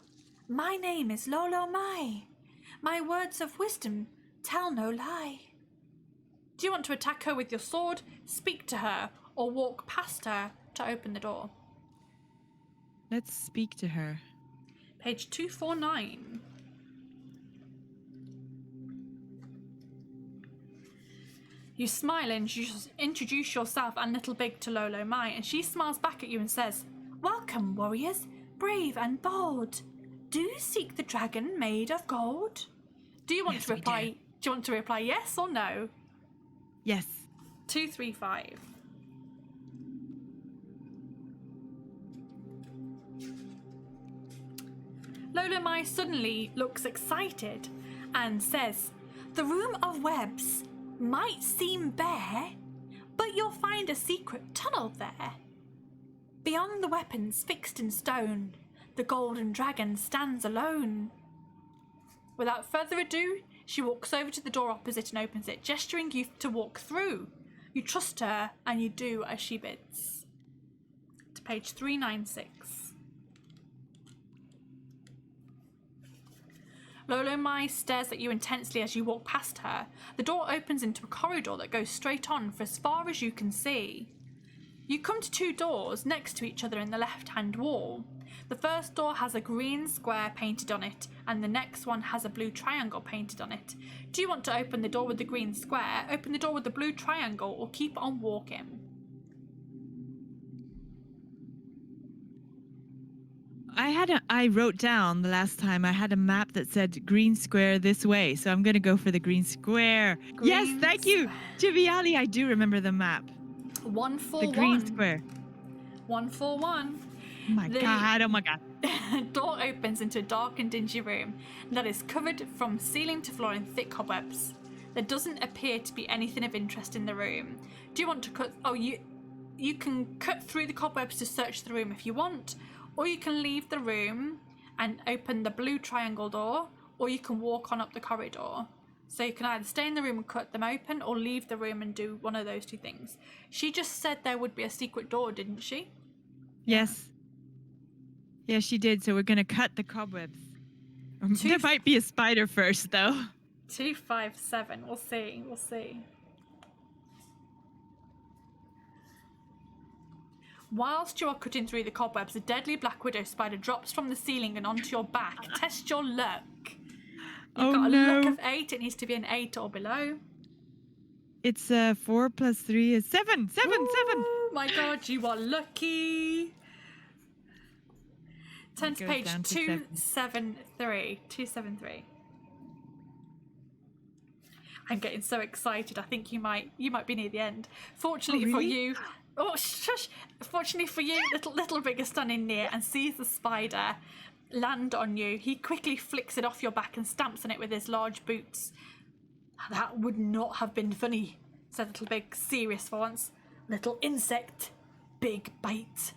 my name is Lolo Mai. My words of wisdom tell no lie." Do you want to attack her with your sword, speak to her, or walk past her to open the door? Let's speak to her. Page 249. You smile and introduce yourself and Little Big to Lolo Mai, and she smiles back at you and says, "Welcome, warriors, brave and bold. Do you seek the dragon made of gold?" Do you want to reply? Do you want to reply yes or no? Yes. 235. Lolo Mai suddenly looks excited and says, "The room of webs might seem bare, but you'll find a secret tunnel there. Beyond the weapons fixed in stone, the golden dragon stands alone." Without further ado, she walks over to the door opposite and opens it, gesturing you to walk through. You trust her and you do as she bids. To page 396. Lolo Mai stares at you intensely as you walk past her. The door opens into a corridor that goes straight on for as far as you can see. You come to 2 doors next to each other in the left-hand wall. The first door has a green square painted on it, and the next one has a blue triangle painted on it. Do you want to open the door with the green square, open the door with the blue triangle, or keep on walking? I wrote down the last time I had a map that said green square this way, so I'm gonna go for the green square. Yes, Green thank you, Chiviali. I do remember the map. 141. The green square. 141. Oh my god! Oh my god! Door opens into a dark and dingy room that is covered from ceiling to floor in thick cobwebs. There doesn't appear to be anything of interest in the room. Do you want to cut? Oh, you can cut through the cobwebs to search the room if you want, or you can leave the room and open the blue triangle door, or you can walk on up the corridor. So you can either stay in the room and cut them open, or leave the room and do one of those two things. She just said there would be a secret door, didn't she? Yes. Yeah, she did. So we're gonna cut the cobwebs. There might be a spider first, though. 257. We'll see. We'll see. Whilst you are cutting through the cobwebs, a deadly black widow spider drops from the ceiling and onto your back. Test your luck. You've got a luck of 8. It needs to be an 8 or below. It's 4 plus 3 is 7. 7. Oh my god, you are lucky. Turn to page 273. 273. I'm getting so excited. I think you might be near the end. Fortunately for you, shush! Fortunately for you, little Big is standing near and sees the spider land on you. He quickly flicks it off your back and stamps on it with his large boots. That would not have been funny, said Little Big, serious for once. Little insect, big bite.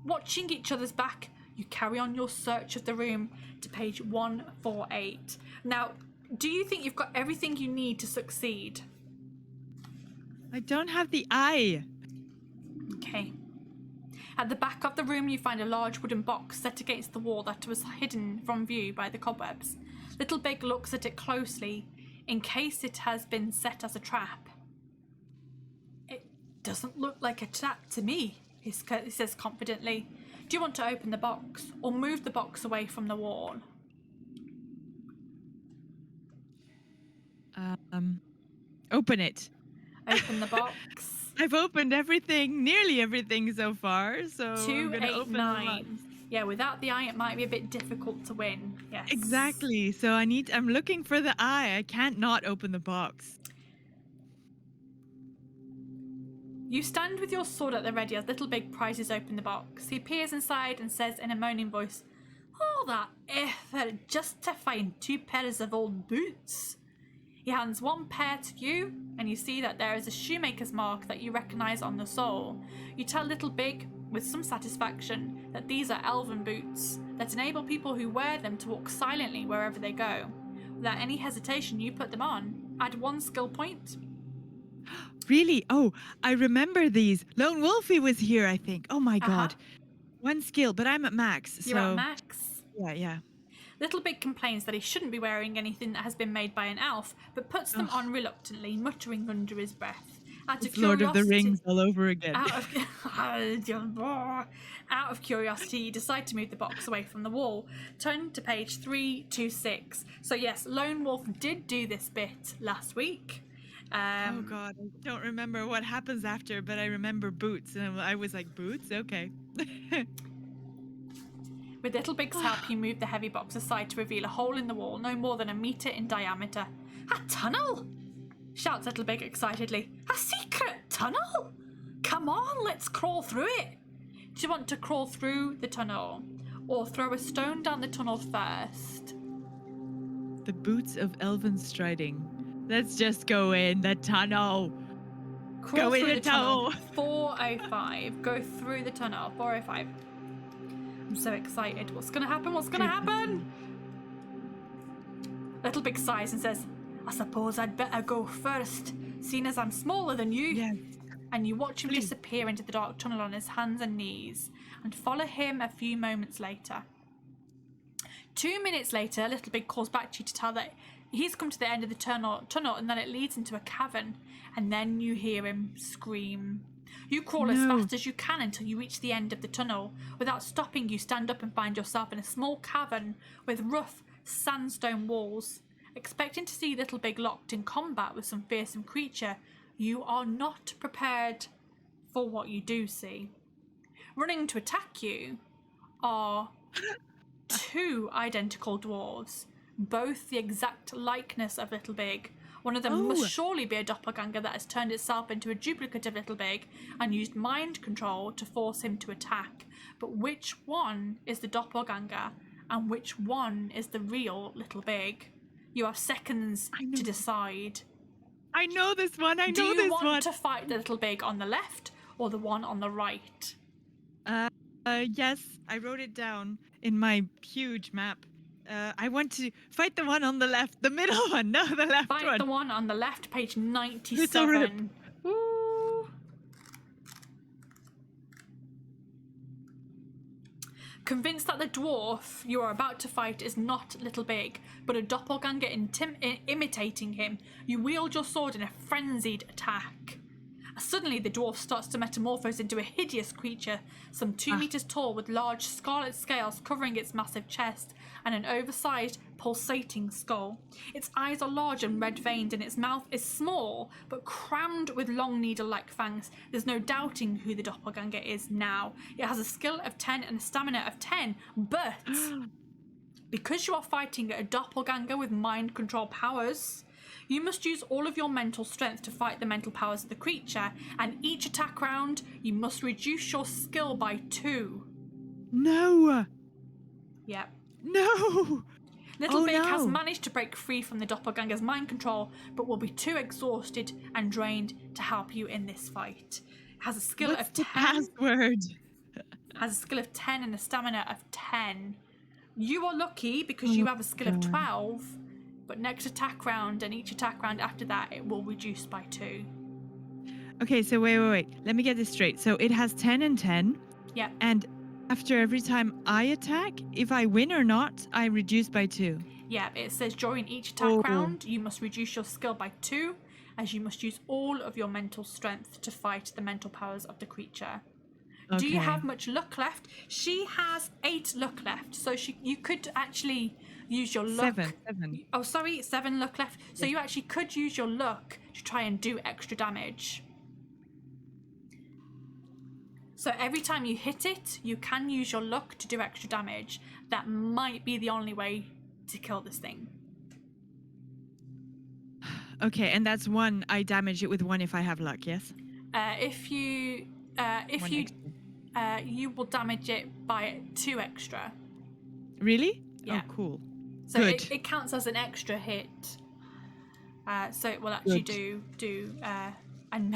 Watching each other's back, you carry on your search of the room to page 148. Now, do you think you've got everything you need to succeed? I don't have the eye. Okay. At the back of the room, you find a large wooden box set against the wall that was hidden from view by the cobwebs. Little Big looks at it closely, in case it has been set as a trap. It doesn't look like a trap to me, he says confidently. Do you want to open the box, or move the box away from the wall? Open it. Open the box. I've opened everything, nearly everything so far, so I'm gonna open the box. 289. Yeah, without the eye, it might be a bit difficult to win. Yes. Exactly. So I'm looking for the eye. I can't not open the box. You stand with your sword at the ready as Little Big prizes open the box. He peers inside and says in a moaning voice, "All that effort just to find 2 pairs of old boots." He hands 1 pair to you, and you see that there is a shoemaker's mark that you recognise on the sole. You tell Little Big, with some satisfaction, that these are elven boots that enable people who wear them to walk silently wherever they go. Without any hesitation, you put them on. Add 1 skill point. Really? Oh, I remember these. Lone Wolfie was here, I think. Oh my god. 1 skill, but I'm at max. You're at max? Yeah. Little Big complains that he shouldn't be wearing anything that has been made by an elf, but puts them on reluctantly, muttering under his breath. It's Lord of the Rings all over again. Out of curiosity, you decide to move the box away from the wall. Turn to page 326. So yes, Lone Wolf did do this bit last week. Oh god, I don't remember what happens after, but I remember boots, and I was like, boots? Okay. With Little Big's help, you move the heavy box aside to reveal a hole in the wall no more than 1 metre in diameter. A tunnel! Shouts Little Big excitedly. A secret tunnel! Come on, let's crawl through it. Do you want to crawl through the tunnel, or throw a stone down the tunnel first? The boots of elven striding. Let's just go in the tunnel. Crawl go through in the tunnel. 405. Go through the tunnel. 405. I'm so excited. What's going to happen? What's going to happen? Little Big sighs and says, I suppose I'd better go first, seeing as I'm smaller than you. Yes. And you watch him disappear into the dark tunnel on his hands and knees, and follow him a few moments later. 2 minutes later, Little Big calls back to you to tell that he's come to the end of the tunnel and that it leads into a cavern, and then you hear him scream. You crawl as fast as you can until you reach the end of the tunnel. Without stopping, you stand up and find yourself in a small cavern with rough sandstone walls. Expecting to see Little Big locked in combat with some fearsome creature, you are not prepared for what you do see. Running to attack you are two identical dwarves, both the exact likeness of Little Big. One of them must surely be a doppelganger that has turned itself into a duplicate of Little Big and used mind control to force him to attack. But which one is the doppelganger and which one is the real Little Big? You have seconds to decide. I know this one. I know Do you this want one. to fight the Little Big on the left or the one on the right? Yes, I wrote it down in my huge map. I want to fight the one on the left, the middle one, no, the left one. Fight the one on the left, page Little 97. Ooh. Convinced that the dwarf you are about to fight is not Little Big, but a doppelganger imitating him, you wield your sword in a frenzied attack. Suddenly, the dwarf starts to metamorphose into a hideous creature, some 2 meters tall with large scarlet scales covering its massive chest and an oversized, pulsating skull. Its eyes are large and red-veined and its mouth is small, but crammed with long needle-like fangs. There's no doubting who the doppelganger is now. It has a skill of 10 and a stamina of 10, but because you are fighting a doppelganger with mind control powers, you must use all of your mental strength to fight the mental powers of the creature, and each attack round, you must reduce your skill by 2. No. Yep. No. Little Big has managed to break free from the doppelganger's mind control, but will be too exhausted and drained to help you in this fight. It has a skill of 10. Password. Has a skill of 10 and a stamina of 10. You are lucky because you have a skill of 12. But next attack round and each attack round after that, it will reduce by 2. Okay, so wait. Let me get this straight. So it has 10 and 10. Yep. And after every time I attack, if I win or not, I reduce by 2. Yeah, it says during each attack round, you must reduce your skill by 2, as you must use all of your mental strength to fight the mental powers of the creature. Do you have much luck left? She has 8 luck left, so you could actually use your luck. 7. Oh, sorry, 7 luck left. So you actually could use your luck to try and do extra damage. So every time you hit it, you can use your luck to do extra damage. That might be the only way to kill this thing. Okay, and that's 1. I damage it with 1 if I have luck, yes? You will damage it by 2 extra. Really? Yeah. Oh, cool. So Good. it counts as an extra hit. So it will actually do and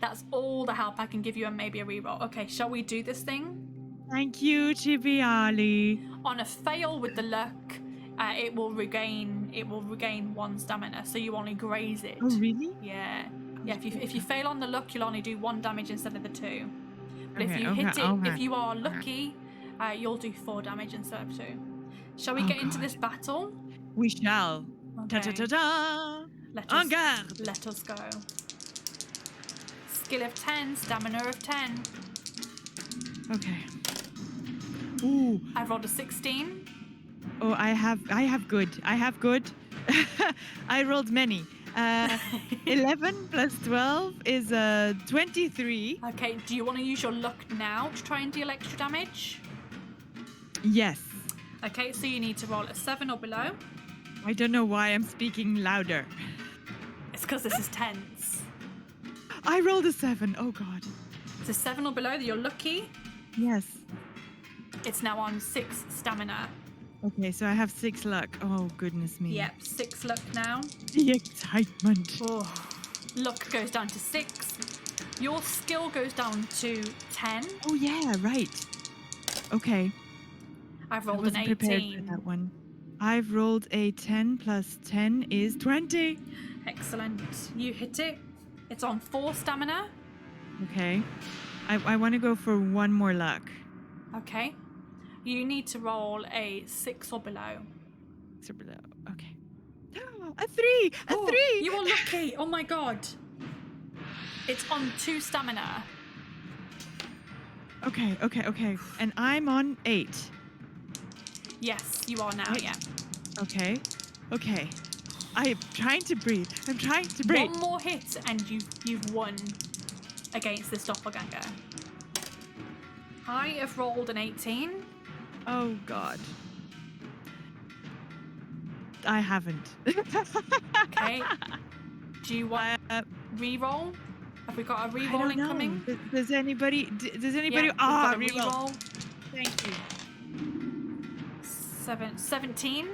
that's all the help I can give you, and maybe a reroll. Okay, shall we do this thing? Thank you, Chibiali. On a fail with the luck, it will regain 1 stamina, so you only graze it. Oh, really? Yeah. Yeah, if you fail on the luck, you'll only do 1 damage instead of the 2. But if you Okay, hit it, okay. if you are lucky, you'll do 4 damage instead of 2. Shall we get into this battle? We shall. Okay. Ta-ta-ta-ta! Let En us, garde! let us go. Skill of 10, stamina of 10. Okay. Ooh. I've rolled a 16. Oh, I have good. I rolled many. 11 plus 12 is 23. Okay, do you want to use your luck now to try and deal extra damage? Yes. Okay, so you need to roll a 7 or below. I don't know why I'm speaking louder. It's because this is tense. I rolled a 7. Oh, God. So 7 or below, you're lucky. Yes. It's now on 6 stamina. Okay, so I have 6 luck. Oh, goodness me. Yep, 6 luck now. The excitement. Oh, luck goes down to 6. Your skill goes down to 10. Oh, yeah, right. Okay. I've rolled I wasn't an 18. prepared for that one. I've rolled a 10 plus 10 is 20. Excellent. You hit it. It's on 4 stamina. Okay. I want to go for 1 more luck. Okay. You need to roll a 6 or below. 6 or below. Okay. A 3! A 3! You are lucky. Oh my god. It's on 2 stamina. Okay. And I'm on 8. Yes, you are now, yeah. Okay. I'm trying to breathe. One more hit and you've won against this doppelganger. I have rolled an 18. Oh God. I haven't. Okay. Do you want re-roll? Have we got a I re-roll don't know. incoming? Does anybody? Does anybody? Yeah, we've got a re-roll. re-roll. Thank you. 17.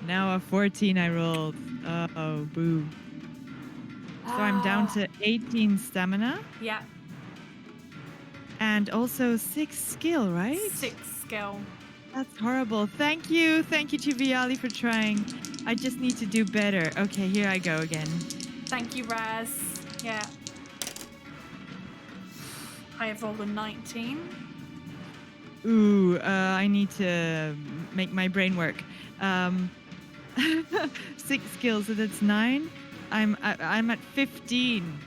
Now a 14 I rolled. Oh, boo. So I'm down to 18 stamina. Yeah. And also 6 skill, right? 6 skill. That's horrible. Thank you. Thank you to Viali for trying. I just need to do better. Okay, here I go again. Thank you, Raz. Yeah. I have rolled a 19. Ooh, I need to make my brain work. 6 skills, so that's 9. I'm at 15.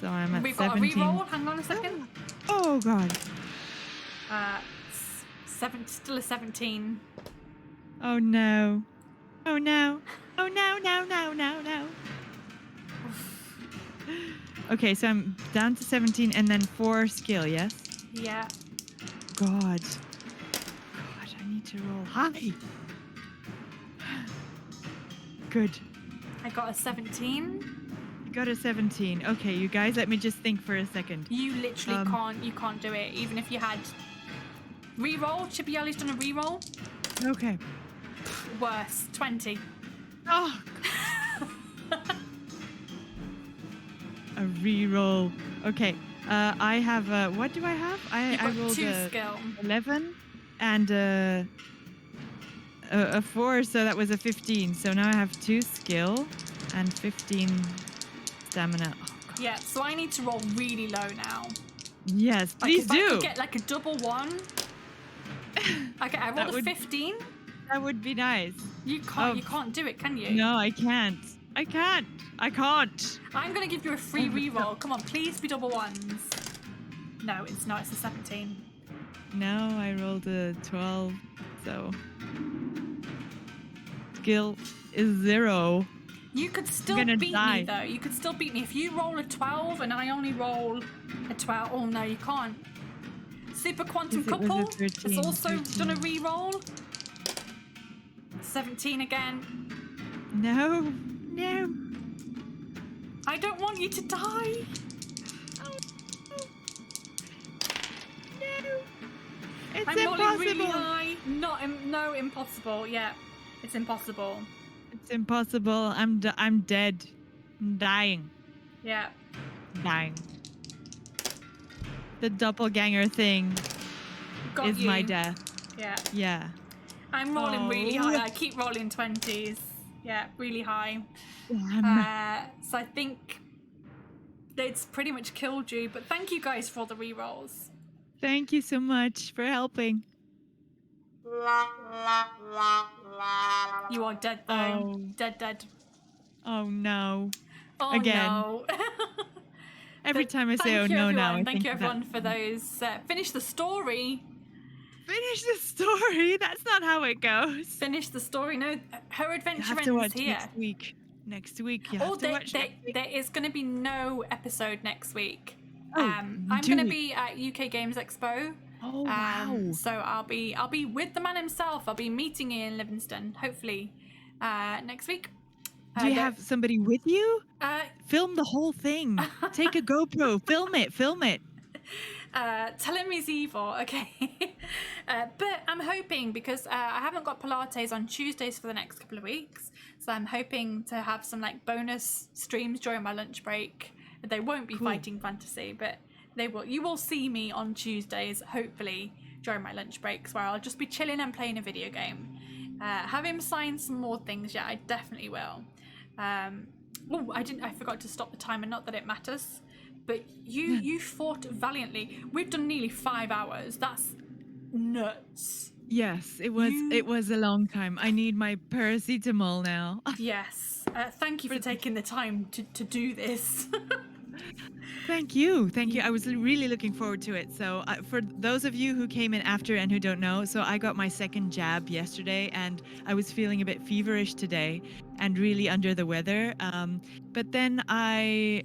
So I'm at We've 17. got a re-roll. Hang on a second. Oh God. Still a 17. Oh no. Oh no. Oh no, no, no, no, no. Okay, so I'm down to 17 and then 4 skill, yes? Yeah. God, I need to roll high. Good. I got a 17. You got a 17. Okay, you guys, let me just think for a second. You literally can't do it, even if you had re-roll. Chibiali's done a re-roll. Okay. Worse. 20. Oh. A re-roll. Okay. I have what do I have? I rolled 2 a skill. 11 and a 4, so that was a 15. So now I have 2 skill and 15 stamina. Oh, God. Yeah, so I need to roll really low now. Yes, Like please if do. I could get like a double 1. Okay, I rolled a 15. That would be nice. You can't do it, can you? No, I can't. I can't. I'm gonna give you a free re-roll. Come on, please be double 1s. No, it's not. It's a 17. No, I rolled a 12. So skill is 0. You could still gonna beat die. me though. You could still beat me if you roll a 12 and I only roll a 12. Oh no, you can't. Super Quantum Yes, it was a Couple 13, has also 13. done a re-roll. 17 again. No. I don't want you to die. It's I'm impossible. rolling really high. No, impossible. Yeah, it's impossible. It's impossible. I'm dead. I'm dying. Yeah. Dying. The doppelganger thing Got is you. my death. Yeah. Yeah. I'm rolling really high. I keep rolling 20s. Yeah, really high. So I think it's pretty much killed you. But thank you guys for the re-rolls. Thank you so much for helping. You are dead though. Dead. Oh no. Oh Again. no. Every time I say oh Thank you, no everyone. now, I Thank think you of everyone that. for those. Finish the story. Finish the story. That's not how it goes. Finish the story. No, her You adventure have ends to watch here. next week. Next week, you have to watch. There is going to be no episode next week. Oh, I'm do going to we? be at UK Games Expo. Oh wow. So I'll be with the man himself. I'll be meeting Ian Livingston hopefully next week. Do you have somebody with you? Film the whole thing. Take a GoPro. Film it. Tell him he's evil, okay? But I'm hoping, because I haven't got Pilates on Tuesdays for the next couple of weeks, so I'm hoping to have some like bonus streams during my lunch break. They won't be fighting fantasy, but they will. You will see me on Tuesdays, hopefully, during my lunch breaks, where I'll just be chilling and playing a video game. Have him sign some more things, yeah, I definitely will. I forgot to stop the timer, not that it matters. But you fought valiantly. We've done nearly 5 hours. That's nuts. Yes, it was a long time. I need my paracetamol now. Yes. Thank you for taking the time to do this. Thank you. I was really looking forward to it. So for those of you who came in after and who don't know, so I got my second jab yesterday and I was feeling a bit feverish today and really under the weather. But then I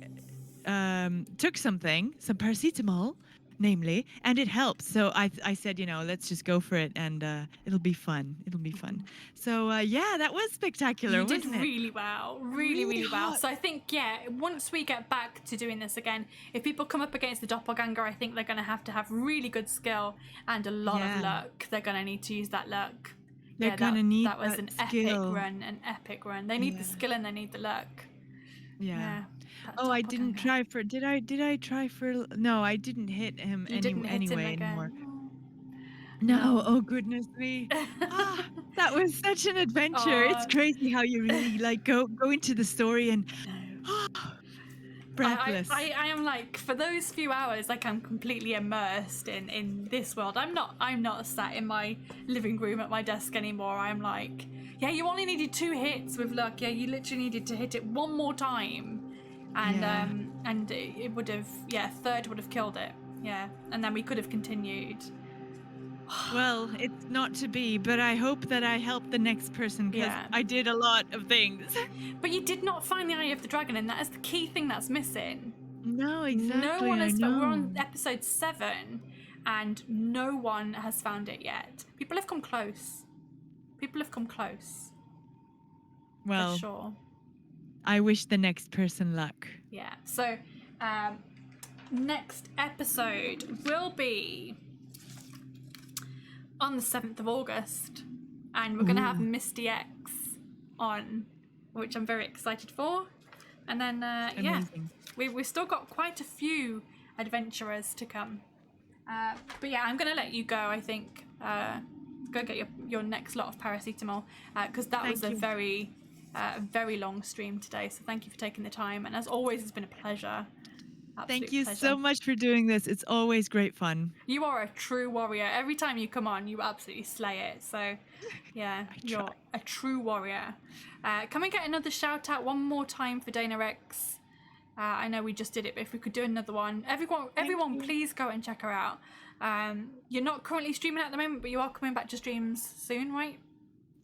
took some paracetamol, namely, and it helps. So I said, let's just go for it, and it'll be fun. It'll be fun. So yeah, that was spectacular, You did wasn't it? really well, really well. hot. So I think, yeah, once we get back to doing this again, if people come up against the doppelganger, I think they're going to have really good skill and a lot of luck. They're going to need to use that luck. They're gonna need that was that an skill. epic run. They need the skill and they need the luck. Yeah. that Oh, I didn't doppelganger. try for. Did I try for? No, I didn't hit him You didn't hit him anyway again. anymore. No. Oh goodness me. That was such an adventure. It's crazy how you really like go into the story and breathless. I am like, for those few hours, like I'm completely immersed in this world. I'm not sat in my living room at my desk anymore. I'm like, yeah, you only needed 2 hits with luck. Yeah, you literally needed to hit it one more time, and it would have, third would have killed it. Yeah, and then we could have continued. Well, it's not to be, but I hope that I help the next person because I did a lot of things. But you did not find the Eye of the Dragon, and that is the key thing that's missing. No, exactly. No one has. I know. We're on episode 7, and no one has found it yet. People have come close. Well, for sure. I wish the next person luck. Yeah. So, next episode will be on the 7th of August, and we're going to have Misty X on, which I'm very excited for. And then, we've still got quite a few adventurers to come. But yeah, I'm going to let you go, I think. Go get your next lot of paracetamol, because that was a very long stream today. So thank you for taking the time. And as always, it's been a pleasure. Thank you pleasure. so much for doing this. It's always great fun. You are a true warrior. Every time you come on, you absolutely slay it. So, yeah, you're a true warrior. Can we get another shout out one more time for Dana Rexx? I know we just did it, but if we could do another one. Everyone, please go and check her out. You're not currently streaming at the moment, but you are coming back to streams soon, right?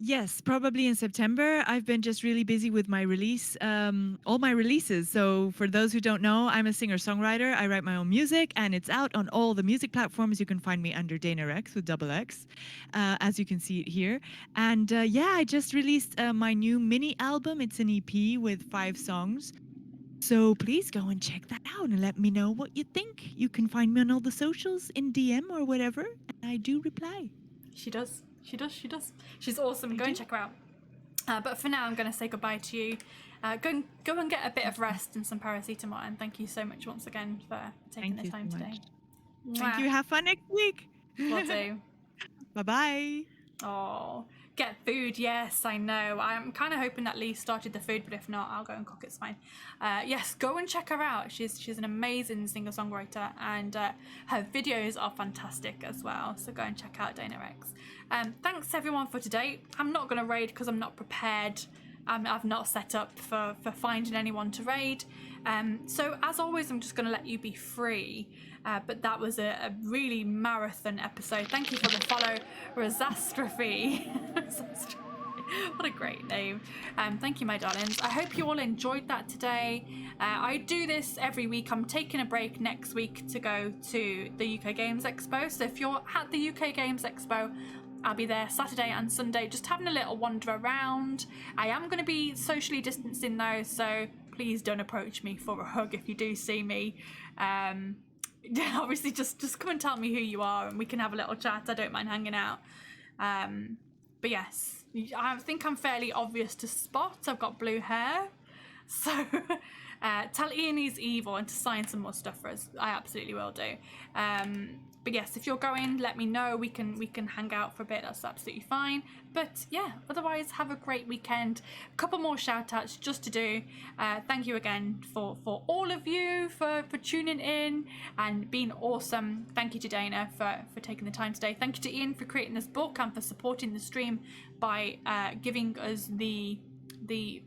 Yes, probably in September. I've been just really busy with my release, all my releases. So for those who don't know, I'm a singer-songwriter. I write my own music, and it's out on all the music platforms. You can find me under Dana Rexx with double X, as you can see it here. And I just released my new mini album. It's an EP with 5 songs. So please go and check that out and let me know what you think. You can find me on all the socials in DM or whatever, and I do reply. She does. She's awesome. Go and check her out. But for now, I'm going to say goodbye to you. Go and get a bit of rest and some paracetamol. And thank you so much once again for taking the time today. Thank you. Have fun next week. Will do. Bye-bye. Oh, get food. Yes, I know. I'm kind of hoping that Lee started the food, but if not, I'll go and cook. It's fine. Yes, go and check her out. She's an amazing singer-songwriter, and her videos are fantastic as well. So go and check out Dana Rexx. Thanks everyone for today. I'm not going to raid because I'm not prepared. I've not set up for finding anyone to raid. So as always, I'm just going to let you be free. But that was a really marathon episode. Thank you for the follow, Rosastrophe. What a great name. Thank you, my darlings. I hope you all enjoyed that today. I do this every week. I'm taking a break next week to go to the UK Games Expo. So if you're at the UK Games Expo, I'll be there Saturday and Sunday, just having a little wander around. I am going to be socially distancing though, so please don't approach me for a hug if you do see me. Obviously, just come and tell me who you are and we can have a little chat. I don't mind hanging out. But yes, I think I'm fairly obvious to spot. I've got blue hair. So tell Ian he's evil and to sign some more stuff for us. I absolutely will do. But yes, if you're going, let me know. We can hang out for a bit. That's absolutely fine. But yeah, otherwise, have a great weekend. A couple more shout outs just to do. Thank you again for all of you for tuning in and being awesome. Thank you to Dana for taking the time today. Thank you to Ian for creating this book and for supporting the stream by giving us the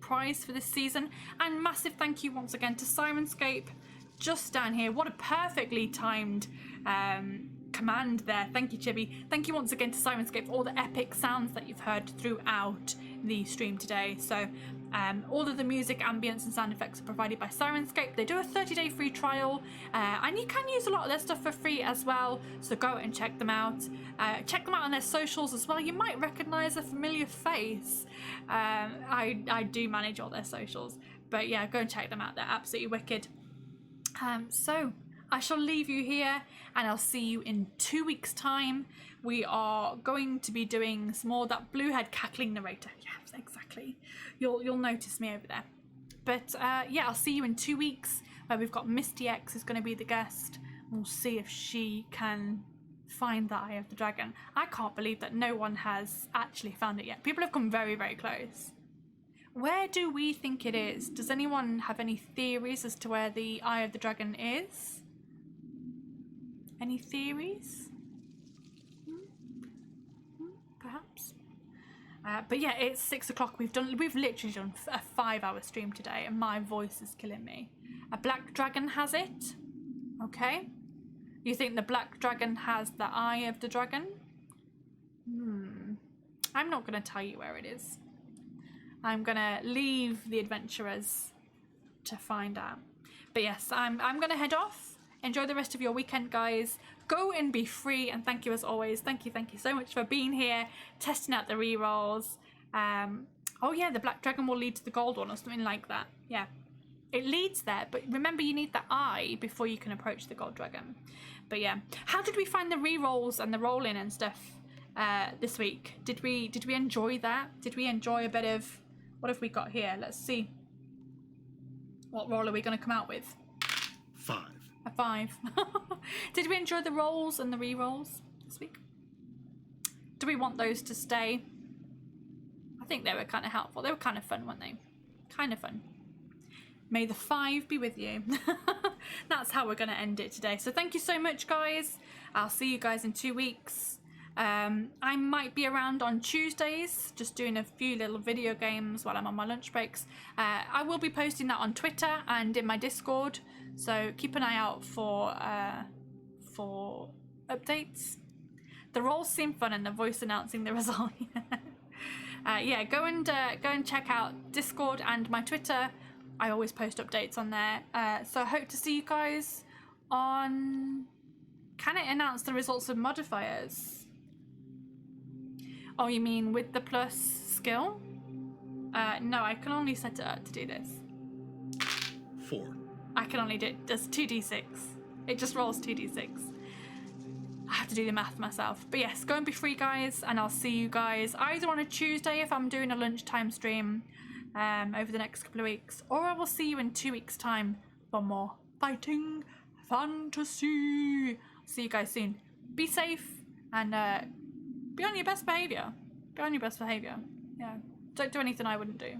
prize for this season. And massive thank you once again to Sirenscape just down here. What a perfectly timed command there. Thank you, Chibi. Thank you once again to Sirenscape for all the epic sounds that you've heard throughout the stream today. So all of the music, ambience and sound effects are provided by Sirenscape. They do a 30-day free trial, and you can use a lot of their stuff for free as well, so go and check them out. Check them out on their socials as well. You might recognize a familiar face. I do manage all their socials, but yeah, go and check them out. They're absolutely wicked. So I shall leave you here, and I'll see you in 2 weeks' time. We are going to be doing some more of that blue-head cackling narrator. Yes, exactly. You'll notice me over there. But yeah, I'll see you in 2 weeks, where we've got Misty X who's going to be the guest. We'll see if she can find the Eye of the Dragon. I can't believe that no one has actually found it yet. People have come very, very close. Where do we think it is? Does anyone have any theories as to where the Eye of the Dragon is? Any theories? Perhaps. But yeah, it's 6 o'clock. We've literally done a 5-hour stream today, and my voice is killing me. A black dragon has it. Okay. You think the black dragon has the Eye of the Dragon? I'm not going to tell you where it is. I'm going to leave the adventurers to find out. But yes, I'm going to head off. Enjoy the rest of your weekend, guys. Go and be free, and thank you as always. Thank you so much for being here, testing out the rerolls. Oh yeah, the black dragon will lead to the gold one or something like that. Yeah, it leads there, but remember you need the eye before you can approach the gold dragon. But yeah, how did we find the rerolls and the rolling and stuff this week? Did we enjoy that? Did we enjoy a bit of, what have we got here? Let's see. What roll are we going to come out with? 5. A 5. Did we enjoy the rolls and the re-rolls this week? Do we want those to stay? I think they were kind of helpful. They were kind of fun, weren't they? Kind of fun. May the 5 be with you. That's how we're going to end it today. So thank you so much, guys. I'll see you guys in 2 weeks. I might be around on Tuesdays, just doing a few little video games while I'm on my lunch breaks. I will be posting that on Twitter and in my Discord, so keep an eye out for updates. The rolls seem fun, and the voice announcing the result. Yeah, go and check out Discord and my Twitter. I always post updates on there. So I hope to see you guys on. Can it announce the results of modifiers? Oh, you mean with the plus skill? No, I can only set it up to do this. 4. I can only do it. Does 2d6. It just rolls 2d6. I have to do the math myself. But yes, go and be free, guys, and I'll see you guys either on a Tuesday if I'm doing a lunchtime stream over the next couple of weeks, or I will see you in 2 weeks' time for more fighting fantasy. See you guys soon. Be safe and be on your best behaviour. Be on your best behaviour. Yeah. Don't do anything I wouldn't do.